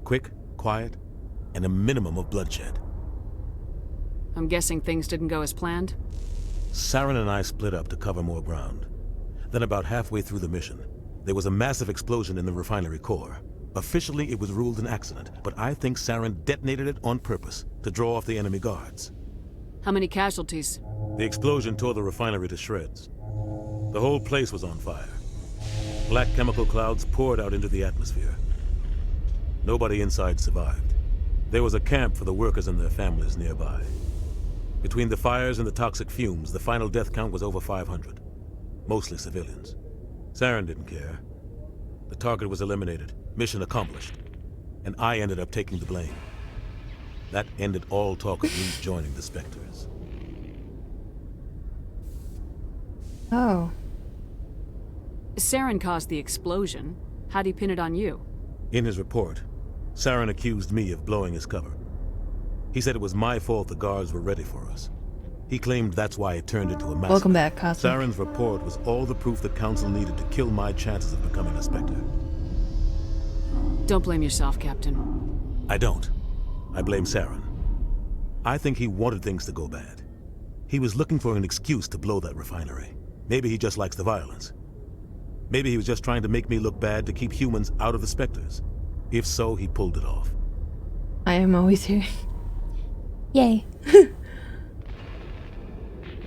Speaker 18: Quick, quiet, and a minimum of bloodshed.
Speaker 9: I'm guessing things didn't go as planned?
Speaker 18: Saren and I split up to cover more ground. Then about halfway through the mission, there was a massive explosion in the refinery core. Officially, it was ruled an accident, but I think Saren detonated it on purpose to draw off the enemy guards.
Speaker 9: How many casualties?
Speaker 18: The explosion tore the refinery to shreds. The whole place was on fire. Black chemical clouds poured out into the atmosphere. Nobody inside survived. There was a camp for the workers and their families nearby. Between the fires and the toxic fumes, the final death count was over 500. Mostly civilians. Saren didn't care. The target was eliminated. Mission accomplished. And I ended up taking the blame. That ended all talk of me joining the Spectres.
Speaker 1: Oh.
Speaker 9: Saren caused the explosion. How'd he pin it on you?
Speaker 18: In his report, Saren accused me of blowing his cover. He said it was my fault the guards were ready for us. He claimed that's why it turned into a massacre.
Speaker 1: Welcome back, Cosmic.
Speaker 18: Saren's report was all the proof the Council needed to kill my chances of becoming a Spectre.
Speaker 9: Don't blame yourself, Captain.
Speaker 18: I don't. I blame Saren. I think he wanted things to go bad. He was looking for an excuse to blow that refinery. Maybe he just likes the violence. Maybe he was just trying to make me look bad to keep humans out of the Spectres. If so, he pulled it off.
Speaker 1: I am always here. Yay.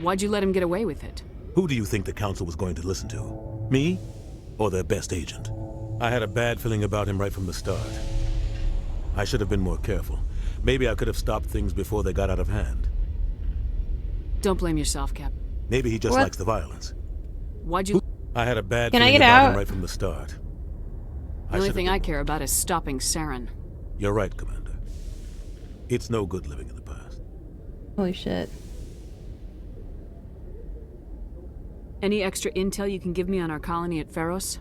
Speaker 9: Why'd you let him get away with it?
Speaker 18: Who do you think the Council was going to listen to? Me? Or their best agent? I had a bad feeling about him right from the start. I should have been more careful. Maybe I could have stopped things before they got out of hand.
Speaker 9: Don't blame yourself, Cap.
Speaker 18: Maybe he just likes the violence.
Speaker 9: Why'd you...
Speaker 18: I had a bad
Speaker 1: Can I
Speaker 18: feeling
Speaker 1: get
Speaker 18: about
Speaker 1: out?
Speaker 18: him right from the start.
Speaker 9: The only thing I care about is stopping Saren.
Speaker 18: You're right, Commander. It's no good living in the past.
Speaker 1: Holy shit.
Speaker 9: Any extra intel you can give me on our colony at Pharos?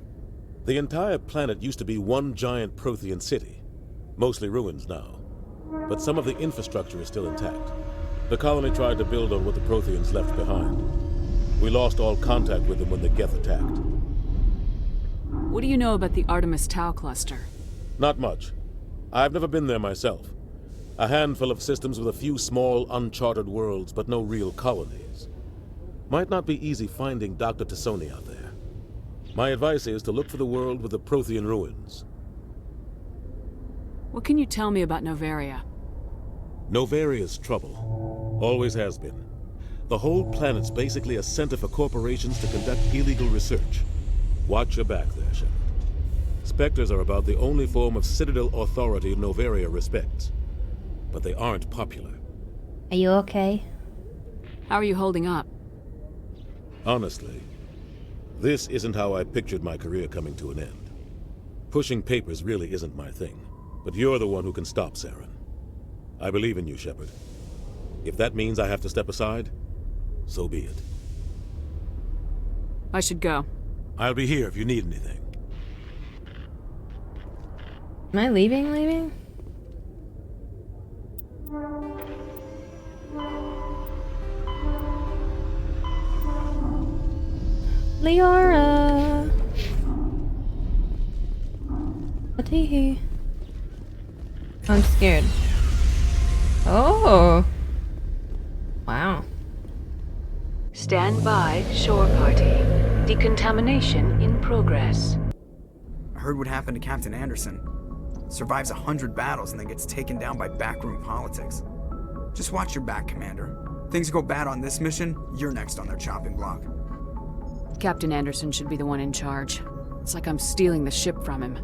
Speaker 18: The entire planet used to be one giant Prothean city. Mostly ruins now. But some of the infrastructure is still intact. The colony tried to build on what the Protheans left behind. We lost all contact with them when the Geth attacked.
Speaker 9: What do you know about the Artemis Tau cluster?
Speaker 18: Not much. I've never been there myself. A handful of systems with a few small, uncharted worlds, but no real colonies. Might not be easy finding Dr. Tassoni out there. My advice is to look for the world with the Prothean ruins.
Speaker 9: What can you tell me about Novaria?
Speaker 18: Novaria's trouble. Always has been. The whole planet's basically a center for corporations to conduct illegal research. Watch your back there, Shepard. Spectres are about the only form of Citadel authority Novaria respects. But they aren't popular.
Speaker 1: Are you okay?
Speaker 9: How are you holding up?
Speaker 18: Honestly, this isn't how I pictured my career coming to an end. Pushing papers really isn't my thing, but you're the one who can stop Saren. I believe in you, Shepard. If that means I have to step aside, so be it.
Speaker 9: I should go.
Speaker 18: I'll be here if you need anything.
Speaker 1: Am I leaving? Liara! Atihi. I'm scared. Oh! Wow.
Speaker 5: Stand by, shore party. Decontamination in progress.
Speaker 8: I heard what happened to Captain Anderson. Survives 100 battles and then gets taken down by backroom politics. Just watch your back, Commander. Things go bad on this mission, you're next on their chopping block.
Speaker 9: Captain Anderson should be the one in charge. It's like I'm stealing the ship from him.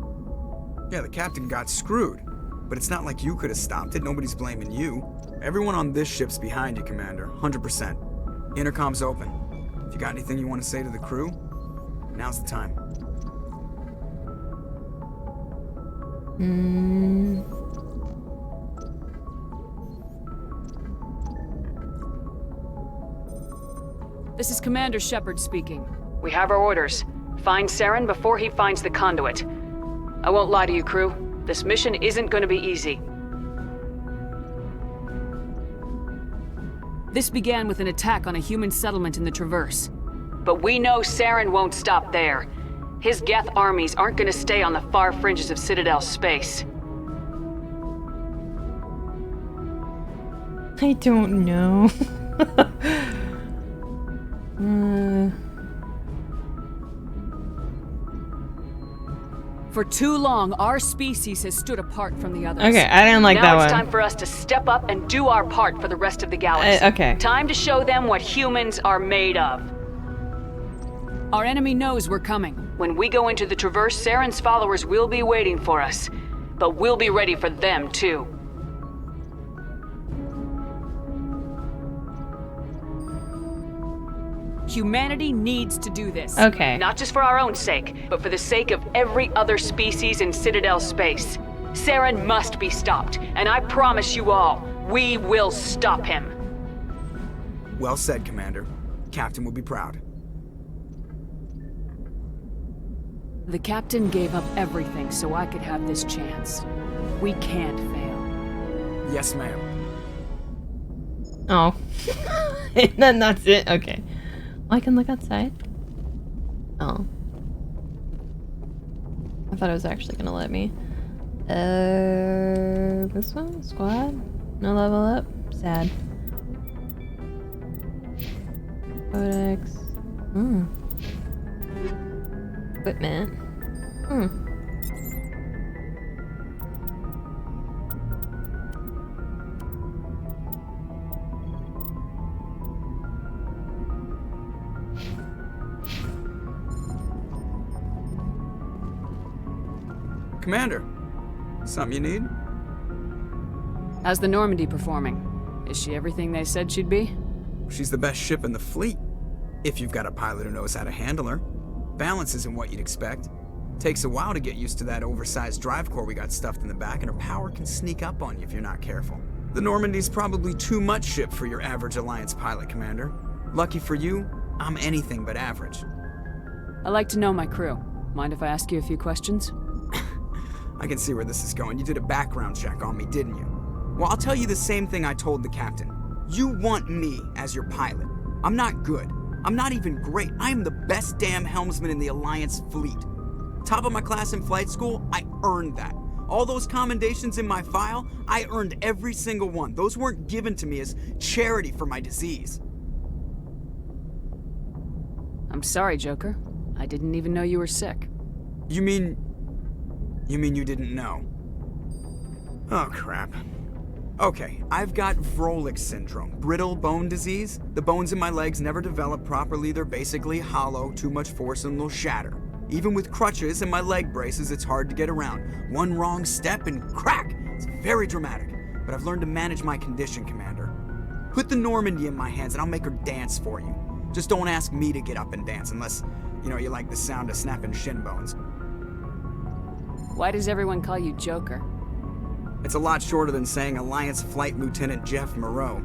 Speaker 8: Yeah, the captain got screwed. But it's not like you could have stopped it. Nobody's blaming you. Everyone on this ship's behind you, Commander. 100%. Intercom's open. If you got anything you want to say to the crew, now's the time.
Speaker 9: This is Commander Shepard speaking. We have our orders. Find Saren before he finds the conduit. I won't lie to you, crew. This mission isn't going to be easy. This began with an attack on a human settlement in the Traverse. But we know Saren won't stop there. His Geth armies aren't going to stay on the far fringes of Citadel space.
Speaker 1: I don't know.
Speaker 9: For too long, our species has stood apart from the others.
Speaker 1: Okay, I didn't like that one.
Speaker 9: Now it's time for us to step up and do our part for the rest of the galaxy.
Speaker 1: Okay.
Speaker 9: Time to show them what humans are made of. Our enemy knows we're coming. When we go into the Traverse, Saren's followers will be waiting for us. But we'll be ready for them, too. Humanity needs to do this.
Speaker 1: Okay.
Speaker 9: Not just for our own sake, but for the sake of every other species in Citadel space. Saren must be stopped, and I promise you all, we will stop him.
Speaker 8: Well said, Commander. Captain will be proud.
Speaker 9: The captain gave up everything so I could have this chance. We can't fail.
Speaker 8: Yes, ma'am.
Speaker 1: Oh. Then that's it? Okay. I can look outside? Oh. I thought it was actually gonna let me. This one? Squad? No level up? Sad. Codex. Equipment.
Speaker 8: Commander, something you need?
Speaker 9: How's the Normandy performing? Is she everything they said she'd be?
Speaker 8: She's the best ship in the fleet, if you've got a pilot who knows how to handle her. Balance isn't what you'd expect. Takes a while to get used to that oversized drive core we got stuffed in the back, and her power can sneak up on you if you're not careful. The Normandy's probably too much ship for your average Alliance pilot, Commander. Lucky for you, I'm anything but average.
Speaker 9: I like to know my crew. Mind if I ask you a few questions?
Speaker 8: I can see where this is going. You did a background check on me, didn't you? Well, I'll tell you the same thing I told the captain. You want me as your pilot. I'm not good. I'm not even great. I am the best damn helmsman in the Alliance fleet. Top of my class in flight school, I earned that. All those commendations in my file, I earned every single one. Those weren't given to me as charity for my disease.
Speaker 9: I'm sorry, Joker. I didn't even know you were sick.
Speaker 8: You mean you didn't know? Oh, crap. Okay, I've got Vrolik syndrome, brittle bone disease. The bones in my legs never develop properly. They're basically hollow, too much force and they'll shatter. Even with crutches and my leg braces, it's hard to get around. One wrong step and crack! It's very dramatic, but I've learned to manage my condition, Commander. Put the Normandy in my hands and I'll make her dance for you. Just don't ask me to get up and dance unless, you like the sound of snapping shin bones.
Speaker 9: Why does everyone call you Joker?
Speaker 8: It's a lot shorter than saying Alliance Flight Lieutenant Jeff Moreau.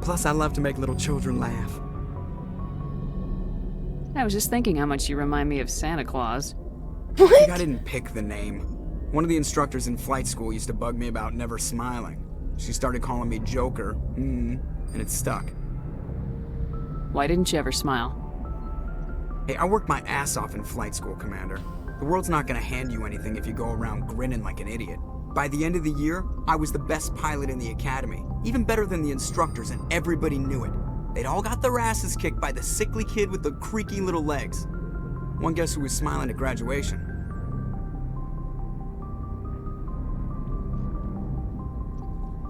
Speaker 8: Plus, I love to make little children laugh.
Speaker 9: I was just thinking how much you remind me of Santa Claus.
Speaker 8: What? I think I didn't pick the name. One of the instructors in flight school used to bug me about never smiling. She started calling me Joker, and it stuck.
Speaker 9: Why didn't you ever smile?
Speaker 8: Hey, I worked my ass off in flight school, Commander. The world's not gonna hand you anything if you go around grinning like an idiot. By the end of the year, I was the best pilot in the academy, even better than the instructors, and everybody knew it. They'd all got their asses kicked by the sickly kid with the creaky little legs. One guess who was smiling at graduation?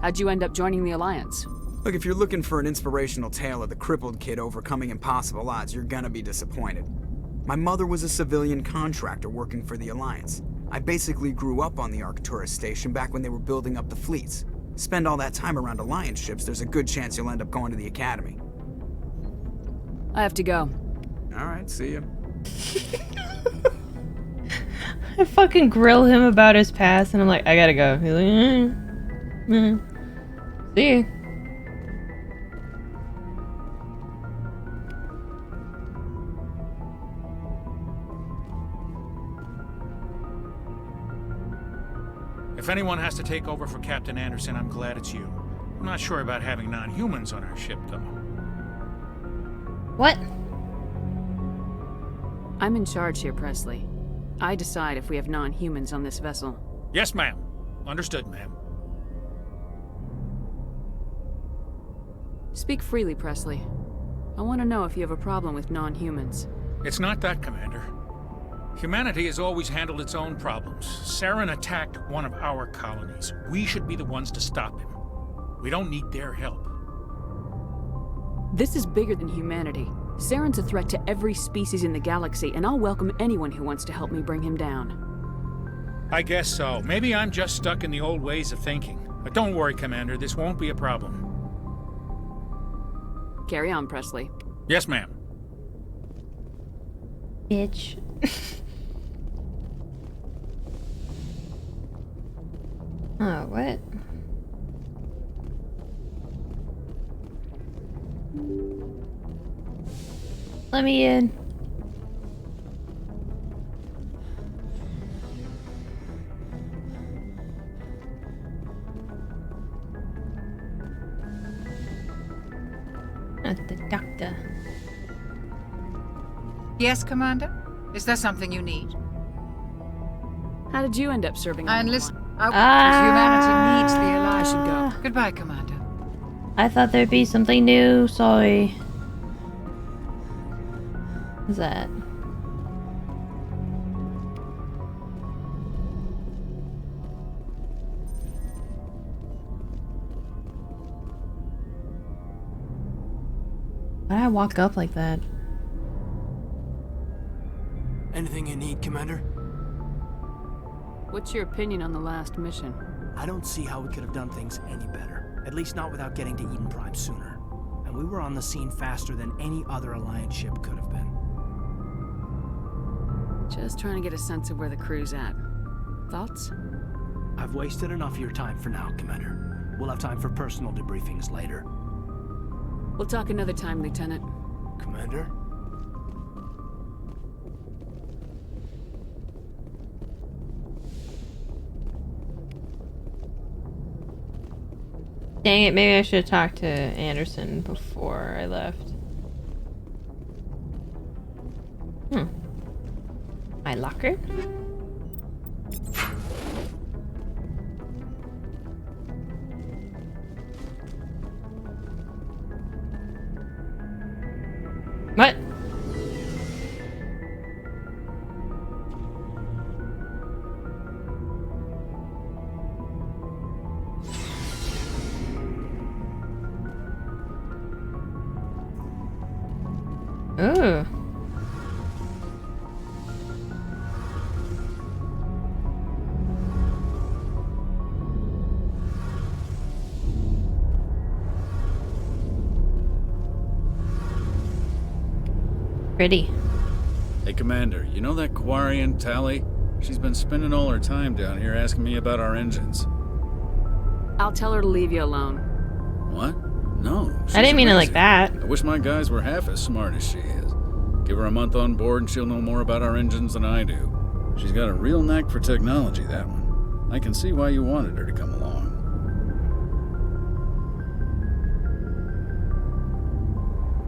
Speaker 9: How'd you end up joining the Alliance?
Speaker 8: Look, if you're looking for an inspirational tale of the crippled kid overcoming impossible odds, you're gonna be disappointed. My mother was a civilian contractor working for the Alliance. I basically grew up on the Arcturus station back when they were building up the fleets. Spend all that time around Alliance ships, there's a good chance you'll end up going to the Academy.
Speaker 9: I have to go.
Speaker 8: Alright, see ya.
Speaker 1: I fucking grill him about his past and I'm like, I gotta go. He's like, see ya.
Speaker 2: If anyone has to take over for Captain Anderson, I'm glad it's you. I'm not sure about having non-humans on our ship, though.
Speaker 1: What?
Speaker 9: I'm in charge here, Presley. I decide if we have non-humans on this vessel.
Speaker 2: Yes, ma'am. Understood, ma'am.
Speaker 9: Speak freely, Presley. I want to know if you have a problem with non-humans.
Speaker 2: It's not that, Commander. Humanity has always handled its own problems. Saren attacked one of our colonies. We should be the ones to stop him. We don't need their help.
Speaker 9: This is bigger than humanity. Saren's a threat to every species in the galaxy, and I'll welcome anyone who wants to help me bring him down.
Speaker 2: I guess so. Maybe I'm just stuck in the old ways of thinking. But don't worry, Commander. This won't be a problem.
Speaker 9: Carry on, Presley.
Speaker 2: Yes, ma'am.
Speaker 1: Bitch. Oh, what? Let me in. Not the doctor.
Speaker 6: Yes, Commander? Is there something you need?
Speaker 9: How did you end up serving?
Speaker 6: I enlist. Humanity needs the ally should go. Goodbye, Commander.
Speaker 1: I thought there'd be something new. Sorry. What's that? Why did I walk up like that?
Speaker 11: Anything you need, Commander?
Speaker 9: What's your opinion on the last mission?
Speaker 11: I don't see how we could have done things any better. At least not without getting to Eden Prime sooner. And we were on the scene faster than any other Alliance ship could have been.
Speaker 9: Just trying to get a sense of where the crew's at. Thoughts?
Speaker 11: I've wasted enough of your time for now, Commander. We'll have time for personal debriefings later.
Speaker 9: We'll talk another time, Lieutenant.
Speaker 11: Commander?
Speaker 1: Dang it, maybe I should have talked to Anderson before I left. My locker? What? Ooh. Pretty.
Speaker 2: Hey, Commander, you know that Quarian, Tally? She's been spending all her time down here asking me about our engines.
Speaker 9: I'll tell her to leave you alone.
Speaker 2: What? No.
Speaker 1: I didn't mean it like that.
Speaker 2: I wish my guys were half as smart as she is. Give her a month on board and she'll know more about our engines than I do. She's got a real knack for technology, that one. I can see why you wanted her to come along.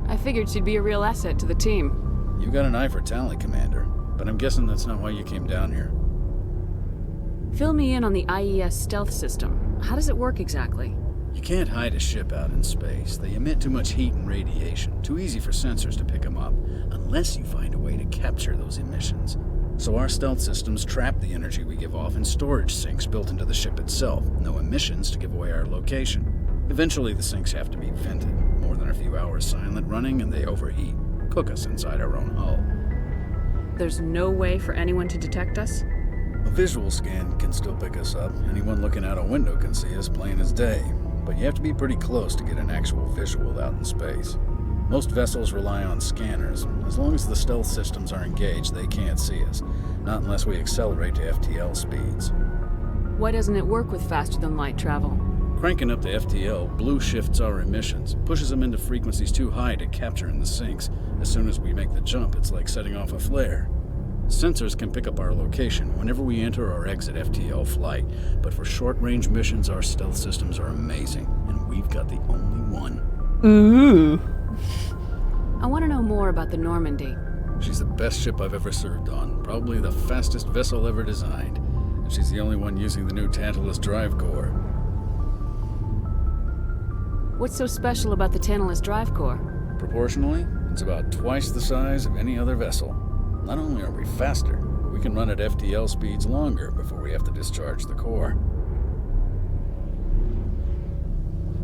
Speaker 9: I figured she'd be a real asset to the team.
Speaker 2: You got an eye for Tally, Commander, but I'm guessing that's not why you came down here.
Speaker 9: Fill me in on the IES stealth system. How does it work exactly?
Speaker 2: You can't hide a ship out in space. They emit too much heat and radiation. Too easy for sensors to pick them up, unless you find a way to capture those emissions. So our stealth systems trap the energy we give off in storage sinks built into the ship itself. No emissions to give away our location. Eventually the sinks have to be vented. More than a few hours silent running and they overheat. Cook us inside our own hull.
Speaker 9: There's no way for anyone to detect us?
Speaker 2: A visual scan can still pick us up. Anyone looking out a window can see us plain as day. But you have to be pretty close to get an actual visual out in space. Most vessels rely on scanners. As long as the stealth systems are engaged, they can't see us. Not unless we accelerate to FTL speeds.
Speaker 9: Why doesn't it work with faster-than-light travel?
Speaker 2: Cranking up to FTL blue shifts our emissions, pushes them into frequencies too high to capture in the sinks. As soon as we make the jump, it's like setting off a flare. Sensors can pick up our location whenever we enter or exit FTL flight, but for short-range missions, our stealth systems are amazing, and we've got the only one.
Speaker 1: Ooh.
Speaker 9: I want to know more about the Normandy.
Speaker 2: She's the best ship I've ever served on, probably the fastest vessel ever designed, and she's the only one using the new Tantalus drive core.
Speaker 9: What's so special about the Tantalus drive core?
Speaker 2: Proportionally, it's about twice the size of any other vessel. Not only are we faster, but we can run at FTL speeds longer before we have to discharge the core.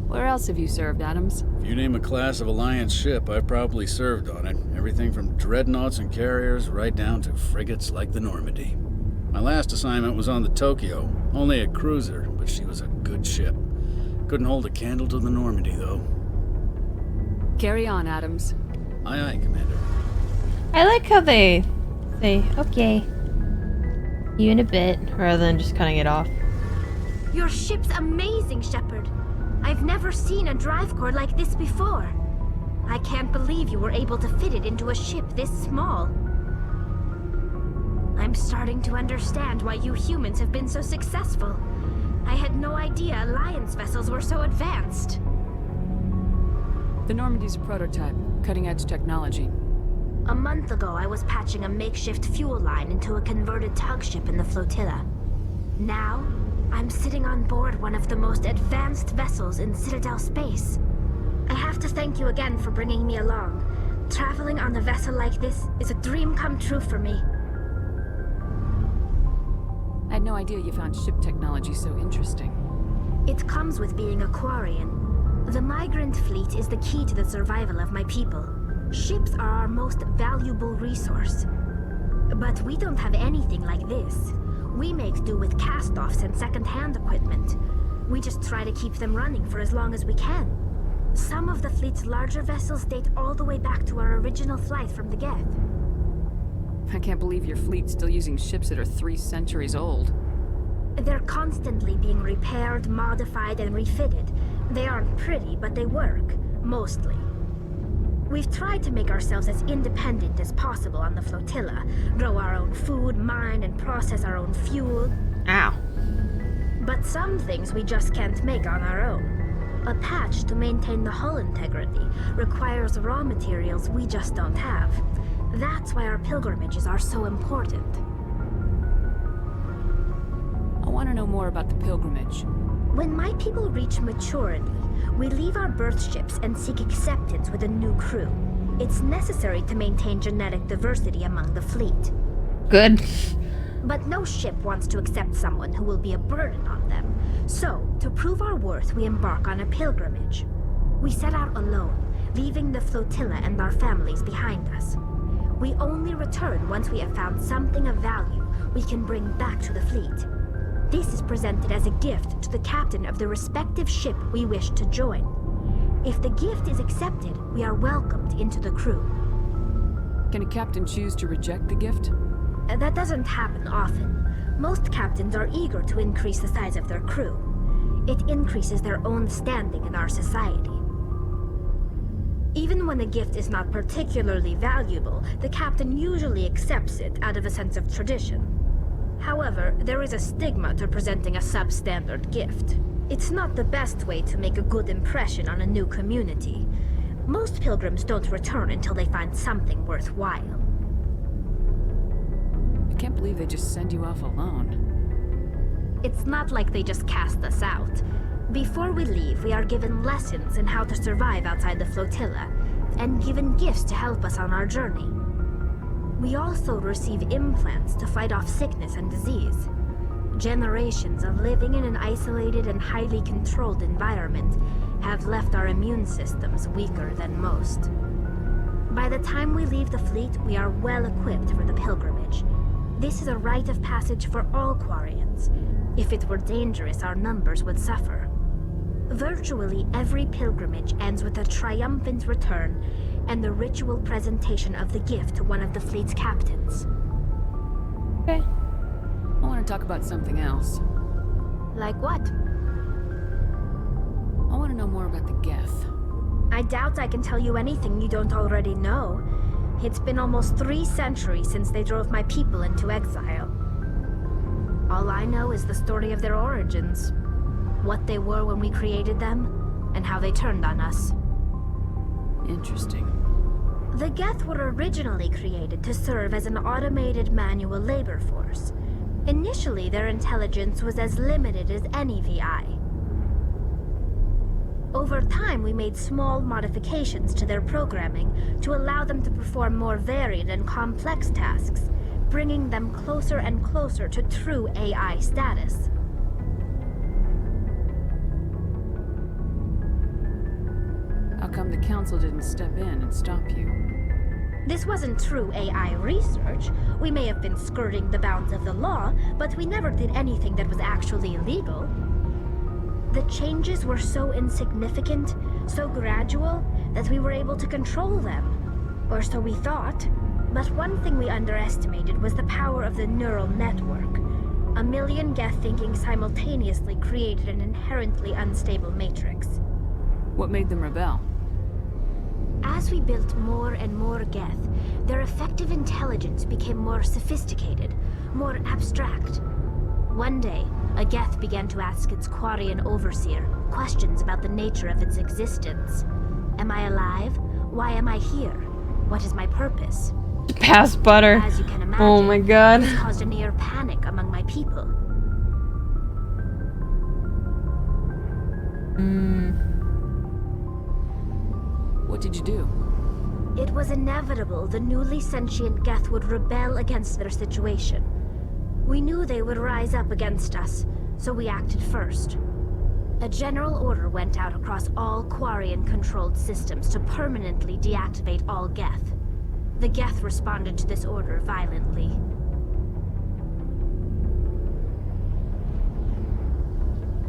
Speaker 9: Where else have you served, Adams?
Speaker 2: If you name a class of Alliance ship, I've probably served on it. Everything from dreadnoughts and carriers right down to frigates like the Normandy. My last assignment was on the Tokyo, only a cruiser, but she was a good ship. Couldn't hold a candle to the Normandy, though.
Speaker 9: Carry on, Adams.
Speaker 2: Aye, aye, Commander.
Speaker 1: I like how they say, okay, you in a bit, rather than just cutting it off.
Speaker 13: Your ship's amazing, Shepard. I've never seen a drive core like this before. I can't believe you were able to fit it into a ship this small. I'm starting to understand why you humans have been so successful. I had no idea Alliance vessels were so advanced.
Speaker 9: The Normandy's a prototype, cutting-edge technology.
Speaker 13: A month ago, I was patching a makeshift fuel line into a converted tug ship in the flotilla. Now, I'm sitting on board one of the most advanced vessels in Citadel space. I have to thank you again for bringing me along. Traveling on a vessel like this is a dream come true for me.
Speaker 9: I had no idea you found ship technology so interesting.
Speaker 13: It comes with being a Quarian. The migrant fleet is the key to the survival of my people. Ships are our most valuable resource. But we don't have anything like this. We make do with cast-offs and second-hand equipment. We just try to keep them running for as long as we can. Some of the fleet's larger vessels date all the way back to our original flight from the Geth.
Speaker 9: I can't believe your fleet's still using ships that are 3 centuries old.
Speaker 13: They're constantly being repaired, modified, and refitted. They aren't pretty, but they work. Mostly. We've tried to make ourselves as independent as possible on the flotilla. Grow our own food, mine, and process our own fuel.
Speaker 1: Ow.
Speaker 13: But some things we just can't make on our own. A patch to maintain the hull integrity requires raw materials we just don't have. That's why our pilgrimages are so important.
Speaker 9: I want to know more about the pilgrimage.
Speaker 13: When my people reach maturity, we leave our birth ships and seek acceptance with a new crew. It's necessary to maintain genetic diversity among the fleet.
Speaker 1: Good.
Speaker 13: But no ship wants to accept someone who will be a burden on them. So, to prove our worth, we embark on a pilgrimage. We set out alone, leaving the flotilla and our families behind us. We only return once we have found something of value we can bring back to the fleet. This is presented as a gift to the captain of the respective ship we wish to join. If the gift is accepted, we are welcomed into the crew.
Speaker 9: Can a captain choose to reject the gift?
Speaker 13: That doesn't happen often. Most captains are eager to increase the size of their crew. It increases their own standing in our society. Even when a gift is not particularly valuable, the captain usually accepts it out of a sense of tradition. However, there is a stigma to presenting a substandard gift. It's not the best way to make a good impression on a new community. Most pilgrims don't return until they find something worthwhile.
Speaker 9: I can't believe they just send you off alone.
Speaker 13: It's not like they just cast us out. Before we leave, we are given lessons in how to survive outside the flotilla, and given gifts to help us on our journey. We also receive implants to fight off sickness and disease. Generations of living in an isolated and highly controlled environment have left our immune systems weaker than most. By the time we leave the fleet, we are well equipped for the pilgrimage. This is a rite of passage for all Quarians. If it were dangerous, our numbers would suffer. Virtually every pilgrimage ends with a triumphant return and the ritual presentation of the gift to one of the fleet's captains.
Speaker 9: Okay. I want to talk about something else.
Speaker 13: Like what?
Speaker 9: I want to know more about the Geth.
Speaker 13: I doubt I can tell you anything you don't already know. It's been almost 3 centuries since they drove my people into exile. All I know is the story of their origins. What they were when we created them, and how they turned on us.
Speaker 9: Interesting.
Speaker 13: The Geth were originally created to serve as an automated manual labor force. Initially, their intelligence was as limited as any VI. Over time, we made small modifications to their programming to allow them to perform more varied and complex tasks, bringing them closer and closer to true AI status.
Speaker 9: How come the Council didn't step in and stop you?
Speaker 13: This wasn't true AI research. We may have been skirting the bounds of the law, but we never did anything that was actually illegal. The changes were so insignificant, so gradual, that we were able to control them. Or so we thought. But one thing we underestimated was the power of the neural network. A million Geth thinking simultaneously created an inherently unstable matrix.
Speaker 9: What made them rebel?
Speaker 13: As we built more and more Geth, their effective intelligence became more sophisticated, more abstract. One day, a Geth began to ask its Quarian overseer questions about the nature of its existence. Am I alive? Why am I here? What is my purpose?
Speaker 1: Pass butter.
Speaker 13: As you can imagine,
Speaker 1: oh my god.
Speaker 13: this caused a near panic among my people.
Speaker 9: What did you do?
Speaker 13: It was inevitable the newly sentient Geth would rebel against their situation. We knew they would rise up against us, so we acted first. A general order went out across all Quarian-controlled systems to permanently deactivate all Geth. The Geth responded to this order violently.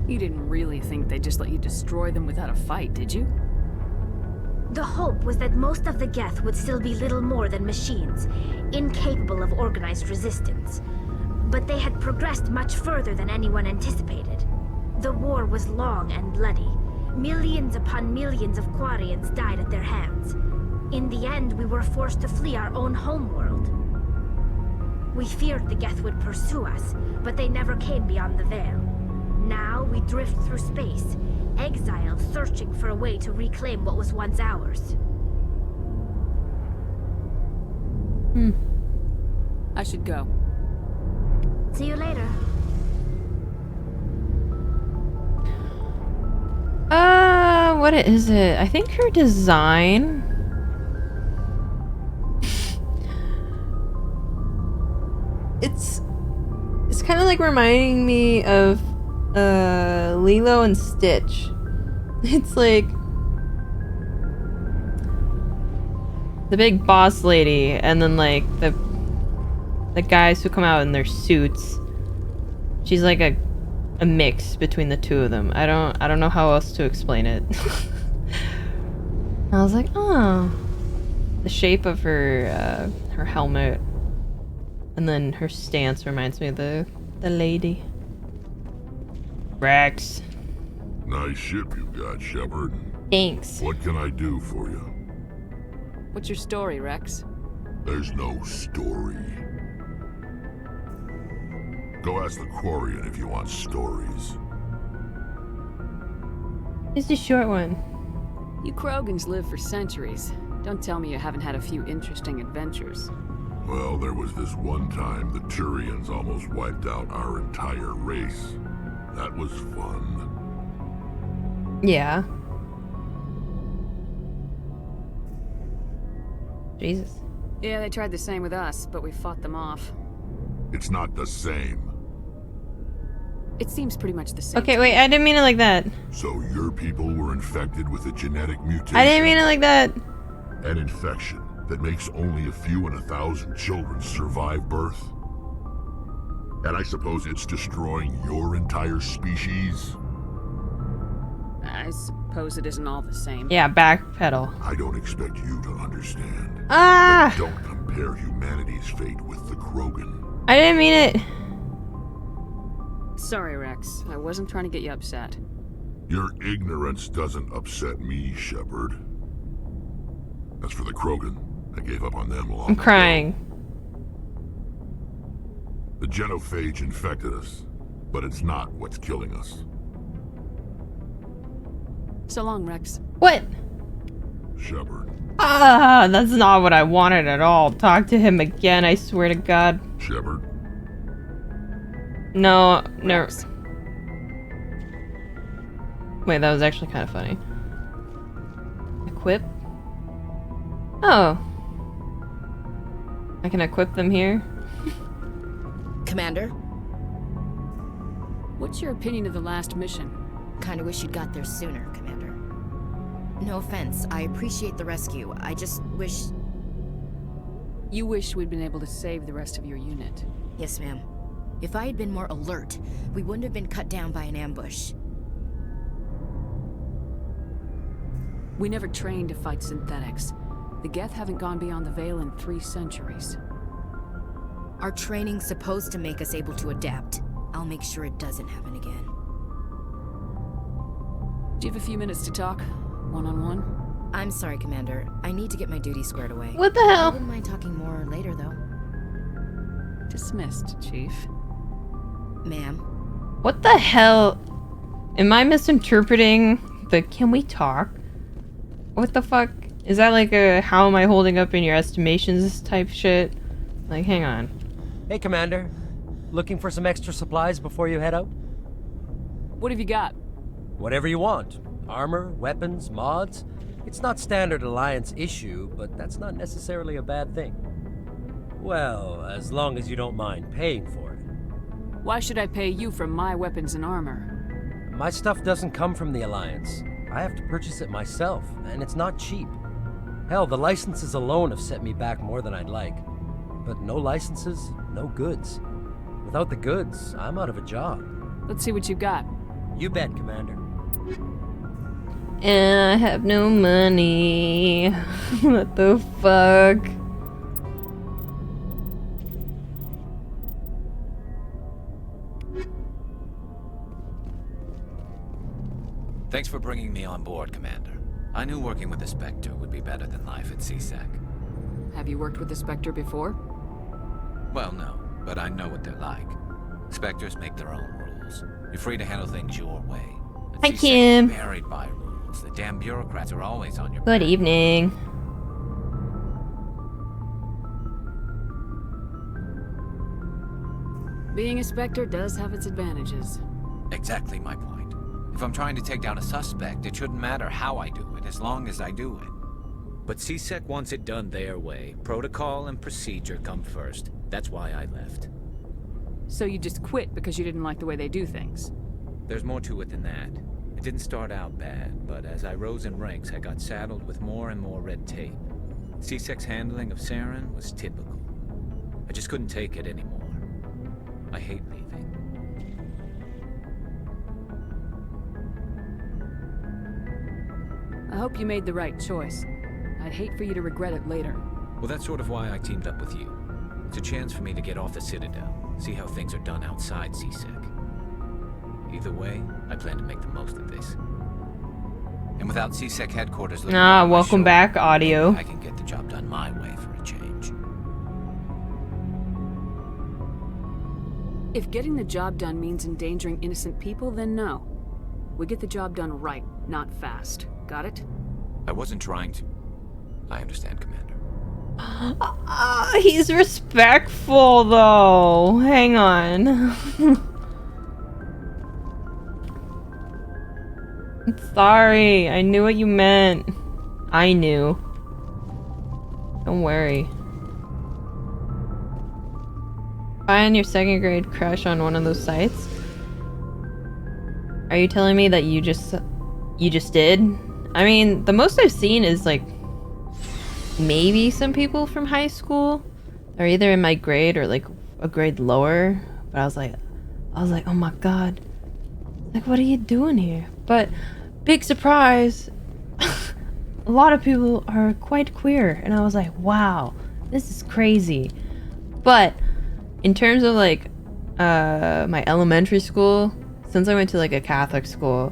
Speaker 9: You didn't really think they'd just let you destroy them without a fight, did you?
Speaker 13: The hope was that most of the Geth would still be little more than machines, incapable of organized resistance. But they had progressed much further than anyone anticipated. The war was long and bloody. Millions upon millions of Quarians died at their hands. In the end, we were forced to flee our own homeworld. We feared the Geth would pursue us, but they never came beyond the Veil. Now we drift through space, exiled, searching for a way to reclaim what was once ours.
Speaker 9: I should go.
Speaker 13: See you later.
Speaker 1: What is it? I think her design. It's kind of like reminding me of Lilo and Stitch. It's like the big boss lady, and then like the guys who come out in their suits. She's like a mix between the two of them. I don't know how else to explain it. I was like, oh, the shape of her her helmet, and then her stance reminds me of the lady. Rex.
Speaker 7: Nice ship you got, Shepard.
Speaker 1: Thanks.
Speaker 7: What can I do for you?
Speaker 9: What's your story, Rex?
Speaker 7: There's no story. Go ask the Quarian if you want stories.
Speaker 1: It's a short one.
Speaker 9: You Krogans live for centuries. Don't tell me you haven't had a few interesting adventures.
Speaker 7: Well, there was this one time the Turians almost wiped out our entire race. That was fun.
Speaker 1: Yeah. Jesus.
Speaker 9: Yeah, they tried the same with us, but we fought them off.
Speaker 7: It's not the same.
Speaker 9: It seems pretty much the same.
Speaker 1: Okay, wait, I didn't mean it like that.
Speaker 7: So your people were infected with a genetic mutation.
Speaker 1: I didn't mean it like that.
Speaker 7: An infection that makes only a few in 1,000 children survive birth? And I suppose it's destroying your entire species?
Speaker 9: I suppose it isn't all the same.
Speaker 1: Yeah, backpedal.
Speaker 7: I don't expect you to understand.
Speaker 1: Ah!
Speaker 7: But don't compare humanity's fate with the Krogan.
Speaker 1: I didn't mean it.
Speaker 9: Sorry, Rex. I wasn't trying to get you upset.
Speaker 7: Your ignorance doesn't upset me, Shepard. As for the Krogan, I gave up on them long
Speaker 1: I'm crying.
Speaker 7: ago. The genophage infected us, but it's not what's killing us.
Speaker 9: So long, Rex.
Speaker 1: What?
Speaker 7: Shepard.
Speaker 1: Ah, that's not what I wanted at all. Talk to him again, I swear to God.
Speaker 7: Shepard.
Speaker 1: No, no. Wait, that was actually kind of funny. Equip? Oh. I can equip them here?
Speaker 14: Commander?
Speaker 9: What's your opinion of the last mission?
Speaker 14: Kinda wish you'd got there sooner, Commander. No offense, I appreciate the rescue. I just wish...
Speaker 9: You wish we'd been able to save the rest of your unit.
Speaker 14: Yes, ma'am. If I had been more alert, we wouldn't have been cut down by an ambush.
Speaker 9: We never trained to fight synthetics. The Geth haven't gone beyond the Veil in 3 centuries.
Speaker 14: Our training's supposed to make us able to adapt. I'll make sure it doesn't happen again.
Speaker 9: Do you have a few minutes to talk? One-on-one?
Speaker 14: I'm sorry, Commander. I need to get my duty squared away.
Speaker 1: What the hell?
Speaker 14: I wouldn't mind talking more later, though.
Speaker 9: Dismissed, Chief.
Speaker 14: Ma'am.
Speaker 1: What the hell? Am I misinterpreting the "can we talk"? What the fuck? Is that like a "how am I holding up in your estimations" type shit? Like, hang on.
Speaker 15: Hey, Commander. Looking for some extra supplies before you head out?
Speaker 9: What have you got?
Speaker 15: Whatever you want. Armor, weapons, mods. It's not standard Alliance issue, but that's not necessarily a bad thing. Well, as long as you don't mind paying for it.
Speaker 9: Why should I pay you for my weapons and armor?
Speaker 15: My stuff doesn't come from the Alliance. I have to purchase it myself, and it's not cheap. Hell, the licenses alone have set me back more than I'd like. But no licenses, no goods. Without the goods, I'm out of a job.
Speaker 9: Let's see what you got.
Speaker 15: You bet, Commander.
Speaker 1: And I have no money. What the fuck?
Speaker 4: Thanks for bringing me on board, Commander. I knew working with the Spectre would be better than life at CSEC.
Speaker 9: Have you worked with the Spectre before?
Speaker 4: Well, no, but I know what they're like. Spectres make their own rules. You're free to handle things your way.
Speaker 1: Hi, Kim.
Speaker 4: Buried by rules. The damn bureaucrats are always on your
Speaker 1: Good
Speaker 4: back.
Speaker 1: evening.
Speaker 9: Being a Spectre does have its advantages.
Speaker 4: Exactly my point. If I'm trying to take down a suspect, it shouldn't matter how I do it, as long as I do it.
Speaker 17: But CSEC wants it done their way. Protocol and procedure come first. That's why I left.
Speaker 9: So you just quit because you didn't like the way they do things?
Speaker 17: There's more to it than that. It didn't start out bad, but as I rose in ranks, I got saddled with more and more red tape. CSEC's handling of Saren was typical. I just couldn't take it anymore. I hate leaving.
Speaker 9: I hope you made the right choice. I'd hate for you to regret it later.
Speaker 17: Well, that's sort of why I teamed up with you. It's a chance for me to get off the Citadel, see how things are done outside CSEC. Either way, I plan to make the most of this.
Speaker 4: And without CSEC headquarters looking
Speaker 1: Ah,
Speaker 4: over my
Speaker 1: welcome
Speaker 4: shoulder,
Speaker 1: back, audio.
Speaker 4: I can get the job done my way for a change.
Speaker 9: If getting the job done means endangering innocent people, then no. We get the job done right, not fast. Got it?
Speaker 4: I wasn't trying to... I understand, Commander.
Speaker 1: He's respectful, though. Hang on. Sorry, I knew what you meant. I knew. Don't worry. Find your second grade crush on one of those sites? Are you telling me that you just did? I mean, the most I've seen is like maybe some people from high school are either in my grade or like a grade lower, but I was like, oh my god, like, what are you doing here? But big surprise, a lot of people are quite queer, and I was like, wow, this is crazy. But in terms of like my elementary school, since I went to like a Catholic school,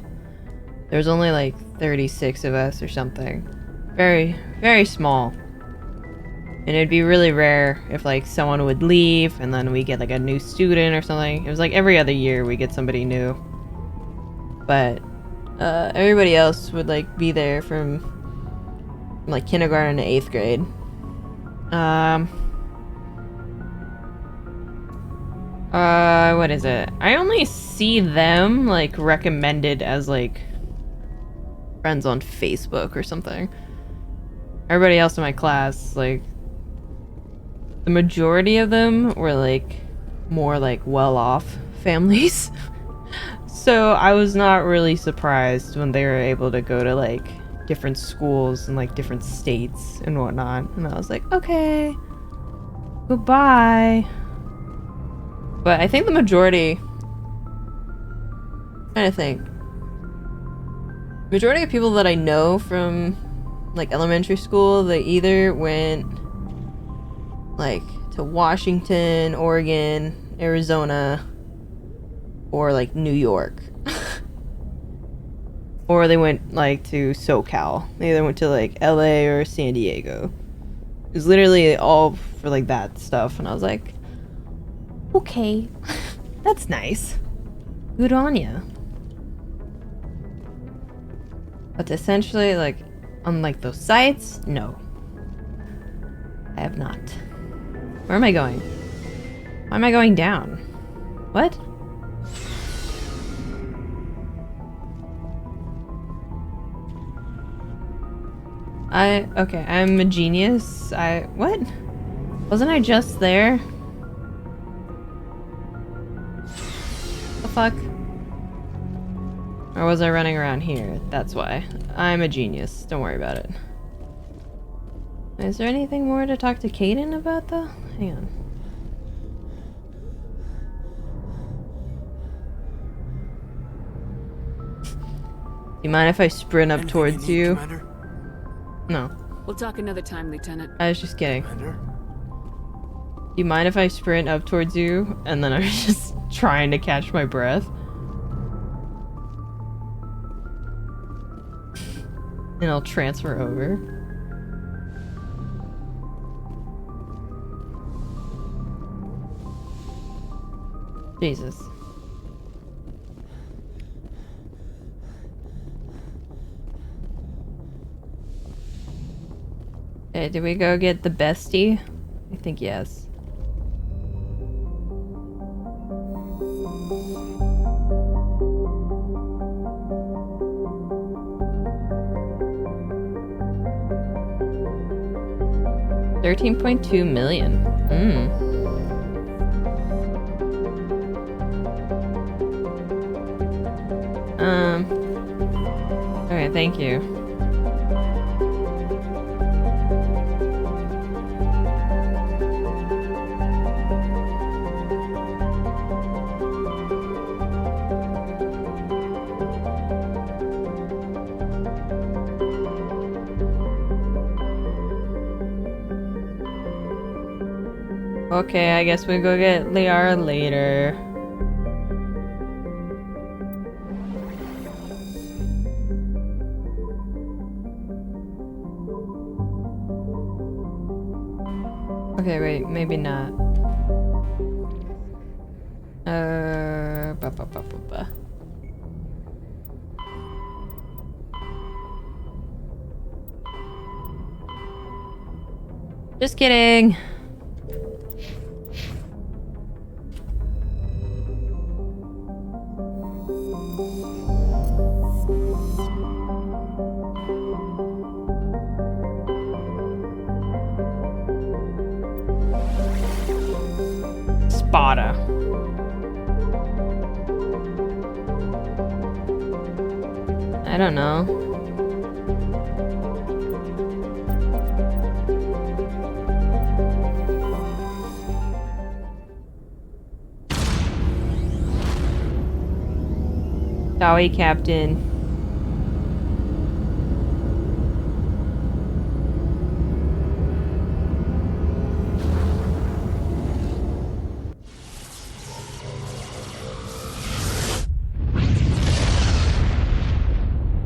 Speaker 1: there's only like 36 of us or something. Very, very small. And it'd be really rare if like someone would leave and then we get like a new student or something. It was like every other year we get somebody new. But everybody else would like be there from like kindergarten to 8th grade. What is it? I only see them like recommended as like friends on Facebook or something. Everybody else in my class, like the majority of them were like more like well-off families. So I was not really surprised when they were able to go to like different schools in like different states and whatnot. And I was like, okay, goodbye. But I think the majority, I'm trying to think, majority of people that I know from like elementary school, they either went like to Washington, Oregon, Arizona, or like New York. Or they went like to SoCal. They either went to like LA or San Diego. It was literally all for like that stuff, and I was like, okay, that's nice. Good on ya. But essentially, like, unlike those sites, no. I have not. Where am I going? Why am I going down? What? Okay, I'm a genius. What? Wasn't I just there? The fuck? Or was I running around here? That's why. I'm a genius. Don't worry about it. Is there anything more to talk to Kaden about, though? Hang on. Do you mind if I sprint up towards you?
Speaker 11: Commander?
Speaker 1: No.
Speaker 9: We'll talk another time, Lieutenant.
Speaker 1: I was just kidding.
Speaker 11: Commander?
Speaker 1: Do you mind if I sprint up towards you and then I'm just trying to catch my breath? And I'll transfer over. Jesus. Okay, did we go get the bestie? I think yes. $13.2 million. Okay, thank you. Okay, I guess we go get Liara later. Okay, wait, maybe not. Just kidding. Sparta. I don't know. Sorry, Captain.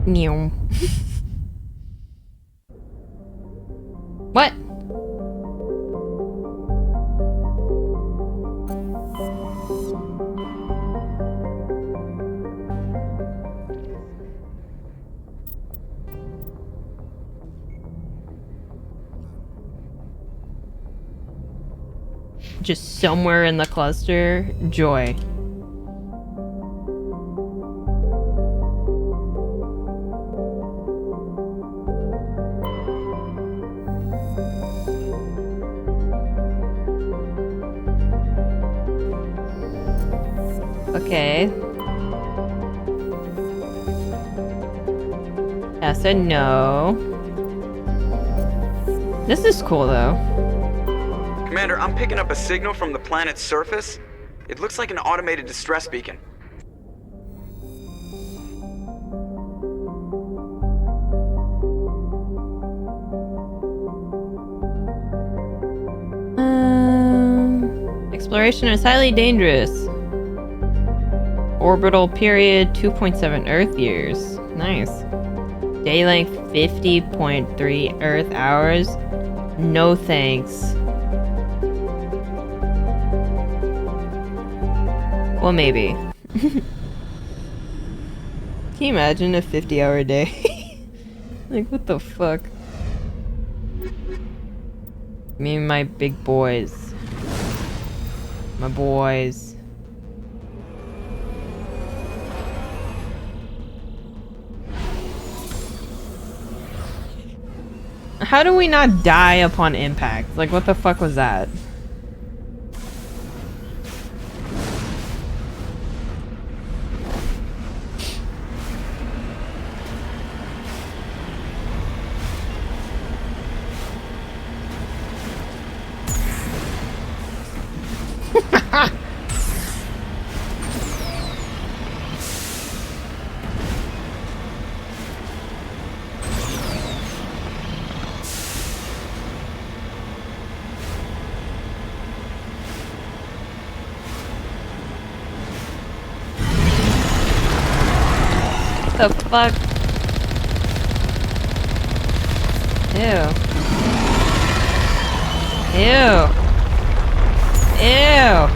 Speaker 1: Meow. What? Just somewhere in the cluster. Joy. Okay. Yes and no. This is cool though.
Speaker 8: Commander, I'm picking up a signal from the planet's surface. It looks like an automated distress beacon.
Speaker 1: Exploration is highly dangerous. Orbital period 2.7 Earth years. Nice. Day length 50.3 Earth hours. No thanks. Well, maybe. Can you imagine a 50-hour day? Like, what the fuck? Me and my big boys. My boys. How do we not die upon impact? Like, what the fuck was that? The fuck? Ew. Ew. Ew.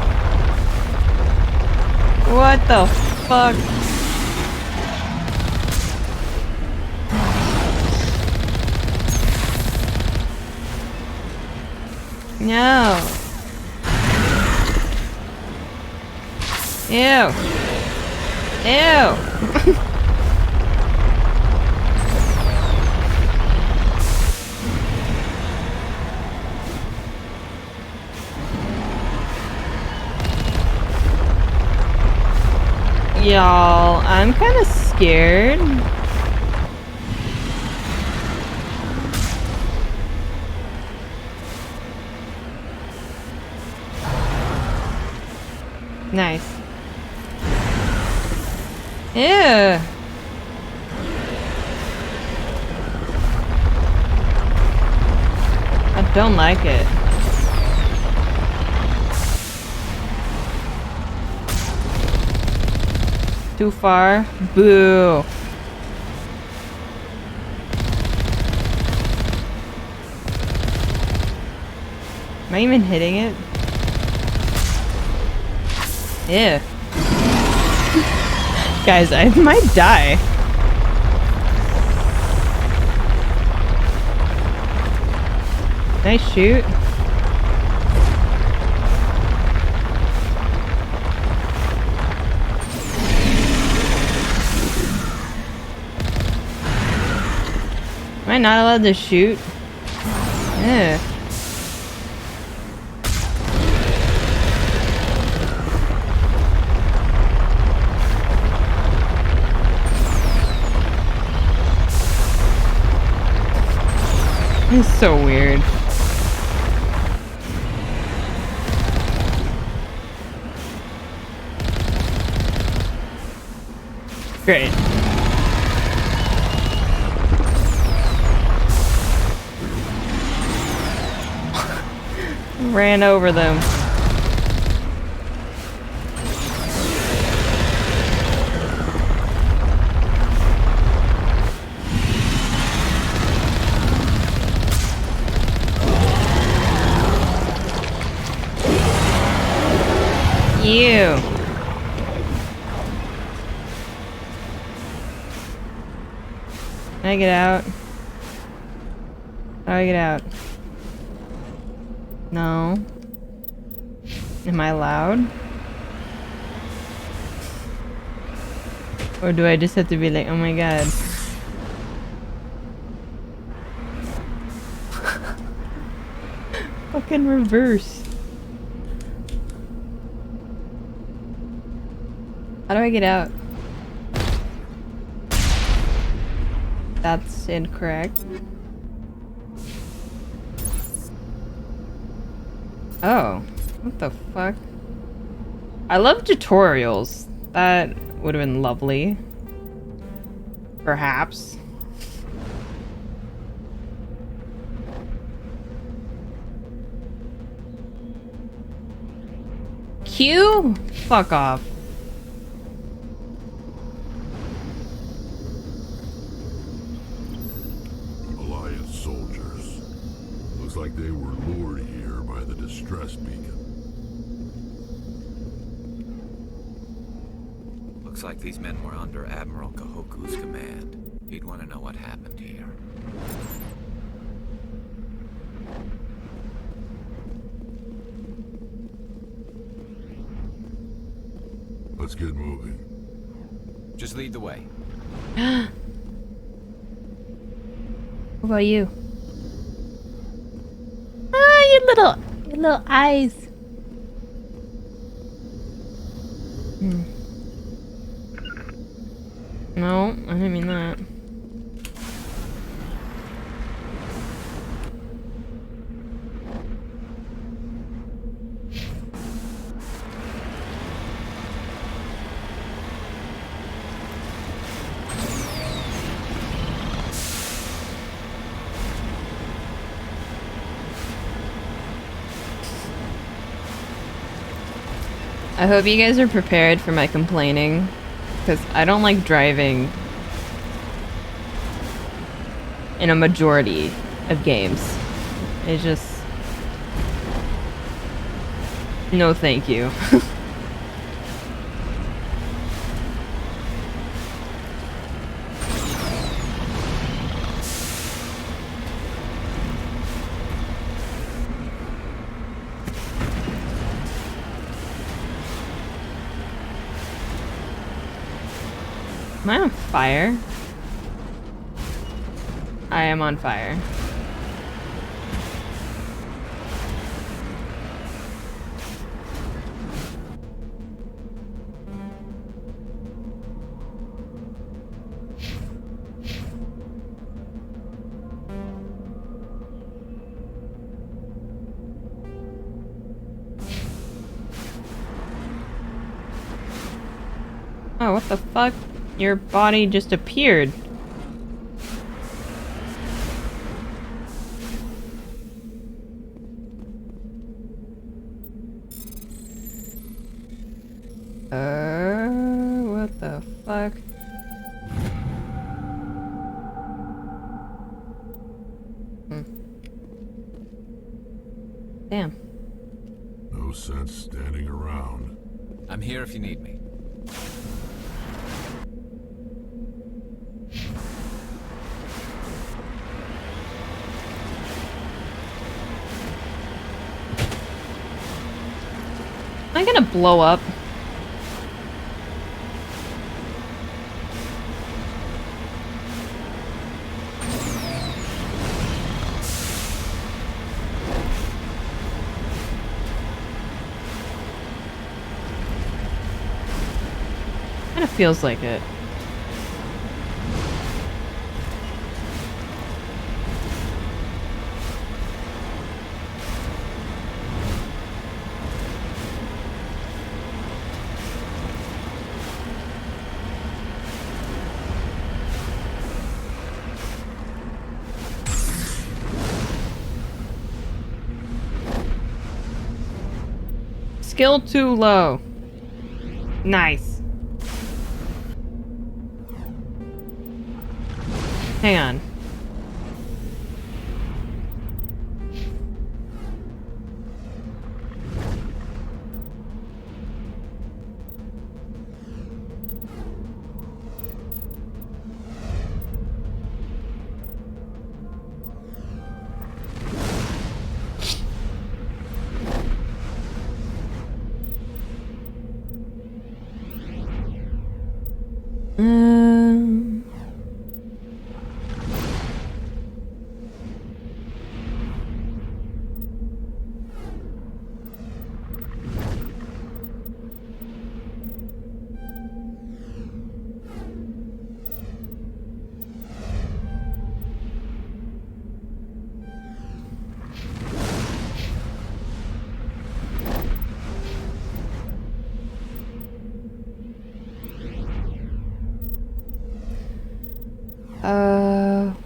Speaker 1: What the fuck? No. Ew. Ew. Y'all, I'm kind of scared. Nice. Ew. I don't like it. Too far? Boo. Am I even hitting it? Ew. Guys, I might die. Can I shoot? Am I not allowed to shoot? Yeah. This is so weird. Great. Ran over them. Ew. Can I get out? How do I get out? No. Am I loud? Or do I just have to be like, oh my god. Fucking reverse. How do I get out? That's incorrect. Oh, what the fuck? I love tutorials. That would have been lovely. Perhaps. Q? Fuck off.
Speaker 7: like they were lured here by the distress beacon.
Speaker 17: Looks like these men were under Admiral Kahoku's command. He'd want to know what happened here.
Speaker 7: Let's get moving.
Speaker 17: Just lead the way.
Speaker 1: What about you? Ah, your little eyes. No, I didn't mean that. I hope you guys are prepared for my complaining, because I don't like driving in a majority of games. It's just... no thank you. Am I on fire? I am on fire. Oh, what the fuck? Your body just appeared. What the fuck? Damn.
Speaker 7: No sense standing around.
Speaker 17: I'm here if you need me.
Speaker 1: Am I gonna blow up? Kinda feels like it. Skill too low. Nice. Hang on.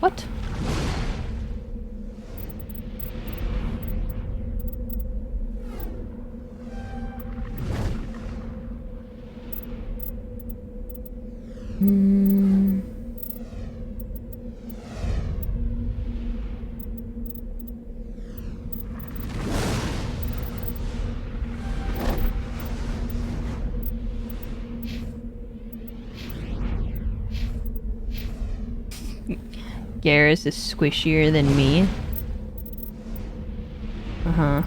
Speaker 1: What? Garrus is squishier than me. Uh-huh.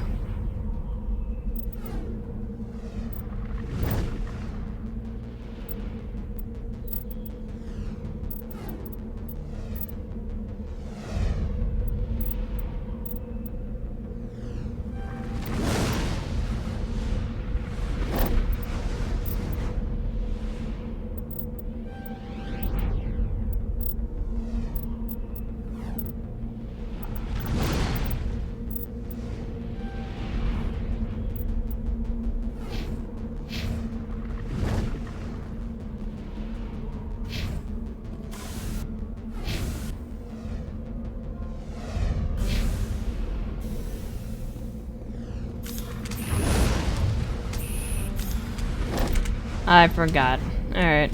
Speaker 1: I forgot. Alright.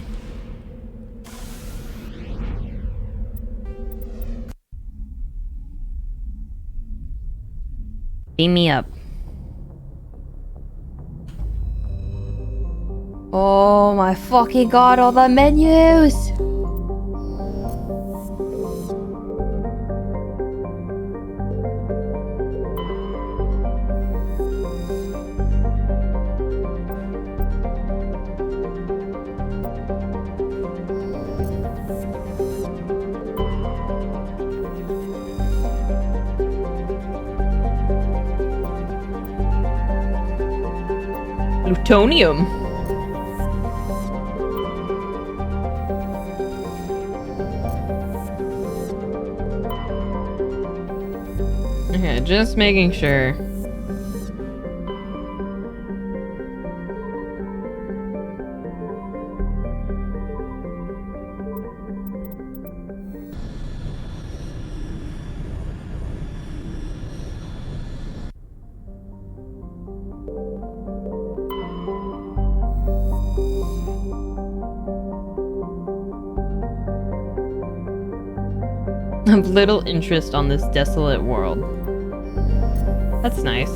Speaker 1: Beam me up. Oh my fucking god, all the menus! Plutonium. Okay, just making sure. Of little interest on this desolate world. That's nice.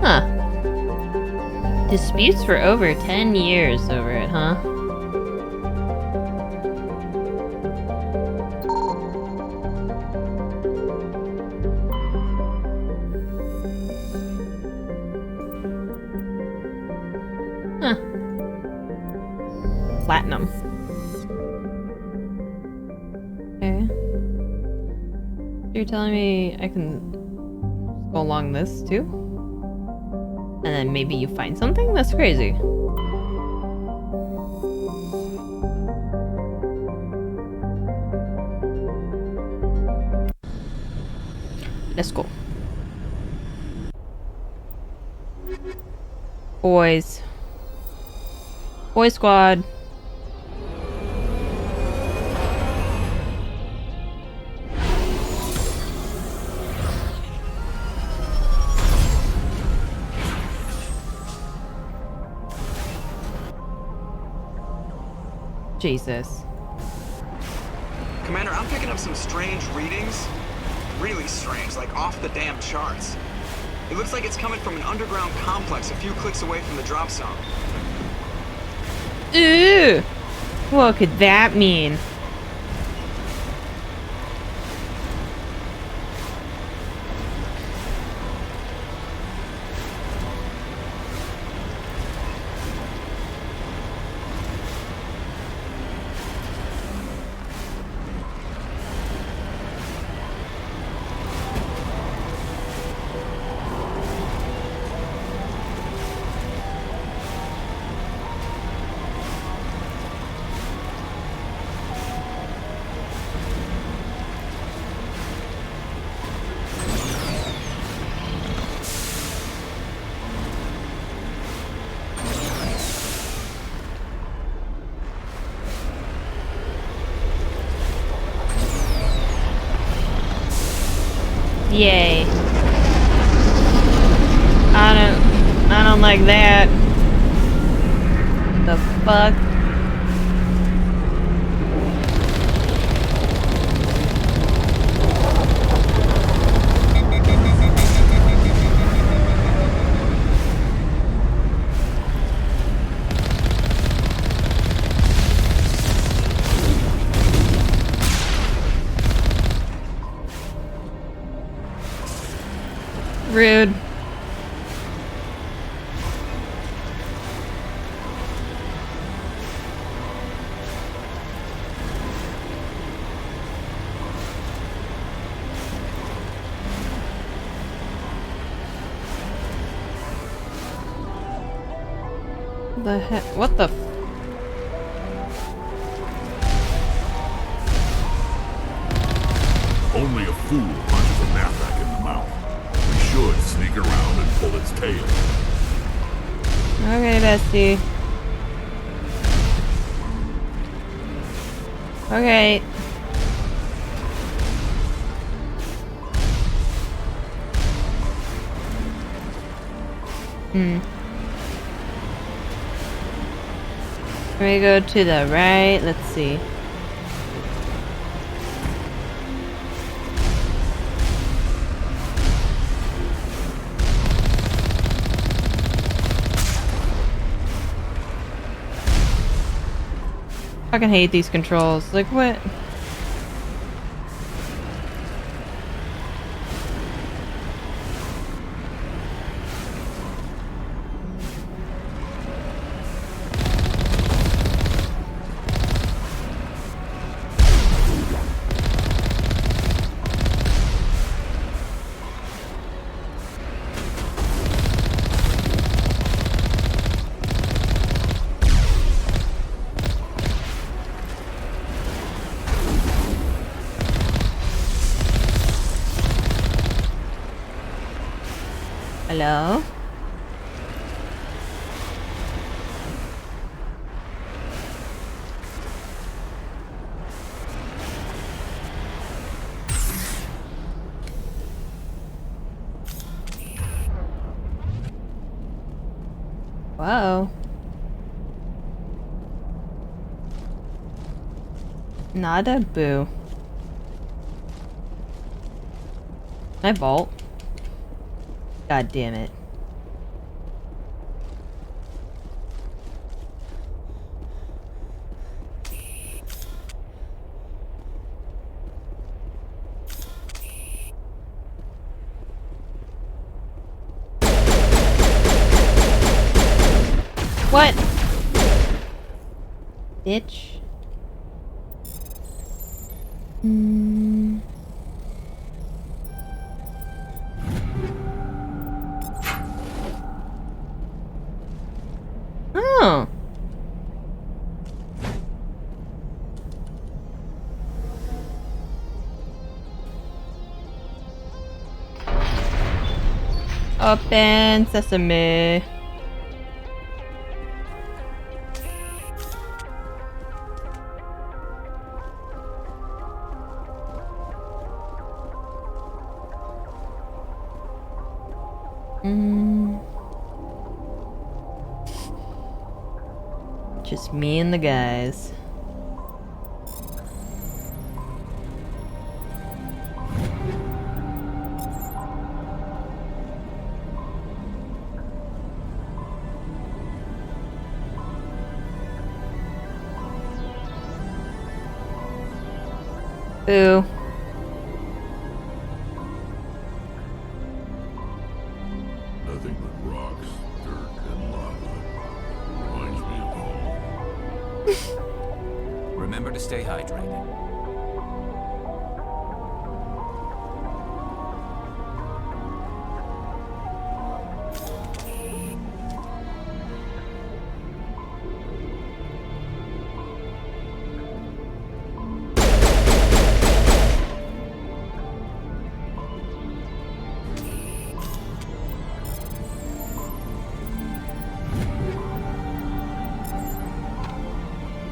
Speaker 1: Huh. Disputes for over 10 years over it, huh? Platinum. Okay. You're telling me I can go along this too? And then maybe you find something? That's crazy. Let's go. Boys. Boy squad. Jesus.
Speaker 8: Commander, I'm picking up some strange readings. Really strange, like off the damn charts. It looks like it's coming from an underground complex a few clicks away from the drop zone.
Speaker 1: Ooh! What could that mean? Yay. I don't like that. The fuck? Rude. The heck? What the?
Speaker 7: Only a fool punches a knapsack in the mouth. We should sneak around and pull its tail.
Speaker 1: Okay, bestie. Okay. Can we go to the right? Let's see. Fucking hate these controls. Like, what? Hello? Whoa. Nada boo. Can I vault? God damn it. What? Bitch. Oh. Open sesame. Just me and the guys. Boo.
Speaker 7: Nothing but rocks, dirt, and lava. Reminds me of home.
Speaker 4: Remember to stay hydrated.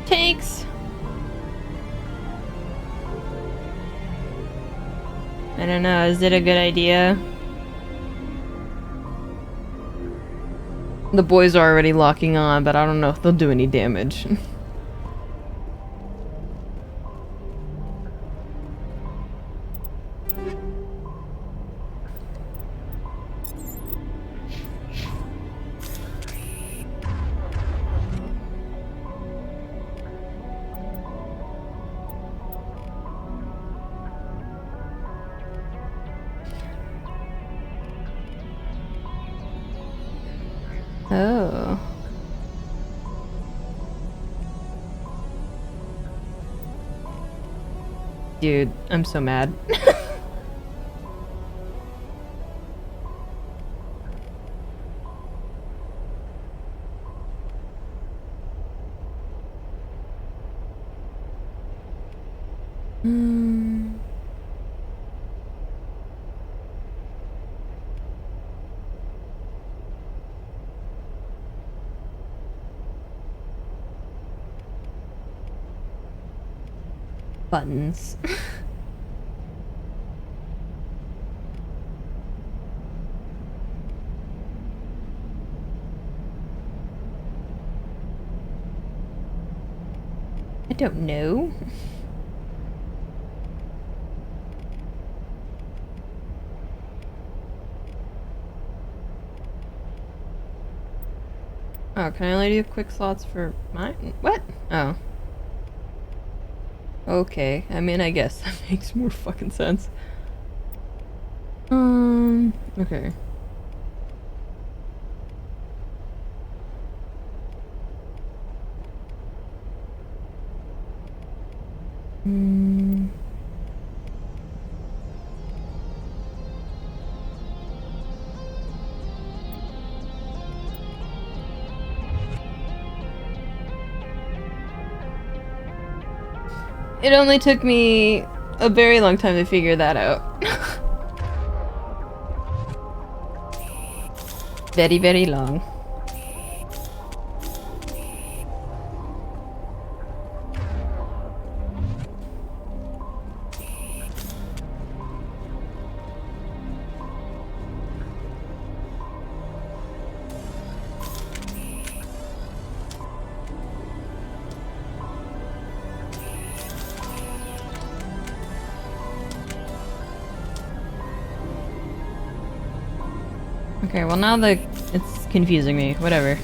Speaker 1: Takes. I don't know, is it a good idea? The boys are already locking on, but I don't know if they'll do any damage. Oh. Dude, I'm so mad. Buttons. I don't know. Oh, can I only do quick slots for mine? What? Oh. Okay, I mean, I guess that makes more fucking sense. Okay. It only took me a very long time to figure that out. Very, very long. Okay, well now it's confusing me. Whatever.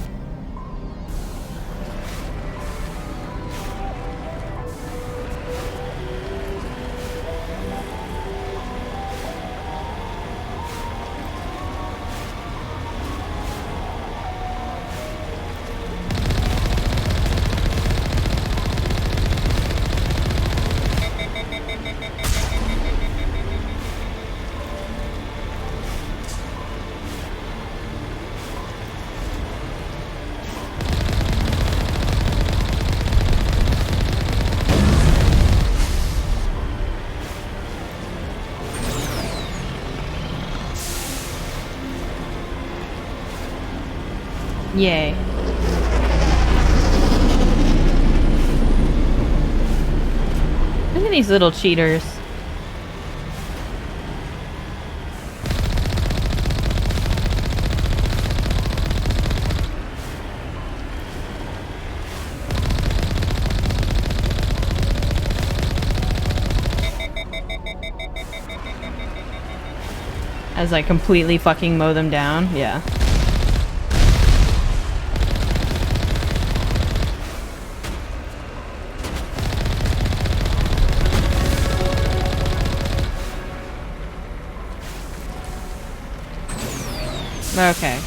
Speaker 1: Yay. Look at these little cheaters. As I completely fucking mow them down, yeah. Okay.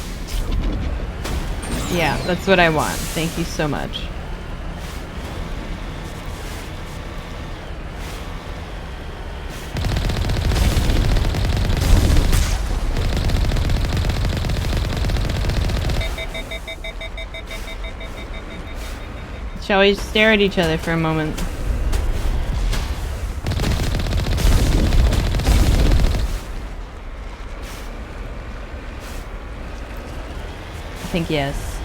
Speaker 1: Yeah, that's what I want. Thank you so much. Shall we stare at each other for a moment? I think yes.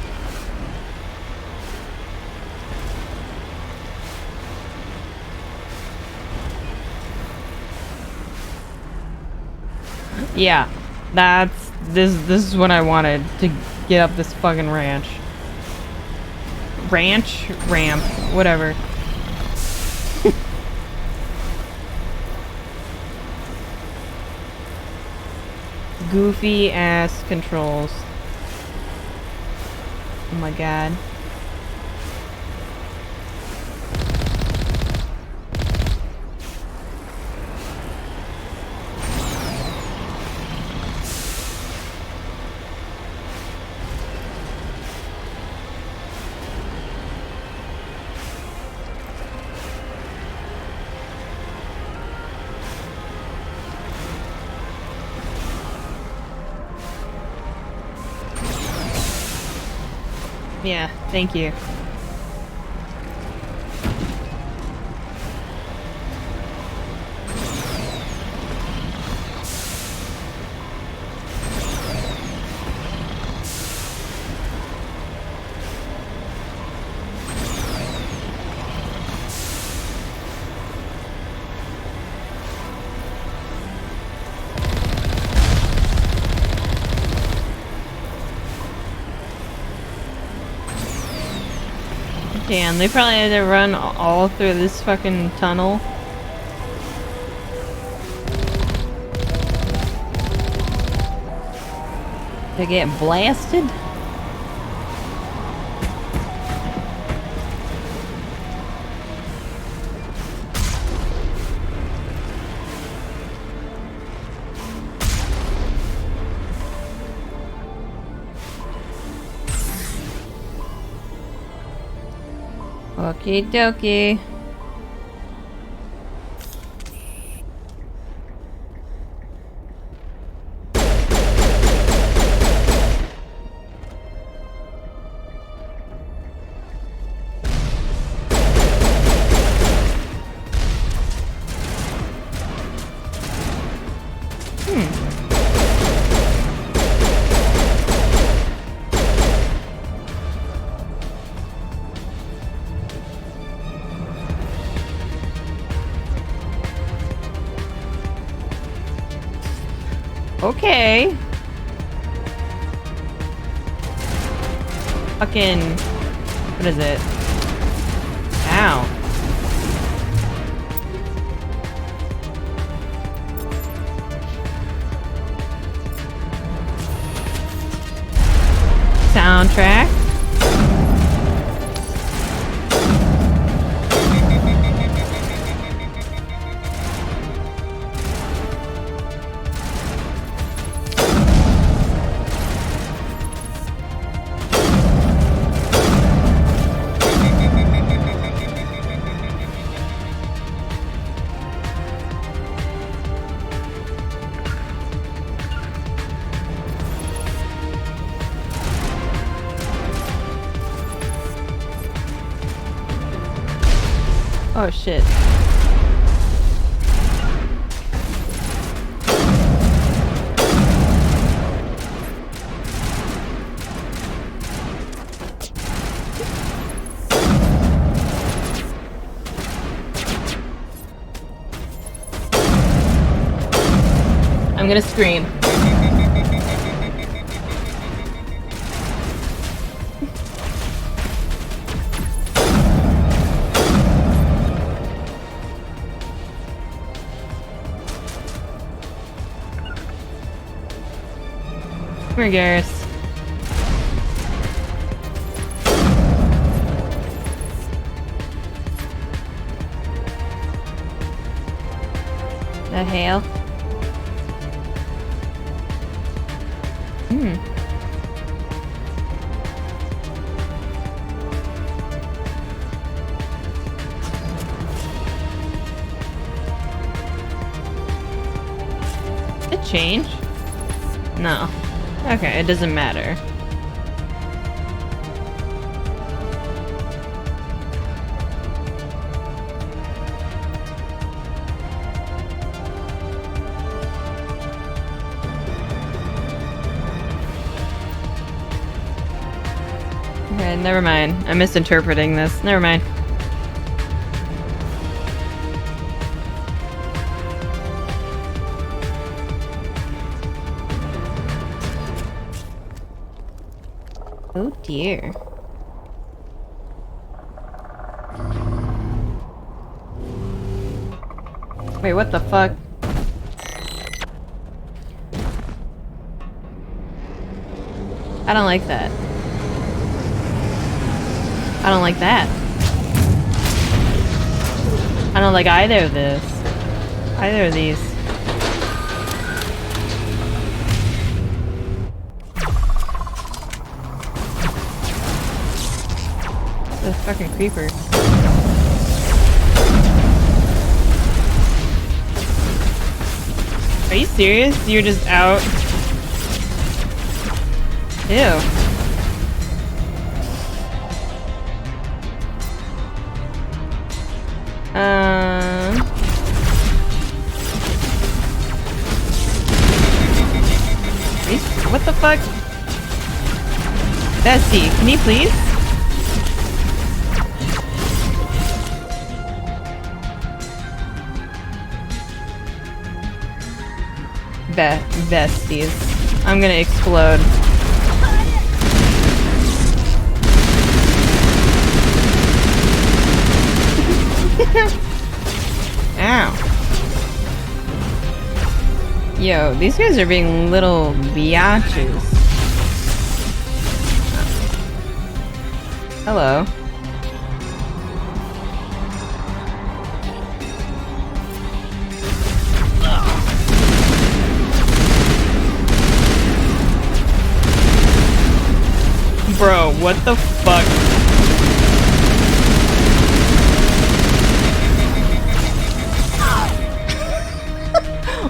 Speaker 1: Yeah, this is what I wanted to get up this fucking ranch. Ramp, whatever. Goofy ass controls. Oh my god. Yeah, thank you. Damn, they probably had to run all through this fucking tunnel. To get blasted? Okie dokie. Okay. Fucking... What is it? Ow. Soundtrack. Oh shit. I'm gonna scream. Come here, Garrus. The hell? Did it change? No. Okay, it doesn't matter. Okay, never mind. I'm misinterpreting this. Never mind. Oh dear. Wait, what the fuck? I don't like that. I don't like that. I don't like either of this. Either of these. The fucking creeper. Are you serious? You're just out? Ew. the fuck? Bestie, can you please? Besties. I'm gonna explode. Ow. Yo, these guys are being little biatches. Hello. Bro, what the fuck?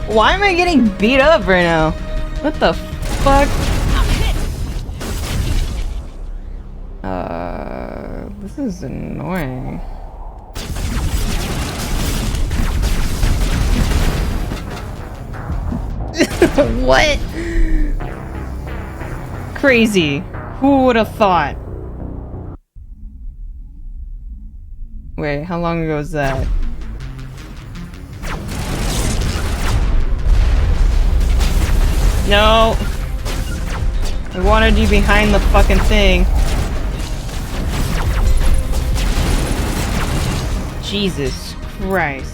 Speaker 1: Why am I getting beat up right now? What the fuck? This is annoying. What? Crazy. Who would have thought? Wait, how long ago was that? No! I wanted you behind the fucking thing. Jesus Christ.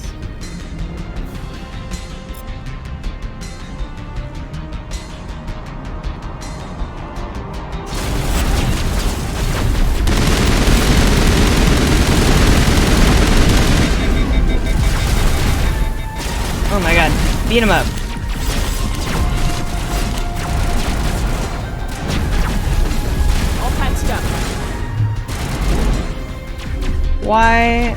Speaker 1: Oh my god. Beat him up.
Speaker 9: All patched up.
Speaker 1: Why?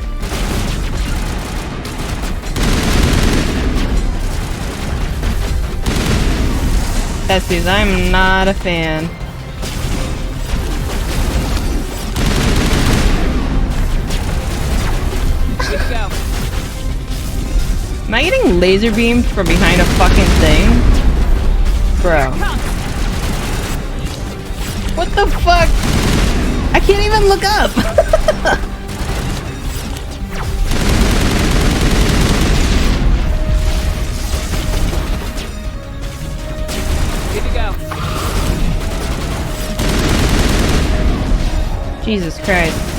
Speaker 1: Besties, I'm not a fan.
Speaker 9: Good to go.
Speaker 1: Am I getting laser beamed from behind a fucking thing? Bro. What the fuck? I can't even look up!
Speaker 9: Good to go.
Speaker 1: Jesus Christ.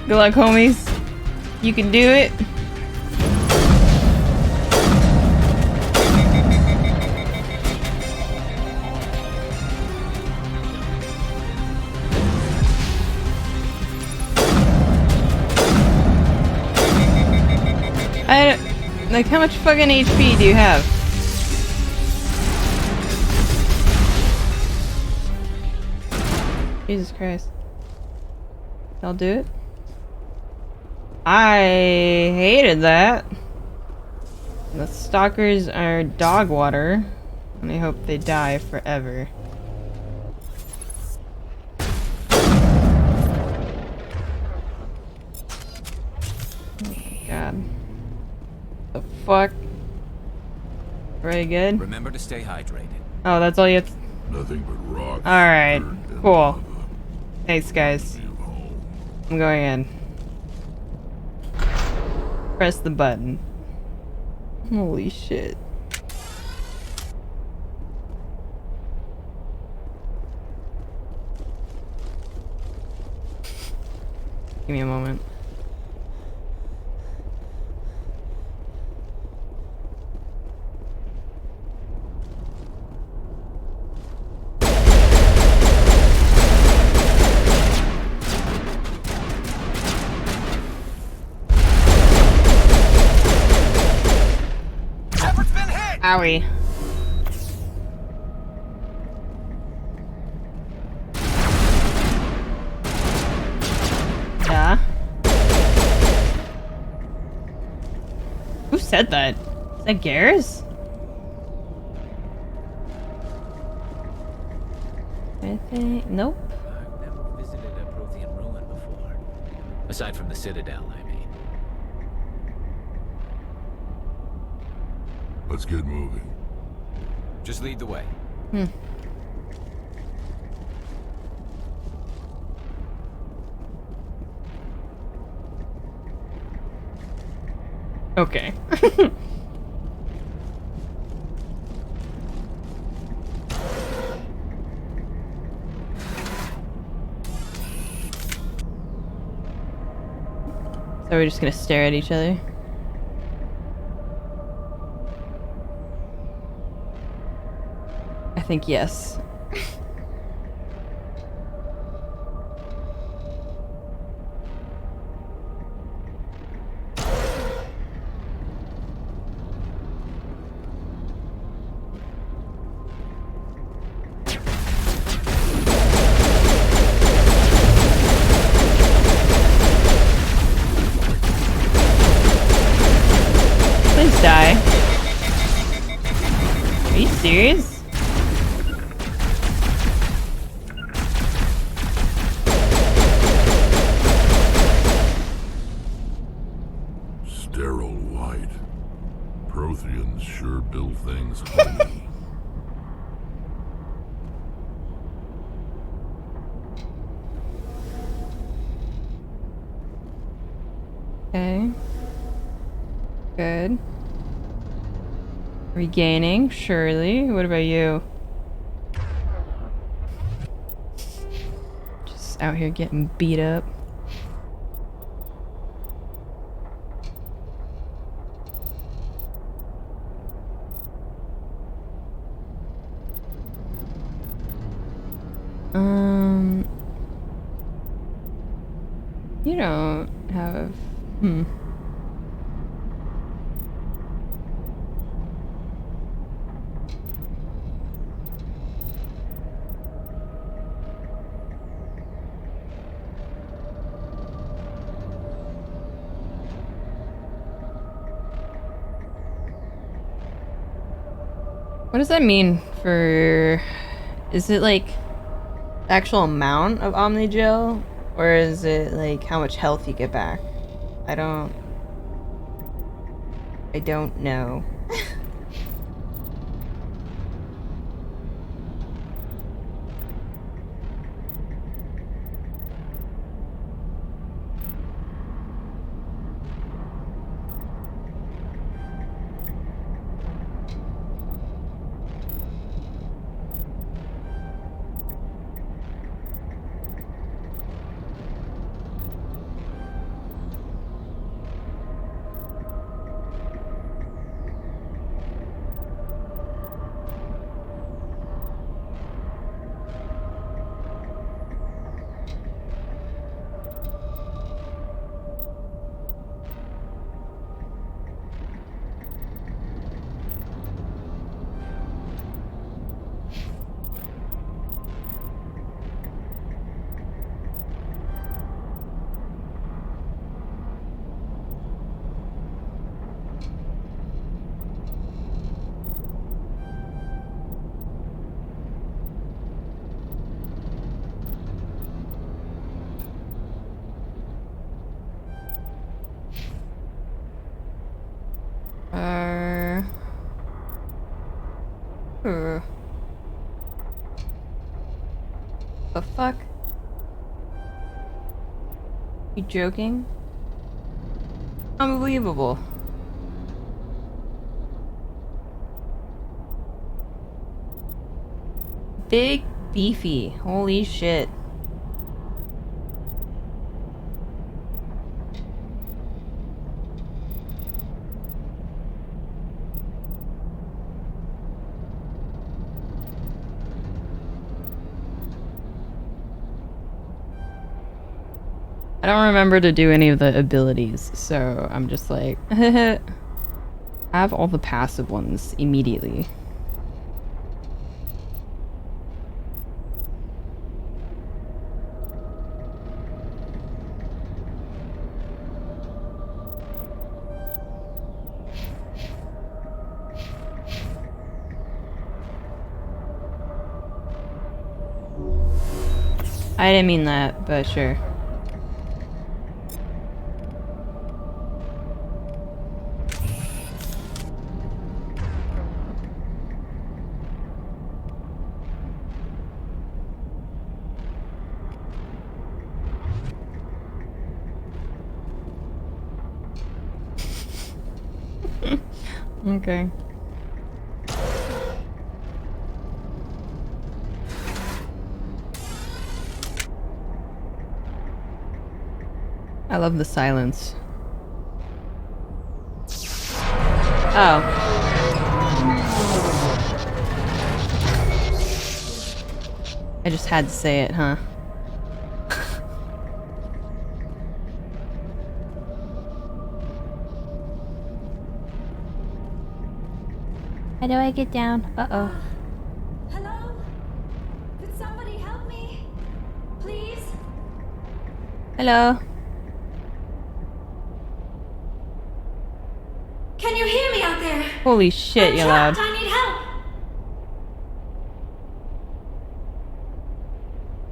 Speaker 1: Good luck, homies. You can do it. Like, how much fucking HP do you have? Jesus Christ. I'll do it. I hated that. The stalkers are dog water, and I hope they die forever. Oh my god. The fuck? Very good.
Speaker 4: Remember to stay hydrated.
Speaker 1: Oh, that's all you have to...
Speaker 7: Nothing but rock.
Speaker 1: Alright, cool. Thanks, guys. I'm going in. Press the button. Holy shit. Give me a moment. Owie. Yeah. Who said that? Is that Garrus? I think... Nope.
Speaker 17: I've never visited a Prothean ruin before. Aside from the Citadel, I mean.
Speaker 7: Let's get moving.
Speaker 17: Just lead the way.
Speaker 1: Okay. So we're just gonna stare at each other? I think yes. Please die. Are you serious?
Speaker 7: Sterile white. Protheans sure build things homey.
Speaker 1: Okay. Good. Regaining, surely. What about you? Just out here getting beat up. You don't have... What does that mean for... Is it like the actual amount of Omnigel? Or is it like how much health you get back? I don't know. The fuck? You joking? Unbelievable. Big, beefy. Holy shit. I don't remember to do any of the abilities, so I'm just like, have all the passive ones immediately. I didn't mean that, but sure. Okay. I love the silence. Oh. I just had to say it, huh? How do I get down? Uh-oh.
Speaker 13: Hello? Could somebody help me? Please?
Speaker 1: Hello?
Speaker 13: Can you hear me out there?
Speaker 1: Holy shit, you're loud.
Speaker 13: I need help!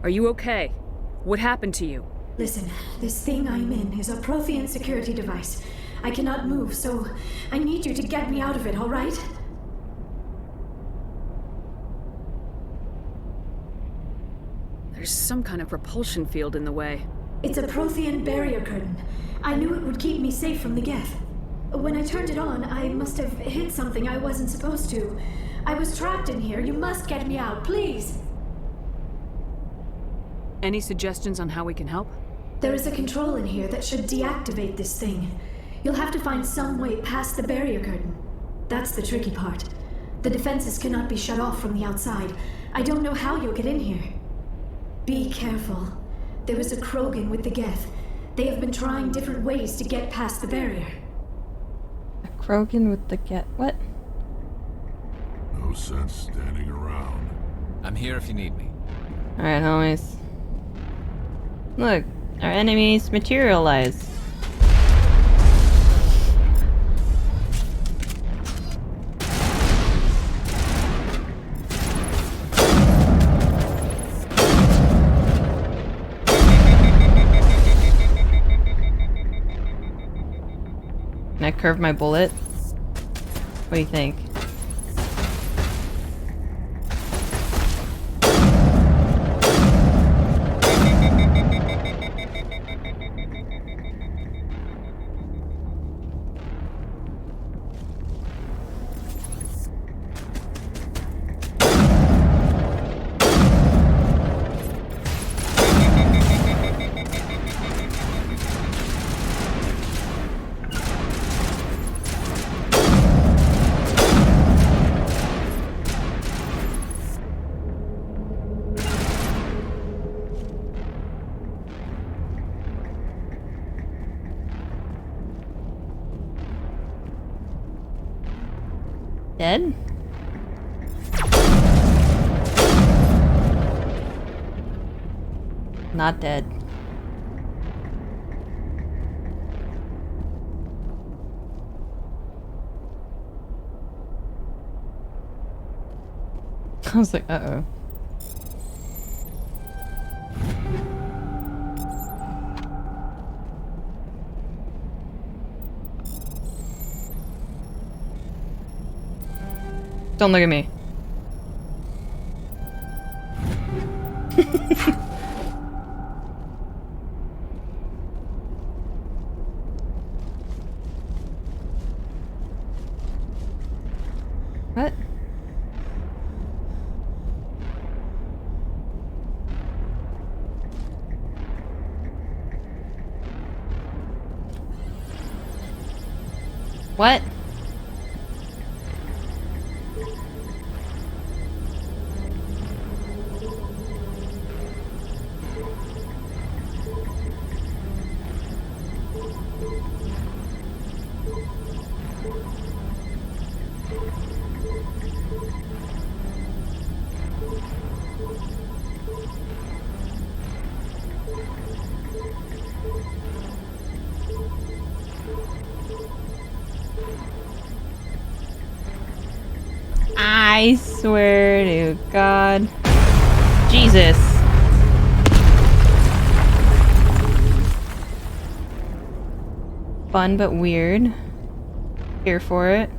Speaker 9: Are you okay? What happened to you?
Speaker 13: Listen, this thing I'm in is a Prothean security device. I cannot move, so I need you to get me out of it, alright?
Speaker 9: There's some kind of repulsion field in the way.
Speaker 13: It's a Prothean barrier curtain. I knew it would keep me safe from the Geth. When I turned it on, I must have hit something I wasn't supposed to. I was trapped in here. You must get me out, please!
Speaker 9: Any suggestions on how we can help?
Speaker 13: There is a control in here that should deactivate this thing. You'll have to find some way past the barrier curtain. That's the tricky part. The defenses cannot be shut off from the outside. I don't know how you'll get in here. Be careful. There is a Krogan with the Geth. They have been trying different ways to get past the barrier.
Speaker 1: A Krogan with the Geth? What?
Speaker 7: No sense standing around.
Speaker 4: I'm here if you need me.
Speaker 1: Alright, homies. Look, our enemies materialize. Can I curve my bullet? What do you think? Dead? Not dead. I was like, uh-oh. Don't look at me. What? What? I swear to God. Jesus. Fun but weird. Here for it.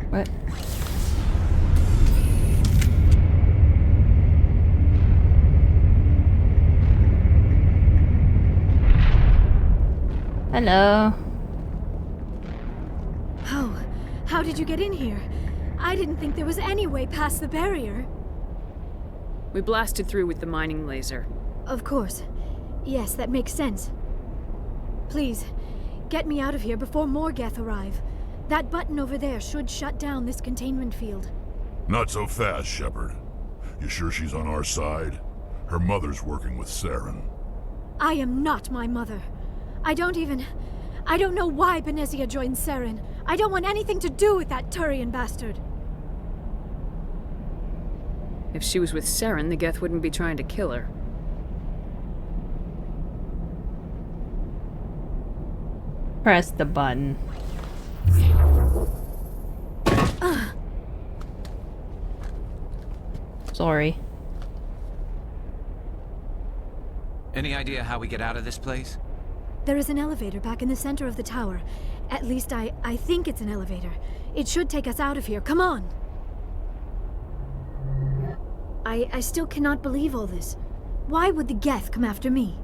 Speaker 1: What? Hello.
Speaker 20: Oh, how did you get in here? I didn't think there was any way past the barrier.
Speaker 9: We blasted through with the mining laser.
Speaker 20: Of course. Yes, that makes sense. Please, get me out of here before more Geth arrive. That button over there should shut down this containment field.
Speaker 7: Not so fast, Shepard. You sure she's on our side? Her mother's working with Saren.
Speaker 20: I am not my mother. I don't know why Benezia joined Saren. I don't want anything to do with that Turian bastard.
Speaker 9: If she was with Saren, the Geth wouldn't be trying to kill her.
Speaker 1: Press the button. Sorry.
Speaker 4: Any idea how we get out of this place?
Speaker 20: There is an elevator back in the center of the tower. At least I think it's an elevator. It should take us out of here. Come on! I still cannot believe all this. Why would the Geth come after me?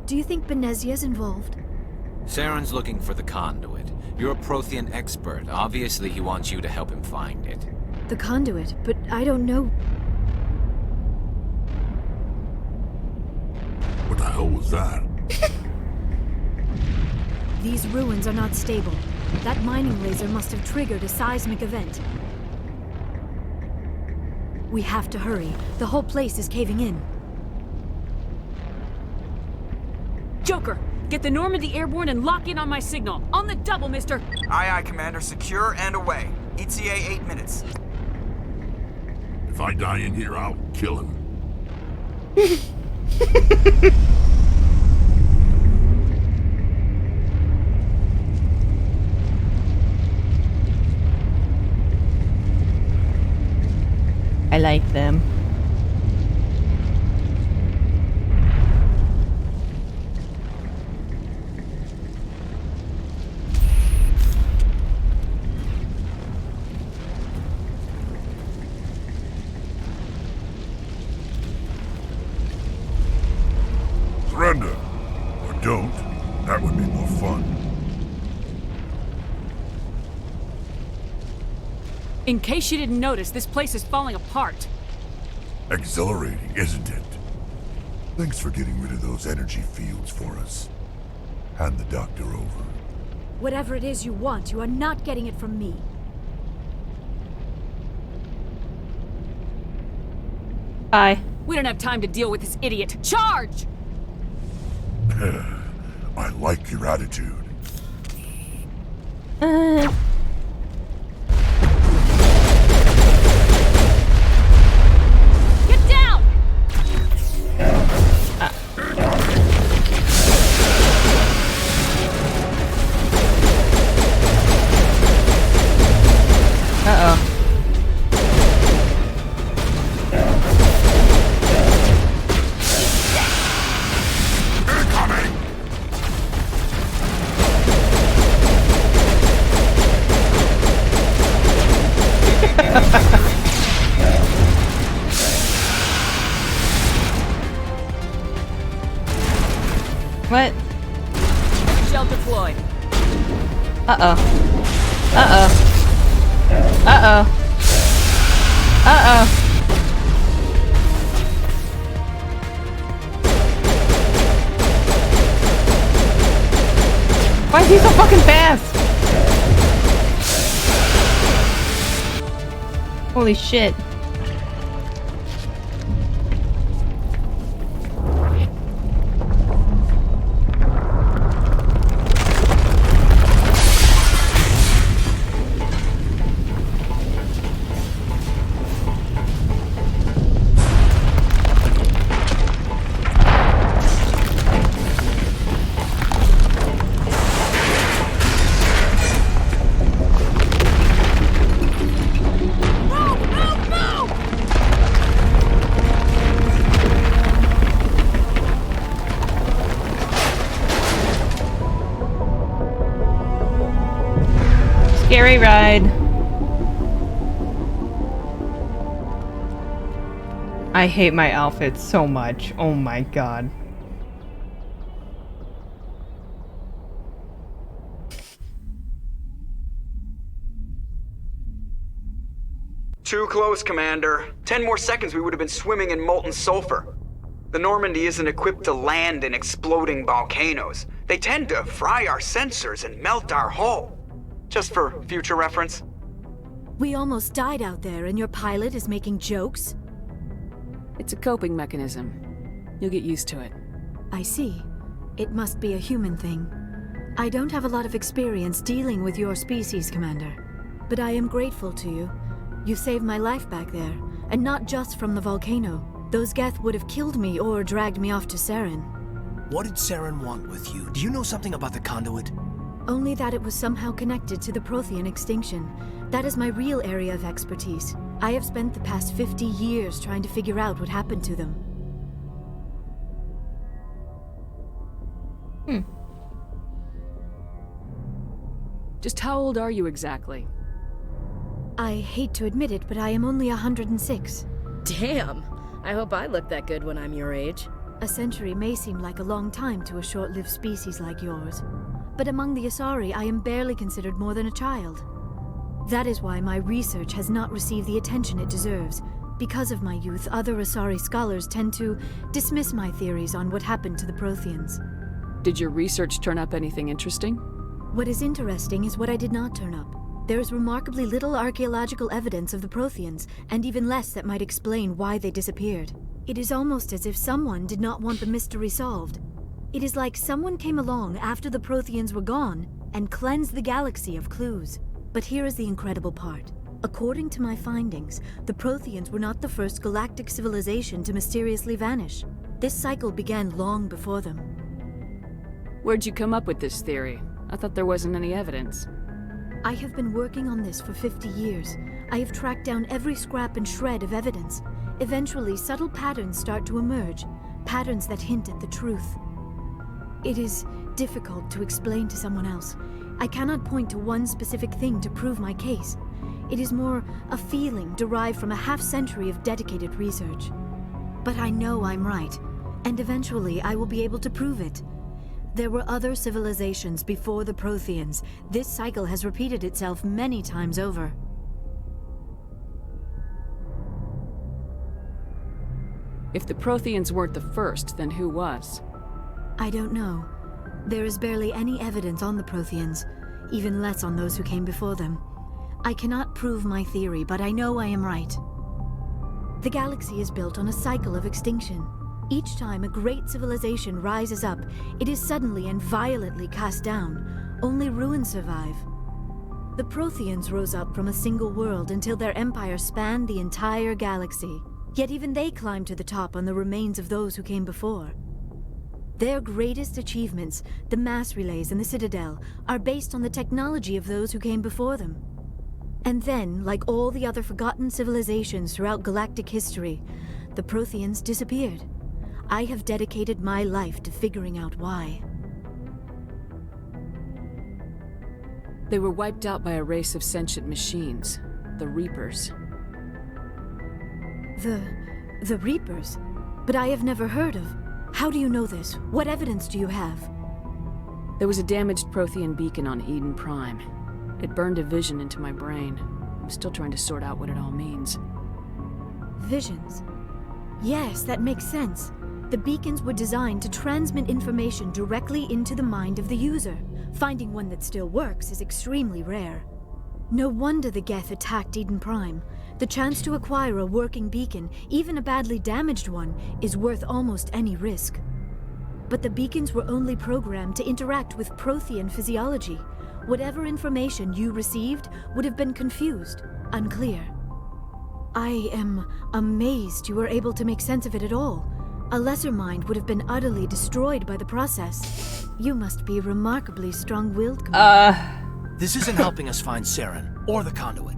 Speaker 20: Do you think Benezia's involved?
Speaker 4: Saren's looking for the conduit. You're a Prothean expert. Obviously, he wants you to help him find it.
Speaker 20: The conduit, but I don't know.
Speaker 7: What the hell was that?
Speaker 20: These ruins are not stable. That mining laser must have triggered a seismic event. We have to hurry. The whole place is caving in.
Speaker 9: Joker, get the Normandy airborne and lock in on my signal. On the double, mister!
Speaker 8: Aye, aye, Commander. Secure and away. ETA 8 minutes.
Speaker 7: If I die in here, I'll kill him.
Speaker 1: I like them.
Speaker 7: Surrender. Or don't. That would be more fun.
Speaker 9: In case you didn't notice, this place is falling apart.
Speaker 7: Exhilarating, isn't it? Thanks for getting rid of those energy fields for us. Hand the doctor over.
Speaker 20: Whatever it is you want, you are not getting it from me.
Speaker 1: Bye.
Speaker 9: We don't have time to deal with this idiot. Charge!
Speaker 7: I like your attitude.
Speaker 9: Get down!
Speaker 1: Uh-oh. What?
Speaker 9: Shell deployed.
Speaker 1: Uh-oh. Uh-oh. Uh-oh. Uh-oh. Why is he so fucking fast? Holy shit. scary ride. I hate my outfit so much. Oh my god.
Speaker 8: Too close, Commander. 10 more seconds we would have been swimming in molten sulfur. The Normandy isn't equipped to land in exploding volcanoes. They tend to fry our sensors and melt our hull. Just for future reference.
Speaker 20: We almost died out there and your pilot is making jokes?
Speaker 9: It's a coping mechanism. You'll get used to it.
Speaker 20: I see. It must be a human thing. I don't have a lot of experience dealing with your species, Commander. But I am grateful to you. You saved my life back there, and not just from the volcano. Those Geth would have killed me or dragged me off to Saren.
Speaker 11: What did Saren want with you? Do you know something about the conduit?
Speaker 20: Only that it was somehow connected to the Prothean extinction. That is my real area of expertise. I have spent the past 50 years trying to figure out what happened to them.
Speaker 9: Just how old are you exactly?
Speaker 20: I hate to admit it, but I am only 106.
Speaker 14: Damn! I hope I look that good when I'm your age.
Speaker 20: A century may seem like a long time to a short-lived species like yours. But among the Asari, I am barely considered more than a child. That is why my research has not received the attention it deserves. Because of my youth, other Asari scholars tend to dismiss my theories on what happened to the Protheans.
Speaker 9: Did your research turn up anything interesting?
Speaker 20: What is interesting is what I did not turn up. There is remarkably little archaeological evidence of the Protheans, and even less that might explain why they disappeared. It is almost as if someone did not want the mystery solved. It is like someone came along after the Protheans were gone and cleansed the galaxy of clues. But here is the incredible part. According to my findings, the Protheans were not the first galactic civilization to mysteriously vanish. This cycle began long before them.
Speaker 9: Where'd you come up with this theory? I thought there wasn't any evidence.
Speaker 20: I have been working on this for 50 years. I have tracked down every scrap and shred of evidence. Eventually, subtle patterns start to emerge, patterns that hint at the truth. It is difficult to explain to someone else. I cannot point to one specific thing to prove my case. It is more a feeling derived from a half-century of dedicated research. But I know I'm right, and eventually I will be able to prove it. There were other civilizations before the Protheans. This cycle has repeated itself many times over.
Speaker 9: If the Protheans weren't the first, then who was?
Speaker 20: I don't know. There is barely any evidence on the Protheans, even less on those who came before them. I cannot prove my theory, but I know I am right. The galaxy is built on a cycle of extinction. Each time a great civilization rises up, it is suddenly and violently cast down. Only ruins survive. The Protheans rose up from a single world until their empire spanned the entire galaxy. Yet even they climbed to the top on the remains of those who came before. Their greatest achievements, the mass relays and the Citadel, are based on the technology of those who came before them. And then, like all the other forgotten civilizations throughout galactic history, the Protheans disappeared. I have dedicated my life to figuring out why.
Speaker 9: They were wiped out by a race of sentient machines, the Reapers.
Speaker 20: The Reapers? But I have never heard of. How do you know this? What evidence do you have?
Speaker 9: There was a damaged Prothean beacon on Eden Prime. It burned a vision into my brain. I'm still trying to sort out what it all means.
Speaker 20: Visions? Yes, that makes sense. The beacons were designed to transmit information directly into the mind of the user. Finding one that still works is extremely rare. No wonder the Geth attacked Eden Prime. The chance to acquire a working beacon, even a badly damaged one, is worth almost any risk. But the beacons were only programmed to interact with Prothean physiology. Whatever information you received would have been confused, unclear. I am amazed you were able to make sense of it at all. A lesser mind would have been utterly destroyed by the process. You must be remarkably strong-willed, Commander.
Speaker 11: This isn't helping us find Saren, or the conduit.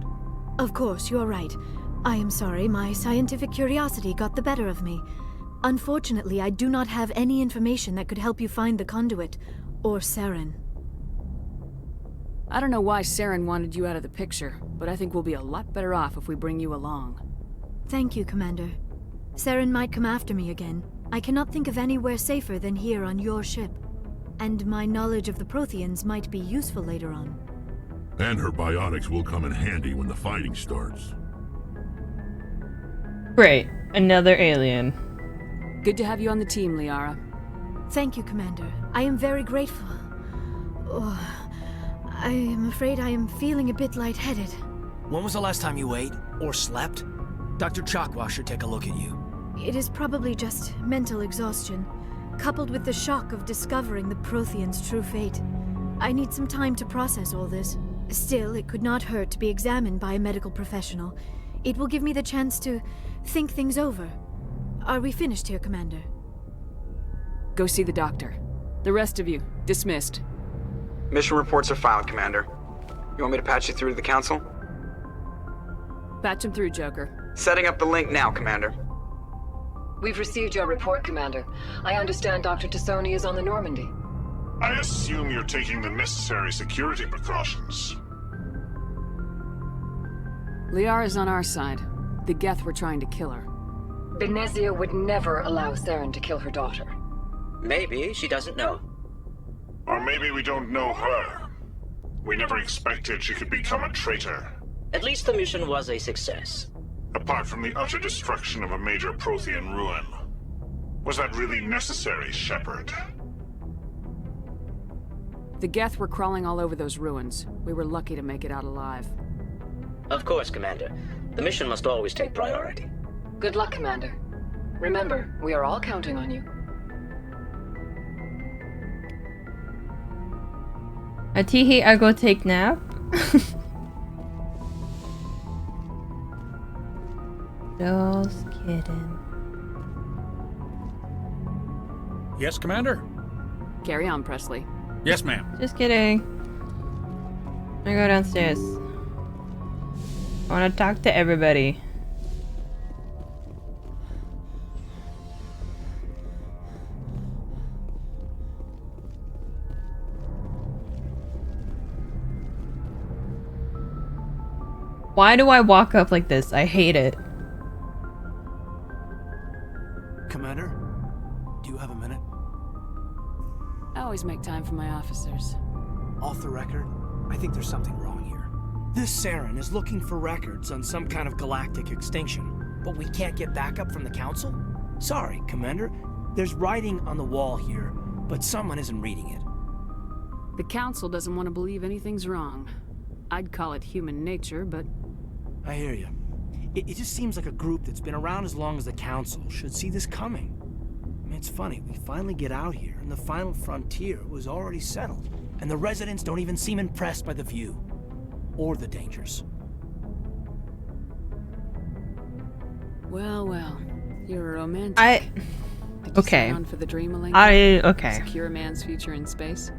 Speaker 20: Of course, you're right. I am sorry, my scientific curiosity got the better of me. Unfortunately, I do not have any information that could help you find the conduit, or Saren.
Speaker 9: I don't know why Saren wanted you out of the picture, but I think we'll be a lot better off if we bring you along.
Speaker 20: Thank you, Commander. Saren might come after me again. I cannot think of anywhere safer than here on your ship. And my knowledge of the Protheans might be useful later on.
Speaker 7: And her biotics will come in handy when the fighting starts.
Speaker 1: Great. Another alien.
Speaker 9: Good to have you on the team, Liara.
Speaker 20: Thank you, Commander. I am very grateful. Oh, I am afraid I am feeling a bit lightheaded.
Speaker 11: When was the last time you ate or slept? Dr. Chakwa should take a look at you.
Speaker 20: It is probably just mental exhaustion, coupled with the shock of discovering the Protheans' true fate. I need some time to process all this. Still, it could not hurt to be examined by a medical professional. It will give me the chance to think things over. Are we finished here, Commander?
Speaker 9: Go see the doctor. The rest of you, dismissed.
Speaker 8: Mission reports are filed, Commander. You want me to patch you through to the Council?
Speaker 9: Patch him through, Joker.
Speaker 8: Setting up the link now, Commander.
Speaker 5: We've received your report, Commander. I understand Dr. Tassoni is on the Normandy.
Speaker 12: I assume you're taking the necessary security precautions.
Speaker 9: Liara's on our side. The Geth were trying to kill her.
Speaker 5: Benezia would never allow Saren to kill her daughter.
Speaker 22: Maybe she doesn't know.
Speaker 12: Or maybe we don't know her. We never expected she could become a traitor.
Speaker 22: At least the mission was a success.
Speaker 12: Apart from the utter destruction of a major Prothean ruin. Was that really necessary, Shepard?
Speaker 9: The Geth were crawling all over those ruins. We were lucky to make it out alive.
Speaker 22: Of course, Commander. The mission must always take priority.
Speaker 5: Good luck, Commander. Remember, we are all counting on you.
Speaker 1: Atihi, I go take nap. Just kidding.
Speaker 2: Yes, Commander?
Speaker 9: Carry on, Presley.
Speaker 2: Yes, ma'am.
Speaker 1: Just kidding. I go downstairs. I want to talk to everybody. Why do I walk up like this? I hate it.
Speaker 11: Commander, do you have a minute?
Speaker 9: I always make time for my officers.
Speaker 11: Off the record, I think there's something wrong here. This Saren is looking for records on some kind of galactic extinction, but we can't get backup from the Council? Sorry, Commander. There's writing on the wall here, but someone isn't reading it.
Speaker 9: The Council doesn't want to believe anything's wrong. I'd call it human nature, but...
Speaker 11: I hear you. It just seems like a group that's been around as long as the Council should see this coming. I mean, it's funny, we finally get out here, and the final frontier was already settled. And the residents don't even seem impressed by the view. Or the dangers.
Speaker 9: Well, well. You're a romantic. Did you
Speaker 1: Okay.
Speaker 9: sign on for the dream-a-ling?
Speaker 1: Okay.
Speaker 9: Secure a man's future in space?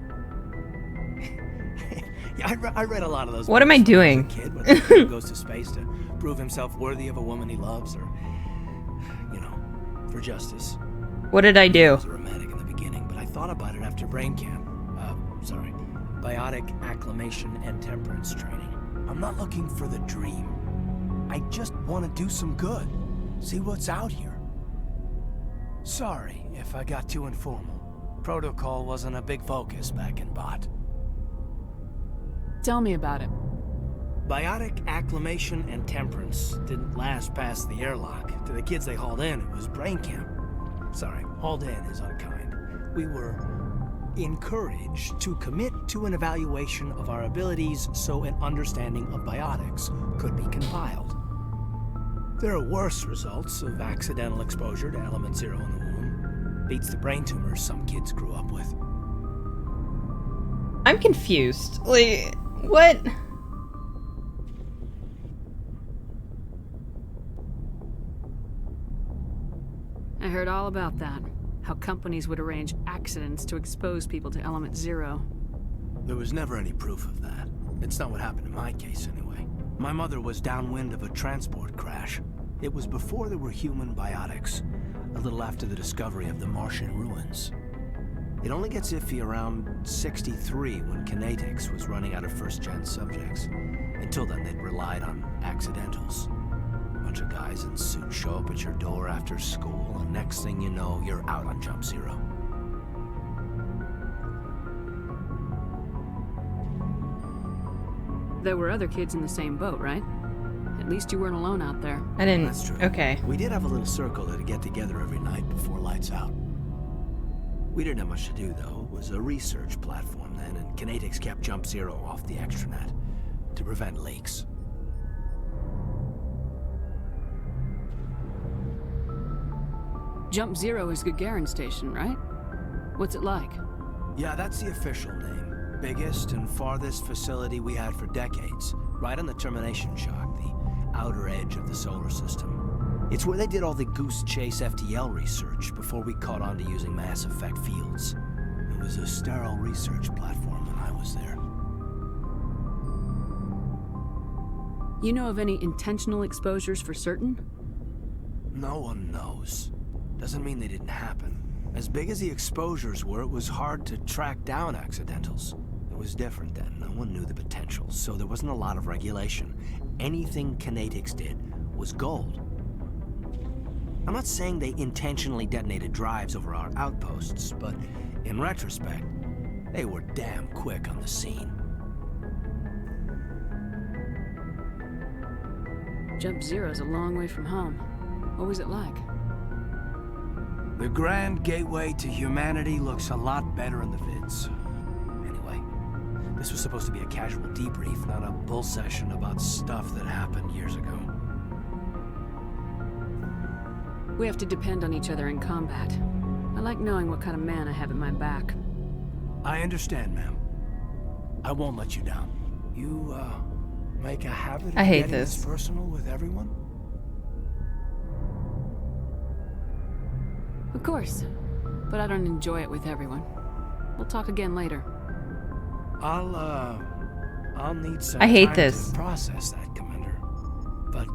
Speaker 11: Yeah, I read a lot of those.
Speaker 1: What am I
Speaker 11: books when
Speaker 1: doing?
Speaker 11: was a kid, when a kid goes to space to prove himself worthy of a woman he loves, or, you know, for justice.
Speaker 1: What did I do?
Speaker 11: I was a romantic in the beginning, but I thought about it after brain camp. Biotic acclimation and temperance training. I'm not looking for the dream. I just want to do some good. See what's out here. Sorry if I got too informal. Protocol wasn't a big focus back in Bot.
Speaker 9: Tell me about it.
Speaker 11: Biotic acclimation and temperance didn't last past the airlock. To the kids they hauled in, it was brain camp. Sorry, hauled in is unkind. We were encouraged to commit to an evaluation of our abilities so an understanding of biotics could be compiled. There are worse results of accidental exposure to element 0 in the womb. Beats the brain tumors some kids grew up with.
Speaker 1: I'm confused. Like, what?
Speaker 9: I heard all about that. How companies would arrange accidents to expose people to element 0.
Speaker 11: There was never any proof of that. It's not what happened in my case, anyway. My mother was downwind of a transport crash. It was before there were human biotics, a little after the discovery of the Martian ruins. It only gets iffy around 63 when Kinetics was running out of first-gen subjects. Until then, they'd relied on accidentals. A bunch of guys in suits show up at your door after school, and next thing you know, you're out on Jump Zero.
Speaker 9: There were other kids in the same boat, right? At least you weren't alone out there.
Speaker 1: I didn't.
Speaker 11: That's true.
Speaker 1: Okay.
Speaker 11: We did have a little circle that'd get together every night before lights out. We didn't have much to do, though. It was a research platform then, and Kinetics kept Jump Zero off the extranet to prevent leaks.
Speaker 9: Jump Zero is Gagarin Station, right? What's it like?
Speaker 11: Yeah, that's the official name. Biggest and farthest facility we had for decades. Right on the termination shock, the outer edge of the solar system. It's where they did all the Goose Chase FTL research before we caught on to using mass effect fields. It was a sterile research platform when I was there.
Speaker 9: You know of any intentional exposures for certain?
Speaker 11: No one knows. Doesn't mean they didn't happen. As big as the exposures were, it was hard to track down accidentals. It was different then. No one knew the potential, so there wasn't a lot of regulation. Anything Kinetics did was gold. I'm not saying they intentionally detonated drives over our outposts, but in retrospect, they were damn quick on the scene.
Speaker 9: Jump Zero's a long way from home. What was it like?
Speaker 11: The grand gateway to humanity looks a lot better in the vids. Anyway, this was supposed to be a casual debrief, not a bull session about stuff that happened years ago.
Speaker 9: We have to depend on each other in combat. I like knowing what kind of man I have at my back.
Speaker 11: I understand, ma'am. I won't let you down. You, make a habit of getting this personal with everyone?
Speaker 9: Of course. But I don't enjoy it with everyone. We'll talk again later.
Speaker 11: I'll need some
Speaker 1: I hate
Speaker 11: time
Speaker 1: this.
Speaker 11: to process that, Commander. But,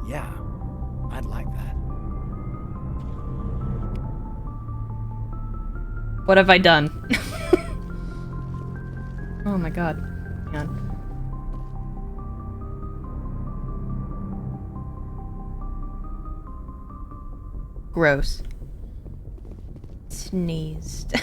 Speaker 11: yeah, I'd like that.
Speaker 1: What have I done? Oh my god. Hang on. Gross. Sneezed.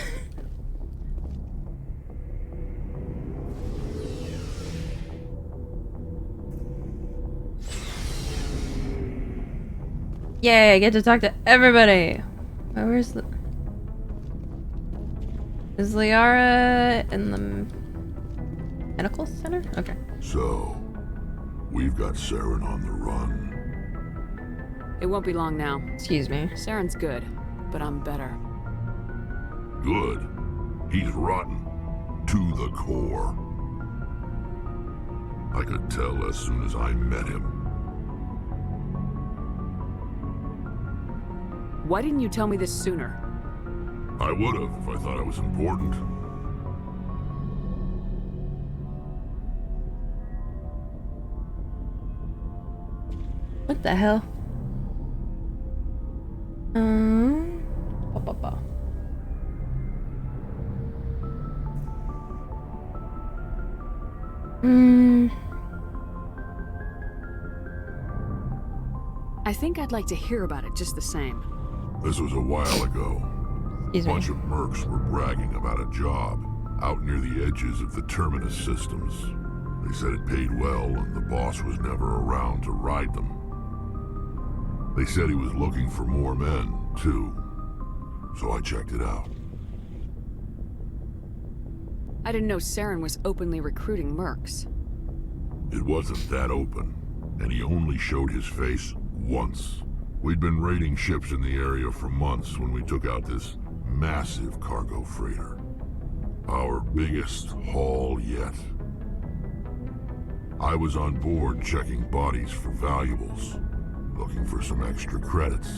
Speaker 1: Yay, I get to talk to everybody. Oh, where's the... Is Liara in the medical center? Okay.
Speaker 7: So, we've got Saren on the run.
Speaker 9: It won't be long now.
Speaker 1: Excuse me.
Speaker 9: Saren's good, but I'm better.
Speaker 7: Good. He's rotten. To the core. I could tell as soon as I met him.
Speaker 9: Why didn't you tell me this sooner?
Speaker 7: I would have if I thought I was important.
Speaker 1: What the hell?
Speaker 9: I think I'd like to hear about it just the same.
Speaker 7: This was a while ago. A bunch of mercs were bragging about a job out near the edges of the Terminus systems. They said it paid well and the boss was never around to ride them. They said he was looking for more men, too. So I checked it out.
Speaker 9: I didn't know Saren was openly recruiting mercs.
Speaker 7: It wasn't that open, and he only showed his face once. We'd been raiding ships in the area for months when we took out this massive cargo freighter. Our biggest haul yet. I was on board checking bodies for valuables, looking for some extra credits.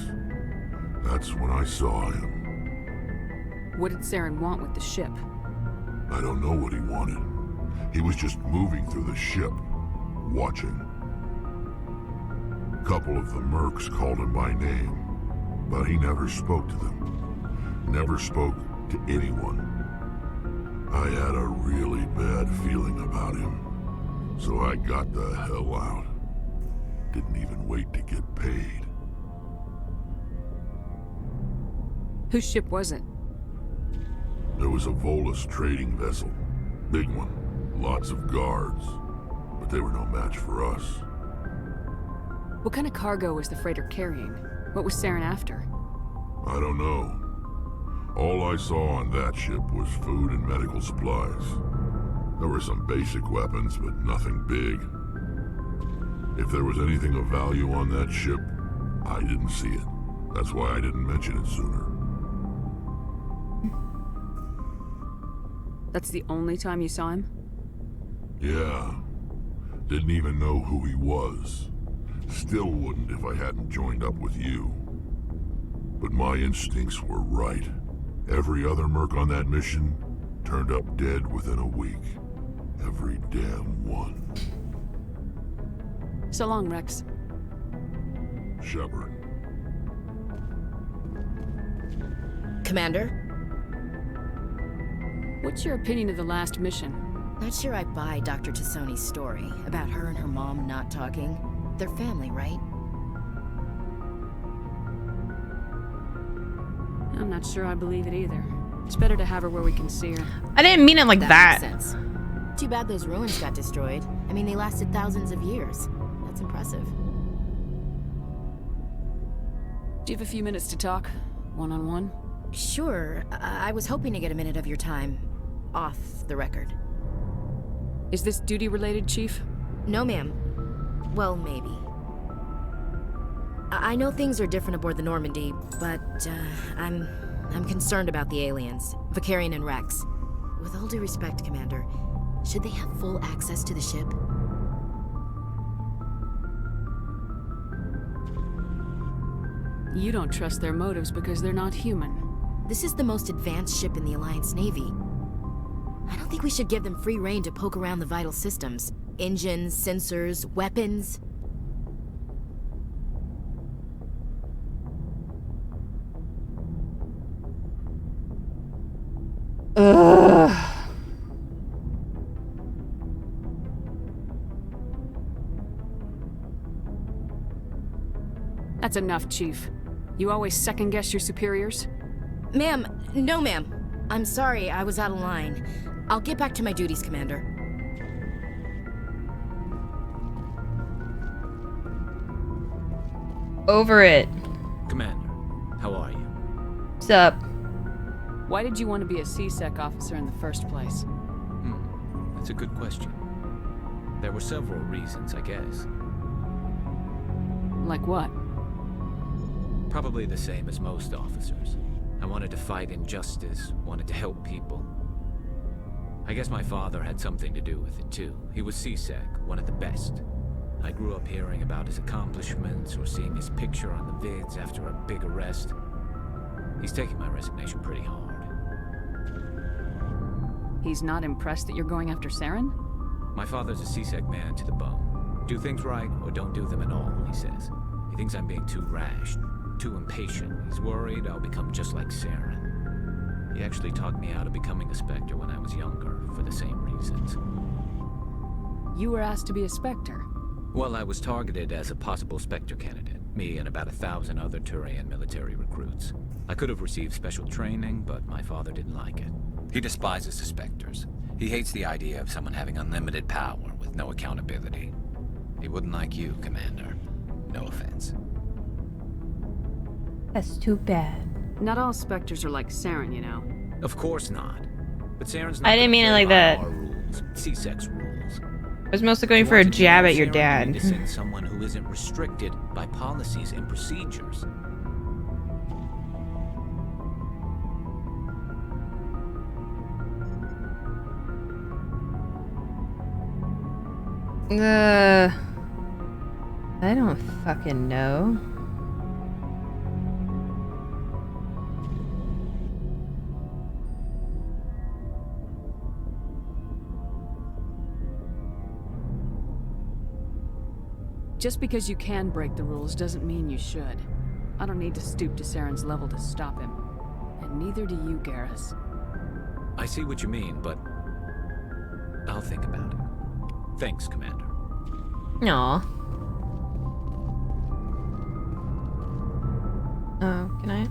Speaker 7: That's when I saw him.
Speaker 9: What did Saren want with the ship?
Speaker 7: I don't know what he wanted. He was just moving through the ship, watching. A couple of the mercs called him by name, but he never spoke to them. Never spoke to anyone. I had a really bad feeling about him, so I got the hell out. Didn't even wait to get paid.
Speaker 3: Whose ship was it?
Speaker 7: There was a Volus trading vessel. Big one. Lots of guards. But they were no match for us.
Speaker 3: What kind of cargo was the freighter carrying? What was Saren after?
Speaker 7: I don't know. All I saw on that ship was food and medical supplies. There were some basic weapons, but nothing big. If there was anything of value on that ship, I didn't see it. That's why I didn't mention it sooner.
Speaker 3: That's the only time you saw him?
Speaker 7: Yeah. Didn't even know who he was. Still wouldn't if I hadn't joined up with you. But my instincts were right. Every other merc on that mission turned up dead within a week. Every damn one.
Speaker 3: So long, Rex.
Speaker 7: Shepard.
Speaker 14: Commander?
Speaker 3: What's your opinion of the last mission?
Speaker 14: Not sure I buy Dr. Tassoni's story about her and her mom not talking. They're family, right?
Speaker 3: I'm not sure I believe it either. It's better to have her where we can see her.
Speaker 1: I didn't mean it like that.
Speaker 14: Makes sense. Too bad those ruins got destroyed. I mean, they lasted thousands of years. That's impressive.
Speaker 3: Do you have a few minutes to talk? One-on-one?
Speaker 14: Sure. I was hoping to get a minute of your time. Off the record.
Speaker 3: Is this duty-related, Chief?
Speaker 14: No, ma'am. Well, maybe. I know things are different aboard the Normandy, but I'm concerned about the aliens, Vicarian and Rex. With all due respect, Commander, should they have full access to the ship?
Speaker 3: You don't trust their motives because they're not human.
Speaker 14: This is the most advanced ship in the Alliance Navy. I don't think we should give them free rein to poke around the vital systems. Engines, sensors, weapons.
Speaker 1: Ugh.
Speaker 3: That's enough, Chief. You always second-guess your superiors?
Speaker 14: Ma'am, no ma'am. I'm sorry, I was out of line. I'll get back to my duties, Commander.
Speaker 1: Over it.
Speaker 17: Commander, how are you?
Speaker 1: What's up?
Speaker 3: Why did you want to be a C-Sec officer in the first place?
Speaker 17: That's a good question. There were several reasons, I guess.
Speaker 3: Like what?
Speaker 17: Probably the same as most officers. I wanted to fight injustice, wanted to help people. I guess my father had something to do with it too. He was C-Sec, one of the best. I grew up hearing about his accomplishments or seeing his picture on the vids after a big arrest. He's taking my resignation pretty hard.
Speaker 3: He's not impressed that you're going after Saren?
Speaker 17: My father's a C-Sec man to the bone. Do things right or don't do them at all, he says. He thinks I'm being too rash, too impatient. He's worried I'll become just like Saren. He actually talked me out of becoming a Spectre when I was younger, for the same reasons.
Speaker 3: You were asked to be a Spectre?
Speaker 17: Well, I was targeted as a possible Spectre candidate. Me and about 1,000 other Turian military recruits. I could have received special training, but my father didn't like it. He despises the Spectres. He hates the idea of someone having unlimited power with no accountability. He wouldn't like you, Commander. No offense.
Speaker 1: That's too bad.
Speaker 3: Not all Spectres are like Saren, you know.
Speaker 17: Of course not. But Saren's not
Speaker 1: I didn't mean it like that.
Speaker 17: our rules. C-Sec's rules.
Speaker 1: I was mostly going for a jab at your dad.
Speaker 17: To send someone who isn't restricted by policies and procedures.
Speaker 1: I don't fucking know.
Speaker 3: Just because you can break the rules doesn't mean you should. I don't need to stoop to Saren's level to stop him. And Neither do you, Garrus.
Speaker 17: I see what you mean, but I'll think about it. Thanks, Commander.
Speaker 1: Aw. Oh, can I?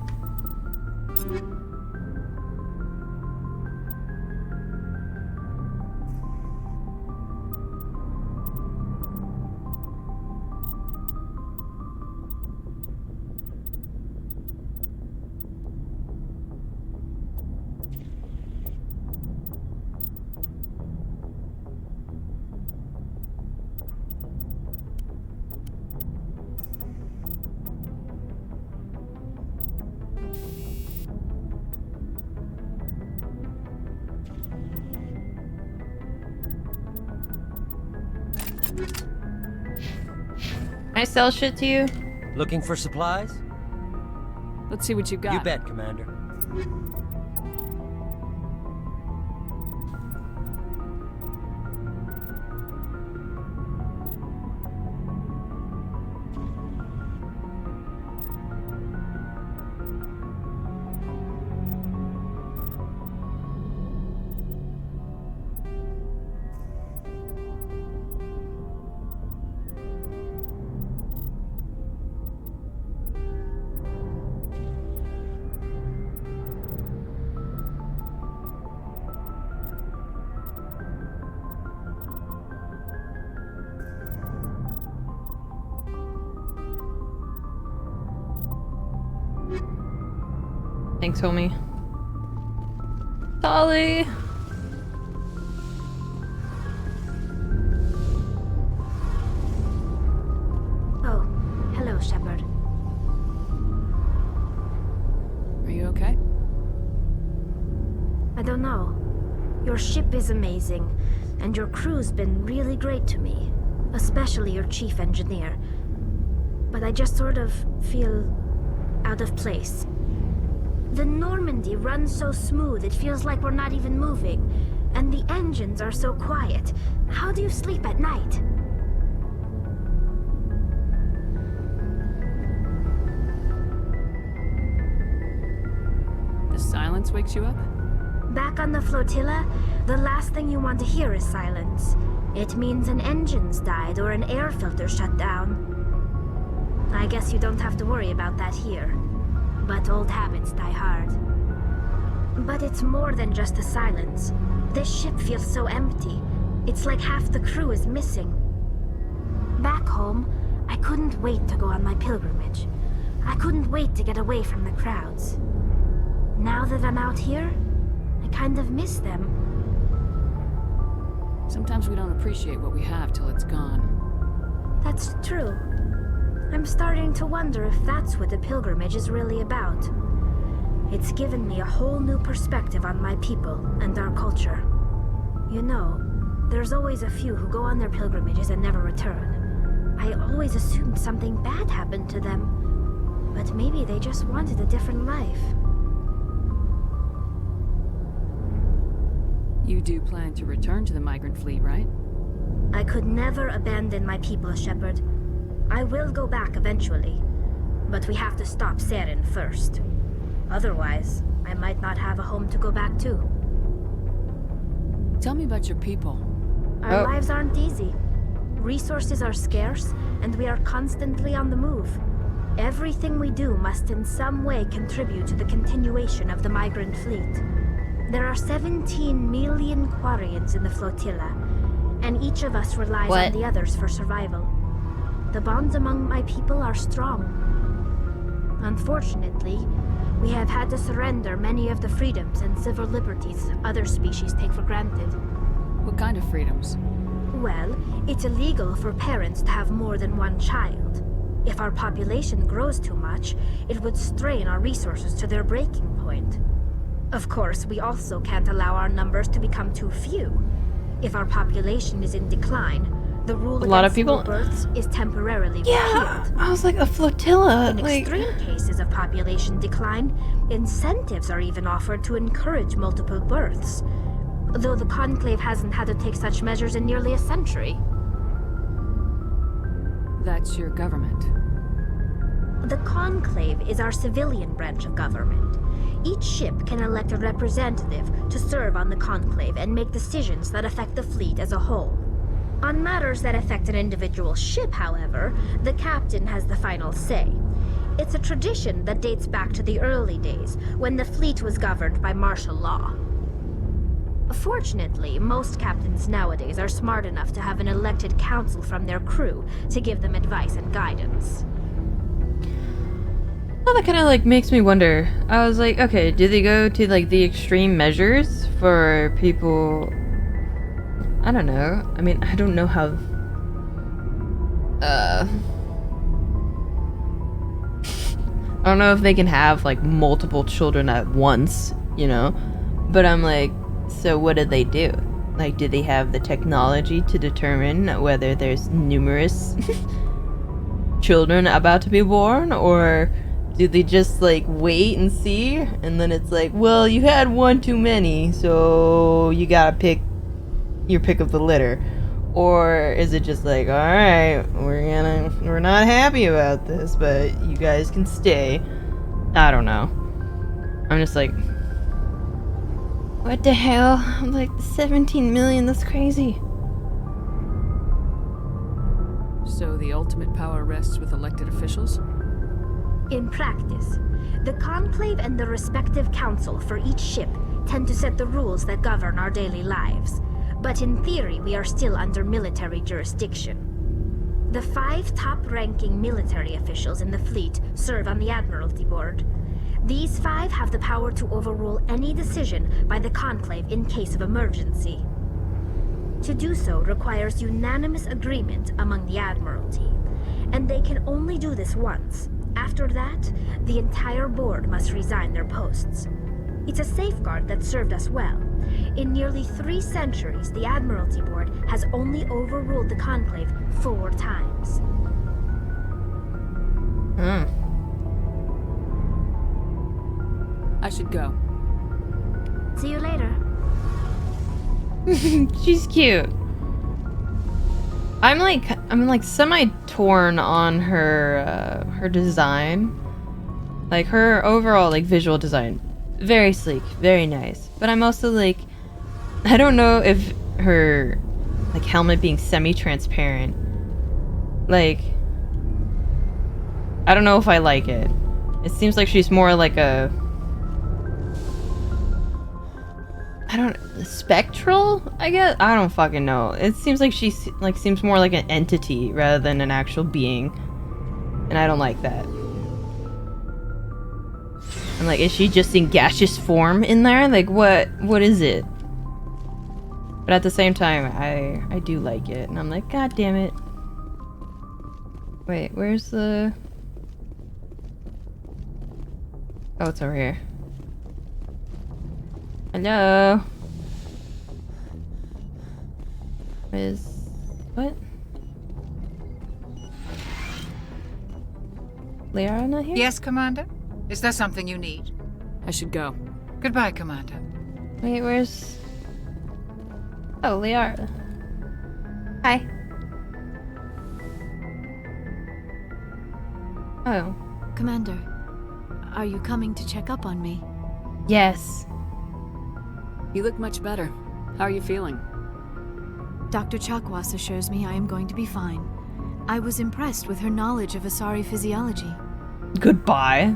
Speaker 1: Can I sell shit to you?
Speaker 15: Looking for supplies?
Speaker 3: Let's see what you got.
Speaker 15: You bet, Commander.
Speaker 1: Thanks, homie. Dolly!
Speaker 13: Oh, hello, Shepard.
Speaker 3: Are you okay?
Speaker 13: I don't know. Your ship is amazing, and your crew's been really great to me. Especially your chief engineer. But I just sort of feel out of place. The Normandy runs so smooth it feels like we're not even moving. And the engines are so quiet. How do you sleep at night?
Speaker 3: The silence wakes you up?
Speaker 13: Back on the flotilla, the last thing you want to hear is silence. It means an engine's died or an air filter shut down. I guess you don't have to worry about that here. But old habits die hard. But it's more than just the silence. This ship feels so empty. It's like half the crew is missing. Back home, I couldn't wait to go on my pilgrimage. I couldn't wait to get away from the crowds. Now that I'm out here, I kind of miss them.
Speaker 3: Sometimes we don't appreciate what we have till it's gone.
Speaker 13: That's true. I'm starting to wonder if that's what the pilgrimage is really about. It's given me a whole new perspective on my people and our culture. You know, there's always a few who go on their pilgrimages and never return. I always assumed something bad happened to them, but maybe they just wanted a different life.
Speaker 3: You do plan to return to the migrant fleet, right?
Speaker 13: I could never abandon my people, Shepard. I will go back eventually, but we have to stop Saren first. Otherwise, I might not have a home to go back to.
Speaker 3: Tell me about your people.
Speaker 13: Our lives aren't easy. Resources are scarce, and we are constantly on the move. Everything we do must in some way contribute to the continuation of the migrant fleet. There are 17 million Quarians in the flotilla, and each of us relies on the others for survival. The bonds among my people are strong. Unfortunately, we have had to surrender many of the freedoms and civil liberties other species take for granted.
Speaker 3: What kind of freedoms?
Speaker 13: Well, it's illegal for parents to have more than one child. If our population grows too much, it would strain our resources to their breaking point. Of course, we also can't allow our numbers to become too few. If our population is in decline, the rule against small births is temporarily repealed.
Speaker 1: I was like, a flotilla.
Speaker 13: In extreme cases of population decline, incentives are even offered to encourage multiple births. Though the Conclave hasn't had to take such measures in nearly a century.
Speaker 3: That's your government.
Speaker 13: The Conclave is our civilian branch of government. Each ship can elect a representative to serve on the Conclave and make decisions that affect the fleet as a whole. On matters that affect an individual ship, however, the captain has the final say. It's a tradition that dates back to the early days, when the fleet was governed by martial law. Fortunately, most captains nowadays are smart enough to have an elected council from their crew to give them advice and guidance.
Speaker 1: Well, that kind of like makes me wonder. I was like, okay, do they go to like the extreme measures for people? I don't know. I mean, I don't know how. I don't know if they can have like multiple children at once, you know? But I'm like, so what do they do? Like, do they have the technology to determine whether there's numerous children about to be born? Or do they just like wait and see? And then it's like, well, you had one too many, so you gotta pick your pick of the litter. Or is it just like, alright, we're not happy about this, but you guys can stay. I don't know. I'm just like, what the hell? I'm like, 17 million, that's crazy.
Speaker 3: So the ultimate power rests with elected officials?
Speaker 13: In practice, the Conclave and the respective council for each ship tend to set the rules that govern our daily lives. But in theory, we are still under military jurisdiction. The 5 top-ranking military officials in the fleet serve on the Admiralty Board. These 5 have the power to overrule any decision by the Conclave in case of emergency. To do so requires unanimous agreement among the Admiralty, and they can only do this once. After that, the entire board must resign their posts. It's a safeguard that served us well. In nearly 3 centuries, the Admiralty Board has only overruled the Conclave 4 times.
Speaker 3: I should go.
Speaker 13: See you later.
Speaker 1: She's cute. I'm like semi-torn on her her design. Like her overall like visual design. Very sleek, very nice. But I'm also like, I don't know if her like helmet being semi-transparent, like, I don't know if I like it. It seems like she's more like a, I don't, spectral, I guess? I don't fucking know. It seems like she like seems more like an entity rather than an actual being. And I don't like that. I'm like, is she just in gaseous form in there? Like, what is it? But at the same time, I do like it. And I'm like, god damn it. Wait, where's the... Oh, it's over here. Hello? What? Liara not here?
Speaker 6: Yes, Commander? Is there something you need?
Speaker 3: I should go.
Speaker 6: Goodbye, Commander.
Speaker 1: Wait, where's... Oh, Liara. Hi. Oh.
Speaker 20: Commander, are you coming to check up on me?
Speaker 1: Yes.
Speaker 3: You look much better. How are you feeling?
Speaker 20: Dr. Chakwas assures me I am going to be fine. I was impressed with her knowledge of Asari physiology.
Speaker 1: Goodbye.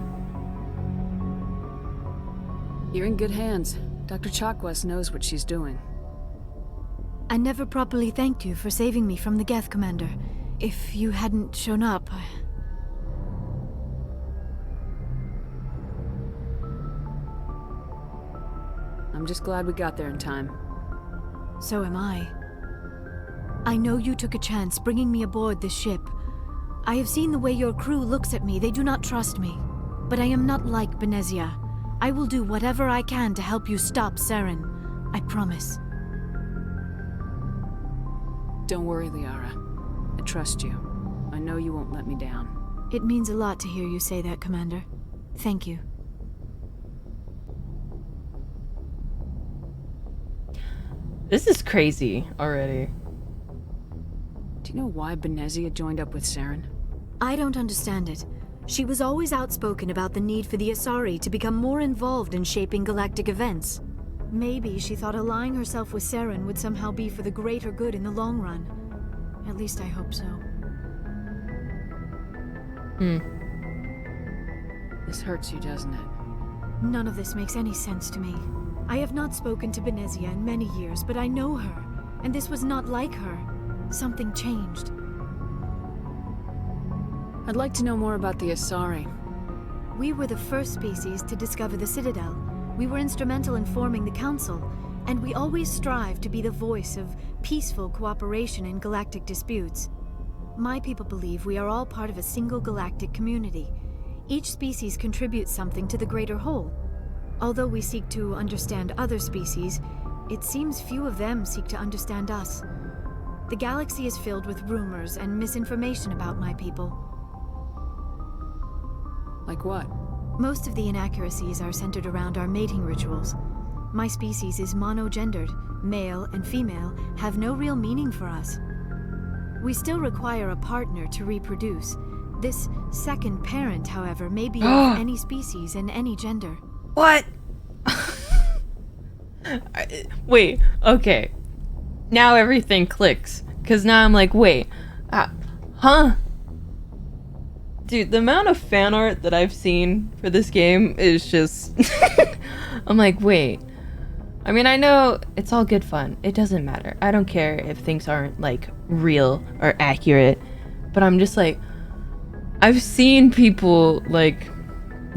Speaker 3: You're in good hands. Dr. Chakwas knows what she's doing.
Speaker 20: I never properly thanked you for saving me from the Geth, Commander. If you hadn't shown up,
Speaker 3: I'm just glad we got there in time.
Speaker 20: So am I. I know you took a chance bringing me aboard this ship. I have seen the way your crew looks at me. They do not trust me. But I am not like Benezia. I will do whatever I can to help you stop Saren. I promise.
Speaker 3: Don't worry, Liara. I trust you. I know you won't let me down.
Speaker 20: It means a lot to hear you say that, Commander. Thank you.
Speaker 1: This is crazy already.
Speaker 3: Do you know why Benezia joined up with Saren?
Speaker 20: I don't understand it. She was always outspoken about the need for the Asari to become more involved in shaping galactic events. Maybe she thought allying herself with Saren would somehow be for the greater good in the long run. At least I hope so.
Speaker 3: This hurts you, doesn't it?
Speaker 20: None of this makes any sense to me. I have not spoken to Benezia in many years, but I know her, and this was not like her. Something changed.
Speaker 3: I'd like to know more about the Asari.
Speaker 20: We were the first species to discover the Citadel. We were instrumental in forming the Council, and we always strive to be the voice of peaceful cooperation in galactic disputes. My people believe we are all part of a single galactic community. Each species contributes something to the greater whole. Although we seek to understand other species, it seems few of them seek to understand us. The galaxy is filled with rumors and misinformation about my people.
Speaker 3: Like what?
Speaker 20: Most of the inaccuracies are centered around our mating rituals. My species is monogendered. Male and female have no real meaning for us. We still require a partner to reproduce. This second parent, however, may be of any species and any gender.
Speaker 1: What? Wait, okay. Now everything clicks. Because now I'm like, wait. Huh? Dude, the amount of fan art that I've seen for this game is just... I'm like, wait. I mean, I know it's all good fun. It doesn't matter. I don't care if things aren't, like, real or accurate. But I'm just like... I've seen people, like,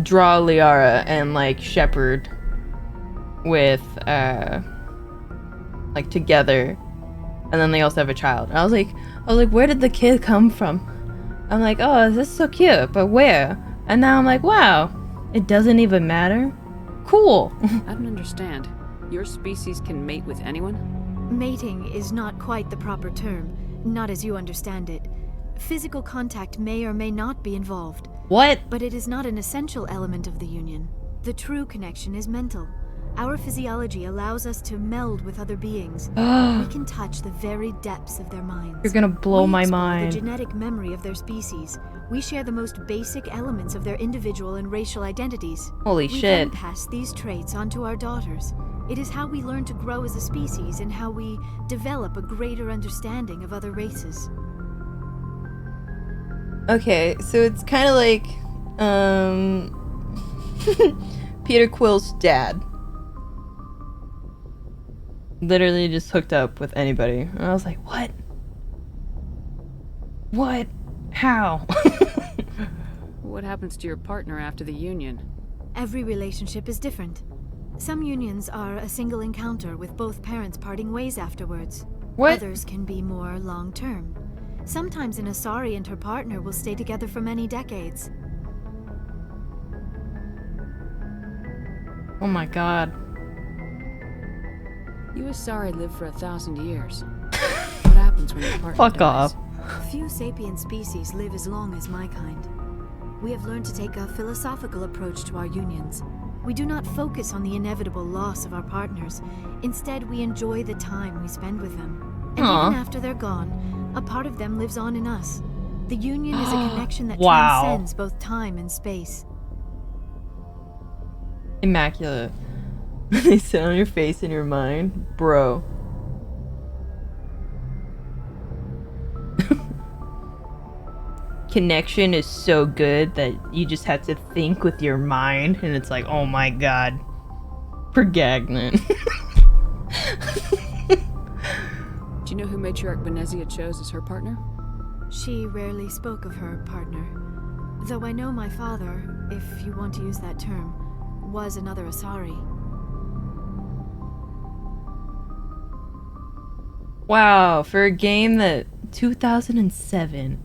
Speaker 1: draw Liara and, like, Shepard with, like, together. And then they also have a child. And I was like, where did the kid come from? I'm like, oh, this is so cute, but where? And now I'm like, wow, it doesn't even matter? Cool.
Speaker 3: I don't understand. Your species can mate with anyone?
Speaker 20: Mating is not quite the proper term, not as you understand it. Physical contact may or may not be involved.
Speaker 1: What?
Speaker 20: But it is not an essential element of the union. The true connection is mental. Our physiology allows us to meld with other beings. We can touch the very depths of their minds.
Speaker 1: You're gonna blow my
Speaker 20: explore
Speaker 1: mind.
Speaker 20: the genetic memory of their species. We share the most basic elements of their individual and racial identities.
Speaker 1: Holy
Speaker 20: We
Speaker 1: shit.
Speaker 20: then pass these traits on to our daughters. It is how we learn to grow as a species and how we develop a greater understanding of other races.
Speaker 1: Okay, so it's kind of like, Peter Quill's dad. Literally just hooked up with anybody. And I was like, what? What? How?
Speaker 3: What happens to your partner after the union?
Speaker 20: Every relationship is different. Some unions are a single encounter with both parents parting ways afterwards.
Speaker 1: What?
Speaker 20: Others can be more long-term. Sometimes an Asari and her partner will stay together for many decades.
Speaker 1: Oh my god.
Speaker 3: You Asari live for 1,000 years. What happens when your partner
Speaker 1: Fuck
Speaker 3: dies?
Speaker 1: off.
Speaker 20: Few sapient species live as long as my kind. We have learned to take a philosophical approach to our unions. We do not focus on the inevitable loss of our partners. Instead, we enjoy the time we spend with them. And
Speaker 1: Aw.
Speaker 20: even after they're gone, a part of them lives on in us. The union is a connection that
Speaker 1: Wow.
Speaker 20: transcends both time and space.
Speaker 1: Immaculate. They sit on your face and your mind. Bro. Connection is so good that you just have to think with your mind, and it's like, oh my god. Pregnant.
Speaker 3: Do you know who Matriarch Benezia chose as her partner?
Speaker 20: She rarely spoke of her partner. Though I know my father, if you want to use that term, was another Asari.
Speaker 1: Wow, for a game that 2007.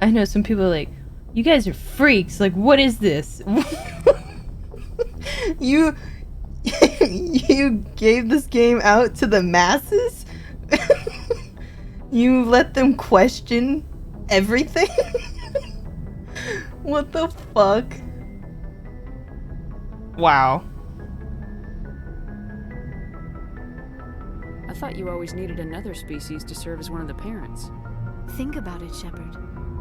Speaker 1: I know some people are like, you guys are freaks. Like, what is this? you gave this game out to the masses? You let them question everything? What the fuck? Wow.
Speaker 3: I thought you always needed another species to serve as one of the parents.
Speaker 20: Think about it, Shepard.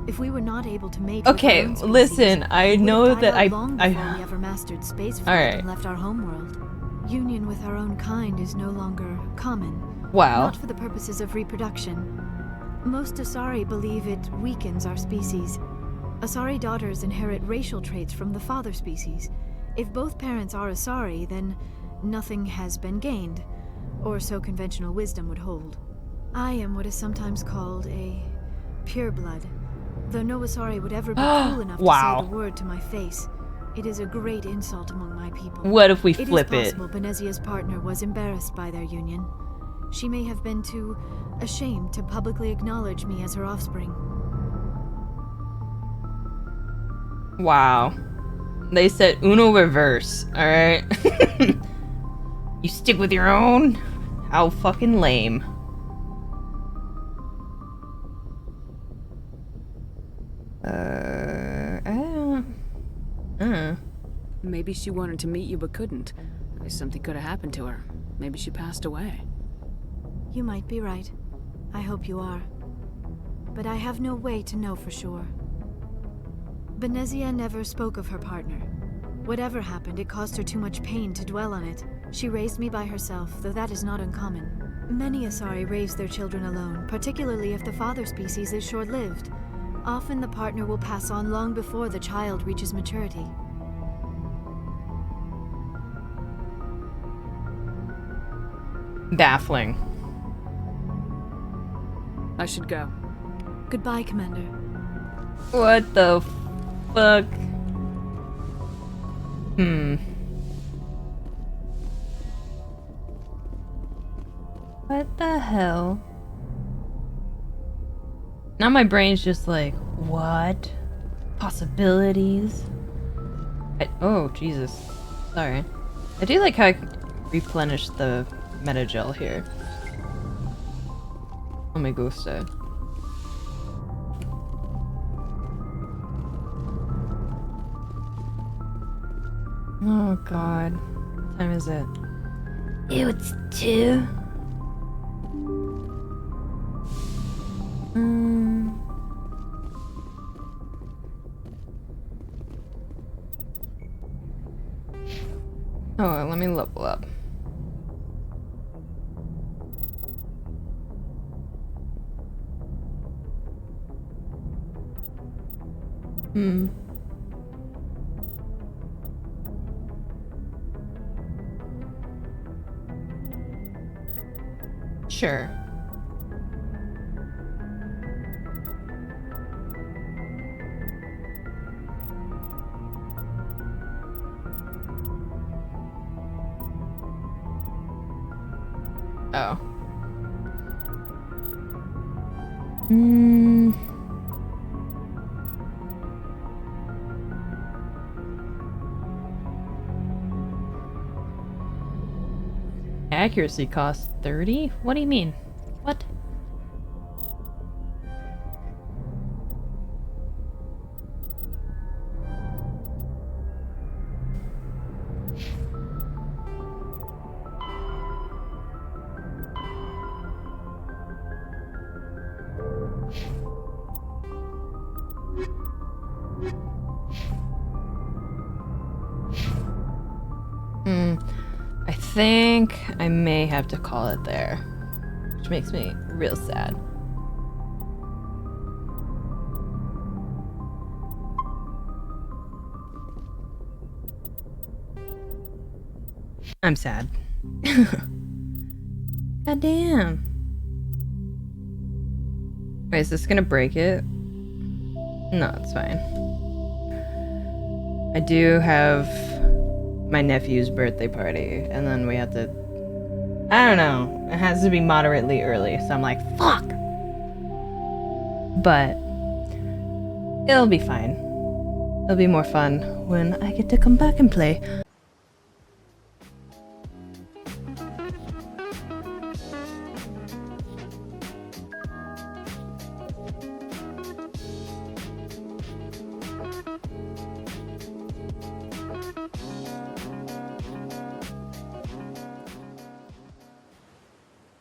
Speaker 20: If we were not able to mate with
Speaker 1: Okay,
Speaker 20: our own species,
Speaker 1: listen, I
Speaker 20: we would
Speaker 1: know
Speaker 20: have
Speaker 1: that
Speaker 20: died out long before we ever mastered spaceflight
Speaker 1: Alright.
Speaker 20: and left our homeworld. Union with our own kind is no longer common.
Speaker 1: Wow.
Speaker 20: Not for the purposes of reproduction. Most Asari believe it weakens our species. Asari daughters inherit racial traits from the father species. If both parents are Asari, then nothing has been gained, or so conventional wisdom would hold. I am what is sometimes called a pureblood, though no Asari would ever be cool enough
Speaker 1: Wow.
Speaker 20: to say the word to my face. It is a great insult among my people.
Speaker 1: What if we flip it?
Speaker 20: It is possible Benezia's partner was embarrassed by their union. She may have been too ashamed to publicly acknowledge me as her offspring.
Speaker 1: Wow. They said Uno reverse, alright? You stick with your own? How fucking lame. I don't...
Speaker 3: Maybe she wanted to meet you but couldn't. Maybe something could have happened to her. Maybe she passed away.
Speaker 20: You might be right. I hope you are. But I have no way to know for sure. Benezia never spoke of her partner. Whatever happened, it caused her too much pain to dwell on it. She raised me by herself, though that is not uncommon. Many Asari raise their children alone, particularly if the father species is short-lived. Often the partner will pass on long before the child reaches maturity.
Speaker 1: Baffling.
Speaker 3: I should go.
Speaker 20: Goodbye, Commander.
Speaker 1: What the fuck? What the hell? Now my brain's just like, what? Possibilities? Oh, Jesus. Sorry. I do like how I replenish the metagel here. Oh me gusta. Oh god. What time is it? Ew, it's 2. Oh, let me level up. Sure. Oh. Accuracy costs 30? What do you mean? What? I think I may have to call it there, which makes me real sad. I'm sad. God damn. Wait, is this gonna break it? No, it's fine. I do have my nephew's birthday party, and then we have to... I don't know. It has to be moderately early, so I'm like, fuck! But it'll be fine. It'll be more fun when I get to come back and play.